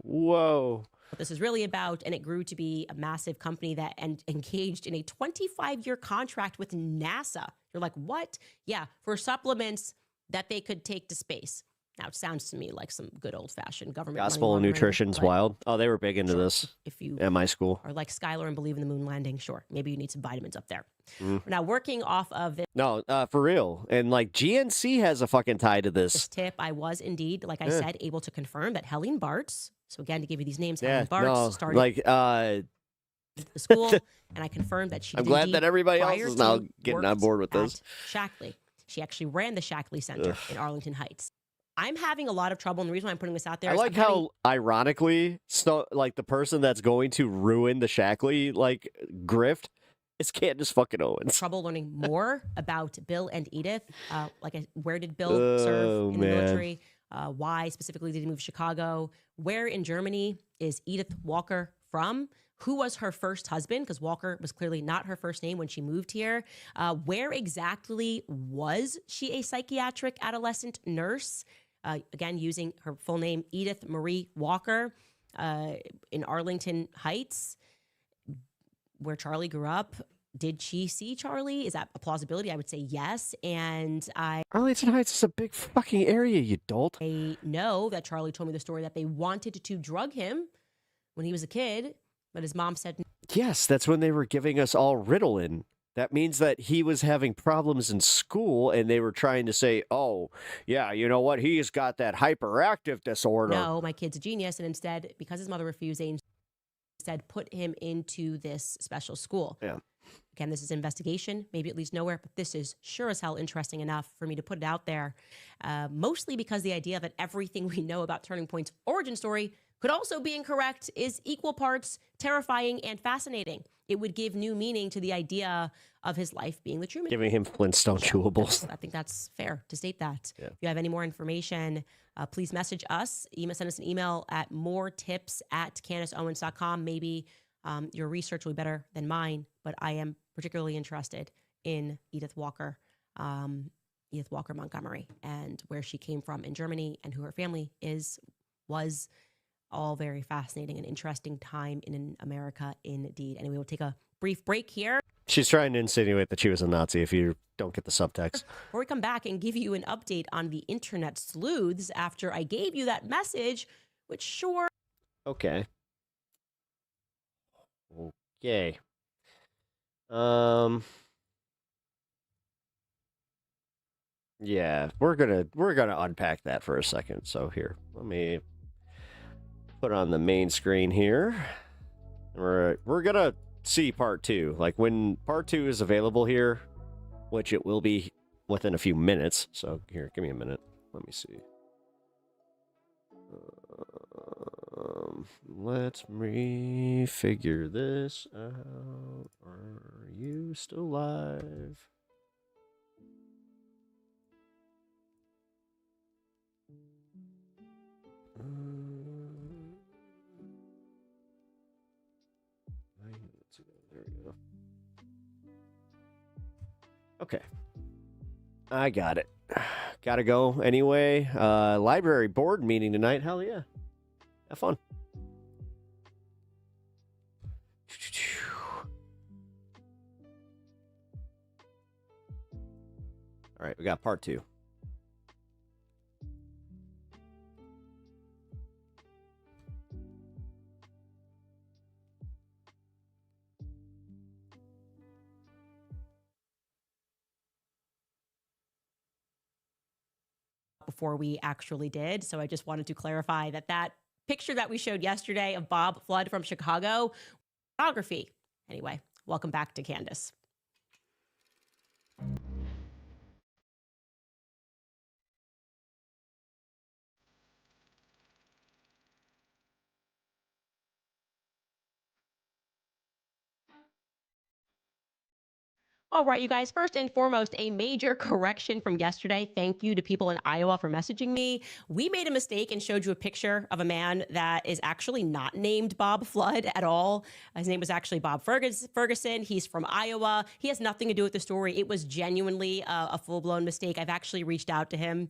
What this is really about, and it grew to be a massive company that engaged in a 25-year contract with NASA. You're like, what? Yeah, for supplements that they could take to space. Now, it sounds to me like some good old-fashioned government Gospel money and laundering, nutrition's but wild. Oh, they were big into this if you at my school. are like Skylar and believe in the moon landing, sure, maybe you need some vitamins up there. Mm. Now, working off of this No, for real. And like GNC has a fucking tie to this. tip, I was indeed, like I Yeah. said, able to confirm that Helene Bartz, so again, to give you these names, Yeah, Helene Bartz no, started like the school, and I confirmed that she I'm did glad indeed, that everybody else prior is now to, getting on worked board with this. at Shackley. She actually ran the Shackley Center Ugh. in Arlington Heights. I'm having a lot of trouble, and the reason why I'm putting this out there I is like I'm having how, ironically, like the person that's going to ruin the Shackley like grift is Candace fucking Owens. trouble learning more about Bill and Edith. Where did Bill serve in the man. military? Why specifically did he move to Chicago? Where in Germany is Edith Walker from? Who was her first husband? Because Walker was clearly not her first name when she moved here. Where exactly was she a psychiatric adolescent nurse? Again, using her full name, Edith Marie Walker, in Arlington Heights, where Charlie grew up. Did she see Charlie? Is that a plausibility? I would say yes. And Arlington Heights is a big fucking area, you dolt. I know that Charlie told me the story that they wanted to drug him when he was a kid, but his mom said Yes, that's when they were giving us all Ritalin. That means that he was having problems in school, and they were trying to say, oh, yeah, you know what? He's got that hyperactive disorder. no, my kid's a genius. And instead, because his mother refused, they instead put him into this special school. Yeah. Again, this is investigation. Maybe it leads nowhere, but this is sure as hell interesting enough for me to put it out there. Mostly because the idea that everything we know about Turning Point's origin story could also be incorrect is equal parts terrifying and fascinating. It would give new meaning to the idea of his life being the Truman. Giving him Flintstone chewables. I think that's fair to state that. Yeah. If you have any more information, please message us. Send us an email at moretips@CandaceOwens.com. Maybe your research will be better than mine, but I am particularly interested in Edith Walker Montgomery, and where she came from in Germany and who her family was all very fascinating and interesting time in America indeed. And we will take a brief break here. She's trying to insinuate that she was a Nazi if you don't get the subtext. Before we come back and give you an update on the internet sleuths after I gave you that message, which sure. Okay. Yeah, we're gonna unpack that for a second. So here, let me put on the main screen here. We're gonna see part 2. Like when part 2 is available here, which it will be within a few minutes. So here, give me a minute. Let me see. Let me figure this out. Are you still live? There we go. Okay. I got it. Gotta go anyway. Library board meeting tonight. Hell yeah. Have fun. All right, we got part 2. Before we actually did. So I just wanted to clarify that that picture that we showed yesterday of Bob Flood from Chicago, photography. Anyway, welcome back to Candace. All right, you guys, first and foremost, a major correction from yesterday. Thank you to people in Iowa for messaging me. We made a mistake and showed you a picture of a man that is actually not named Bob Flood at all. His name was actually Bob Ferguson. He's from Iowa. He has nothing to do with the story. It was genuinely a full-blown mistake. I've actually reached out to him,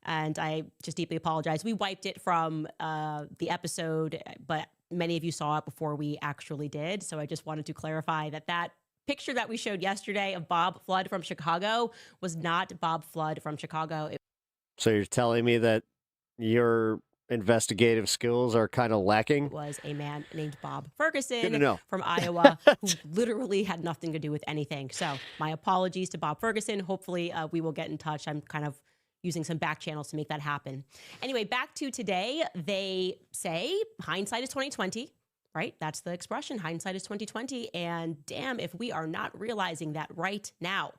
and I just deeply apologize. We wiped it from the episode, but many of you saw it before we actually did. So I just wanted to clarify that that picture that we showed yesterday of Bob Flood from Chicago was not Bob Flood from Chicago. So you're telling me that your investigative skills are kind of lacking? It was a man named Bob Ferguson Good to know. from Iowa who literally had nothing to do with anything. So my apologies to Bob Ferguson. Hopefully we will get in touch. I'm kind of using some back channels to make that happen. Anyway, back to today. They say hindsight is 2020. Right? That's the expression. Hindsight is 2020. And damn, if we are not realizing that right now.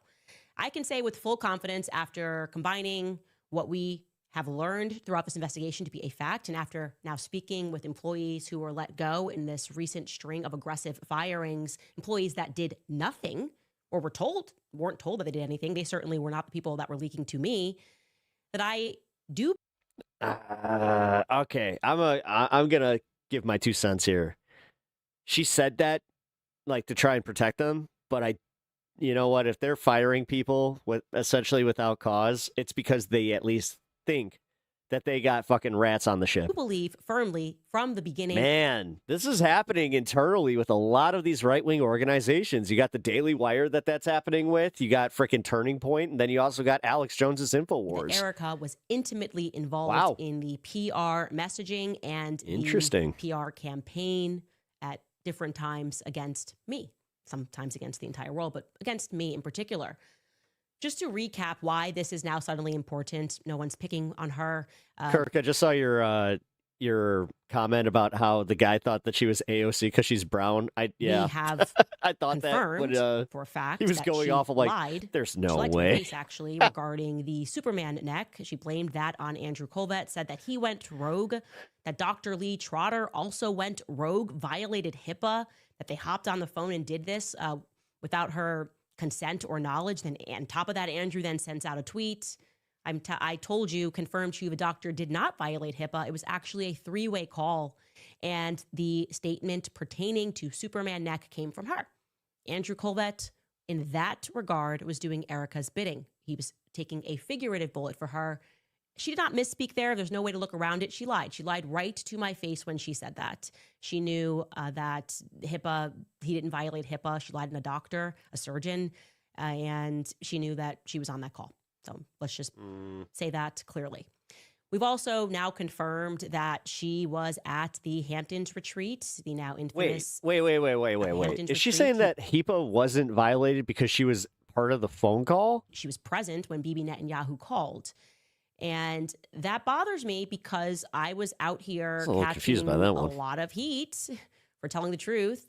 I can say with full confidence after combining what we have learned throughout this investigation to be a fact, and after now speaking with employees who were let go in this recent string of aggressive firings, employees that did nothing or weren't told that they did anything. They certainly were not the people that were leaking to me, that I do. Okay. I'm going to give my 2 cents here. She said that like to try and protect them, but you know what? If they're firing people with essentially without cause, it's because they at least think that they got fucking rats on the ship. I believe firmly from the beginning. Man, this is happening internally with a lot of these right-wing organizations. You got the Daily Wire that's happening with. You got freaking Turning Point, and then you also got Alex Jones's InfoWars. ERIKA was intimately involved in the PR messaging and the PR campaign at different times against me, sometimes against the entire world, but against me in particular. Just to recap why this is now suddenly important, no one's picking on her. Kirk, I just saw your comment about how the guy thought that she was AOC because she's brown. We have I thought confirmed that for a fact he was that going she off of like, lied. there's no she lied way. To her face, actually, regarding the Superman neck. She blamed that on Andrew Colvett, said that he went rogue, that Dr. Lee Trotter also went rogue, violated HIPAA, that they hopped on the phone and did this without her consent or knowledge. Then on top of that, Andrew then sends out a tweet. I told you, confirmed Shiva Doctor did not violate HIPAA. It was actually a 3-way call. And the statement pertaining to Superman neck came from her. Andrew Colvett, in that regard, was doing ERIKA's bidding. He was taking a figurative bullet for her. She did not misspeak there. There's no way to look around it. She lied. She lied right to my face when she said that. She knew that HIPAA, he didn't violate HIPAA. She lied to a doctor, a surgeon, and she knew that she was on that call. So let's just say that clearly. We've also now confirmed that she was at the Hamptons retreat, the now infamous. Wait. Is she saying that HIPAA wasn't violated because she was part of the phone call? She was present when Bibi Netanyahu called. And that bothers me because I was out here catching a lot of heat for for telling the truth.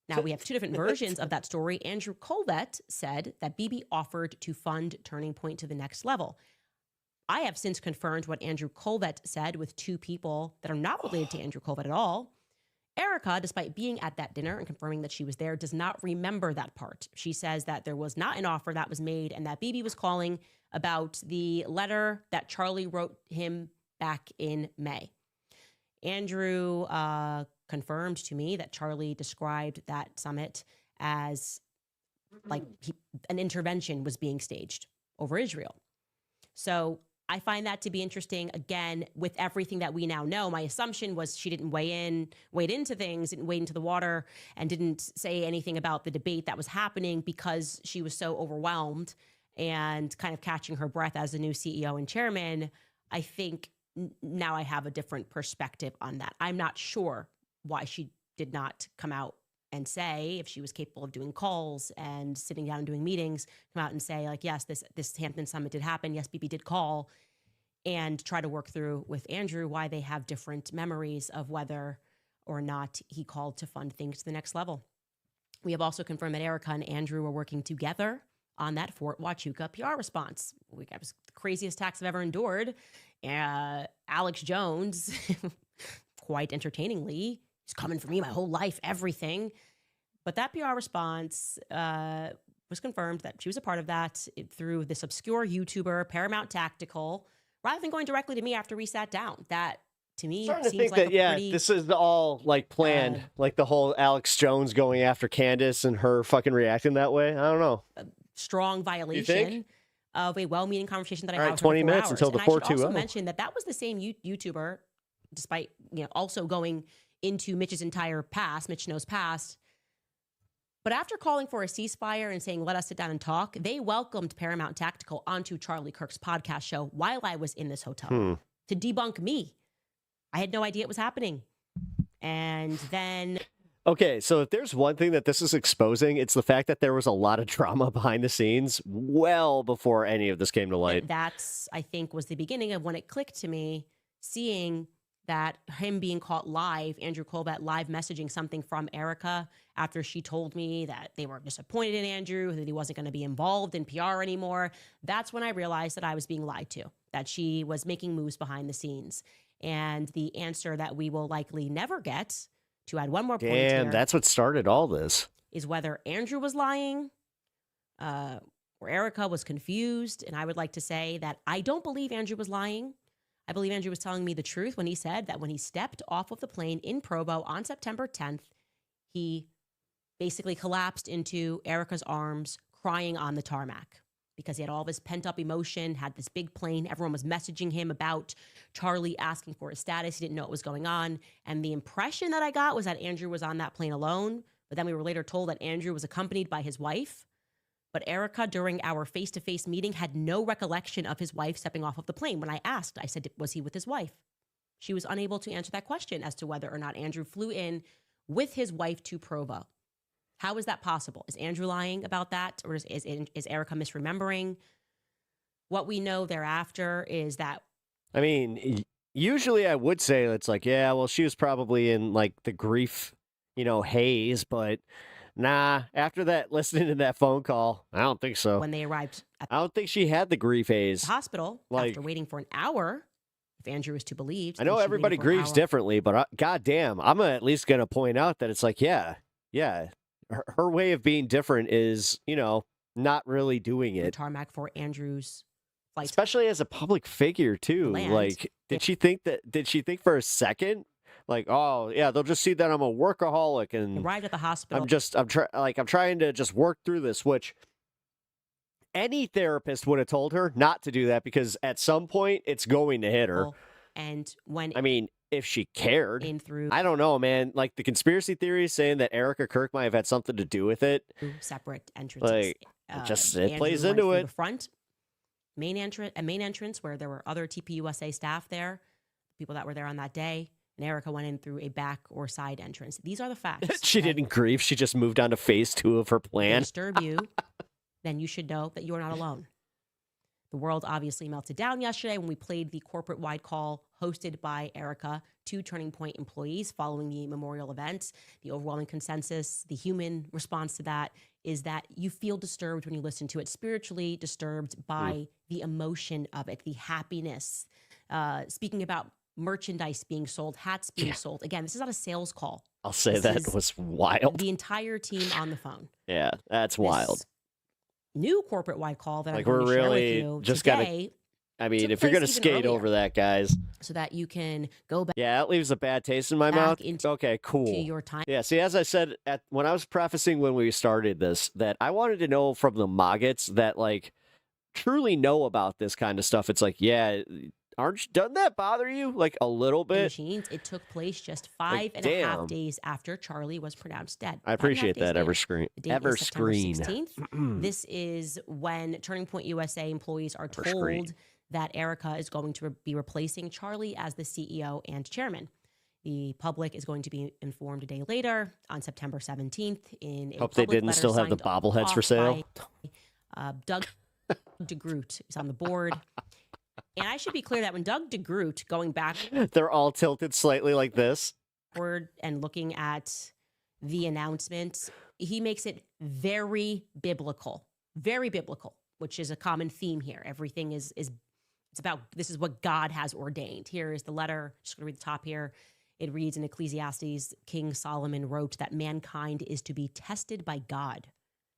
Now, we have two different versions of that story. Andrew Colvett said that Bibi offered to fund Turning Point to the next level. I have since confirmed what Andrew Colvett said with two people that are not related to Andrew Colvett at all. ERIKA, despite being at that dinner and confirming that she was there, does not remember that part. She says that there was not an offer that was made and that Bibi was calling about the letter that Charlie wrote him back in May. Andrew confirmed to me that Charlie described that summit as like an intervention was being staged over Israel. So I find that to be interesting. Again, with everything that we now know, my assumption was she didn't wade into things, didn't wade into the water, and didn't say anything about the debate that was happening because she was so overwhelmed and kind of catching her breath as the new CEO and chairman. I think now I have a different perspective on that. I'm not sure why she did not come out and say, if she was capable of doing calls and sitting down and doing meetings, come out and say, like, yes, this Hampton Summit did happen. Yes, Bibi did call, and try to work through with Andrew why they have different memories of whether or not he called to fund things to the next level. We have also confirmed that ERIKA and Andrew were working together on that Fort Huachuca PR response. It was the craziest tax I've ever endured. Alex Jones, quite entertainingly, he's coming for me my whole life, everything. But that PR response was confirmed that she was a part of that through this obscure YouTuber, Paramount Tactical, rather than going directly to me after we sat down. That, to me, seems like this is all like planned, like the whole Alex Jones going after Candace and her fucking reacting that way. I don't know. Strong violation of a well-meaning conversation that I had. 20 minutes until the 4-2-0. I should also mention that was the same YouTuber, despite also going into Mitch's entire past, Mitch Snow's past. But after calling for a ceasefire and saying, let us sit down and talk, they welcomed Paramount Tactical onto Charlie Kirk's podcast show while I was in this hotel to debunk me. I had no idea it was happening. And then... Okay, so if there's one thing that this is exposing, it's the fact that there was a lot of drama behind the scenes well before any of this came to light. That's, I think, was the beginning of when it clicked to me, seeing that him being caught live, Andrew Colvett live messaging something from ERIKA after she told me that they were disappointed in Andrew, that he wasn't going to be involved in PR anymore. That's when I realized that I was being lied to, that she was making moves behind the snes. And the answer that we will likely never get, to add one more point here, that's what started all this, is whether Andrew was lying or ERIKA was confused. And I would like to say that I don't believe Andrew was lying. I believe Andrew was telling me the truth when he said that when he stepped off of the plane in Provo on September 10th, he basically collapsed into ERIKA's arms, crying on the tarmac because he had all of his pent-up emotion, had this big plane. Everyone was messaging him about Charlie asking for his status. He didn't know what was going on. And the impression that I got was that Andrew was on that plane alone. But then we were later told that Andrew was accompanied by his wife. But ERIKA, during our face-to-face meeting, had no recollection of his wife stepping off of the plane. When I asked, I said, was he with his wife? She was unable to answer that question as to whether or not Andrew flew in with his wife to Provo. How is that possible? Is Andrew lying about that? Or is ERIKA misremembering? What we know thereafter is that... I mean, usually I would say it's like, yeah, well, she was probably in like the grief, haze, but... Nah, after that, listening to that phone call, I don't think so. When they arrived at I don't think she had the grief haze. the hospital, after waiting for an hour, if Andrew is to believe. I know everybody grieves differently, but goddamn, I'm at least going to point out that it's like, yeah, her way of being different is, not really doing it. The tarmac for Andrew's flight. Especially as a public figure, too. Like, did she think for a second? Like, oh yeah, they'll just see that I'm a workaholic and arrived at the hospital. I'm trying to just work through this, which any therapist would have told her not to do that because at some point it's going to hit her. And when if she cared, I don't know, man. Like the conspiracy theories saying that ERIKA KIRK might have had something to do with it. Separate entrances. Like, it plays into it. The front main entrance where there were other TPUSA staff there, people that were there on that day. And ERIKA went in through a back or side entrance. These are the facts. She didn't grieve. She just moved on to phase 2 of her plan. If they disturb you, then you should know that you are not alone. The world obviously melted down yesterday when we played the corporate-wide call hosted by ERIKA to Turning Point employees following the memorial event. The overwhelming consensus, the human response to that, is that you feel disturbed when you listen to it, spiritually disturbed by the emotion of it, the happiness. Speaking about merchandise being sold, hats being sold. Again, this is not a sales call. I'll say This that is was wild. The entire team on the phone. Yeah, that's wild. New corporate-wide call that Like, I'm going we're to share with really you just today. I mean, took if you're going to place even skate earlier. over that, guys. So that you can go back. Yeah, that leaves a bad taste in my Back mouth. into Okay, cool. your time. Yeah, see, as I said when I was prefacing when we started this, that I wanted to know from the maggots that, like, truly know about this kind of stuff. It's like, yeah, doesn't that bother you? Like, a little bit? Machines. It took place just 5.5 damn. days after Charlie was pronounced dead. I appreciate 5.5 days that, later. Everscreen. The date is September Everscreen. 16th. This is when Turning Point USA employees are told Everscreen. that ERIKA is going to be replacing Charlie as the CEO and chairman. The public is going to be informed a day later on September 17th in a Hope they public didn't letter still have the signed bobbleheads for off sale. by, Doug DeGroot is on the board. And I should be clear that when Doug DeGroot, going back They're all tilted slightly like this. forward and looking at the announcement, he makes it very biblical, which is a common theme here. Everything is it's about, this is what God has ordained. Here is the letter. Just going to read the top here. It reads in Ecclesiastes, King Solomon wrote that mankind is to be tested by God.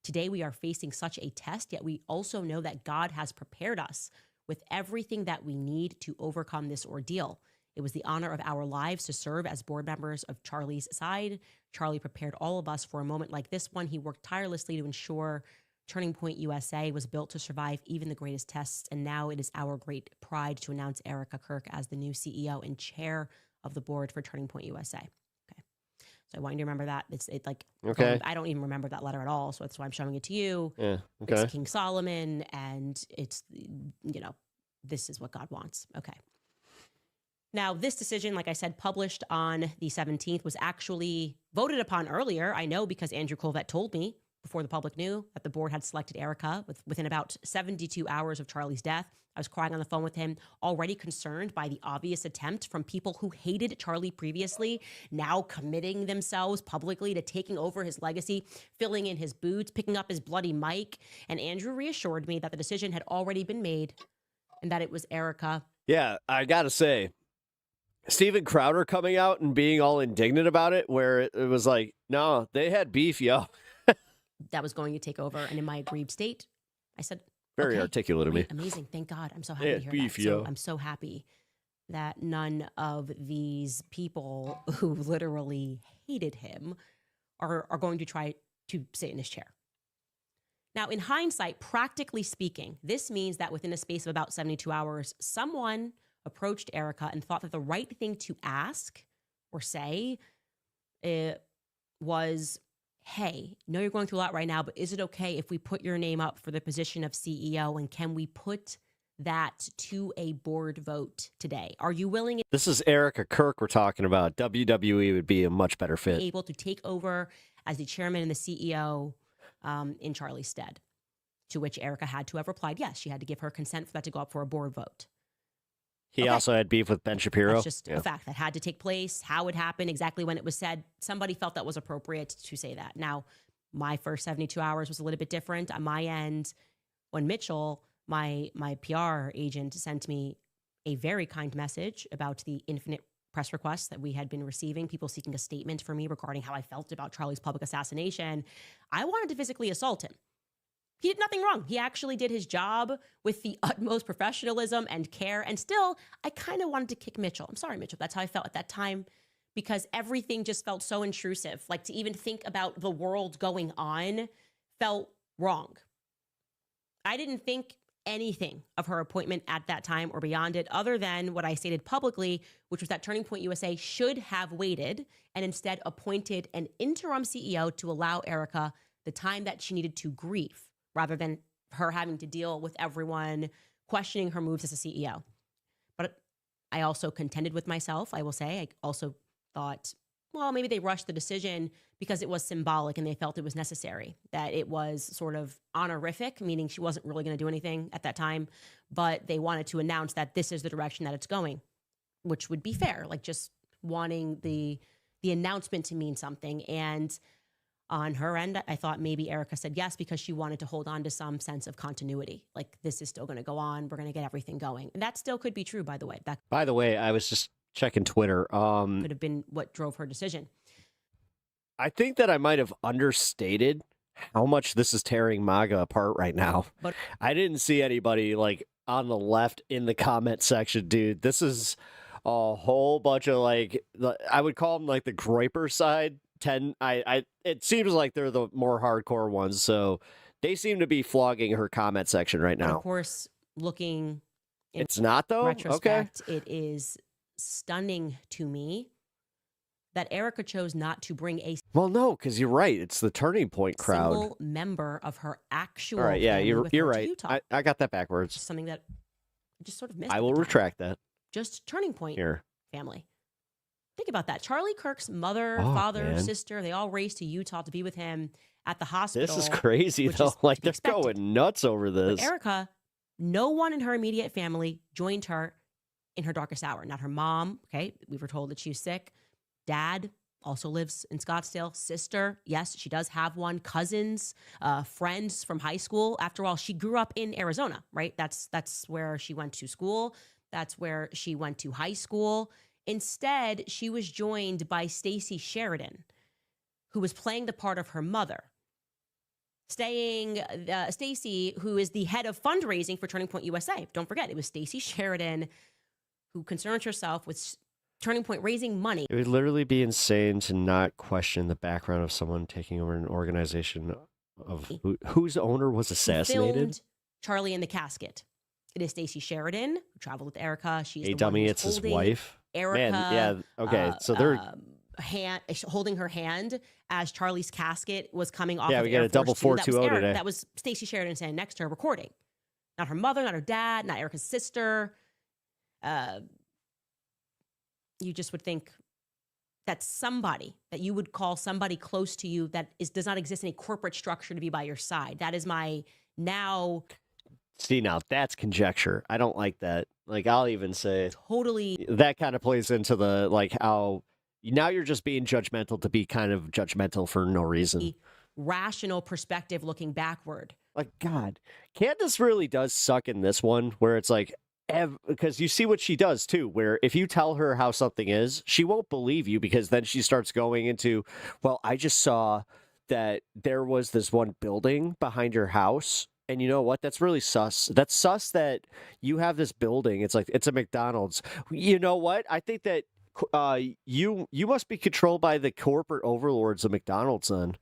Today we are facing such a test, yet we also know that God has prepared us with everything that we need to overcome this ordeal. It was the honor of our lives to serve as board members of Charlie's side. Charlie prepared all of us for a moment like this one. He worked tirelessly to ensure Turning Point USA was built to survive even the greatest tests, and now it is our great pride to announce ERIKA KIRK as the new CEO and chair of the board for Turning Point USA. Okay, so I want you to remember that. It's like, Okay. I don't even remember that letter at all, so that's why I'm showing it to you. Yeah, okay. It's King Solomon, and it's, you know, this is what God wants. Okay. Now, this decision, like I said, published on the 17th, was actually voted upon earlier. I know because Andrew Colvett told me before the public knew that the board had selected ERIKA within about 72 hours of Charlie's death. I was crying on the phone with him, already concerned by the obvious attempt from people who hated Charlie previously, now committing themselves publicly to taking over his legacy, filling in his boots, picking up his bloody mic. And Andrew reassured me that the decision had already been made and that it was ERIKA. Yeah, I gotta say, Steven Crowder coming out and being all indignant about it, where it was like, no, they had beef, yo. That was going to take over. And in my aggrieved state, I said, Very okay, articulate of me. great, amazing. Thank God. I'm so happy Yeah, to hear beef, that. yo. So I'm so happy that none of these people who literally hated him are going to try to sit in his chair. Now, in hindsight, practically speaking, this means that within a space of about 72 hours, someone approached ERIKA and thought that the right thing to ask or say was, hey, I know you're going through a lot right now, but is it okay if we put your name up for the position of CEO? And can we put that to a board vote today? Are you willing? This is ERIKA KIRK we're talking about. WWE would be a much better fit. Able to take over as the chairman and the CEO in Charlie's stead? To which ERIKA had to have replied, yes, she had to give her consent for that to go up for a board vote. He also had beef with Ben Shapiro. That's just a fact that had to take place, how it happened, exactly when it was said. Somebody felt that was appropriate to say that. Now, my first 72 hours was a little bit different. On my end, when Mitchell, my PR agent, sent me a very kind message about the infinite press requests that we had been receiving, people seeking a statement from me regarding how I felt about Charlie's public assassination, I wanted to physically assault him. He did nothing wrong. He actually did his job with the utmost professionalism and care. And still, I kind of wanted to kick Mitchell. I'm sorry, Mitchell. That's how I felt at that time because everything just felt so intrusive. Like to even think about the world going on felt wrong. I didn't think anything of her appointment at that time or beyond it other than what I stated publicly, which was that Turning Point USA should have waited and instead appointed an interim CEO to allow ERIKA the time that she needed to grieve, rather than her having to deal with everyone questioning her moves as a CEO. But I also contended with myself, I will say. I also thought well, maybe they rushed the decision because it was symbolic and they felt it was necessary, that it was sort of honorific, meaning she wasn't really going to do anything at that time, but they wanted to announce that this is the direction that it's going, which would be fair, like just wanting the announcement to mean something. And on her end, I thought maybe ERIKA said yes because she wanted to hold on to some sense of continuity. Like, this is still going to go on. We're going to get everything going. And that still could be true, by the way. That By the way, I was just checking Twitter. could have been what drove her decision. I think that I might have understated how much this is tearing MAGA apart right now. But I didn't see anybody like on the left in the comment section, dude. This is a whole bunch of like, I would call them like the Groiper side. It seems like they're the more hardcore ones, so they seem to be flogging her comment section right now. Of course, looking in It's not though. retrospect, it is stunning to me that ERIKA chose not to bring a Well, no, because you're right. It's the Turning Point crowd. single member of her actual. All right, yeah, family you're with her to right. Utah. I got that backwards. Something that I just sort of missed. I at will the time. retract that. Just Turning Point Here. family. Think about that. Charlie Kirk's mother, Oh, father, man. sister, they all raced to Utah to be with him at the hospital. This is crazy which though. is Like to be they're expected. going nuts over But this. ERIKA, no one in her immediate family joined her in her darkest hour. Not her mom. Okay. We were told that she's sick. Dad also lives in Scottsdale. Sister, yes, she does have one. Cousins, friends from high school. After all, she grew up in Arizona, right? That's where she went to school. That's where she went to high school. Instead, she was joined by Stacey Sheridan, who was playing the part of her mother. Stacey, who is the head of fundraising for Turning Point USA. Don't forget, it was Stacey Sheridan who concerned herself with Turning Point raising money. It would literally be insane to not question the background of someone taking over an organization of whose owner was Who assassinated. filmed Charlie in the Casket. It is Stacey Sheridan, who traveled with ERIKA. She's Hey, the dummy, one it's who's his holding wife. ERIKA, Man, yeah, okay, so they're holding her hand as Charlie's casket was coming off. Yeah, of we got Air a double Force Two. 420 today. That was Stacey Sheridan standing next to her recording. Not her mother, not her dad, not ERIKA's sister. You just would think that somebody that you would call somebody close to you that does not exist in a corporate structure to be by your side. That is my now. See, now that's conjecture. I don't like that. Like, I'll even say Totally. that kind of plays into the like how now you're just being judgmental to be kind of judgmental for no reason. Rational perspective looking backward. Like, God, Candace really does suck in this one where it's like, because you see what she does too, where if you tell her how something is, she won't believe you because then she starts going into, well, I just saw that there was this one building behind your house. And you know what? That's really sus. That's sus that you have this building. It's like, it's a McDonald's. You know what? I think that you must be controlled by the corporate overlords of McDonald's then.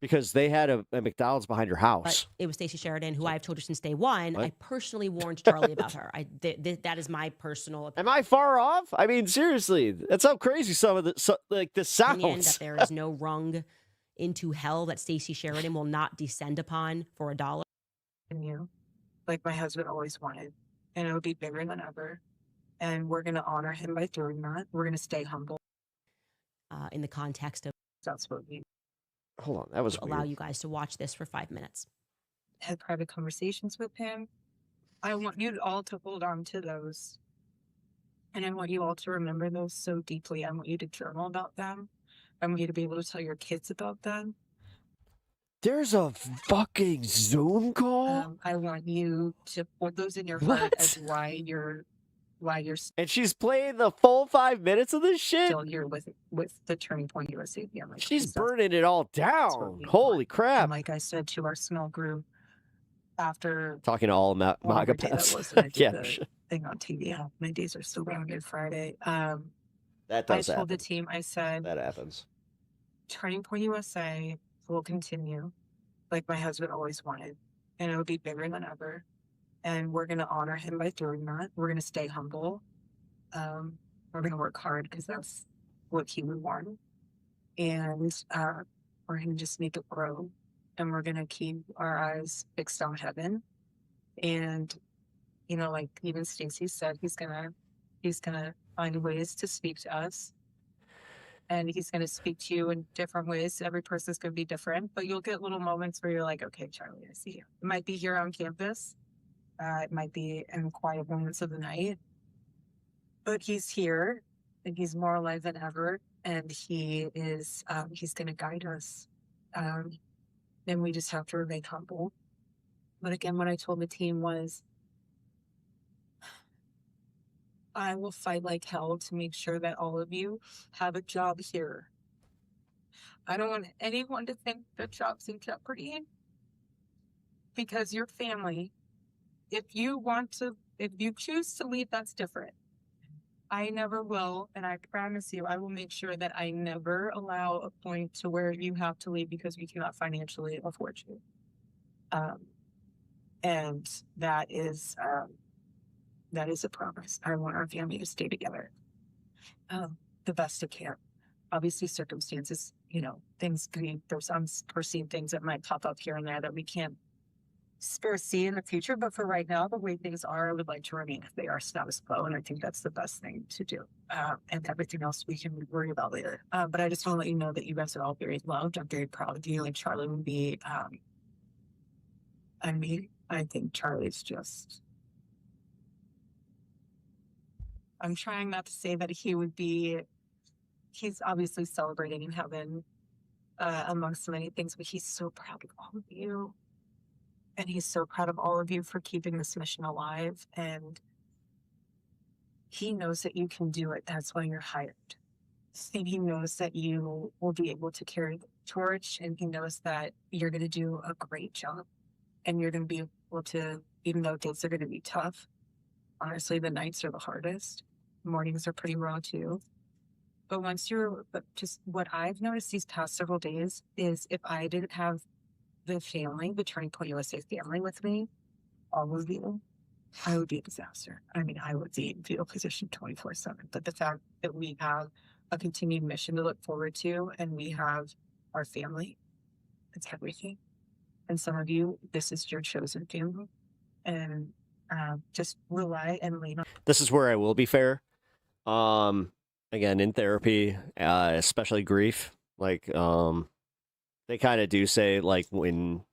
Because they had a McDonald's behind your house. But it was Stacey Sheridan, who I've told you since day one. What? I personally warned Charlie about her. That is my personal opinion. Am I far off? I mean, seriously, that's how crazy some of this sounds. That there is no rung into hell that Stacey Sheridan will not descend upon for $1. You, like my husband always wanted, and it'll be bigger than ever. And we're going to honor him by doing that. We're going to stay humble. In the context of that's what we Hold on, that was allow weird. you guys to watch this for 5 minutes. Had private conversations with him. I want you all to hold on to those. And I want you all to remember those so deeply. I want you to journal about them. I want you to be able to tell your kids about them. There's a fucking Zoom call? I want you to put those in your heart as why you're and she's playing the full 5 minutes of this shit? still here with the Turning Point USA family. She's burning it all down. Holy crap. And like I said to our small group after Talking to all MAGA whatever day that pets. was that I did Yeah, the thing on TV. How many days are still rounded Friday? that I does told the happen. team, I said, That happens. Turning Point USA will continue like my husband always wanted, and it'll be bigger than ever. And we're going to honor him by doing that. We're going to stay humble. We're going to work hard because that's what he would want. And we're going to just make it grow. And we're going to keep our eyes fixed on heaven. And, you know, like even Stacey said, he's going to find ways to speak to us. and he's going to speak to you in different ways. Every person's going to be different, but you'll get little moments where you're like, okay, Charlie, I see you. It might be here on campus. It might be in quiet moments of the night, but he's here and he's more alive than ever. And he is, he's going to guide us. And we just have to remain humble. But again, what I told the team was, I will fight like hell to make sure that all of you have a job here. I don't want anyone to think the job's in jeopardy, because your family, if you choose to leave, that's different. I never will, and I promise you, I will make sure that I never allow a point to where you have to leave because we cannot financially afford you. And that is a promise. I want our family to stay together the best it can. Obviously, circumstances, there's unforeseen things that might pop up here and there that we can't foresee in the future. But for right now, the way things are, I would like to remain if they are status quo. And I think that's the best thing to do. And everything else we can worry about later. But I just want to let you know that you guys are all very loved. I'm very proud of you. And Charlie would be, I think Charlie's just, I'm trying not to say that he's obviously celebrating in heaven amongst many things, but he's so proud of all of you. And he's so proud of all of you for keeping this mission alive. And he knows that you can do it. That's why you're hired. And he knows that you will be able to carry the torch. And he knows that you're going to do a great job. And you're going to be able to, even though days are going to be tough, honestly, the nights are the hardest. Mornings are pretty raw too. But just what I've noticed these past several days is if I didn't have the family, the Turning Point USA family with me, all of you, I would be a disaster. I mean, I would be in fetal position 24/7. But the fact that we have a continued mission to look forward to, and we have our family, it's everything. And some of you, this is your chosen family. And just rely and lean on. This is where I will be fair. Again, in therapy, especially grief, like, they kind of do say, like, when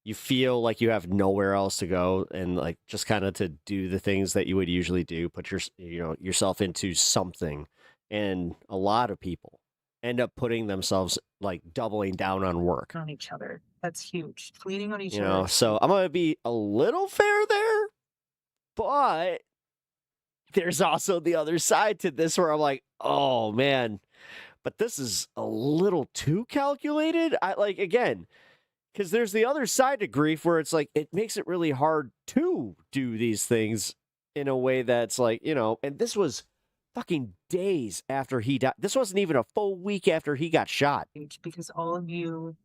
you feel like you have nowhere else to go and, like, just kind of to do the things that you would usually do, put yourself into something. And a lot of people end up putting themselves, like, doubling down on work. On each other. That's huge. Leaning on each other. So I'm going to be a little fair there, but there's also the other side to this where I'm like, oh, man. But this is a little too calculated. Again, because there's the other side to grief where it's like, it makes it really hard to do these things in a way that's like, and this was fucking days after he died. This wasn't even a full week after he got shot. Because all of you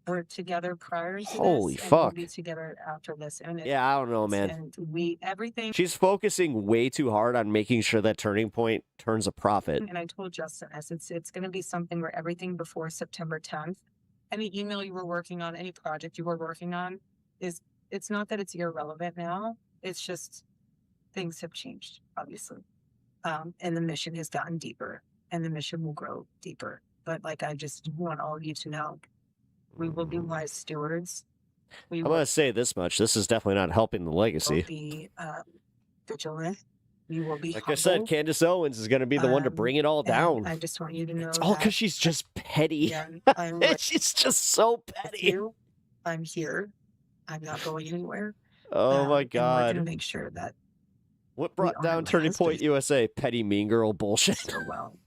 were together prior to Holy this. fuck. And we'll be together after this. And Yeah, I don't know, man. And everything. She's focusing way too hard on making sure that Turning Point turns a profit. And I told Justin, it's going to be something where everything before September 10th, any email you were working on, any project you were working on, it's not that it's irrelevant now. It's just things have changed, obviously. And the mission has gotten deeper, and the mission will grow deeper. But I just want all of you to know, we will be wise stewards. I'm going to say this much. This is definitely not helping the legacy. Be vigilant. You will be Like I said, Candace Owens is going to be the one to bring it all down. I just want you to know it's all because she's just petty. Yeah, she's just so petty. I'm here. I'm not going anywhere. Oh my God. And we're going to make sure that. What brought down Turning Point USA? Petty mean girl bullshit. So well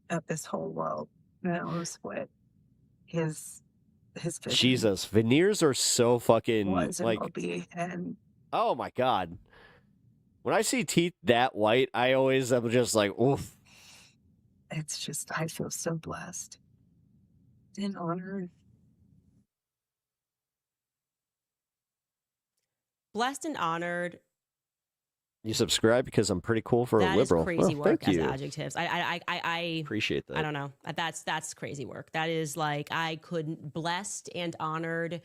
at this whole world. That was what his vision Jesus, veneers are so fucking was and like. will be, and oh my God. When I see teeth that white, I always am just like, oof. It's just, I feel so blessed and honored. Blessed and honored. You subscribe because I'm pretty cool for That a liberal. is crazy Well, work thank as you. adjectives. I Appreciate that. I don't know. That's crazy work. That is like, I couldn't, blessed and honored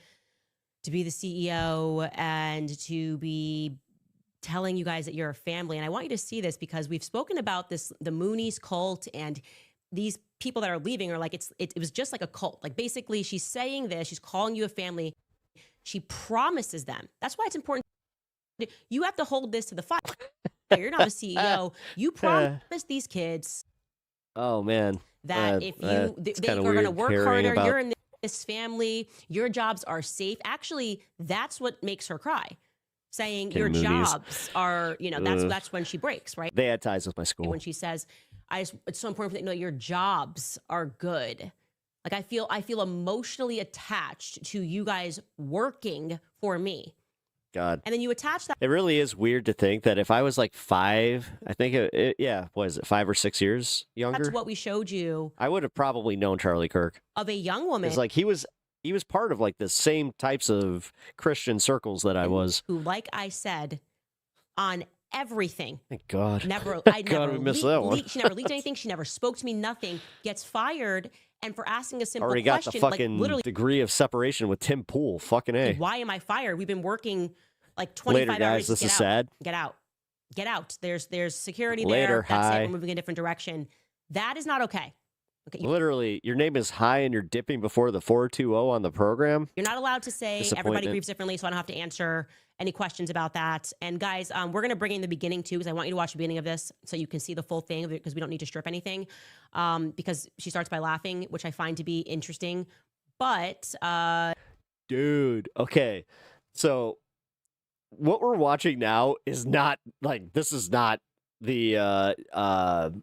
to be the CEO and to be telling you guys that you're a family. And I want you to see this because we've spoken about this, the Moonies cult, and these people that are leaving are like, it was just like a cult. Like basically she's saying this, she's calling you a family. She promises them. That's why it's important. You have to hold this to the fire. You're not a CEO. You promised these kids. Oh man. That if they are going to work harder, you're in this family, your jobs are safe. Actually, that's what makes her cry. Saying your jobs are, that's when she breaks, right? They had ties with my school. When she says, it's so important for them to know your jobs are good. Like I feel emotionally attached to you guys working for me. God. And then you attach that. It really is weird to think that if I was like 5, I think what is it, 5 or 6 years younger? That's what we showed you. I would have probably known Charlie Kirk. Of a young woman. It's like he was part of like the same types of Christian circles that I was. Who, like I said, on everything. Thank God. I never we missed that one. She never leaked anything. She never spoke to me, nothing. Gets fired. And for asking a simple Already question. got the fucking like, literally, degree of separation with Tim Pool. Fucking A. Why am I fired? We've been working like 25 Later, guys, hours. this is sad. Get out. Get out. There's security Later, there. That's hi. it. We're moving a different direction. That is not okay. Okay. Literally, your name is High and you're dipping before the 420 on the program. You're not allowed to say everybody grieves differently, so I don't have to answer any questions about that. And guys, we're going to bring in the beginning too, because I want you to watch the beginning of this so you can see the full thing, because we don't need to strip anything. Because she starts by laughing, which I find to be interesting. But dude, okay. So what we're watching now is not like, this is not the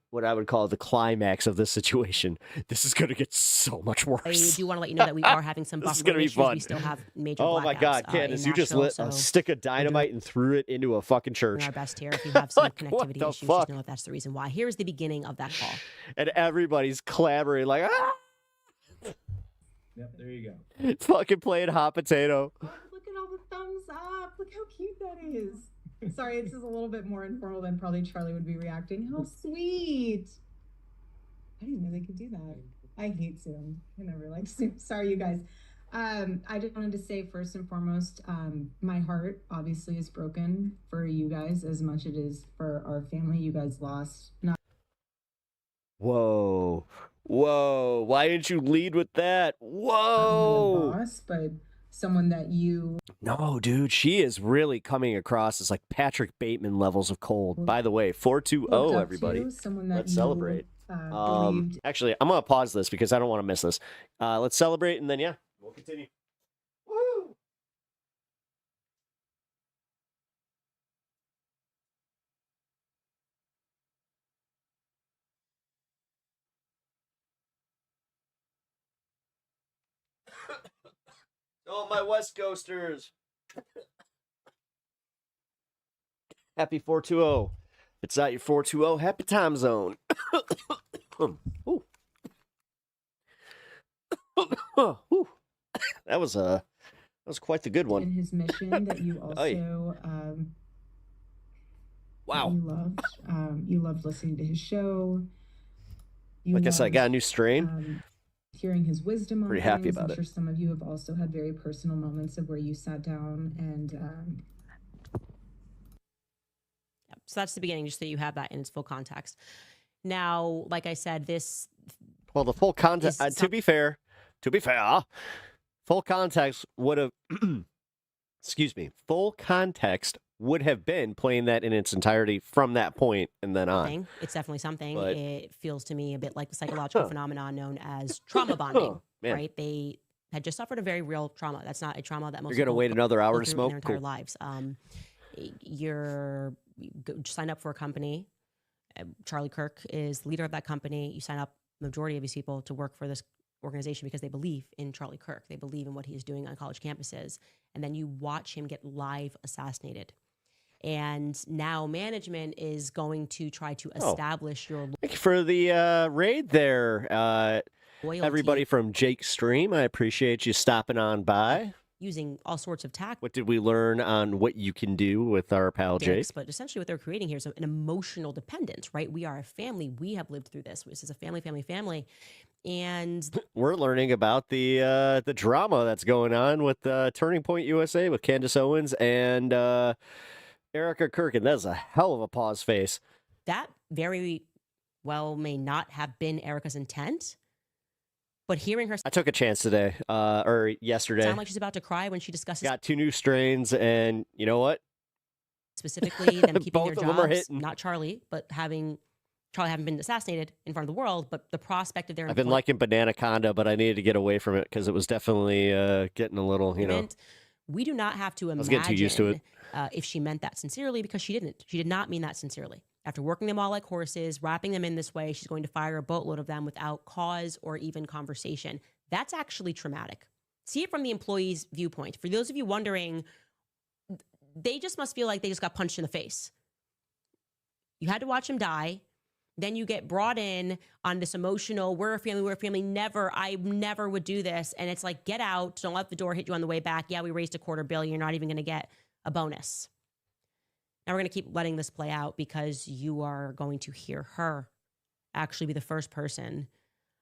what I would call the climax of this situation. This is going to get so much worse. I do want to let you know that we are having some This is going to be issues. fun. We still have major Oh my blackouts, God, Candace, in you just Nashville, lit a stick of dynamite and threw it into a fucking church. Doing our best here. If you have some Like, what connectivity the issues, fuck? just know that that's the reason why. Here's the beginning of that call. And everybody's clamoring like, ah! Yep, there you go. Fucking playing hot potato. Look at all the thumbs up. Look how cute that is. Sorry, this is a little bit more informal than probably Charlie would be reacting. How sweet. I didn't know they could do that. I hate Zoom. I never liked Zoom. Sorry, you guys. I just wanted to say first and foremost, my heart obviously is broken for you guys as much as it is for our family. You guys lost not Whoa. Why didn't you lead with that? Whoa. the boss, but someone that you No, dude, she is really coming across as like Patrick Bateman levels of cold. By the way, 420, everybody. someone that Let's you, celebrate. believed. Actually, I'm going to pause this because I don't want to miss this. Let's celebrate and then, yeah, we'll continue. Woo! Oh, my West Coasters. Happy 420. If it's not your 420, happy time zone. Ooh. Ooh. That was quite the good one. And his mission that you also Wow. you loved listening to his show. Like I said, I got a new strain. Hearing his wisdom on Pretty happy things. about I'm it. sure some of you have also had very personal moments of where you sat down and So that's the beginning, just so you have that in its full context. Now, like I said, this. Well, the full context, to be fair, full context would have, excuse me, full context would have been playing that in its entirety from that point and then on. It's definitely something. But- It feels to me a bit like the psychological phenomenon known as trauma bonding, Man. right? They had just suffered a very real trauma. That's not a trauma that most You're gonna people wait another hour go to through in smoke? their entire Cool. lives. Sign up for a company. Charlie Kirk is leader of that company. You sign up, majority of these people, to work for this organization because they believe in Charlie Kirk. They believe in what he is doing on college campuses. And then you watch him get live assassinated. And now management is going to try to establish your Thank you for the raid there. Loyalty. Everybody from Jake's stream, I appreciate you stopping on by. using all sorts of tactics. What did we learn on what you can do with our pal Jake? But essentially what they're creating here is an emotional dependence, right? We are a family. We have lived through this. This is a family. And we're learning about the drama that's going on with Turning Point USA with Candace Owens and ERIKA Kirk. And that's a hell of a pause face. that very may not have been ERIKA's intent. But hearing her I took a chance today, or yesterday. sound like she's about to cry when she discusses Got 2 new strains, and you know what? specifically them keeping Both their of them are jobs, hitting. not Charlie, but Charlie having been assassinated in front of the world, but the prospect of their I've been liking Bananaconda, but I needed to get away from it because it was definitely getting a little, we do not have to I imagine was getting too used to it. If she meant that sincerely, because she didn't. She did not mean that sincerely. After working them all like horses, wrapping them in this way, she's going to fire a boatload of them without cause or even conversation. That's actually traumatic. See it from the employee's viewpoint. For those of you wondering, they just must feel like they just got punched in the face. You had to watch him die. Then you get brought in on this emotional, we're a family, I never would do this. And it's like, get out. Don't let the door hit you on the way back. Yeah, we raised $250 million. You're not even going to get a bonus. Now we're going to keep letting this play out because you are going to hear her actually be the first person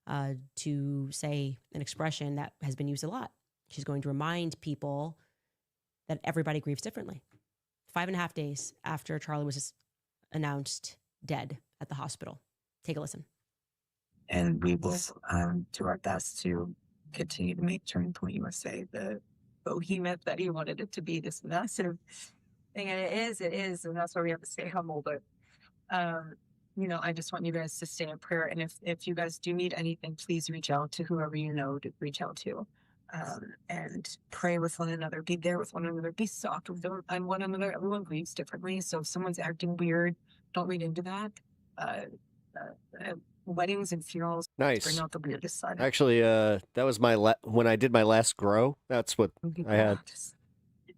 to say an expression that has been used a lot. She's going to remind people that everybody grieves differently. 5.5 days after Charlie was announced dead at the hospital. Take a listen. And we will do our best to continue to make Turning Point USA the behemoth that he wanted it to be, this massive thing. And it is, and that's why we have to stay humble. But I just want you guys to stay in prayer. And if you guys do need anything, please reach out to whoever you know to reach out to. And pray with one another, be there with one another, be soft with one another. Everyone grieves differently. So if someone's acting weird, don't read into that. Weddings and funerals Nice. bring out the weirdest side. Actually, that was my when I did my last grow. That's what I had.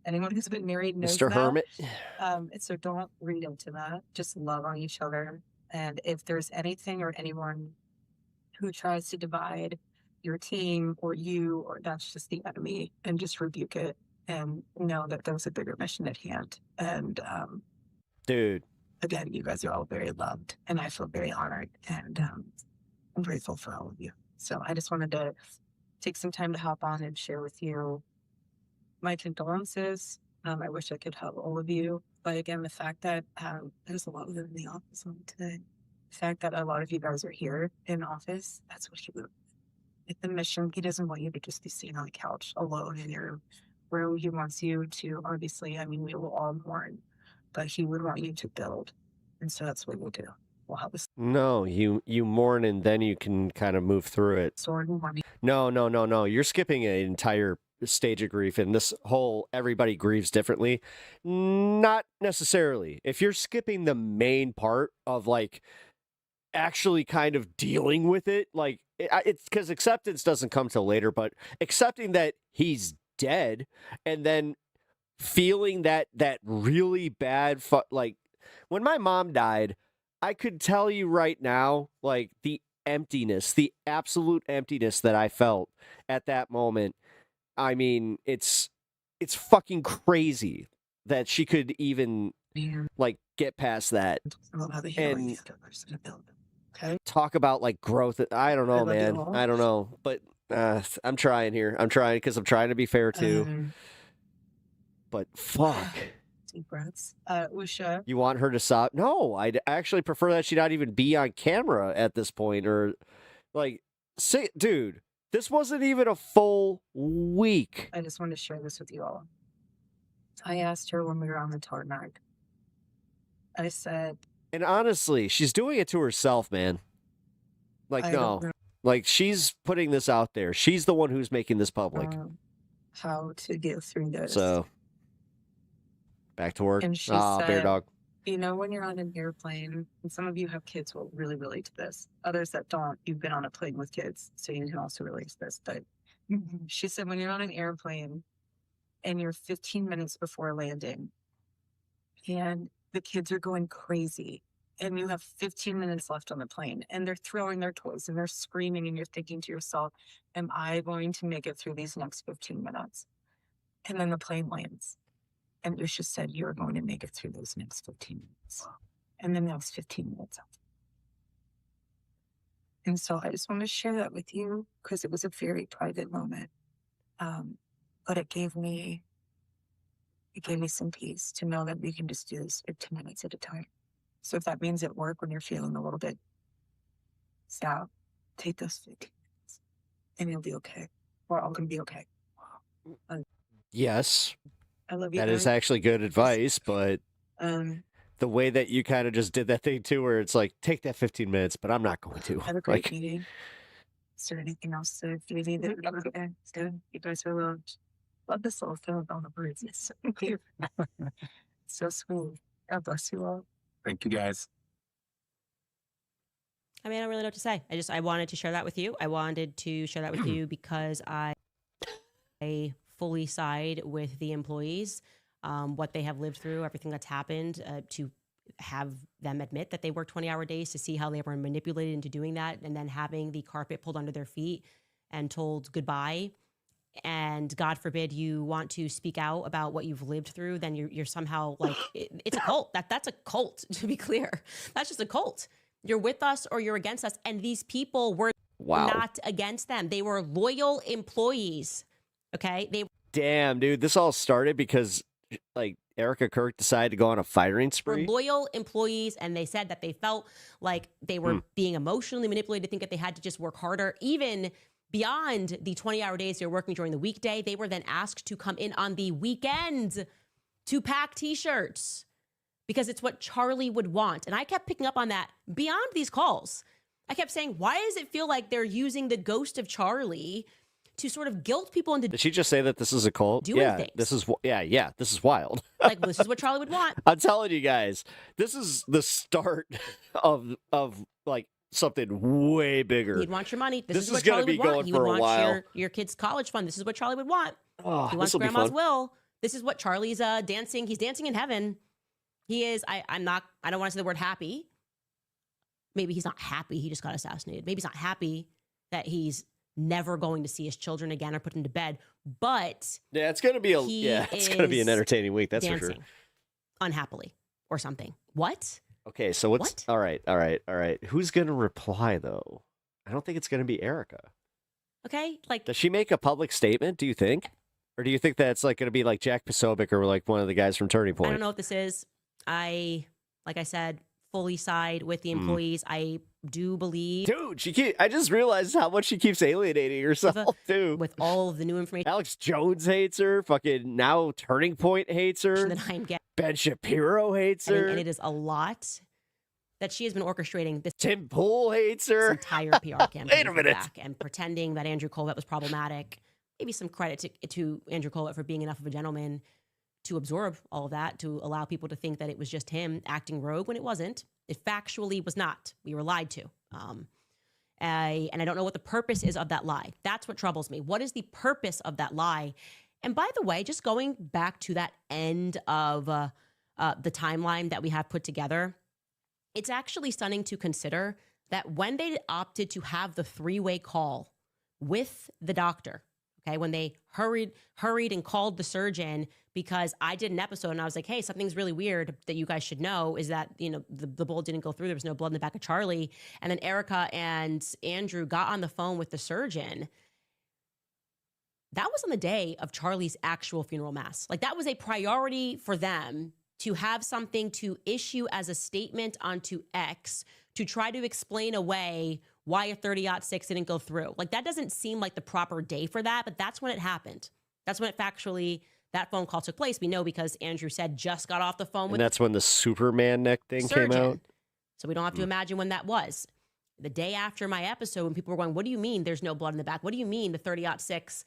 Anyone who's been married knows Mr. that. Hermit. So don't read into that. Just love on each other. And if there's anything or anyone who tries to divide your team or you, or that's just the enemy, and just rebuke it and know that there's a bigger mission at hand. And dude, again, you guys are all very loved, and I feel very honored, and I'm grateful for all of you. So I just wanted to take some time to hop on and share with you my condolences. I wish I could help all of you, but again, the fact that there's a lot of them in the office on today, the fact that a lot of you guys are here in office, that's what you. It's the mission. He doesn't want you to just be sitting on the couch alone in your room. He wants you to, obviously, we will all mourn, but he would want you to build. And so that's what we'll do. We'll have a No, you mourn and then you can kind of move through it. sword and money. No. You're skipping an entire stage of grief, and this whole everybody grieves differently. Not necessarily. If you're skipping the main part of like actually kind of dealing with it, like it's because acceptance doesn't come till later, but accepting that he's dead and then feeling that really bad like when my mom died, I could tell you right now, like the emptiness, the absolute emptiness that I felt at that moment. I mean, it's fucking crazy that she could even like get past that and talk about like growth. I don't know, man. I don't know, but I'm trying here. I'm trying because I'm trying to be fair too. But fuck. Deep breaths. Usha. You want her to stop? No, I'd actually prefer that she not even be on camera at this point, or like, say, dude, this wasn't even a full week. I just wanted to share this with you all. I asked her when we were on the tarmac. I said, and honestly, she's doing it to herself, man. Like, no, like she's putting this out there. She's the one who's making this public. How to get through this. So. Back to work. And she said, bear dog. You know, when you're on an airplane, and some of you have kids will really relate to this. Others that don't, you've been on a plane with kids, so you can also relate to this. But she said, when you're on an airplane and you're 15 minutes before landing and the kids are going crazy and you have 15 minutes left on the plane and they're throwing their toys and they're screaming and you're thinking to yourself, am I going to make it through these next 15 minutes? And then the plane lands. And Usha said, you're going to make it through those next 15 minutes. And the next 15 minutes. And so I just want to share that with you because it was a very private moment. But it gave me some peace to know that we can just do this 15 minutes at a time. So if that means at work when you're feeling a little bit stop, take those 15 minutes, and you'll be okay. We're all gonna be okay. Yes, I love you. that is guys. actually good advice, but the way that you kind of just did that thing too, where it's like, take that 15 minutes, but I'm not going to. Have a great meeting. Is there anything else that you need that you guys are loved? Love this little film about the birds. It's so cute. So sweet. God bless you all. Thank you, guys. I mean, I don't really know what to say. I wanted to share that with you. I wanted to share that with you because I fully side with the employees, what they have lived through, everything that's happened, to have them admit that they work 20-hour days, to see how they were manipulated into doing that, and then having the carpet pulled under their feet and told goodbye. And God forbid you want to speak out about what you've lived through, then you're somehow like, it's a cult. That's a cult, to be clear. That's just a cult. You're with us or you're against us. And these people were not against them. They were loyal employees. Okay? Damn, dude, this all started because like ERIKA KIRK decided to go on a firing spree. Were loyal employees, and they said that they felt like they were being emotionally manipulated to think that they had to just work harder, even beyond the 20-hour days they were working during the weekday. They were then asked to come in on the weekends to pack T-shirts because it's what Charlie would want. And I kept picking up on that beyond these calls. I kept saying, why does it feel like they're using the ghost of Charlie to sort of guilt people into Did she just say that this is a cult? doing things? This is this is wild. Like, this is what Charlie would want. I'm telling you guys, this is the start of like something way bigger. He'd want your money. This is is what gonna Charlie be would want. going He for would a want while. your kid's college fund. This is what Charlie would want. Oh, He wants this'll be grandma's fun. will. This is what Charlie's dancing. He's dancing in heaven. He is. I don't want to say the word happy. Maybe he's not happy. He just got assassinated. Maybe he's not happy that he's never going to see his children again or put them to bed. But yeah, it's gonna be it's gonna be an entertaining week. That's for sure. dancing unhappily or something. What? Okay, so what's all right. Who's gonna reply though? I don't think it's gonna be ERIKA. Okay, like, Does she make a public statement? Do you think, or do you think that's like gonna be like Jack Posobiec or like one of the guys from Turning Point? I don't know what this is. Like I said, fully side with the employees. I do believe, dude, I just realized how much she keeps alienating herself too. With all of the new information, Alex Jones hates her. Fucking now Turning Point hates her. that I'm getting. Ben Shapiro hates her. And it is a lot that she has been orchestrating this. Tim Pool hates her. Entire PR campaign. Wait a minute. Back and pretending that Andrew Colvett was problematic. Maybe some credit to Andrew Colvett for being enough of a gentleman to absorb all of that, to allow people to think that it was just him acting rogue when it wasn't. It factually was not. We were lied to. And I don't know what the purpose is of that lie. That's what troubles me. What is the purpose of that lie? And by the way, just going back to that end of the timeline that we have put together, it's actually stunning to consider that when they opted to have the three-way call with the doctor, okay, when they hurried and called the surgeon, because I did an episode and I was like, hey, something's really weird that you guys should know is that, the bullet didn't go through. There was no blood in the back of Charlie. And then ERIKA and Andrew got on the phone with the surgeon. That was on the day of Charlie's actual funeral mass. Like, that was a priority for them to have something to issue as a statement onto X to try to explain away why a 30-06 didn't go through. Like, that doesn't seem like the proper day for that, but that's when it happened. That's when it factually, that phone call took place. We know because Andrew said just got off the phone with And that's when the Superman neck thing came out. So we don't have to imagine when that was. The day after my episode, when people were going, what do you mean there's no blood in the back? What do you mean the 30-06?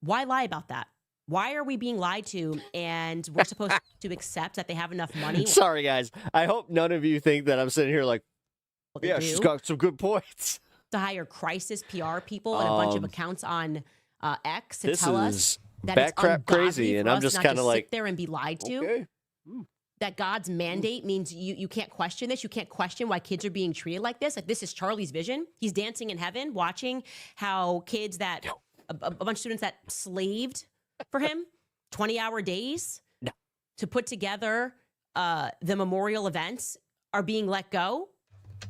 Why lie about that? Why are we being lied to? And we're supposed to accept that they have enough money. Sorry, guys. I hope none of you think that I'm sitting here like, yeah, she's got some good points. To hire crisis PR people and a bunch of accounts on X to This tell us is that it's backcrap crazy, ungodly and for I'm us just not to kind of like, sit there and be lied to. okay. That God's mandate means you can't question this. You can't question why kids are being treated like this. Like, this is Charlie's vision. He's dancing in heaven, watching how kids that a bunch of students that slaved for him 20-hour days to put together the memorial events are being let go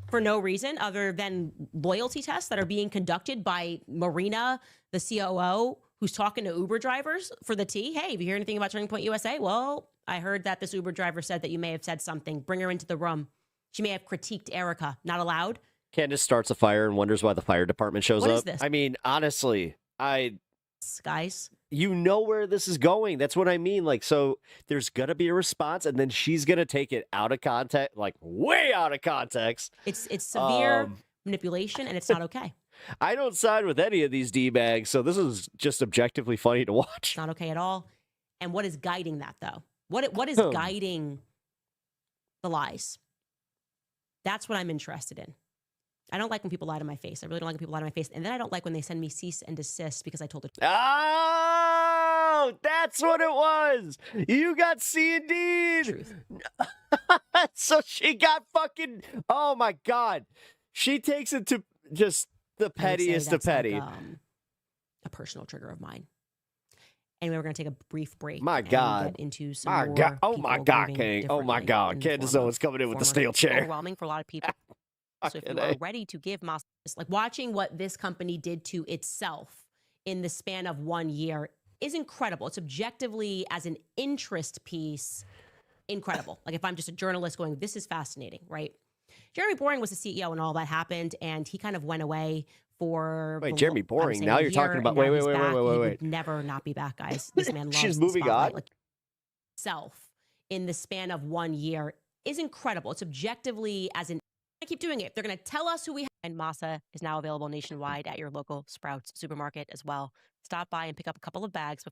for no reason other than loyalty tests that are being conducted by Marina, the COO, who's talking to Uber drivers for the tea. Hey, have you heard anything about Turning Point USA? Well, I heard that this Uber driver said that you may have said something. Bring her into the room. She may have critiqued ERIKA. Not allowed. Candace starts a fire and wonders why the fire department shows What up. is this? I mean, honestly, guys, you know where this is going. That's what I mean. Like, so there's gonna be a response, and then she's gonna take it out of context, like way out of context. It's severe manipulation, and it's not okay. I don't side with any of these D-bags, so this is just objectively funny to watch. It's not okay at all. And what is guiding that, though? What is guiding the lies? That's what I'm interested in. I don't like when people lie to my face. I really don't like when people lie to my face. And then I don't like when they send me cease and desist because I told it. Oh, that's what it was. You got C and D. Truth. So she got fucking, oh my God. She takes it to just the pettiest of petty. Like, a personal trigger of mine. Anyway, we're going to take a brief break. My and God. Get into some My more God. Oh my people God, moving King. Oh my differently God. in the Candace form Owens of coming in with the former- steel chair. Overwhelming for a lot of people. So if you are ready to give Moss, like watching what this company did to itself in the span of 1 year is incredible. It's objectively, as an interest piece, incredible. Like if I'm just a journalist going, this is fascinating, right? Jeremy Boring was the CEO when all that happened, and he kind of went away for... Wait, Jeremy Boring. Now you're talking about... Wait. Wait. He would never not be back, guys. This man loves She's the moving spotlight. on. Like, self in the span of 1 year is incredible. It's objectively, as an... I keep doing it. They're going to tell us who we have. And Masa is now available nationwide at your local Sprouts supermarket as well. Stop by and pick up a couple of bags.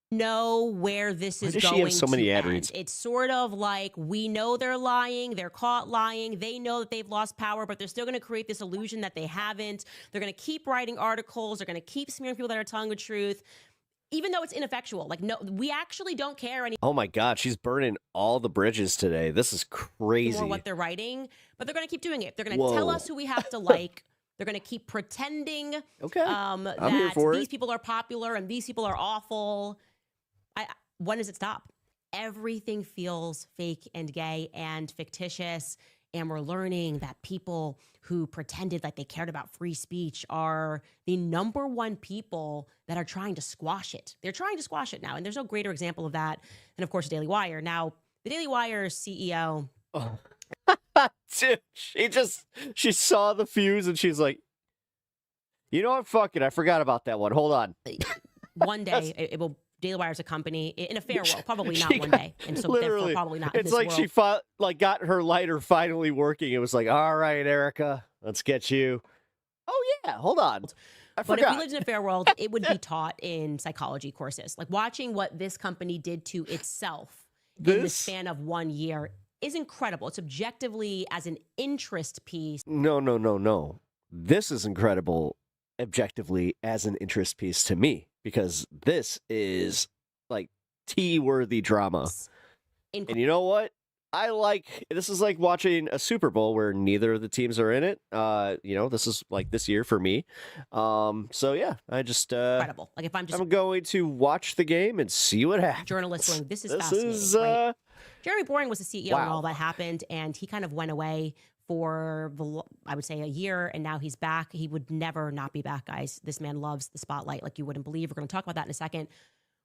Know where this is Why does going she have so many to ad end. reads? It's sort of like we know they're lying. They're caught lying. They know that they've lost power, but they're still going to create this illusion that they haven't. They're going to keep writing articles. They're going to keep smearing people that are telling the truth, even though it's ineffectual. Like, no, we actually don't care anymore. Oh my God, she's burning all the bridges today. This is crazy. What they're writing, but they're going to keep doing it. They're going to tell us who we have to like. They're going to keep pretending that these people are popular and these people are awful. When does it stop? Everything feels fake and gay and fictitious. And we're learning that people who pretended like they cared about free speech are the #1 people that are trying to squash it. They're trying to squash it now. And there's no greater example of that than, of course, the Daily Wire. Now, the Daily Wire's CEO... Dude, she saw the fuse and she's like, you know what? Fuck it. I forgot about that one. Hold on. One day, it will... Daily Wire is a company in a fair world, probably not one day, and so therefore probably not in it's this like world. she got her lighter finally working. It was like, all right, Erika, let's get you. Oh yeah, hold on. I But forgot. if we lived in a fair world, it would be taught in psychology courses. Like watching what this company did to itself in the span of 1 year is incredible. It's objectively, as an interest piece. No. This is incredible objectively as an interest piece to me. Because this is like tea-worthy drama. And you know what? This is like watching a Super Bowl where neither of the teams are in it. This is like this year for me. So yeah, I just incredible. Like if I'm going to watch the game and see what happens. Journalists going, this is fascinating. Right? Jeremy Boring was the CEO when all that happened, and he kind of went away for, I would say, a year, and now he's back. He would never not be back, guys. This man loves the spotlight like you wouldn't believe. We're going to talk about that in a second.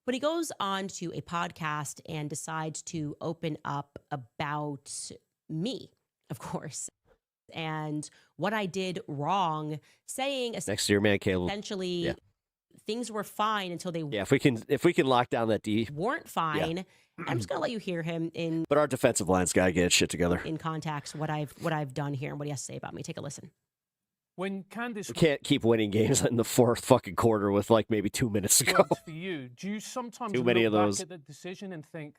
But he goes on to a podcast and decides to open up about me, of course, and what I did wrong, saying next to your man, Caleb. Essentially, things were fine until they if we can lock down that D weren't fine. Yeah. I'm just gonna let you hear him in. But our defensive line's got to get its shit together. In context, what I've done here and what he has to say about me. Take a listen. When Candace, we can't keep winning games in the fourth fucking quarter with like maybe 2 minutes to go. For you, do you sometimes Too many look of those. back at the decision and think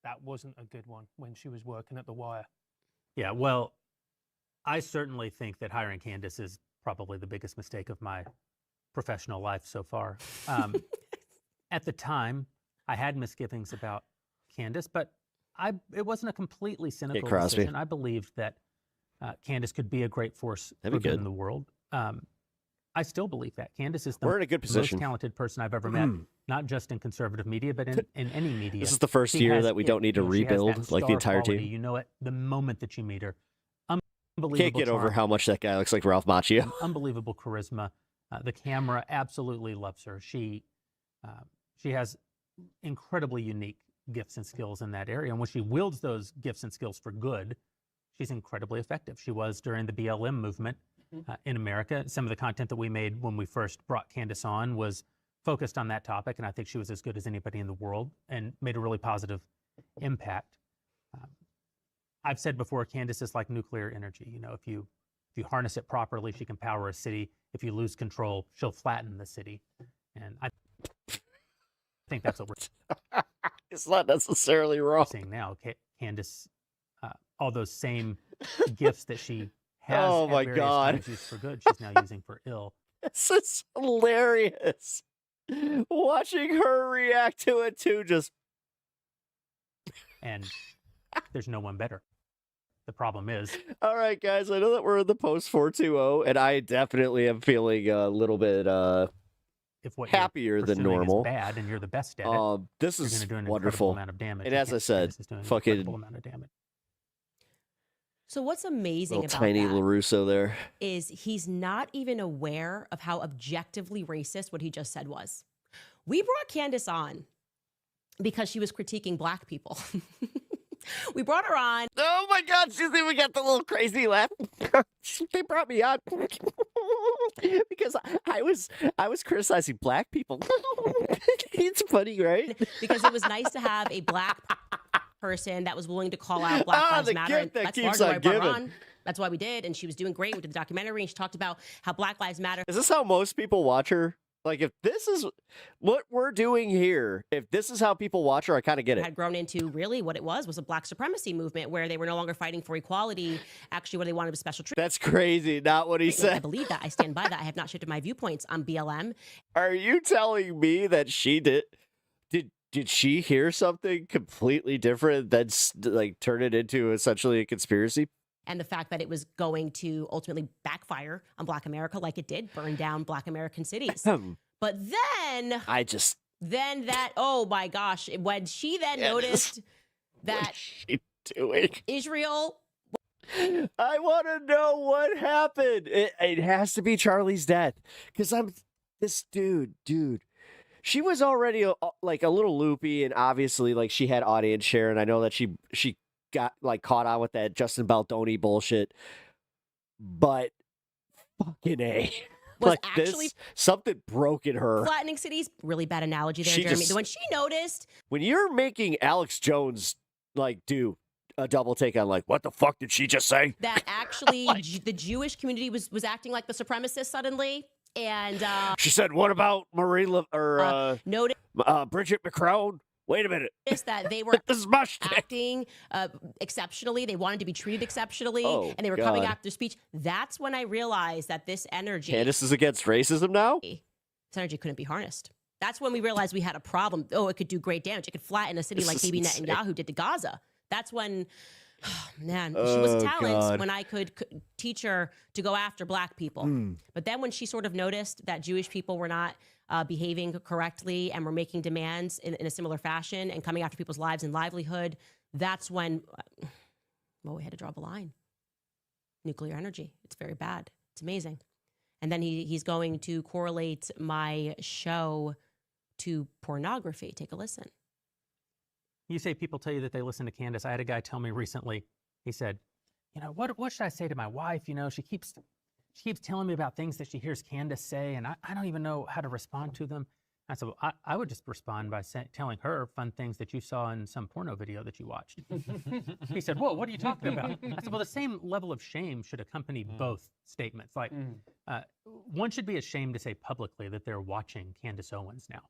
that wasn't a good one when she was working at the Wire? Yeah, well, I certainly think that hiring Candace is probably the biggest mistake of my professional life so far. At the time, I had misgivings about Candace, but it wasn't a completely cynical decision. I believed that Candace could be a great force for good in the world. I still believe that. Candace is the We're in a good position. most talented person I've ever met, not just in conservative media, but in any media. This is the first year that we don't need to rebuild like the entire team. You know it the moment that you meet her. Unbelievable Can't get over how much that guy looks like Ralph Macchio. Unbelievable charisma. The camera absolutely loves her. She has incredibly unique gifts and skills in that area. And when she wields those gifts and skills for good, she's incredibly effective. She was during the BLM movement in America. Some of the content that we made when we first brought Candace on was focused on that topic, and I think she was as good as anybody in the world and made a really positive impact. I've said before, Candace is like nuclear energy. You know, if you harness it properly, she can power a city. If you lose control, she'll flatten the city. And I think that's what we're It's not necessarily wrong. seeing now. Candace, all those same gifts that she has Oh at my various God. times used for good, she's now using for ill. This is hilarious. Watching her react to it too, just And there's no one better. The problem is, all right, guys. I know that we're in the post 420, and I definitely am feeling a little bit if what happier you're than pursuing normal. is bad and you're the best at it, This you're is gonna do an wonderful. incredible amount of damage. And as I said, Candace is doing an fucking incredible amount of damage. So what's amazing little about tiny that LaRusso there. is he's not even aware of how objectively racist what he just said was. We brought Candace on because she was critiquing Black people. We brought her on. Oh my God, she's even got the little crazy laugh. They brought me on because I was criticizing Black people. It's funny, right? Because it was nice to have a Black person that was willing to call out Black Lives the Matter. gift that That's keeps largely why on I brought her giving. on. That's why we did, and she was doing great. We did the documentary, and she talked about how Black Lives Matter. Is this how most people watch her? Like, if this is what we're doing here, if this is how people watch her, I kind of get it. Had grown into really what it was a Black supremacy movement where they were no longer fighting for equality. Actually, what they wanted was special treatment. That's crazy. Not what he I said. believe that. I stand by that. I have not shifted my viewpoints on BLM. Are you telling me that she did she hear something completely different that's like turn it into essentially a conspiracy? And the fact that it was going to ultimately backfire on Black America like it did, burn down Black American cities. But then oh my gosh, when she then noticed that she doing? Israel. I want to know what happened. It has to be Charlie's death. Because this dude. She was already like a little loopy, and obviously like she had audience share, and I know that she got like caught on with that Justin Baldoni bullshit. But fucking A. Was like actually this, something broke in her. Flattening cities, really bad analogy there, Jeremy. When she noticed. When you're making Alex Jones like do a double take on like, what the fuck did she just say? That actually the Jewish community was acting like the supremacists suddenly. And she said, what about Bridget McCrone? Wait a minute. That they were this is my acting exceptionally. They wanted to be treated exceptionally, and they were God. coming after speech. That's when I realized that this energy... Candace is against racism now? This energy couldn't be harnessed. That's when we realized we had a problem. Oh, it could do great damage. It could flatten a city like Bibi Netanyahu did to Gaza. That's when... Oh, man, she was a talent when I could teach her to go after Black people. But then when she sort of noticed that Jewish people were not behaving correctly and were making demands in a similar fashion and coming after people's lives and livelihood, that's when, we had to draw the line. Nuclear energy. It's very bad. It's amazing. And then he's going to correlate my show to pornography. Take a listen. You say people tell you that they listen to Candace. I had a guy tell me recently, he said, what should I say to my wife? She keeps telling me about things that she hears Candace say, and I don't even know how to respond to them. I said, well, I would just respond by telling her fun things that you saw in some porno video that you watched. He said, whoa, what are you talking about? I said, well, the same level of shame should accompany both statements. Like, one should be ashamed to say publicly that they're watching Candace Owens now.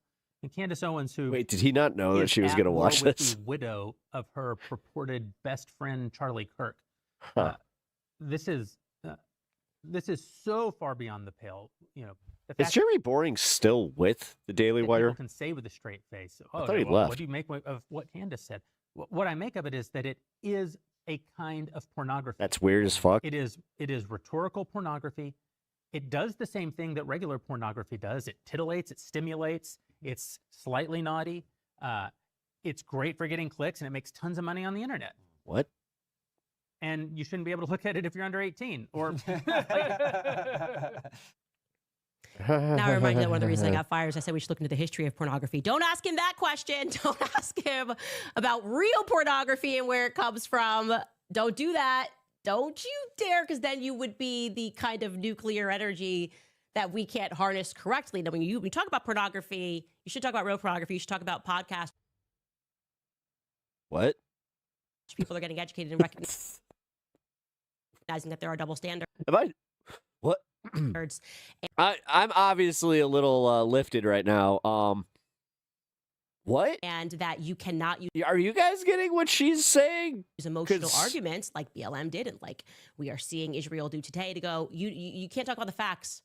And Candace Owens, who... Wait, did he not know that she was going to watch this? The widow of her purported best friend, Charlie Kirk. This is so far beyond the pale. Is Jeremy Boring still with the Daily Wire? People can say with a straight face, I thought he left. What do you make of what Candace said? What I make of it is that it is a kind of pornography. That's weird as fuck. It is rhetorical pornography. It does the same thing that regular pornography does. It titillates, it stimulates, it's slightly naughty. It's great for getting clicks, and it makes tons of money on the internet. What? And you shouldn't be able to look at it if you're under 18. Or Now I remind you that one of the reasons I got fired is I said we should look into the history of pornography. Don't ask him that question. Don't ask him about real pornography and where it comes from. Don't do that. Don't you dare, because then you would be the kind of nuclear energy that we can't harness correctly. Now, when you talk about pornography, you should talk about real pornography. You should talk about podcasts. What? People are getting educated and recognizing that there are double standards. Am I? What? I'm obviously a little lifted right now. What? And that you cannot use. Are you guys getting what she's saying? Use emotional arguments like BLM did, and like we are seeing Israel do today. To go, you can't talk about the facts.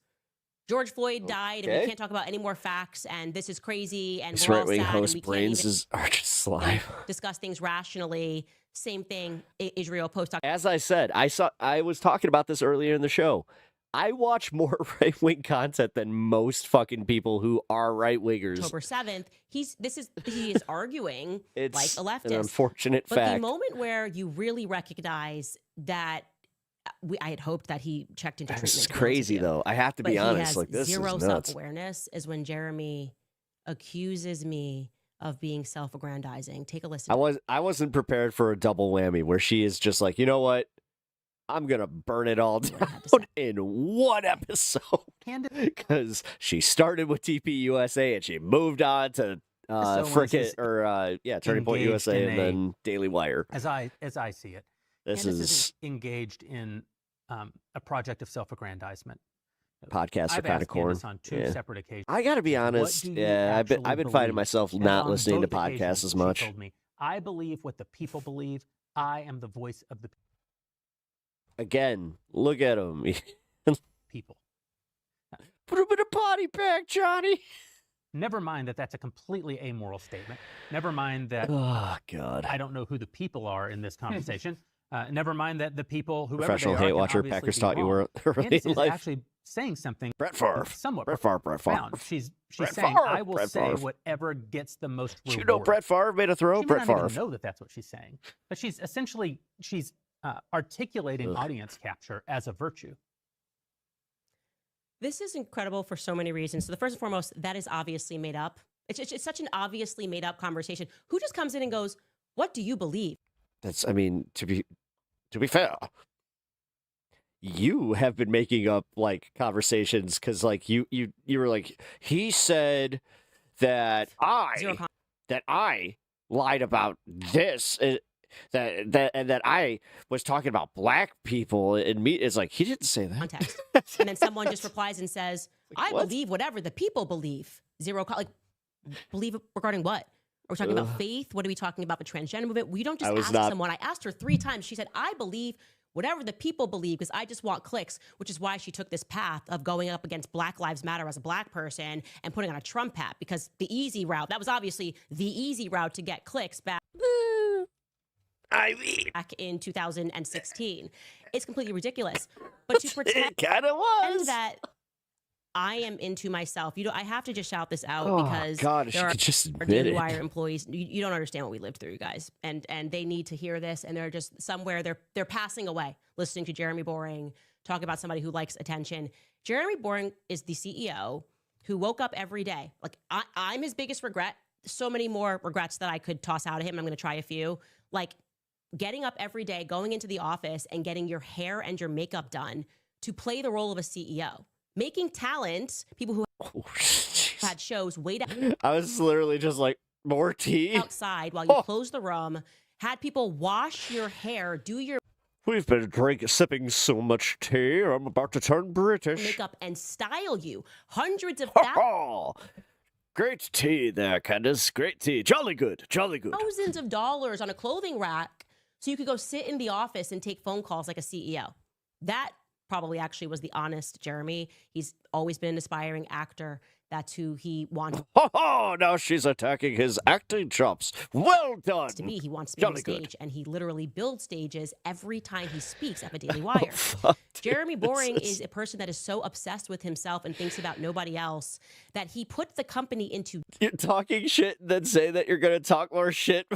George Floyd died, and we can't talk about any more facts. And this is crazy. And This we're all right-wing sad, and host we can't brains are just slime. discuss things rationally. Same thing. Israel post. As I said, I was talking about this earlier in the show. I watch more right-wing content than most fucking people who are right-wingers. October 7th, he is arguing It's like a leftist. an unfortunate but fact. the moment where you really recognize that, I had hoped that he checked into treatment. This is to be honest with crazy, you. though. I have to But be he honest. has Like, this zero is nuts. self-awareness is when Jeremy accuses me of being self-aggrandizing. Take a listen. I wasn't prepared for a double whammy where she is just like, you know what? I'm going to burn it all down in one episode. Because she started with TPUSA and she moved on to Turning Point USA and then Daily Wire. As I see it, This Candace is engaged in a project of self-aggrandizement. podcasts are I've kind of asked corn. Candace on two separate occasions. I got to be honest. What do you Yeah, I've been actually finding believe? myself And not on listening to both occasions, podcasts as she much. told me, I believe what the people believe. I am the voice of the Again, look at him. people. Put him in a potty bag, Johnny. Never mind that that's a completely amoral statement. Never mind that Oh, God. I don't know who the people are in this conversation. Never mind that the people, whoever Professional they are, hate can watcher, obviously Packers be taught you wrong. were early Candace in is life. actually saying something Brett Favre. somewhat Brett Favre. profound. She's Brett saying, Favre. I will Brett say Favre. whatever gets the most You reward. know Brett Favre made a throw? She may Brett not even Favre. know that that's what she's saying. But she's essentially, articulating audience capture as a virtue. This is incredible for so many reasons. So the first and foremost, that is obviously made up. It's such an obviously made up conversation. Who just comes in and goes, "What do you believe?" That's, I mean, to be fair, you have been making up like conversations because like you were like, he said that I lied about this that I was talking about black people and me. It's like he didn't say that. Context. And then someone just replies and says, "I what? believe whatever the people believe." Believe regarding what? Are we talking about faith? What are we talking about? The transgender movement? We don't just ask someone. I asked her 3 times. She said, "I believe whatever the people believe because I just want clicks," which is why she took this path of going up against Black Lives Matter as a black person and putting on a Trump hat because the easy route, that was obviously the easy route to get clicks back in 2016. It's completely ridiculous. But to pretend It kind of was. that I am into myself. I have to just shout this out Oh, because God, if there she are could just our admit Daily it. Wire employees. You don't understand what we lived through, you guys, and they need to hear this. And they're just somewhere they're passing away listening to Jeremy Boring talk about somebody who likes attention. Jeremy Boring is the CEO who woke up every day. Like I'm his biggest regret. So many more regrets that I could toss out of him. I'm going to try a few. Like getting up every day, going into the office and getting your hair and your makeup done to play the role of a CEO. Making talent, people who had shows wait I was literally just like, more tea? outside while you close the room, had people wash your hair, do your We've been sipping so much tea. I'm about to turn British. makeup, and style you. Hundreds of Great tea there, Candace. Great tea. Jolly good. Jolly good. thousands of dollars on a clothing rack so you could go sit in the office and take phone calls like a CEO. That probably actually was the honest Jeremy. He's always been an aspiring actor. That's who he wants Now she's attacking his acting chops. Well done. to be. He wants to be on Jolly stage, good. and he literally builds stages every time he speaks at the Daily Wire. Jeremy Boring is a person that is so obsessed with himself and thinks about nobody else that he put the company into You're talking shit and then say that you're going to talk more shit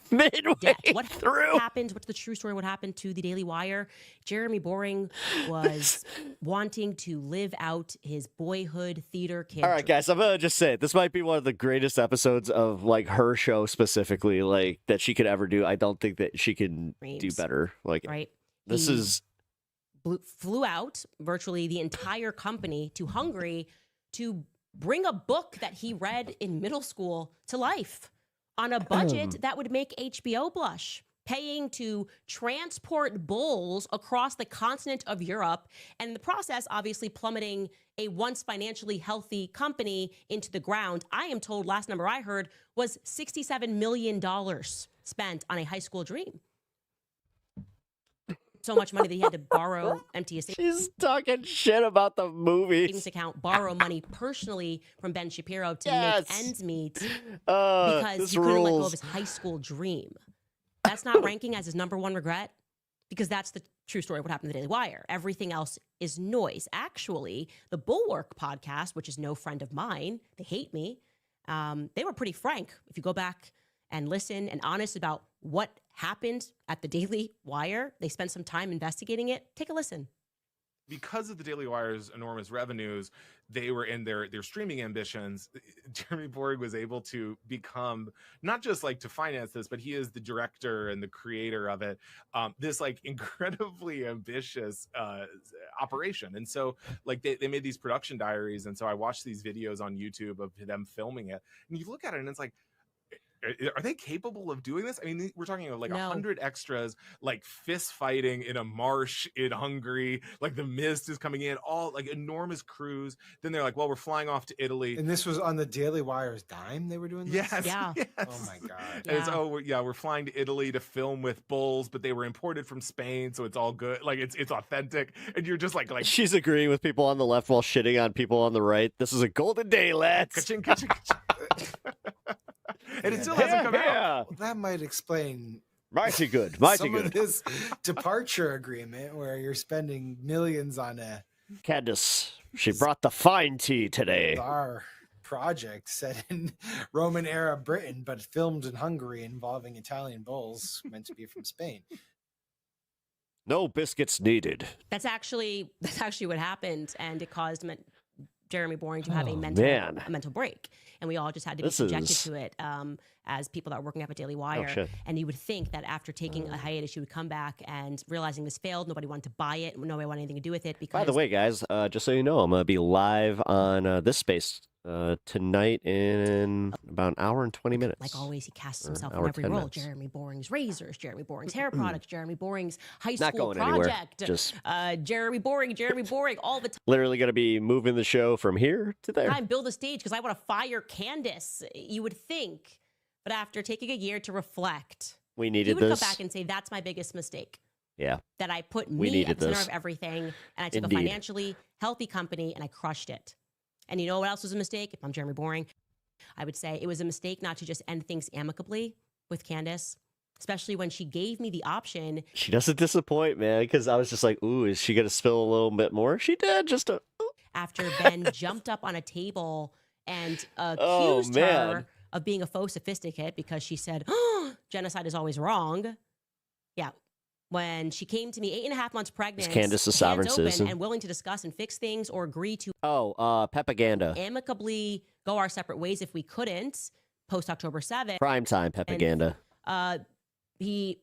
midway debt. What through. happened? What's the true story? What happened to the Daily Wire? Jeremy Boring was wanting to live out his boyhood theater kid. All right, guys, I'm going to just say it. This might be one of the greatest episodes of like her show specifically, like that she could ever do. I don't think that she can do better. Like, right. This is flew out virtually the entire company to Hungary to bring a book that he read in middle school to life on a budget that would make HBO blush, paying to transport bulls across the continent of Europe, and in the process, obviously plummeting a once financially healthy company into the ground. I am told, last number I heard, was $67 million spent on a high school dream. So much money that he had to borrow, empty his She's talking shit about the movie. savings account, borrow money personally from Ben Shapiro to make ends meet because he couldn't let go of his high school dream. That's not ranking as his number one regret, because that's the true story of what happened to the Daily Wire. Everything else is noise. Actually, the Bulwark podcast, which is no friend of mine, they hate me, they were pretty frank. If you go back and listen and honest about what happened at the Daily Wire, they spent some time investigating it. Take a listen. Because of the Daily Wire's enormous revenues, they were in their streaming ambitions. Jeremy Boring was able to become, not just like to finance this, but he is the director and the creator of it. This like incredibly ambitious operation. And so like they made these production diaries. And so I watched these videos on YouTube of them filming it. And you look at it and it's like, are they capable of doing this? I mean, we're talking of like 100 extras, like fist fighting in a marsh in Hungary, like the mist is coming in, all like enormous crews. Then they're like, well, we're flying off to Italy. And this was on the Daily Wire's dime they were doing this? Yes. Yeah. Yes. Oh my God. And it's, we're flying to Italy to film with bulls, but they were imported from Spain, so it's all good. Like it's authentic. And you're just like She's agreeing with people on the left while shitting on people on the right. This is a golden day, lads. Ka-ching, ka-ching, ka-ching. And it still hasn't come out. Well, that might explain mighty good. Mighty some good. of this departure agreement where you're spending millions on a Candace, she brought the fine tea today. bizarre project set in Roman era Britain, but filmed in Hungary involving Italian bulls meant to be from Spain. No biscuits needed. That's actually what happened, and it caused Jeremy Boring to have a mental break, and we all just had to be subjected to it as people that are working at Daily Wire. And you would think that after taking a hiatus, you would come back and realizing this failed, nobody wanted to buy it, nobody wanted anything to do with it. Because by the way, guys, just so you know, I'm going to be live on this space tonight in about an hour and 20 minutes. Like always, he casts himself in every role. Minutes. Jeremy Boring's razors, Jeremy Boring's hair products, Jeremy Boring's high Not school going anywhere. project, Just Jeremy Boring, all the time. Literally going to be moving the show from here to there. Build a stage because I want to fire Candace. You would think, but after taking a year to reflect, we needed he would this. come back and say, "That's my biggest mistake." Yeah. That I put We me at needed the center this. of everything, and I took Indeed. a financially healthy company and I crushed it. And you know what else was a mistake? If I'm Jeremy Boring, I would say it was a mistake not to just end things amicably with Candace, especially when she gave me the option. She doesn't disappoint, man, because I was just like, ooh, is she going to spill a little bit more? She did, just a... After Ben jumped up on a table and accused her of being a faux sophisticate because she said, oh, genocide is always wrong. Yeah. When she came to me 8.5 months pregnant, Is Candace a sovereign hands open citizen? and willing to discuss and fix things or agree to Pepaganda. amicably go our separate ways if we couldn't post October 7th. Primetime Pepaganda. He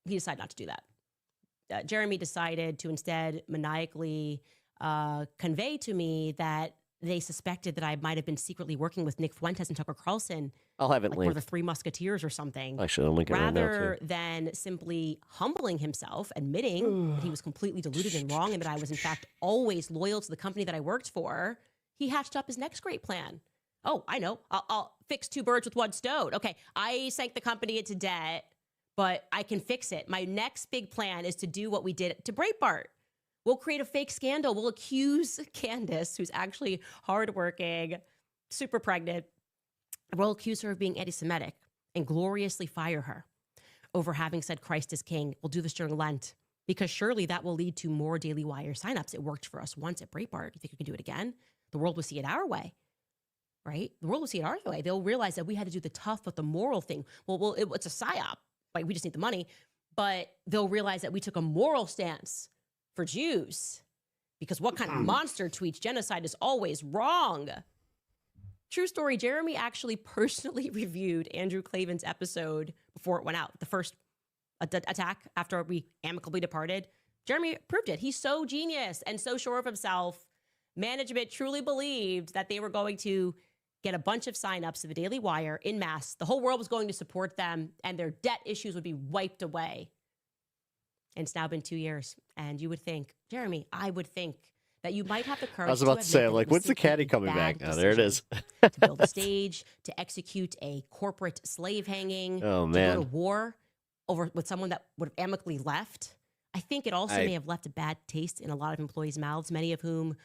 decided not to do that. Jeremy decided to instead maniacally convey to me that they suspected that I might have been secretly working with Nick Fuentes and Tucker Carlson. I'll have it like linked. we're the Three Musketeers or something. Actually, I'll link it right now, Rather too. than simply humbling himself, admitting that he was completely deluded and wrong and that I was in fact always loyal to the company that I worked for, he hatched up his next great plan. Oh, I know. I'll fix two birds with one stone. Okay, I sank the company into debt, but I can fix it. My next big plan is to do what we did to Breitbart. We'll create a fake scandal. We'll accuse Candace, who's actually hardworking, super pregnant. We'll accuse her of being anti-Semitic and gloriously fire her over having said Christ is king. We'll do this during Lent because surely that will lead to more Daily Wire signups. It worked for us once at Breitbart. You think we can do it again? The world will see it our way, right? The world will see it our way. They'll realize that we had to do the tough but the moral thing. Well, it's a psyop. Like, we just need the money. But they'll realize that we took a moral stance for Jews, because what kind of monster tweets genocide is always wrong? True story, Jeremy actually personally reviewed Andrew Klavan's episode before it went out. The first attack after we amicably departed, Jeremy proved it. He's so genius and so sure of himself. Management truly believed that they were going to get a bunch of signups to the Daily Wire en masse. The whole world was going to support them, and their debt issues would be wiped away. And it's now been 2 years. And you would think, Jeremy, I would think that you might have the courage. I was about to say, like, when's the caddy coming back? Oh, there it is. To build a stage, to execute a corporate slave hanging, Oh, to man. go to war over with someone that would have amicably left. I think it also may have left a bad taste in a lot of employees' mouths, many of whom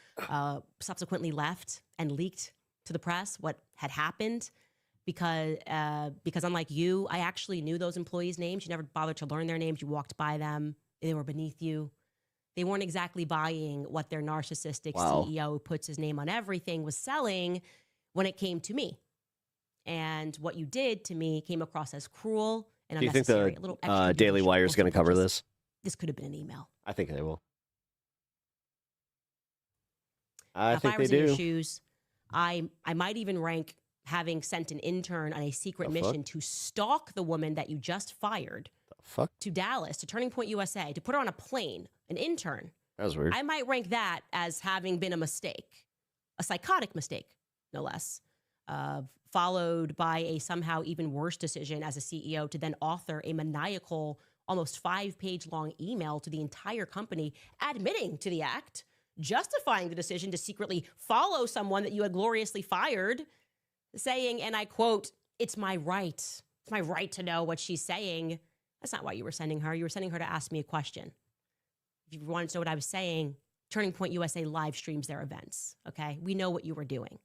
subsequently left and leaked to the press what had happened. Because unlike you, I actually knew those employees' names. You never bothered to learn their names. You walked by them. They were beneath you. They weren't exactly buying what their narcissistic CEO who puts his name on everything was selling when it came to me. And what you did to me came across as cruel and Do you think unnecessary. the A little extra Daily Wire is going to cover this? This could have been an email. I think they will. I If think I they was in your do. shoes, I might even rank having sent an intern on a secret The mission fuck? to stalk the woman that you just fired Fuck. to Dallas, to Turning Point USA, to put her on a plane, an intern. That was weird. I might rank that as having been a mistake, a psychotic mistake, no less, followed by a somehow even worse decision as a CEO to then author a maniacal, almost 5-page long email to the entire company admitting to the act, justifying the decision to secretly follow someone that you had gloriously fired, saying, and I quote, "It's my right. It's my right to know what she's saying." That's not why you were sending her. You were sending her to ask me a question. If you wanted to know what I was saying, Turning Point USA live streams their events, okay? We know what you were doing.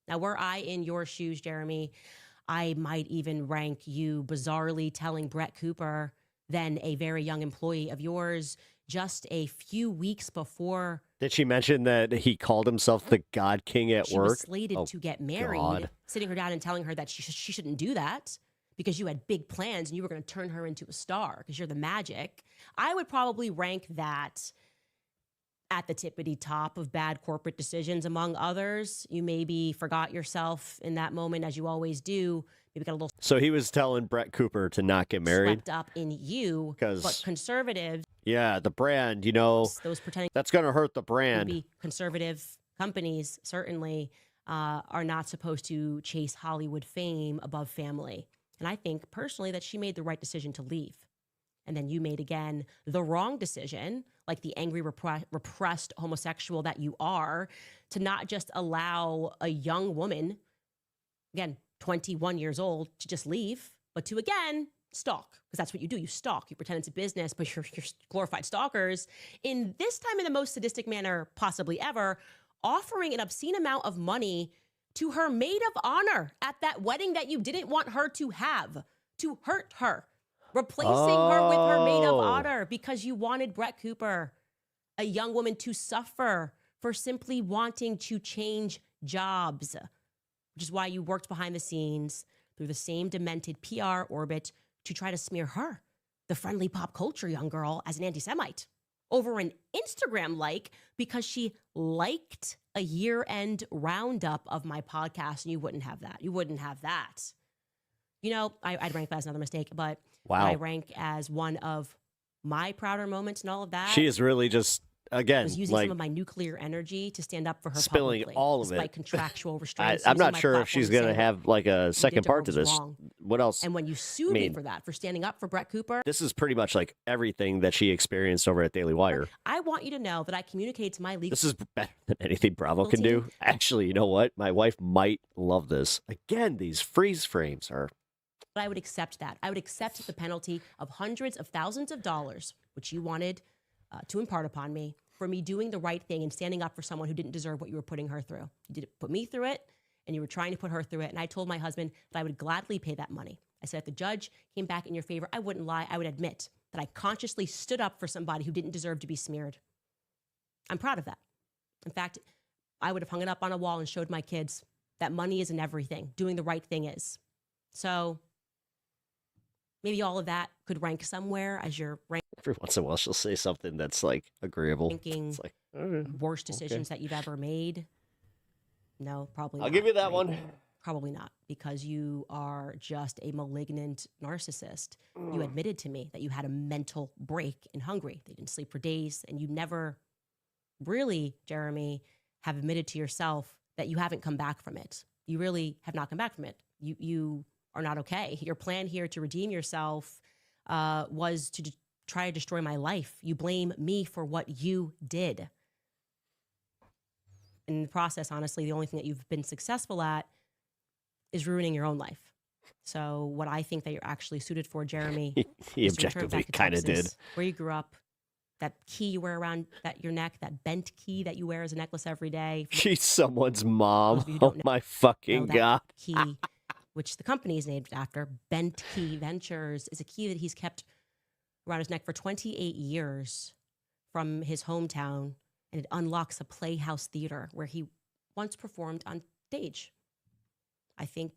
Now, were I in your shoes, Jeremy, I might even rank you bizarrely telling Brett Cooper, then a very young employee of yours, just a few weeks before Did she mention that he called himself the God King at she work? was slated to get married, God. sitting her down and telling her that she shouldn't do that because you had big plans and you were going to turn her into a star because you're the magic. I would probably rank that at the tippity top of bad corporate decisions, among others. You maybe forgot yourself in that moment, as you always do. Maybe got a little So he was telling Brett Cooper to not get married? swept up in you. 'Cause- But conservatives, Yeah, the brand, you know, those pretending that's going to hurt the to brand. be conservative companies, certainly are not supposed to chase Hollywood fame above family. And I think personally that she made the right decision to leave. And then you made, again, the wrong decision, like the angry, repressed homosexual that you are, to not just allow a young woman, again, 21 years old, to just leave, but to, again, stalk. Because that's what you do. You stalk. You pretend it's a business, but you're glorified stalkers. In this time, in the most sadistic manner possibly ever, offering an obscene amount of money to her maid of honor at that wedding that you didn't want her to have, to hurt her. Replacing her with her maid of Oh. honor because you wanted Brett Cooper, a young woman, to suffer for simply wanting to change jobs, which is why you worked behind the scenes through the same demented PR orbit to try to smear her, the friendly pop culture young girl, as an anti-Semite over an Instagram like because she liked a year-end roundup of my podcast, and you wouldn't have that. You wouldn't have that. You know, I'd rank that as another mistake, but Wow. I rank as one of my prouder moments and all of that. She is really just, again, was using like some of my nuclear energy to stand up for her spilling publicly, all of despite it. contractual restraints. I'm using not my sure if platform she's to going say to what have like a you second did to her part to was this. wrong. What else? And when you sued me for that, for standing up for Brett Cooper, This is pretty much like everything that she experienced over at Daily Wire. I want you to know that I communicated to my legal This is better than anything Bravo can do. Actually, you know what? My wife might love this. Again, these freeze frames are... But I would accept that. I would accept the penalty of hundreds of thousands of dollars, which you wanted to impart upon me, for me doing the right thing and standing up for someone who didn't deserve what you were putting her through. You did put me through it, and you were trying to put her through it. And I told my husband that I would gladly pay that money. I said, if the judge came back in your favor, I wouldn't lie. I would admit that I consciously stood up for somebody who didn't deserve to be smeared. I'm proud of that. In fact, I would have hung it up on a wall and showed my kids that money isn't everything. Doing the right thing is. So maybe all of that could rank somewhere as your Every once in a while, she'll say something that's like agreeable. ranking It's like, worst decisions that you've ever made. No, probably I'll not, give you that right? one. Probably not, because you are just a malignant narcissist. You admitted to me that you had a mental break in Hungary. They didn't sleep for days, and you never really, Jeremy, have admitted to yourself that you haven't come back from it. You really have not come back from it. You are not okay. Your plan here to redeem yourself was to try to destroy my life. You blame me for what you did. In the process, honestly, the only thing that you've been successful at is ruining your own life. So what I think that you're actually suited for, Jeremy, He is to return objectively back to kind of did. Texas, where you grew up, that key you wear around your neck, that bent key that you wear as a necklace every day. She's someone's mom. Those of you who Oh don't know, my fucking that God. key, which the company is named after, Bent Key Ventures, is a key that he's kept around his neck for 28 years from his hometown, and it unlocks a Playhouse theater where he once performed on stage. I think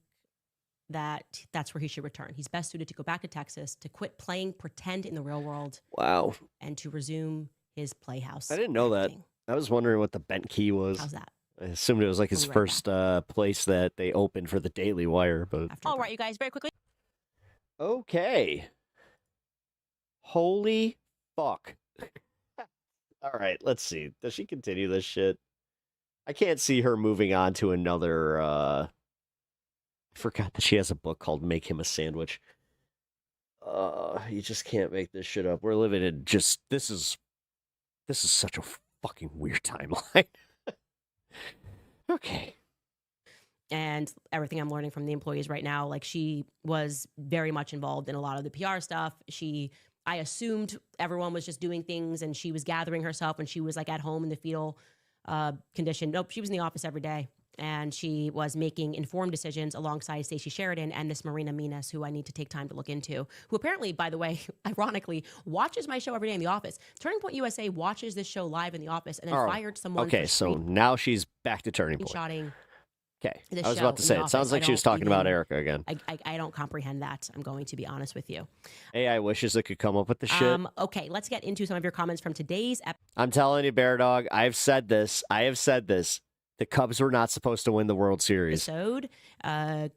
that's where he should return. He's best suited to go back to Texas, to quit playing pretend in the real world. Wow. And to resume his Playhouse. I didn't know that. I was wondering what the bent key was. How's that? I assumed it was like his first place that they opened for the Daily Wire, but All right, you guys, very quickly. okay. Holy fuck. All right, let's see. Does she continue this shit? I can't see her moving on to another I forgot that she has a book called Make Him a Sandwich. You just can't make this shit up. We're living in just this is such a fucking weird timeline. Okay. And everything I'm learning from the employees right now, like, she was very much involved in a lot of the PR stuff. I assumed everyone was just doing things and she was gathering herself when she was like at home in the fetal condition. Nope, she was in the office every day. And she was making informed decisions alongside Stacey Sheridan and this Marina Minas, who I need to take time to look into, who apparently, by the way, ironically, watches my show every day in the office. Turning Point USA watches this show live in the office and then fired someone Okay, for so now she's back to Turning Point. screenshotting. Okay, the I was show about to in say, the it sounds office. like I she was don't talking about even- Erika again. I don't comprehend that. I'm going to be honest with you. AI wishes it could come up with the shit. Okay, let's get into some of your comments from today's episode. I'm telling you, Bear Dog, I have said this. The Cubs were not supposed to win the World Series.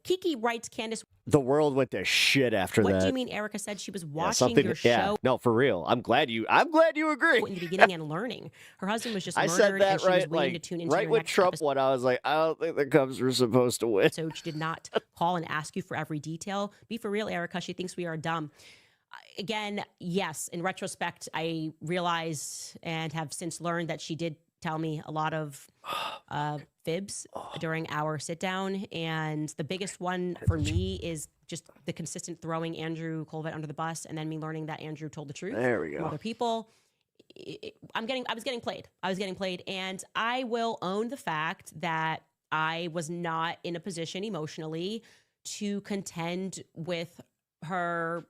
Kiki writes, Candace, The world went to shit after what that. do you mean Erika said she was Yeah, watching your show No, for real. I'm glad you agree. in the beginning and learning? Her husband was just I murdered said that and she was right, waiting to like, tune into right your when next Trump episode. won. I was like, I don't think the Cubs were supposed to win. So she did not call and ask you for every detail. Be for real, Erika. She thinks we are dumb. Again, yes, in retrospect, I realize and have since learned that she did tell me a lot of fibs during our sit down. And the biggest one for me is just the consistent throwing Andrew Colvett under the bus, and then me learning that Andrew told the truth There we from go. other people. I was getting played. And I will own the fact that I was not in a position emotionally to contend with her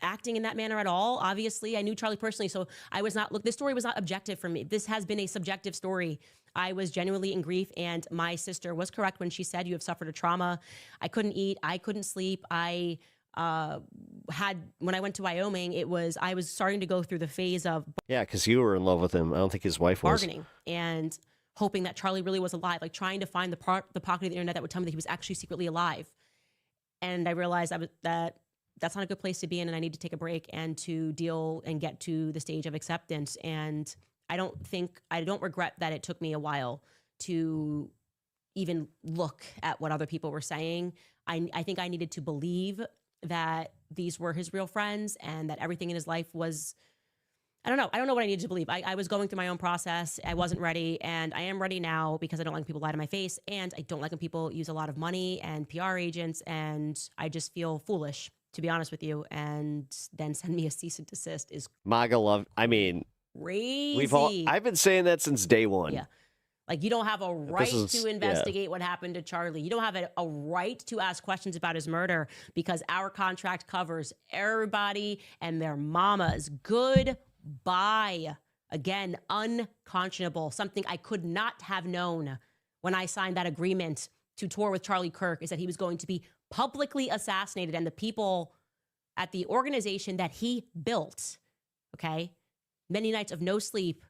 acting in that manner at all. Obviously, I knew Charlie personally, so I was not, look, this story was not objective for me. This has been a subjective story. I was genuinely in grief, and my sister was correct when she said you have suffered a trauma. I couldn't eat. I couldn't sleep. When I went to Wyoming, I was starting to go through the phase of Yeah, because you were in love with him. I don't think his wife was. bargaining and hoping that Charlie really was alive, like trying to find the pocket of the internet that would tell me that he was actually secretly alive. And I realized that's not a good place to be in, and I need to take a break and to deal and get to the stage of acceptance. And I don't regret that it took me a while to even look at what other people were saying. I think I needed to believe that these were his real friends and that everything in his life was, I don't know what I needed to believe. I was going through my own process. I wasn't ready, and I am ready now because I don't like when people lie to my face, and I don't like when people use a lot of money and PR agents, and I just feel foolish, to be honest with you. And then send me a cease and desist is MAGA love. I mean, crazy. I've been saying that since day one. Yeah. Like, you don't have a right to investigate what happened to Charlie. You don't have a right to ask questions about his murder because our contract covers everybody and their mamas. Goodbye. Again, unconscionable. Something I could not have known when I signed that agreement to tour with Charlie Kirk is that he was going to be publicly assassinated, and the people at the organization that he built, okay, many nights of no sleep,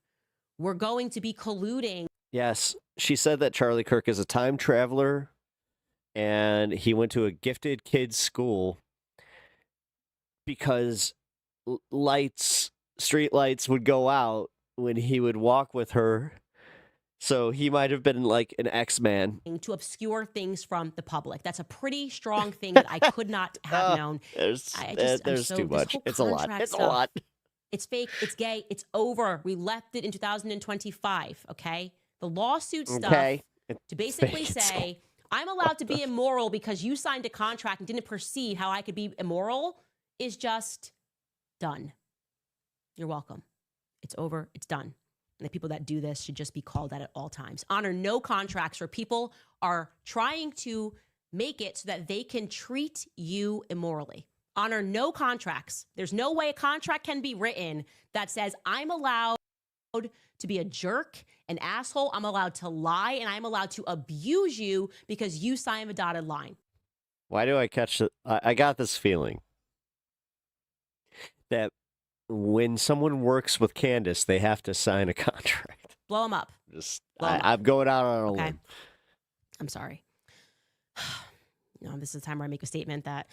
were going to be colluding. Yes, she said that Charlie Kirk is a time traveler and he went to a gifted kids school because street lights would go out when he would walk with her. So he might have been like an X-Man. To obscure things from the public. That's a pretty strong thing that I could not have known. There's too much. It's a lot. It's a lot. It's fake. It's gay. It's over. We left it in 2025. Okay. The lawsuit stuff to basically say I'm allowed to be immoral because you signed a contract and didn't perceive how I could be immoral is just done. You're welcome. It's over. It's done. And the people that do this should just be called out at all times. Honor no contracts where people are trying to make it so that they can treat you immorally. Honor no contracts. There's no way a contract can be written that says I'm allowed to be a jerk, an asshole. I'm allowed to lie, and I'm allowed to abuse you because you signed a dotted line. Why do I catch it? I got this feeling that when someone works with Candace, they have to sign a contract. Blow them up. I'm going out on a limb. I'm sorry. This is the time where I make a statement that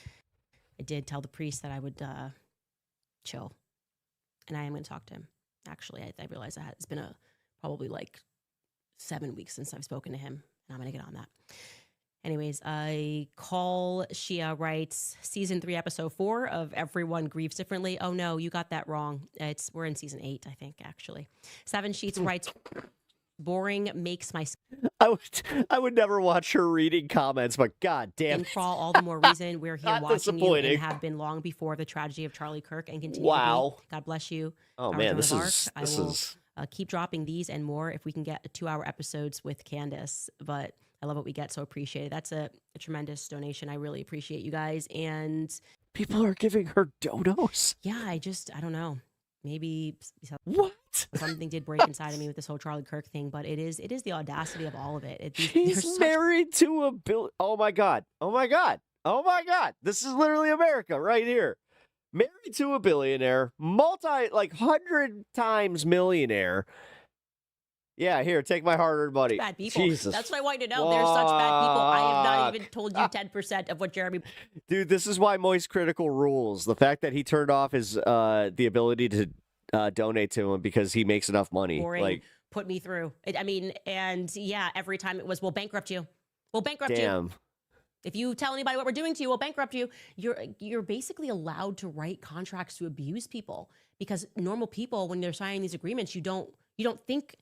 I did tell the priest that I would chill. And I am going to talk to him. Actually, I realize it's been probably like 7 weeks since I've spoken to him. And I'm going to get on that. Anyways, Call Shia writes, season 3, episode 4 of Everyone Grieves Differently. Oh no, you got that wrong. We're in season 8, I think, actually. 7 Sheets writes, boring makes my I would never watch her reading comments, but god damn it. Crawl, all the more reason we're here watching you and disappointing. have been long before the tragedy of Charlie Kirk and continue Wow. to be. God bless you. Oh Our man, Joan this of Arc. is I will keep dropping these and more if we can get 2-hour episodes with Candace, but I love what we get, so appreciate it. That's a tremendous donation. I really appreciate you guys. And people are giving her donos. Yeah, I don't know. Maybe what something did break inside of me with this whole Charlie Kirk thing, but it is the audacity of all of it. He's married to a bill. Oh my god. Oh my god. Oh my god. This is literally America right here. Married to a billionaire, 100 times millionaire. Yeah, here, take my hard-earned money. Bad people. Jesus. That's what I want you to know. They're such bad people. I have not even told you 10% of what Jeremy. Dude, this is why Moist Critical rules. The fact that he turned off his the ability to donate to him because he makes enough money. Boring, put me through. Every time it was, we'll bankrupt you. We'll bankrupt you. If you tell anybody what we're doing to you, we'll bankrupt you. You're basically allowed to write contracts to abuse people because normal people, when they're signing these agreements, you don't think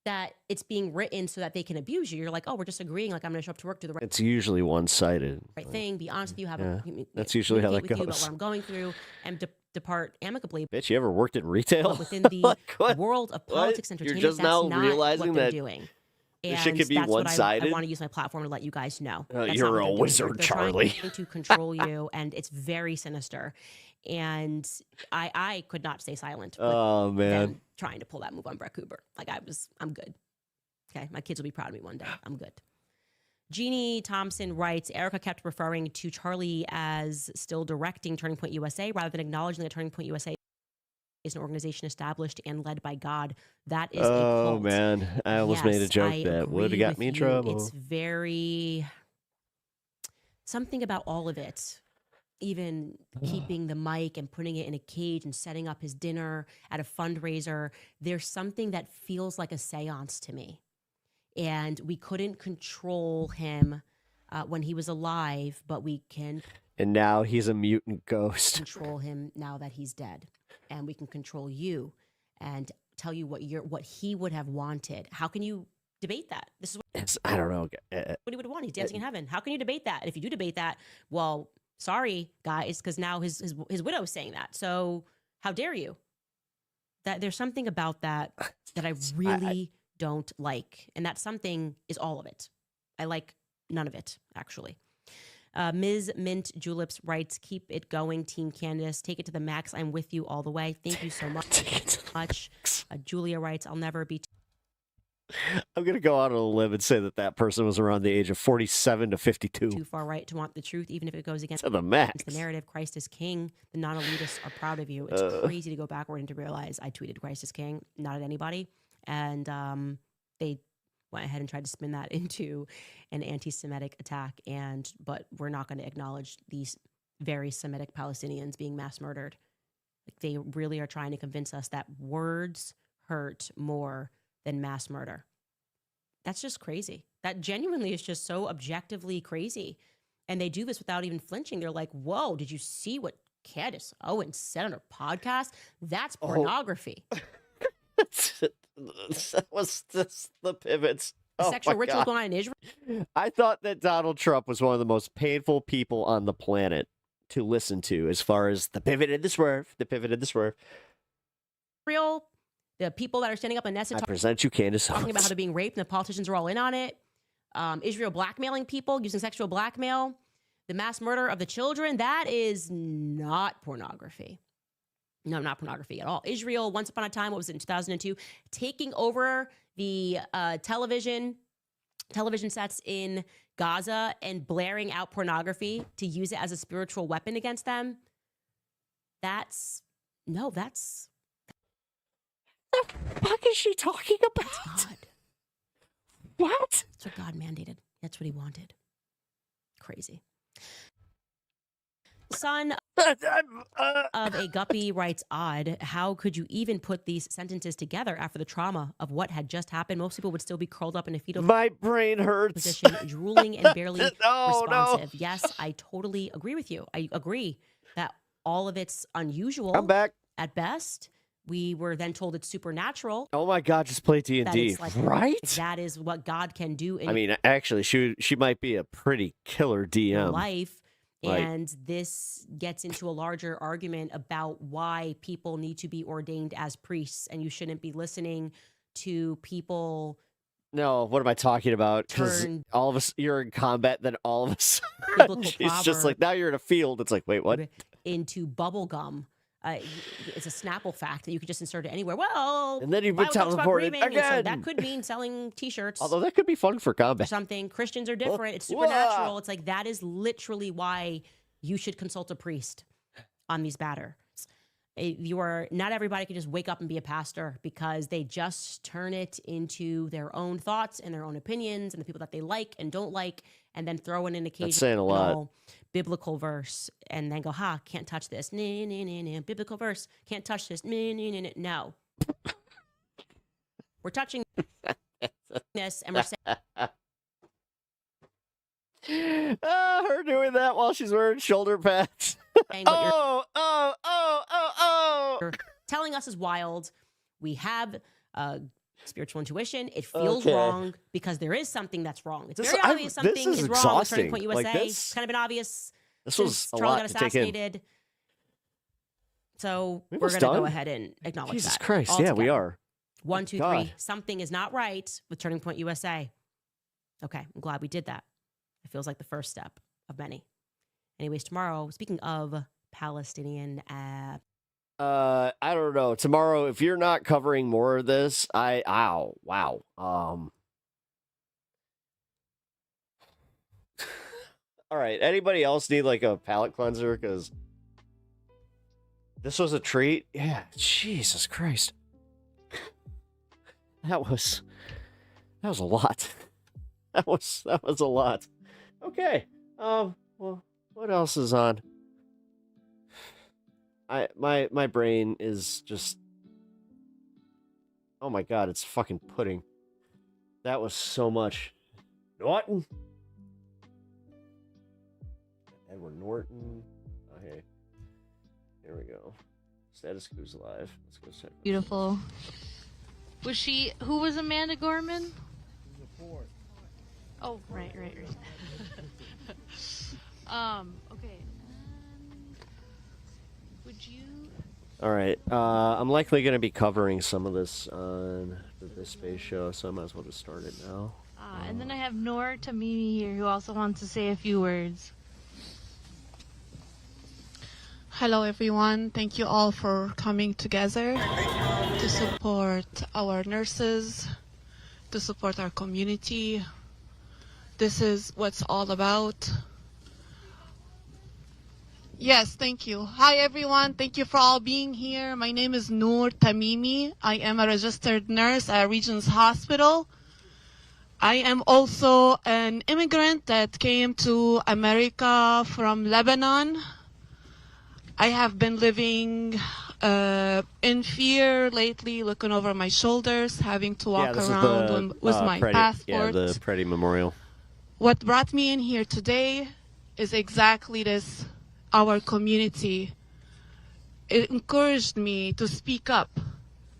that it's being written so that they can abuse you. You're like, oh, we're just agreeing. Like I'm going to show up to work, do the right. It's usually one-sided. Right thing. Be honest with you. That's usually how that with you about goes. what I'm going through and depart amicably. Bitch, you ever worked in retail? But within the world of politics, entertainment, You're just that's now not realizing what they're that doing. this shit could be one-sided. I want to use my platform to let you guys know. You're a wizard, Charlie. They're trying to control you, and it's very sinister. And I could not stay silent. Oh man, trying to pull that move on Brett Cooper. I'm good. Okay, my kids will be proud of me one day. I'm good. Jeannie Thompson writes, ERIKA kept referring to Charlie as still directing Turning Point USA rather than acknowledging that Turning Point USA is an organization established and led by God. That is a cult. Oh man, I almost made a joke that would have got me in trouble. It's very something about all of it. Even keeping the mic and putting it in a cage and setting up his dinner at a fundraiser. There's something that feels like a seance to me. And we couldn't control him when he was alive, but we can. And now he's a mutant ghost. Control him now that he's dead, and we can control you and tell you what he would have wanted. How can you debate that? This is what I don't know. What he would have wanted. He's dancing in heaven. How can you debate that? And if you do debate that, well, sorry guys, because now his widow is saying that. So how dare you? That there's something about that I really don't like, and that something is all of it. I like none of it, actually. Ms. Mint Juleps writes, keep it going, Team Candace. Take it to the max. I'm with you all the way. Thank you so much. Julia writes, I'll never be I'm going to go out on a limb and say that person was around the age of 47 to 52. too far right to want the truth, even if it goes against to the max. The narrative. Christ is king. The non-elitists are proud of you. It's crazy to go backward and to realize I tweeted Christ is king, not at anybody. And went ahead and tried to spin that into an anti-Semitic attack, but we're not going to acknowledge these very Semitic Palestinians being mass murdered. Like, they really are trying to convince us that words hurt more than mass murder. That's just crazy. That genuinely is just so objectively crazy. And they do this without even flinching. They're like, whoa, did you see what Candace Owens said on her podcast? That's pornography. That was just the pivots. Sexual rituals going on in Israel. I thought that Donald Trump was one of the most painful people on the planet to listen to, as far as the pivot and the swerve, Real, the people that are standing up in Knesset I present you Candace talking about how Owens. they're being raped and the politicians are all in on it. Israel blackmailing people, using sexual blackmail. The mass murder of the children, that is not pornography. No, not pornography at all. Israel, once upon a time, what was it, in 2002, taking over the television sets in Gaza and blaring out pornography to use it as a spiritual weapon against them. That's... What the fuck is she talking about? That's God. What? That's what God mandated. That's what he wanted. Crazy. Son of a guppy writes, odd. How could you even put these sentences together after the trauma of what had just happened? Most people would still be curled up in a fetal My brain hurts. position, drooling and barely responsive. No. Yes, I totally agree with you. I agree that all of it's unusual. I'm back. At best. We were then told it's supernatural. Oh my God, just play D&D, right? That is what God can do in I mean, actually, she might be a pretty killer DM. life. And this gets into a larger argument about why people need to be ordained as priests, and you shouldn't be listening to people. No, what am I talking about? Because Turn- all of us, you're in combat, then all of us, Biblical she's just proverb. like, now you're in a field. It's like, wait, what? Into bubble gum. It's a Snapple fact that you could just insert it anywhere. Well, And then you've been Bible talks about teleported grieving, and so again. that could mean selling T-shirts. Although that could be fun for or combat. something. Christians are different. It's supernatural. It's like, that is literally why you should consult a priest on these matters. Not everybody can just wake up and be a pastor, because they just turn it into their own thoughts and their own opinions and the people that they like and don't like, and then throw in an saying a lot. occasional biblical verse and then go, can't touch this. Biblical verse, can't touch this. No. We're touching this, and we're saying... Her doing that while she's wearing shoulder pads. You're telling us is wild. We have spiritual intuition. It feels wrong because there is something that's wrong. It's very obvious something is wrong with Turning Point USA. Like It's kind of been obvious This was since a Charlie lot got to take in. assassinated. So We we're almost going to go done? ahead and acknowledge Jesus that. Christ, all yeah, we together. are. 1, 2, God. 3. Something is not right with Turning Point USA. Okay, I'm glad we did that. It feels like the first step of many. Anyways, tomorrow, speaking of Palestinian I don't know. Tomorrow, if you're not covering more of this, wow. All right. Anybody else need like a palate cleanser? Because this was a treat. Yeah. Jesus Christ. That was a lot. That was a lot. Okay. Well, what else is on? My brain is just, oh my God, it's fucking pudding. That was so much. Norton. Edward Norton. Okay. Here we go. Status quo's live. Let's go check. Beautiful. Who was Amanda Gorman? Oh, right. Okay. Would you... All right. I'm likely going to be covering some of this on the space show, so I might as well just start it now. and then I have Noor Tamimi here, who also wants to say a few words. Hello everyone, thank you all for coming together to support our nurses, to support our community. This is what's all about. Yes, thank you. Hi everyone, thank you for all being here. My name is Noor Tamimi. I am a registered nurse at Regents Hospital. I am also an immigrant that came to America from Lebanon. I have been living in fear lately, looking over my shoulders, having to walk around with my passport. Yeah, the Preddy Memorial. What brought me in here today is exactly this, our community. It encouraged me to speak up.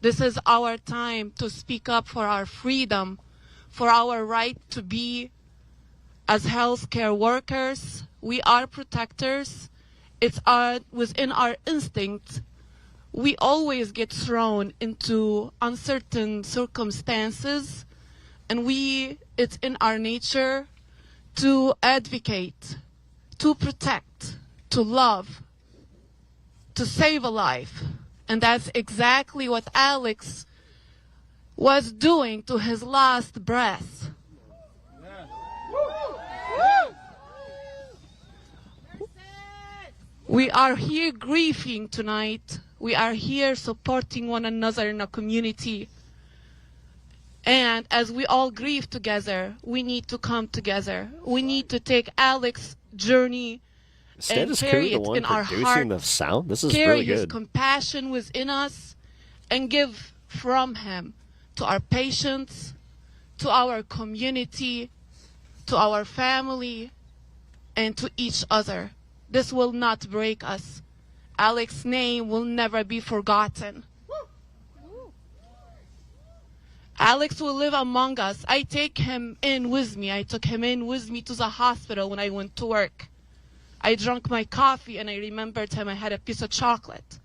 This is our time to speak up for our freedom, for our right to be as healthcare workers. We are protectors. It's within our instinct. We always get thrown into uncertain circumstances, and it's in our nature to advocate, to protect, to love, to save a life. And that's exactly what Alex was doing to his last breath. We are here grieving tonight. We are here supporting one another in a community. And as we all grieve together, we need to come together. We need to take Alex's journey and carry it in our heart. The sound? This is carry really his good. compassion within us and give from him to our patients, to our community, to our family, and to each other. This will not break us. Alex's name will never be forgotten. Alex will live among us. I take him in with me. I took him in with me to the hospital when I went to work. I drank my coffee and I remembered him. I had a piece of chocolate.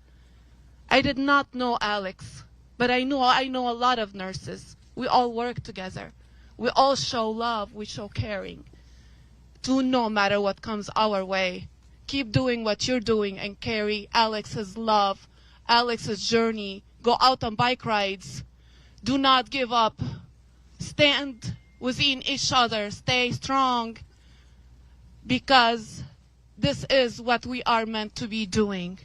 I did not know Alex, but I know a lot of nurses. We all work together. We all show love. We show caring. Do no matter what comes our way. Keep doing what you're doing and carry Alex's love, Alex's journey. Go out on bike rides. Do not give up. Stand within each other. Stay strong, because this is what we are meant to be doing.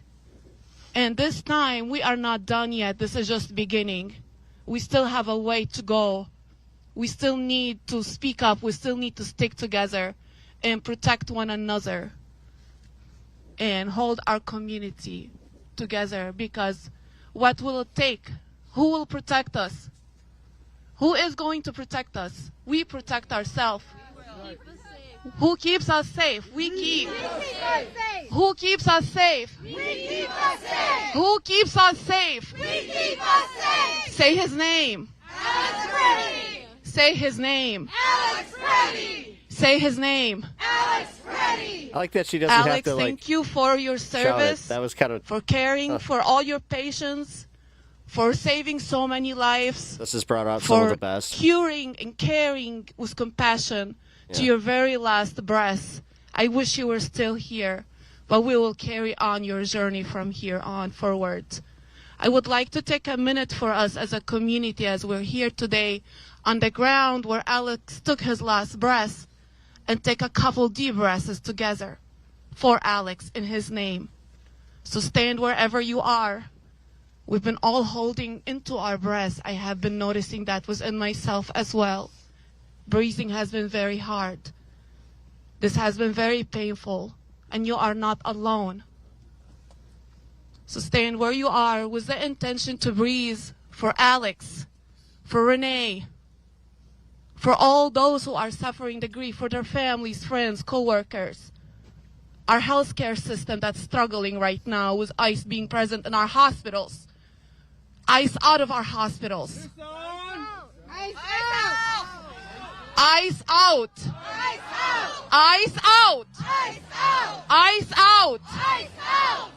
And this time, we are not done yet. This is just beginning. We still have a way to go. We still need to speak up. We still need to stick together and protect one another and hold our community together, because what will it take? Who will protect us? Who is going to protect us? We protect ourselves. Who keeps us safe? We keep. Who keeps us safe? We keep us safe. Who keeps us safe? We keep us safe. Say his name. Alex Preddy. Say his name. Alex Preddy. Say his name. Alex Preddy. I like that she doesn't Alex, have to thank you for your service. That was kind of for caring for all your patients, for saving so many lives. This has brought out some of the best. Curing and caring with compassion to your very last breath. I wish you were still here, but we will carry on your journey from here on forward. I would like to take a minute for us as a community, as we're here today on the ground where Alex took his last breath, and take a couple deep breaths together for Alex in his name. So stand wherever you are. We've been all holding into our breaths. I have been noticing that within myself as well. Breathing has been very hard. This has been very painful, and you are not alone. So stand where you are with the intention to breathe for Alex, for Renee, for all those who are suffering the grief, for their families, friends, co-workers. Our healthcare system that's struggling right now with ICE being present in our hospitals. ICE out of our hospitals. Ice out. ICE out. Ice out. ICE out. Ice out. ICE out.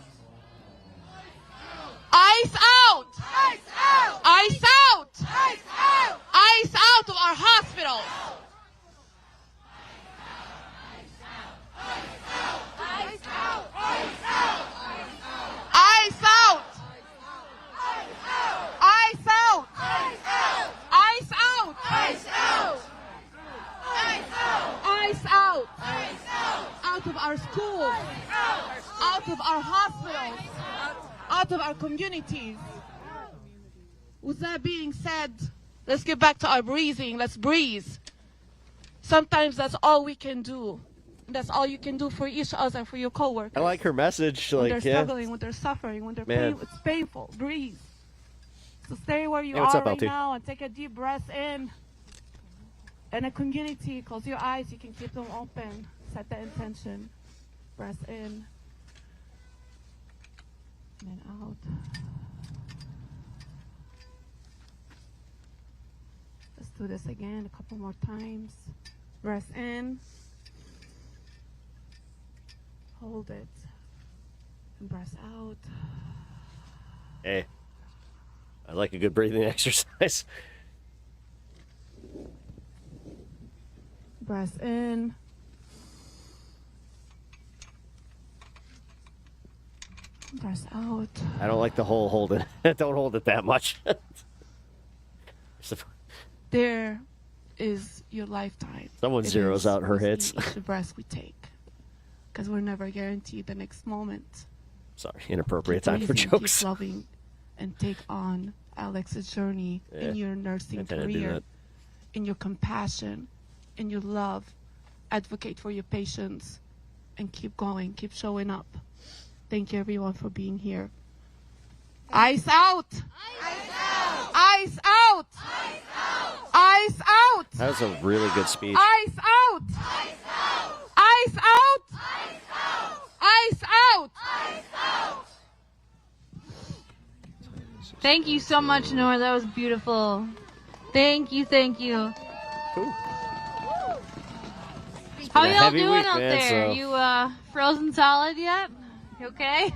Ice out. ICE out. Ice out. ICE out. Ice out. ICE out of our hospitals. Ice out. Ice out. Ice out. ICE out. ICE out. Ice out. ICE out. Ice out. ICE out. Ice out. Out of our schools. Out of our hospitals. Out of our communities. With that being said, let's get back to our breathing. Let's breathe. sometimes that's all we can do. That's all you can do for each other, for your coworkers. I like her message. When Like, they're yeah. struggling, when they're suffering, when they're Man. it's painful. Breathe. So stay where you Hey, what's are up, right LT? now and take a deep breath in. And a community, close your eyes. You can keep them open. Set the intention. Breath in and out. Let's do this again a couple more times. Breath in. Hold it. And breath out. Hey, I like a good breathing exercise. Breath in. Breath out. I don't like the whole hold it. Don't hold it that much. There is your lifetime. Someone It zeroes is out her with hits. each breath we take. Because we're never guaranteed the next moment. Sorry, inappropriate Keep time for breathing, jokes. Keep loving and take on Alex's journey in your nursing intended to do career, that. in your compassion, in your love. Advocate for your patients and keep going, keep showing up. Thank you everyone for being here. Ice out! Ice out! Ice out! That was a really good speech. Ice out! Ice out! Ice out! Thank you so much, Nora. That was beautiful. Thank you, thank you. Cool. How been a y'all heavy doing week, out man, there? so- You frozen solid yet? You okay?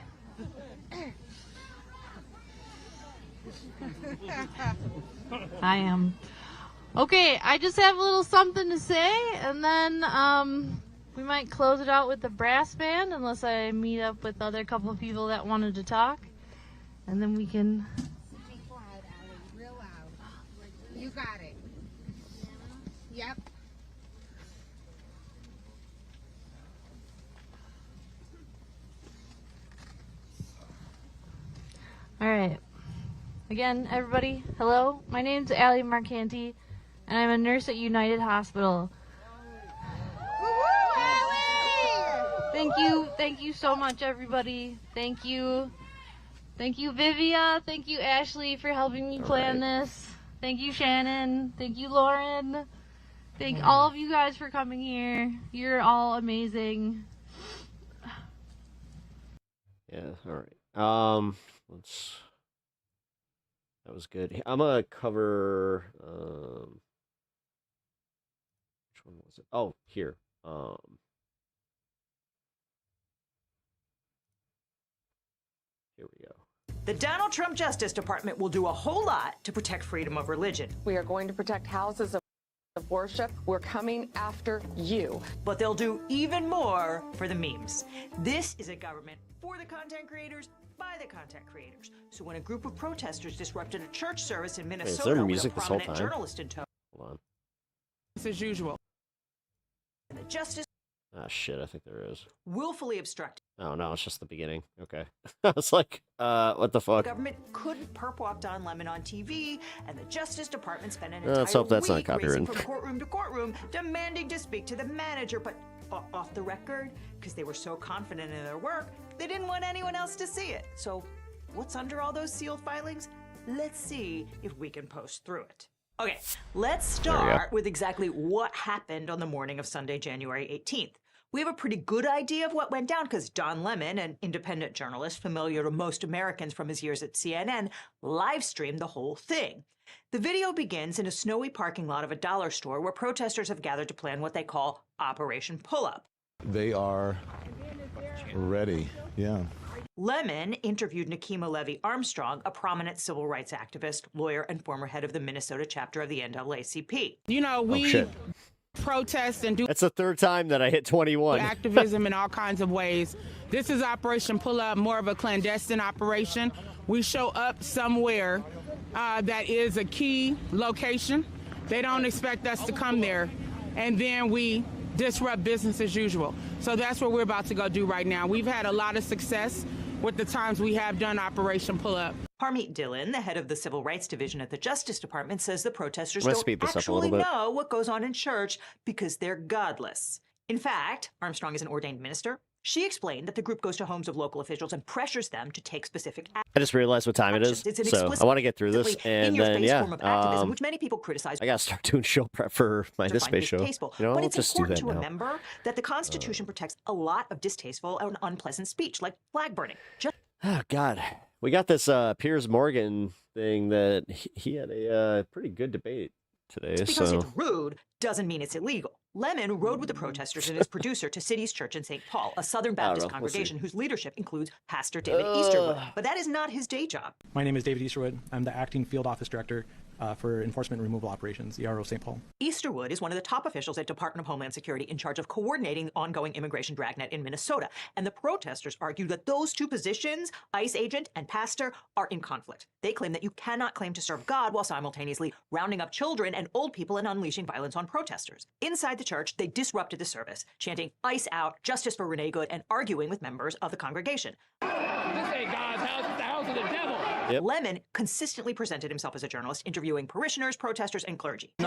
I am. Okay, I just have a little something to say, and then we might close it out with the brass band, unless I meet up with other couple of people that wanted to talk, and then we can. Be quiet, Allie. Real loud. You got it. Yep. All right. Again, everybody, hello. My name's Allie Marcanti, and I'm a nurse at United Hospital. Thank you so much, everybody. Thank you, Vivia. Thank you, Ashley, for helping me plan this. Thank you, Shannon. Thank you, Lauren. Thank all of you guys for coming here. You're all amazing. Yeah, all right. Let's. That was good. I'm gonna cover. Which one was it? Oh, here. Here we go. The Donald Trump Justice Department will do a whole lot to protect freedom of religion. We are going to protect houses of worship. We're coming after you. But they'll do even more for the memes. This is a government for the content creators, by the content creators. So when a group of protesters disrupted a church service in there Minnesota with a music this whole prominent time? journalist in tow, Hold on. as usual, and the justice Ah, shit. I think there is. willfully obstructed. Oh no, it's just the beginning. Okay. I was like, what the fuck? The government couldn't perp walk Don Lemon on TV, and the Justice Department spent an Let's entire hope that's not week racing copywritten. from courtroom to courtroom, demanding to speak to the manager, but off the record, because they were so confident in their work, they didn't want anyone else to see it. So, what's under all those sealed filings? Let's see if we can post through it. Okay, let's There we go. start with exactly what happened on the morning of Sunday, January 18th. We have a pretty good idea of what went down because Don Lemon, an independent journalist familiar to most Americans from his years at CNN, live streamed the whole thing. The video begins in a snowy parking lot of a dollar store where protesters have gathered to plan what they call Operation Pull-Up. They are ready. Yeah. Lemon interviewed Nakima Levy Armstrong, a prominent civil rights activist, lawyer, and former head of the Minnesota chapter of the NAACP. You know, we shit. protest and do That's the third time that I hit 21. activism in all kinds of ways. This is Operation Pull Up, more of a clandestine operation. We show up somewhere that is a key location. They don't expect us to come there, and then we disrupt business as usual. So that's what we're about to go do right now. We've had a lot of success with the times we have done Operation Pull Up. Harmeet Dillon, the head of the Civil Rights Division at the Justice Department, says the protesters Let's don't speed this up a actually little bit. know what goes on in church because they're godless. In fact, Armstrong is an ordained minister. She explained that the group goes to homes of local officials and pressures them to take specific action. I just realized what time it is, It's an so I want to get through this, explicitly and then in-your-face yeah, form of activism, which many people criticize. I gotta start doing show prep for my This Space show. Distasteful. You know, But I'll it's just do important that to now. remember that the Constitution protects a lot of distasteful and unpleasant speech, like flag burning. Oh God, we got this Piers Morgan thing that he had a pretty good debate today. Just because So it's rude doesn't mean it's illegal. Lemon rode with the protesters and his producer to City's Church in St. Paul, a Southern Baptist know. We'll see. congregation whose leadership includes Pastor David Easterwood. But that is not his day job. My name is David Easterwood. I'm the acting field office director for Enforcement and Removal Operations, ERO St. Paul. Easterwood is one of the top officials at Department of Homeland Security in charge of coordinating the ongoing immigration dragnet in Minnesota. And the protesters argue that those two positions, ICE agent and pastor, are in conflict. They claim that you cannot claim to serve God while simultaneously rounding up children and old people and unleashing violence on protesters. Inside the church, they disrupted the service, chanting ICE out, justice for Renee Good, and arguing with members of the congregation. This ain't God's house, it's the house of the devil. Yep. Lemon consistently presented himself as a journalist, interviewing parishioners, protesters, and clergy. I'm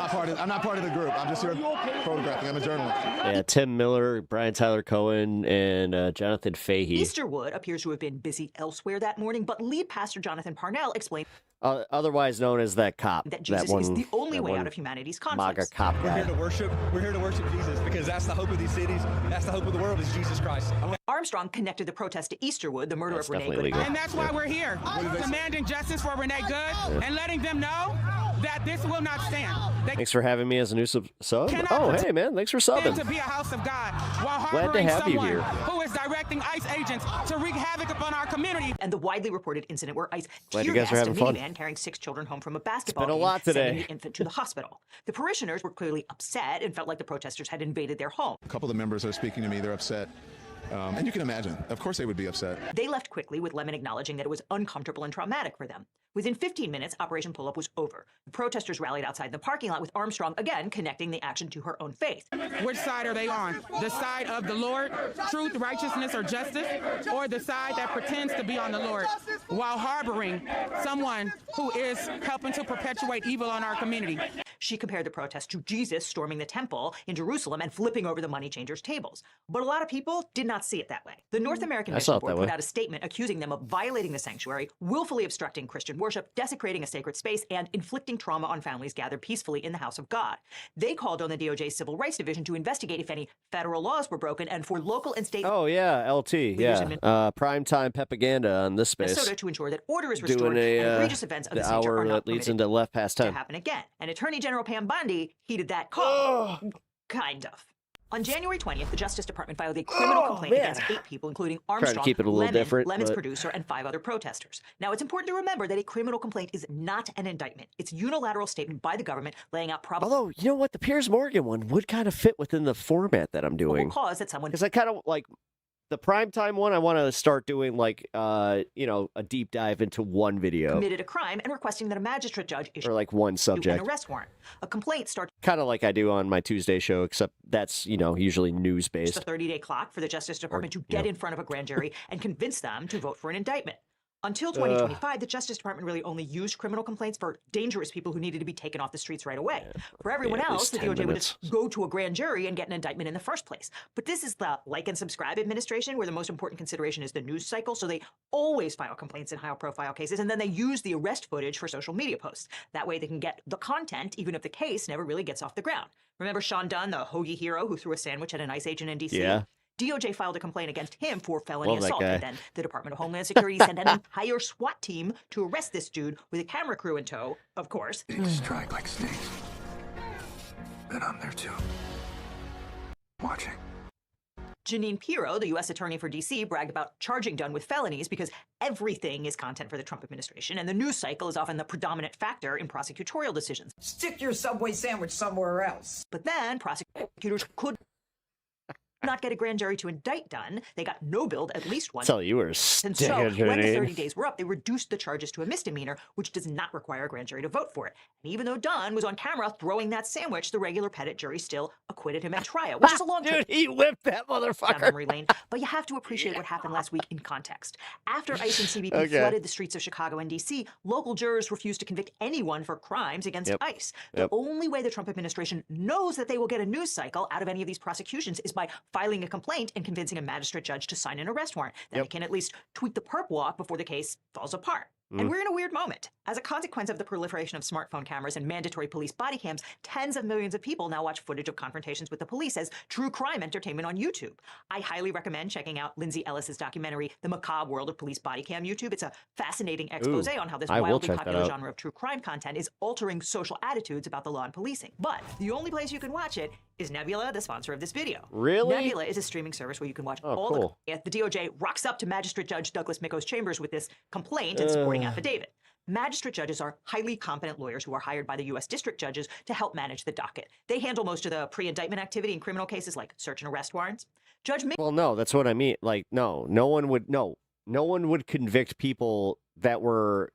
not part of the group. I'm just here photographing. I'm a journalist. yeah, Tim Miller, Brian Tyler Cohen, and Jonathan Fahey. Easterwood appears to have been busy elsewhere that morning, but lead pastor Jonathan Parnell explained Otherwise known as that cop. that Jesus one, is the only that way one out of humanity's MAGA conflicts. cop We're guy. here to worship. We're here to worship Jesus because that's the hope of these cities. That's the hope of the world is Jesus Christ. Armstrong connected the protest to Easterwood, the murder That's of Renee definitely Good. legal. And that's why we're here, demanding justice for Renee Good and letting them know that this will not stand. They Thanks for having me as a new sub. cannot Oh, pretend hey, man. Thanks for subbing. to be a house of God while Glad to harboring have you someone here. who is directing ICE agents to wreak havoc upon our community. And the widely reported incident where ICE Glad you guys are tear-gassed a having fun. minivan carrying 6 children home from a basketball been a game, lot sending today. the infant to the hospital. The parishioners were clearly upset and felt like the protesters had invaded their home. A couple of the members are speaking to me. They're upset. And you can imagine. Of course they would be upset. They left quickly, with Lemon acknowledging that it was uncomfortable and traumatic for them. Within 15 minutes, Operation Pull-Up was over. The protesters rallied outside the parking lot, with Armstrong again connecting the action to her own faith. Which side are they on? The side of the Lord, truth, righteousness, or justice, or the side that pretends to be on the Lord while harboring someone who is helping to perpetuate evil on our community? She compared the protest to Jesus storming the temple in Jerusalem and flipping over the money changers' tables. But a lot of people did not see it that way. The North American I saw Mission it Board that put way. out a statement accusing them of violating the sanctuary, willfully obstructing Christian worship, desecrating a sacred space, and inflicting trauma on families gathered peacefully in the house of God. They called on the DOJ's Civil Rights Division to investigate if any federal laws were broken and for local and state Oh, yeah. LT. Leaders in Yeah. Primetime propaganda on this space. Minnesota to ensure that order is restored Doing and a egregious events of the this nature hour are not that leads permitted into left past to 10. happen again. And Attorney General Pam Bondi heeded that call. Kind of. On January 20th, the Justice Department filed a criminal complaint man. against 8 people, including Trying to Armstrong, keep it a little Lemon, different, Lemon's but- producer, and 5 other protesters. Now, it's important to remember that a criminal complaint is not an indictment. It's a unilateral statement by the government laying out probable Although, you know what? The Piers Morgan one would kind of fit within the format that I'm doing. cause that someone Because I kind of like the primetime one, I want to start doing like, a deep dive into one video. committed a crime and requesting that a magistrate judge issue Or like one an subject. arrest warrant. A complaint starts Kind of like I do on my Tuesday show, except that's, usually news a based. 30-day clock for the Justice Department to get in front of a grand jury and convince them to vote for an indictment. Until 2025, the Justice Department really only used criminal complaints for dangerous people who needed to be taken off the streets right away. For everyone at else, least the 10 DOJ would minutes. just go to a grand jury and get an indictment in the first place. But this is the like and subscribe administration, where the most important consideration is the news cycle, so they always file complaints in high-profile cases, and then they use the arrest footage for social media posts. That way they can get the content, even if the case never really gets off the ground. Remember Sean Dunn, the hoagie hero who threw a sandwich at an ICE agent in D.C.? Yeah. DOJ filed a complaint against him for felony Love that assault, guy. and then the Department of Homeland Security sent an entire SWAT team to arrest this dude with a camera crew in tow, of course. Strike like snakes. But I'm there too. Watching. Janine Pirro, the U.S. Attorney for D.C., bragged about charging Dunn with felonies because everything is content for the Trump administration, and the news cycle is often the predominant factor in prosecutorial decisions. Stick your Subway sandwich somewhere else. But then prosecutors could not get a grand jury to indict Dunn. They got no-billed at least once. So you were And sticking so, to when the it. 30 days were up, they reduced the charges to a misdemeanor, which does not require a grand jury to vote for it. And even though Dunn was on camera throwing that sandwich, the regular Pettit jury still acquitted him at trial, which is a long Dude, he whipped that down motherfucker. memory lane. But you have to appreciate what happened last week in context. After ICE and CBP Okay. flooded the streets of Chicago and D.C., local jurors refused to convict anyone for crimes against Yep. ICE. The Yep. only way the Trump administration knows that they will get a news cycle out of any of these prosecutions is by filing a complaint and convincing a magistrate judge to sign an arrest warrant. Then they can at least tweak the perp walk before the case falls apart. And Mm. we're in a weird moment. As a consequence of the proliferation of smartphone cameras and mandatory police body cams, tens of millions of people now watch footage of confrontations with the police as true crime entertainment on YouTube. I highly recommend checking out Lindsay Ellis's documentary, The Macabre World of Police Body Cam YouTube. It's a fascinating expose Ooh, on how this I will wildly check that popular out. genre of true crime content is altering social attitudes about the law and policing. But the only place you can watch it is Nebula, the sponsor of this video. Really? Nebula is a streaming service where you can watch Oh, all cool. the DOJ rocks up to Magistrate Judge Douglas Micko's chambers with this complaint and supporting Ugh. affidavit. Magistrate judges are highly competent lawyers who are hired by the U.S. district judges to help manage the docket. They handle most of the pre-indictment activity in criminal cases like search and arrest warrants. Judge Micko Well, no, that's what I mean. Like, no one would convict people that were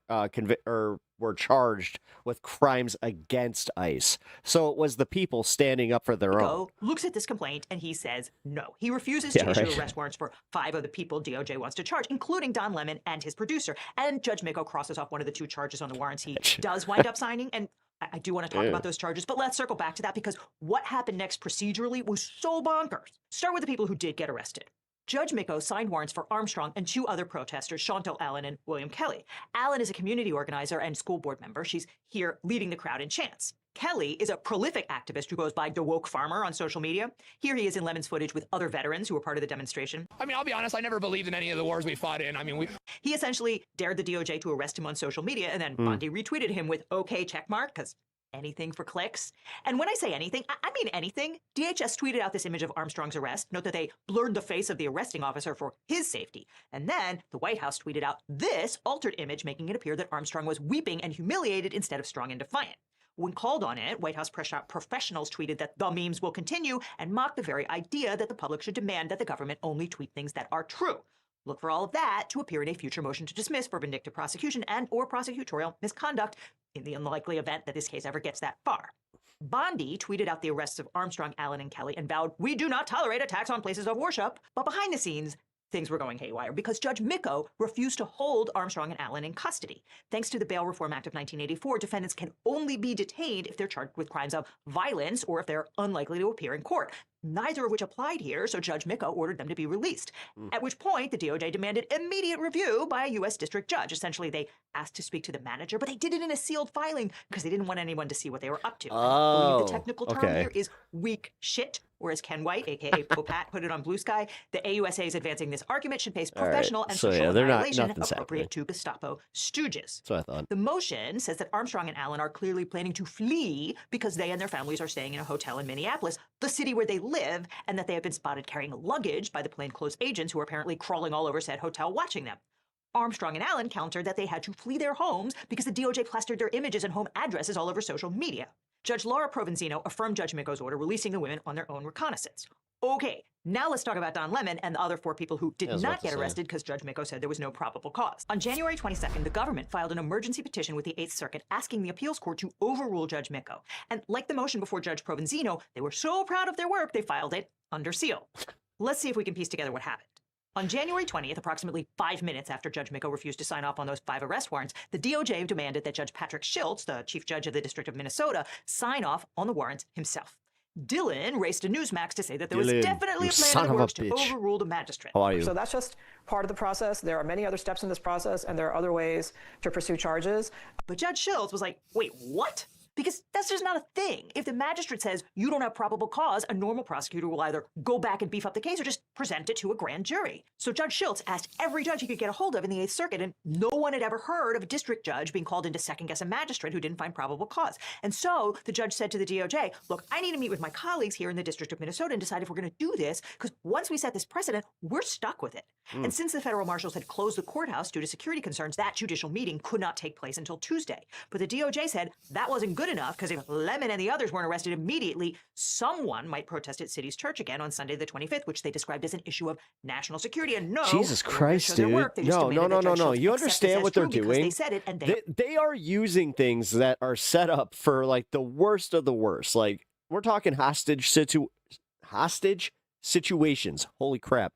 were charged with crimes against ICE. So it was the people standing up for their own. looks at this complaint and he says no. He refuses Yeah, to issue right. arrest warrants for 5 of the people DOJ wants to charge, including Don Lemon and his producer. And Judge Micko crosses off one of the 2 charges on the warrants he does wind up signing. And I do want to talk Ew. about those charges, but let's circle back to that because what happened next procedurally was so bonkers. Start with the people who did get arrested. Judge Micko signed warrants for Armstrong and 2 other protesters, Chantal Allen and William Kelly. Allen is a community organizer and school board member. She's here leading the crowd in chants. Kelly is a prolific activist who goes by the woke farmer on social media. Here he is in Lemon's footage with other veterans who were part of the demonstration. I mean, I'll be honest, I never believed in any of the wars we fought in. I mean, He essentially dared the DOJ to arrest him on social media, and then Hmm. Bondi retweeted him with OK checkmark, because anything for clicks. And when I say anything, I mean anything. DHS tweeted out this image of Armstrong's arrest. Note that they blurred the face of the arresting officer for his safety. And then the White House tweeted out this altered image, making it appear that Armstrong was weeping and humiliated instead of strong and defiant. When called on it, White House professionals tweeted that the memes will continue and mocked the very idea that the public should demand that the government only tweet things that are true. Look for all of that to appear in a future motion to dismiss for vindictive prosecution and or prosecutorial misconduct in the unlikely event that this case ever gets that far. Bondi tweeted out the arrests of Armstrong, Allen, and Kelly and vowed, "We do not tolerate attacks on places of worship." But behind the scenes, things were going haywire because Judge Micko refused to hold Armstrong and Allen in custody. Thanks to the Bail Reform Act of 1984, defendants can only be detained if they're charged with crimes of violence or if they're unlikely to appear in court, neither of which applied here, so Judge Micko ordered them to be released. At which point, the DOJ demanded immediate review by a U.S. district judge. Essentially, they asked to speak to the manager, but they did it in a sealed filing because they didn't want anyone to see what they were up to. I believe the technical term okay. here is weak shit, or as Ken White, a.k.a. Popat, put it on Blue Sky, the AUSA is advancing this argument should face All right. professional and So, social yeah, they're not- annihilation nothing's appropriate to Gestapo stooges. That's what I thought. The motion says that Armstrong and Allen are clearly planning to flee because they and their families are staying in a hotel in Minneapolis, the city where they live, and that they have been spotted carrying luggage by the plainclothes agents who are apparently crawling all over said hotel watching them. Armstrong and Allen countered that they had to flee their homes because the DOJ plastered their images and home addresses all over social media. Judge Laura Provenzino affirmed Judge Micko's order, releasing the women on their own recognizance. Okay, now let's talk about Don Lemon and the other 4 people who did I was not about to get say. arrested because Judge Micko said there was no probable cause. On January 22nd, the government filed an emergency petition with the 8th Circuit asking the appeals court to overrule Judge Micko. And like the motion before Judge Provenzino, they were so proud of their work, they filed it under seal. Let's see if we can piece together what happened. On January 20th, approximately 5 minutes after Judge Micko refused to sign off on those 5 arrest warrants, the DOJ demanded that Judge Patrick Schiltz, the chief judge of the District of Minnesota, sign off on the warrants himself. Dylan raced to Newsmax to say that there was Dylan, definitely a you plan son in the of a works to bitch. overrule the magistrate. How are you? So that's just part of the process. There are many other steps in this process, and there are other ways to pursue charges. But Judge Schiltz was like, wait, what? Because that's just not a thing. If the magistrate says you don't have probable cause, a normal prosecutor will either go back and beef up the case or just present it to a grand jury. So Judge Schiltz asked every judge he could get a hold of in the 8th Circuit, and no one had ever heard of a district judge being called in to second-guess a magistrate who didn't find probable cause. And so the judge said to the DOJ, look, I need to meet with my colleagues here in the District of Minnesota and decide if we're going to do this, because once we set this precedent, we're stuck with it. And since the federal marshals had closed the courthouse due to security concerns, that judicial meeting could not take place until Tuesday. But the DOJ said that wasn't good good enough because if Lemon and the others weren't arrested immediately, someone might protest at City's church again on Sunday the 25th, which they described as an issue of national security. And no, Jesus they weren't gonna Christ, show their dude. work. They just demanded that Judge Schultz You accept this understand as what they're true because doing? They said it, and They are using things that are set up for like the worst of the worst. Like we're talking hostage situations. Holy crap.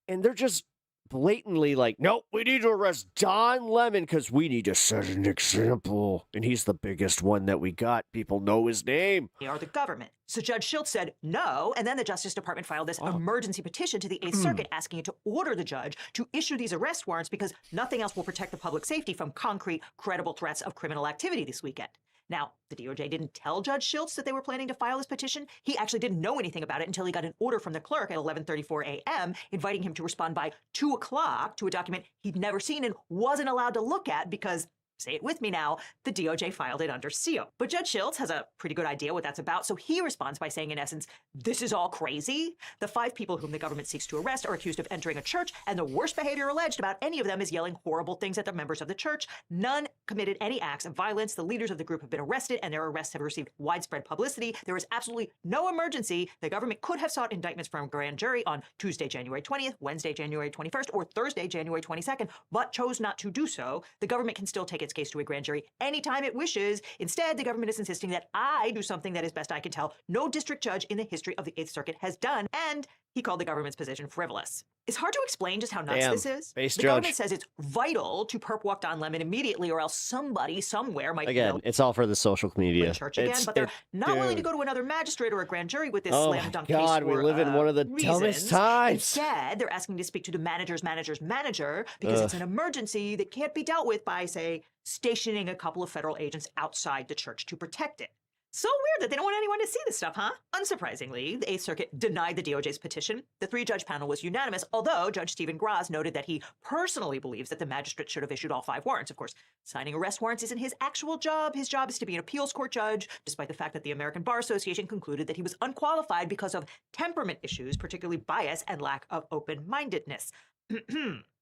And they're just blatantly like, nope, we need to arrest Don Lemon because we need to set an example. And he's the biggest one that we got. People know his name. They are the government. So Judge Schultz said no, and then the Justice Department filed this emergency petition to the 8th Circuit asking it to order the judge to issue these arrest warrants because nothing else will protect the public safety from concrete, credible threats of criminal activity this weekend. Now, the DOJ didn't tell Judge Schultz that they were planning to file this petition. He actually didn't know anything about it until he got an order from the clerk at 11:34 a.m. inviting him to respond by 2 o'clock to a document he'd never seen and wasn't allowed to look at because, say it with me now, the DOJ filed it under seal. But Judge Schultz has a pretty good idea what that's about, so he responds by saying, in essence, this is all crazy. The 5 people whom the government seeks to arrest are accused of entering a church, and the worst behavior alleged about any of them is yelling horrible things at the members of the church. None committed any acts of violence. The leaders of the group have been arrested, and their arrests have received widespread publicity. There is absolutely no emergency. The government could have sought indictments from a grand jury on Tuesday, January 20th, Wednesday, January 21st, or Thursday, January 22nd, but chose not to do so. The government can still take its case to a grand jury anytime it wishes. Instead, the government is insisting that I do something that, as best I can tell, no district judge in the history of the 8th Circuit has done, and he called the government's position frivolous. It's hard to explain just how nuts this is. The government says it's vital to perp walk Don Lemon immediately, or else somebody somewhere might It's all for the social media. Church again, but they're not willing to go to another magistrate or a grand jury with this slam dunk case. God, we live in one of the dumbest times. Instead, they're asking to speak to the manager's manager because it's an emergency that can't be dealt with by, say, stationing a couple of federal agents outside the church to protect it. So weird that they don't want anyone to see this stuff, huh? Unsurprisingly, the 8th Circuit denied the DOJ's petition. The 3-judge panel was unanimous, although Judge Stephen Graz noted that he personally believes that the magistrate should have issued all 5 warrants. Of course, signing arrest warrants isn't his actual job. His job is to be an appeals court judge, despite the fact that the American Bar Association concluded that he was unqualified because of temperament issues, particularly bias and lack of open-mindedness.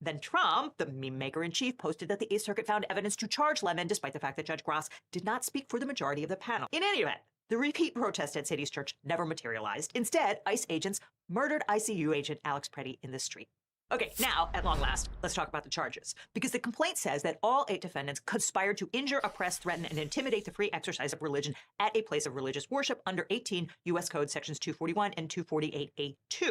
Then Trump, the meme maker in chief, posted that the 8th Circuit found evidence to charge Lemon, despite the fact that Judge Graz did not speak for the majority of the panel. In any event, the repeat protest at Sadie's church never materialized. Instead, ICE agents murdered ICU agent Alex Preddy in the street. Okay, now, at long last, let's talk about the charges. Because the complaint says that all 8 defendants conspired to injure, oppress, threaten, and intimidate the free exercise of religion at a place of religious worship under 18 U.S. Code Sections 241 and 248A2.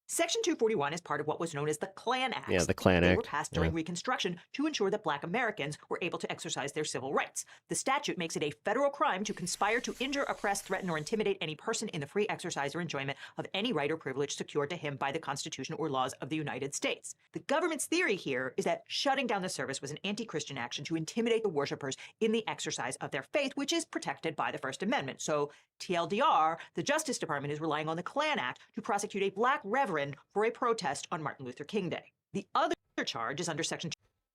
Section 241 is part of what was known as the Klan Acts. Yeah, the Klan They Act. were passed during Reconstruction to ensure that Black Americans were able to exercise their civil rights. The statute makes it a federal crime to conspire to injure, oppress, threaten, or intimidate any person in the free exercise or enjoyment of any right or privilege secured to him by the Constitution or laws of the United States. The government's theory here is that shutting down the service was an anti-Christian action to intimidate the worshipers in the exercise of their faith, which is protected by the First Amendment. So, TLDR, the Justice Department is relying on the Klan Act to prosecute a Black reverend for a protest on Martin Luther King Day. The other charge is under Section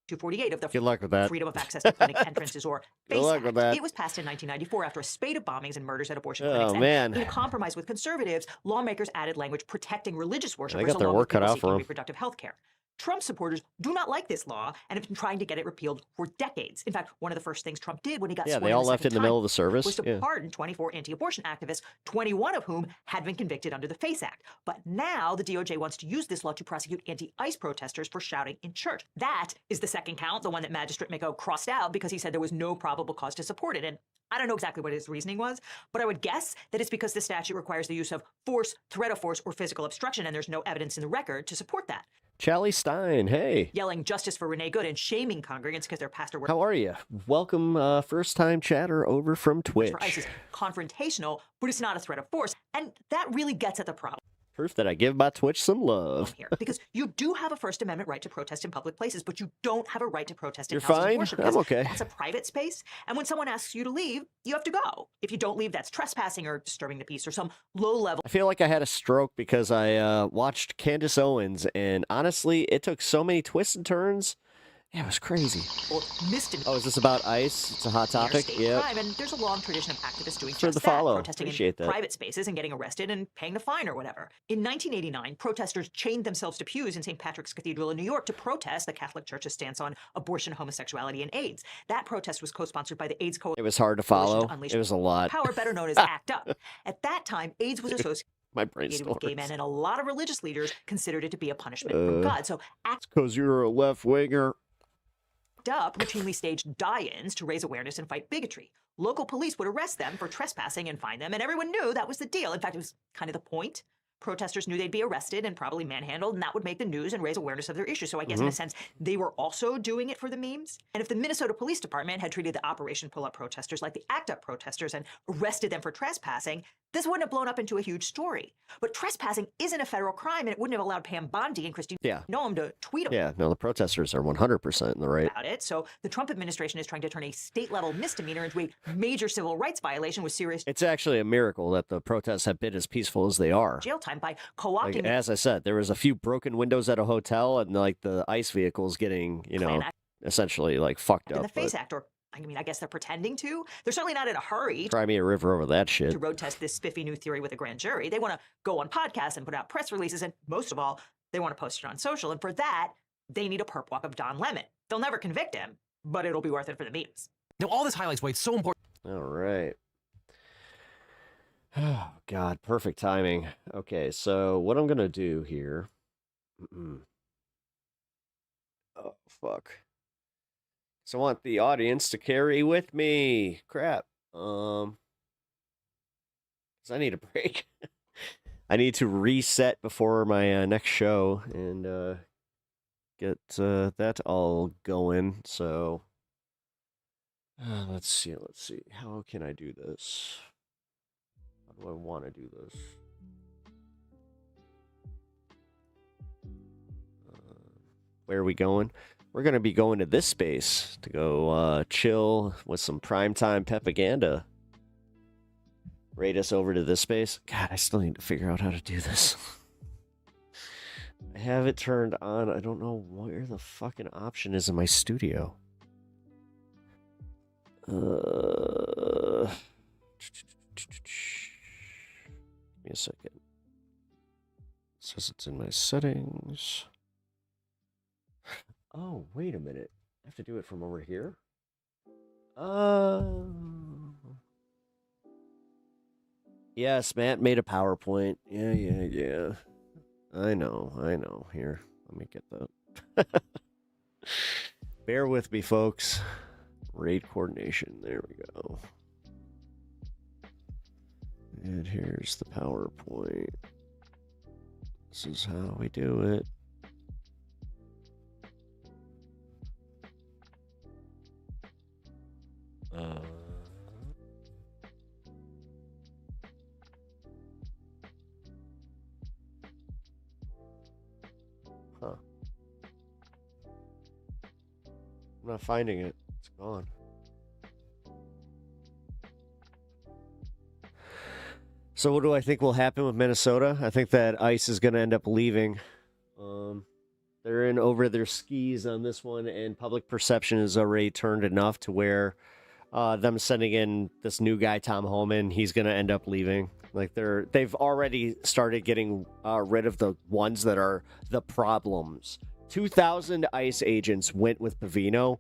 248 of the Good luck with that. Freedom of Access to Clinic Entrances, or Good FACE luck Act. with that. It was passed in 1994 after a spate of bombings and murders at abortion Oh, clinics. And man. in a compromise with conservatives, lawmakers added language protecting religious worshipers got their along with work cut people out for seeking 'em. reproductive health care. Trump supporters do not like this law and have been trying to get it repealed for decades. In fact, one of the first things Trump did when he got Yeah, sworn they in all the left second in the middle time of the service. was to Yeah. pardon 24 anti-abortion activists, 21 of whom had been convicted under the FACE Act. But now the DOJ wants to use this law to prosecute anti-ICE protesters for shouting in church. That is the second count, the one that Magistrate Miko crossed out because he said there was no probable cause to support it. And I don't know exactly what his reasoning was, but I would guess that it's because the statute requires the use of force, threat of force, or physical obstruction, and there's no evidence in the record to support that. Charlie Stein, hey. Yelling justice for Renee Good and shaming congregants because their pastor worked How are you? Welcome, first-time chatter over from Twitch. for ICE is confrontational, but it's not a threat of force. And that really gets at the problem Proof that I give my Twitch some love. here. Because you do have a First Amendment right to protest in public places, but you don't have a right to protest in You're houses fine? of worship. I'm because okay. That's a private space. And when someone asks you to leave, you have to go. If you don't leave, that's trespassing or disturbing the peace or some low-level I feel like I had a stroke because I watched Candace Owens, and honestly, it took so many twists and turns. Yeah, it was crazy. Or misdemeanor. Oh, is this about ICE? It's a hot topic. State Yeah. crime, and there's a long tradition of activists doing For just the that, follow. protesting Appreciate in that. private spaces and getting arrested and paying the fine or whatever. In 1989, protesters chained themselves to pews in St. Patrick's Cathedral in New York to protest the Catholic Church's stance on abortion, homosexuality, and AIDS. That protest was co-sponsored by the AIDS Coalition. It was hard to follow. It was a lot. Power, better known as ACT UP. At that time, AIDS was associated My brain with gay men, and a lot of religious leaders considered it to be a punishment from God. So ACT Because you're a left winger. UP routinely staged die-ins to raise awareness and fight bigotry. Local police would arrest them for trespassing and fine them, and everyone knew that was the deal. In fact, it was kind of the point. Protesters knew they'd be arrested and probably manhandled, and that would make the news and raise awareness of their issue. So I guess in a sense, they were also doing it for the memes. And if the Minnesota Police Department had treated the Operation Pull Up protesters like the ACT UP protesters and arrested them for trespassing, this wouldn't have blown up into a huge story. But trespassing isn't a federal crime, and it wouldn't have allowed Pam Bondi and Christine Noem to tweet Yeah, no, the protesters are 100% in the right. about it. So the Trump administration is trying to turn a state-level misdemeanor into a major civil rights violation with serious It's actually a miracle that the protests have been as peaceful as they are. jail time by co-opting Like, as I said, there was a few broken windows at a hotel, and like the ICE vehicles getting, essentially like fucked in up. the FACE but Act, or I mean, I guess they're pretending to. They're certainly not in a hurry Cry me a river over that shit. to road test this spiffy new theory with a grand jury. They want to go on podcasts and put out press releases, and most of all, they want to post it on social. And for that, they need a perp walk of Don Lemon. They'll never convict him, but it'll be worth it for the memes. Now, all this highlights why it's so important. All right. Oh, God, perfect timing. Okay, so what I'm going to do here. Oh, fuck. So I want the audience to carry with me. Crap. 'Cause I need a break. I need to reset before my next show and get that all going. So let's see. How can I do this? How do I want to do this? Where are we going? We're going to be going to this space to go chill with some primetime propaganda. Raid us over to this space. God, I still need to figure out how to do this. I have it turned on. I don't know where the fucking option is in my studio. Give me a second. It says it's in my settings. Oh, wait a minute. I have to do it from over here? Yes, Matt made a PowerPoint. Yeah. I know. Here, let me get that. Bear with me, folks. Raid coordination. There we go. And here's the PowerPoint. This is how we do it. I'm not finding it. It's gone. So what do I think will happen with Minnesota? I think that ICE is going to end up leaving. They're in over their skis on this one, and public perception is already turned enough to where them sending in this new guy, Tom Homan, he's going to end up leaving. Like they've already started getting rid of the ones that are the problems. 2,000 ICE agents went with Pavino.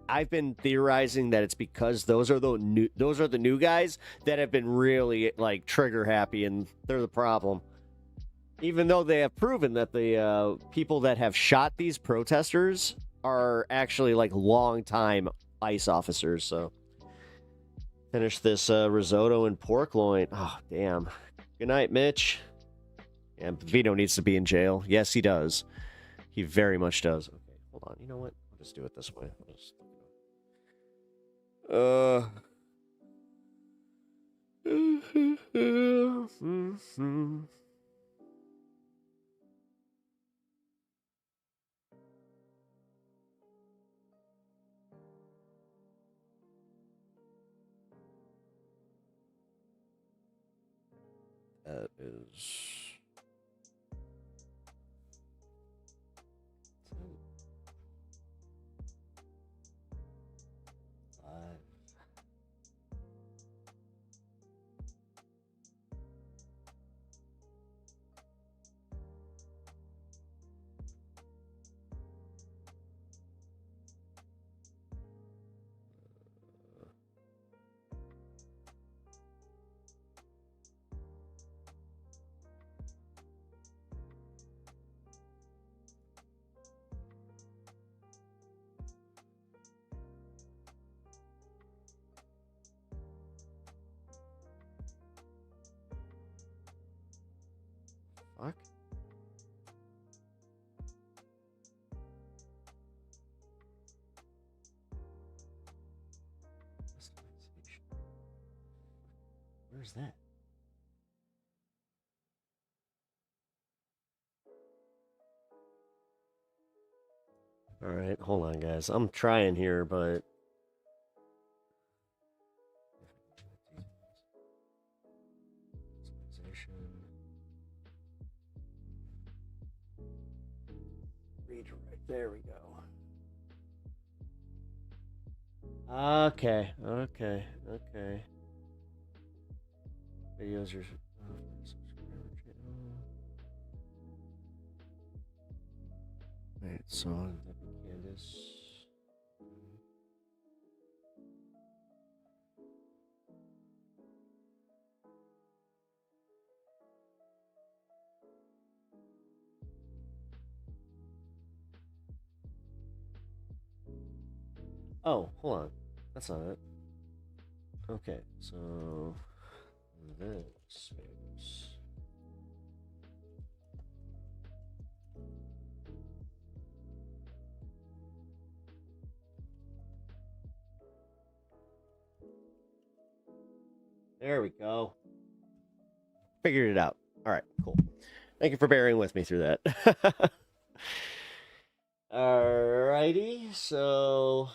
I've been theorizing that it's because those are the new guys that have been really like trigger happy, and they're the problem. Even though they have proven that the people that have shot these protesters are actually like long-time ICE officers. So finish this risotto and pork loin. Oh, damn. Good night, Mitch. And Vito needs to be in jail. Yes, he does. He very much does. Okay, hold on. You know what? I'll just do it this way. That is... fuck? Where's that? All right, hold on, guys. I'm trying here, but redirect. There we go. Okay. Videos are subscriber channel. Wait, so that'd be Candace. Oh, hold on. That's not it. Okay, so this space. There we go. Figured it out. All right, cool. Thank you for bearing with me through that. Alrighty, so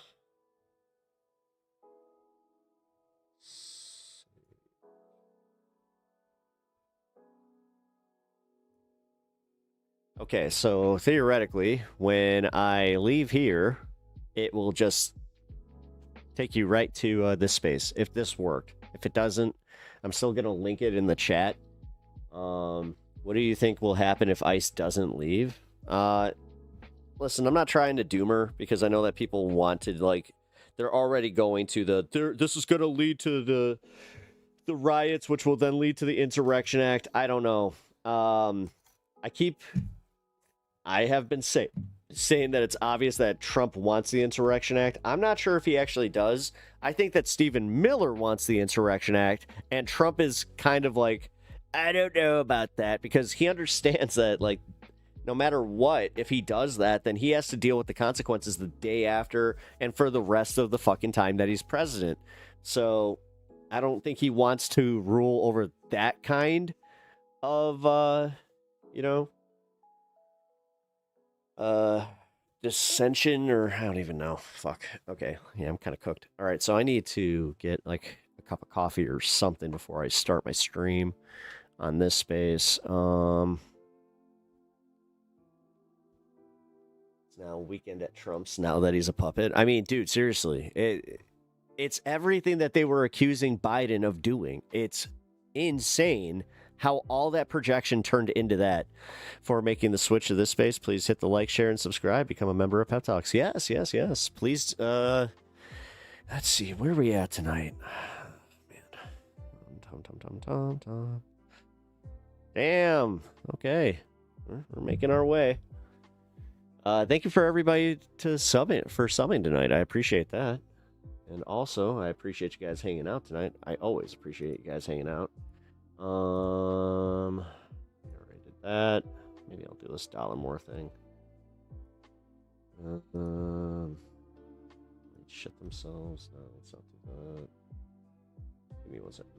okay, so theoretically, when I leave here, it will just take you right to this space, if this worked. If it doesn't, I'm still going to link it in the chat. What do you think will happen if ICE doesn't leave? Listen, I'm not trying to doom her, because I know that people want to, like, they're already going to this is going to lead to the riots, which will then lead to the Insurrection Act. I don't know. I have been saying that it's obvious that Trump wants the Insurrection Act. I'm not sure if he actually does. I think that Stephen Miller wants the Insurrection Act, and Trump is kind of like, I don't know about that, because he understands that, like, no matter what, if he does that, then he has to deal with the consequences the day after and for the rest of the fucking time that he's president. So I don't think he wants to rule over that kind of, dissension, or I don't even know. Fuck. Okay. Yeah, I'm kind of cooked. All right. So I need to get like a cup of coffee or something before I start my stream on this space. It's now weekend at Trump's now that he's a puppet. I mean, dude, seriously, it's everything that they were accusing Biden of doing. It's insane how all that projection turned into that. For making the switch to this space, please hit the like, share, and subscribe. Become a member of Pep Talks. Yes. Please, let's see, where are we at tonight? Man. Damn. Okay. We're making our way. Thank you for everybody for subbing tonight. I appreciate that. And also, I appreciate you guys hanging out tonight. I always appreciate you guys hanging out. I already did that. Maybe I'll do this $1 thing. Shit themselves. No, let's not do that. Give me 1 second.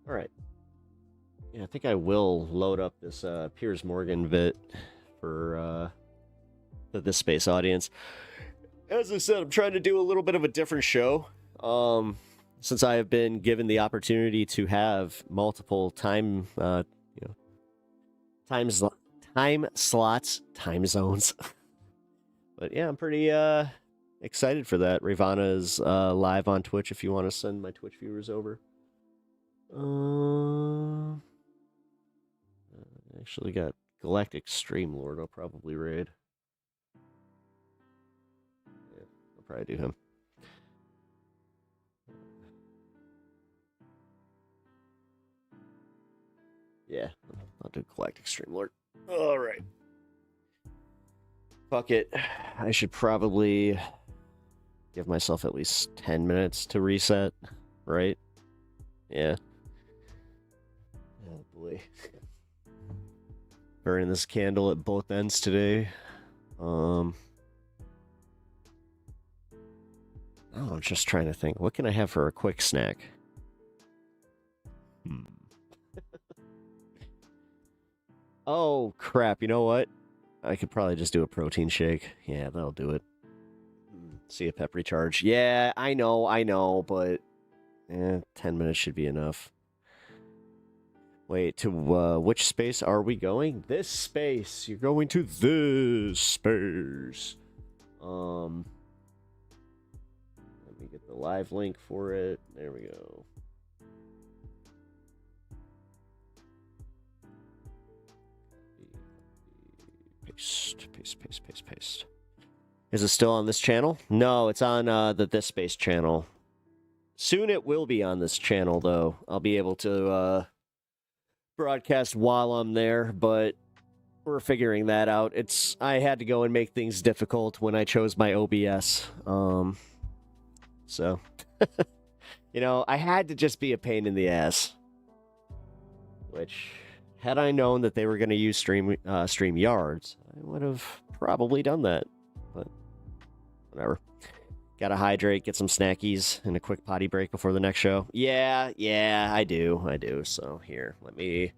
All right. Yeah, I think I will load up this Piers Morgan bit for this space audience. As I said, I'm trying to do a little bit of a different show. Since I have been given the opportunity to have multiple time slots, time zones. But yeah, I'm pretty excited for that. Ravana is live on Twitch if you want to send my Twitch viewers over. Actually got Galactic Stream Lord. I'll probably raid. Yeah, I'll probably do him. Yeah, I'll do Galactic Stream Lord. All right. Fuck it. I should probably give myself at least 10 minutes to reset, right? Yeah. Oh boy. Burning this candle at both ends today. Oh, I'm just trying to think. What can I have for a quick snack? Oh, crap. You know what? I could probably just do a protein shake. Yeah, that'll do it. See a pep recharge. Yeah, I know, but 10 minutes should be enough. Wait, to which space are we going? This space. You're going to this space. Let me get the live link for it. There we go. Paste. Is it still on this channel? No, it's on the This Space channel. Soon it will be on this channel, though. I'll be able to broadcast while I'm there, but we're figuring that out. I had to go and make things difficult when I chose my OBS. So, you know, I had to just be a pain in the ass. Which, had I known that they were going to use StreamYards, I would have probably done that. But, whatever. Gotta hydrate, get some snackies, and a quick potty break before the next show. Yeah, I do. So, here, let me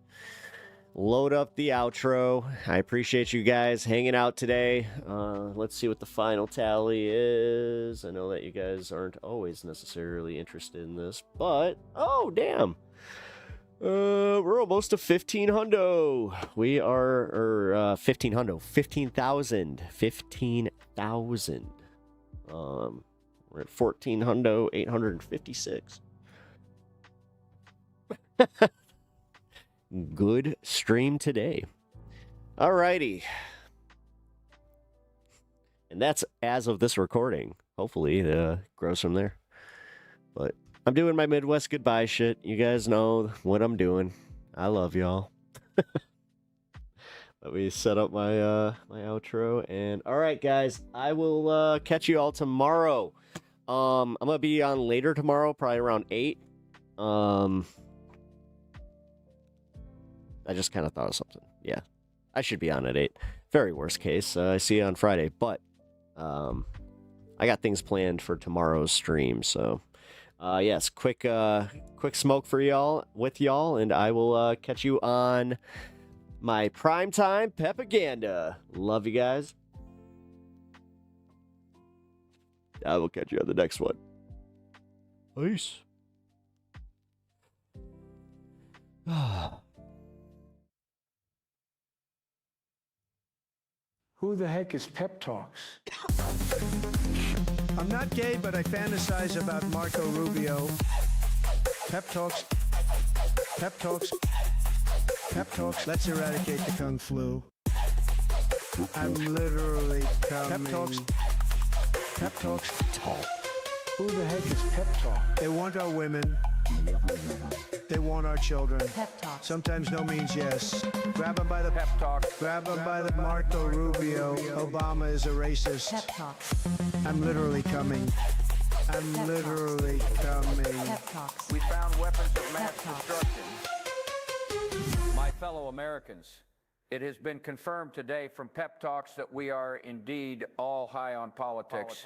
load up the outro. I appreciate you guys hanging out today. Let's see what the final tally is. I know that you guys aren't always necessarily interested in this, but, oh, damn. We're almost to 15 hundo. We are, 15 hundo. 15,000. 15,000. We're at 14 hundo, 856. Good stream today. Alrighty. And that's as of this recording. Hopefully it grows from there. But I'm doing my Midwest goodbye shit. You guys know what I'm doing. I love y'all. Let me set up my my outro. And alright guys, I will catch you all tomorrow. I'm gonna be on later tomorrow, probably around 8. I just kind of thought of something. Yeah, I should be on at 8. Very worst case, I see you on Friday. But I got things planned for tomorrow's stream. So yes, quick smoke for y'all, with y'all, and I will catch you on my primetime propaganda. Love you guys. I will catch you on the next one. Peace. Who the heck is Pep Talks? I'm not gay, but I fantasize about Marco Rubio. Pep Talks. Pep Talks. Pep Talks. Let's eradicate the Kung Flu. I'm literally coming. Pep Talks. Pep Talks. Who the heck is Pep Talk? They want our women. They want our children. Pep Talk. Sometimes no means yes. Grab them by the pep talk. Grab them by the Marco Rubio. Obama is a racist. Pep Talk. I'm literally coming. I'm literally coming. Pep Talks. We found weapons of mass destruction. My fellow Americans, it has been confirmed today from Pep Talks that we are indeed all high on politics.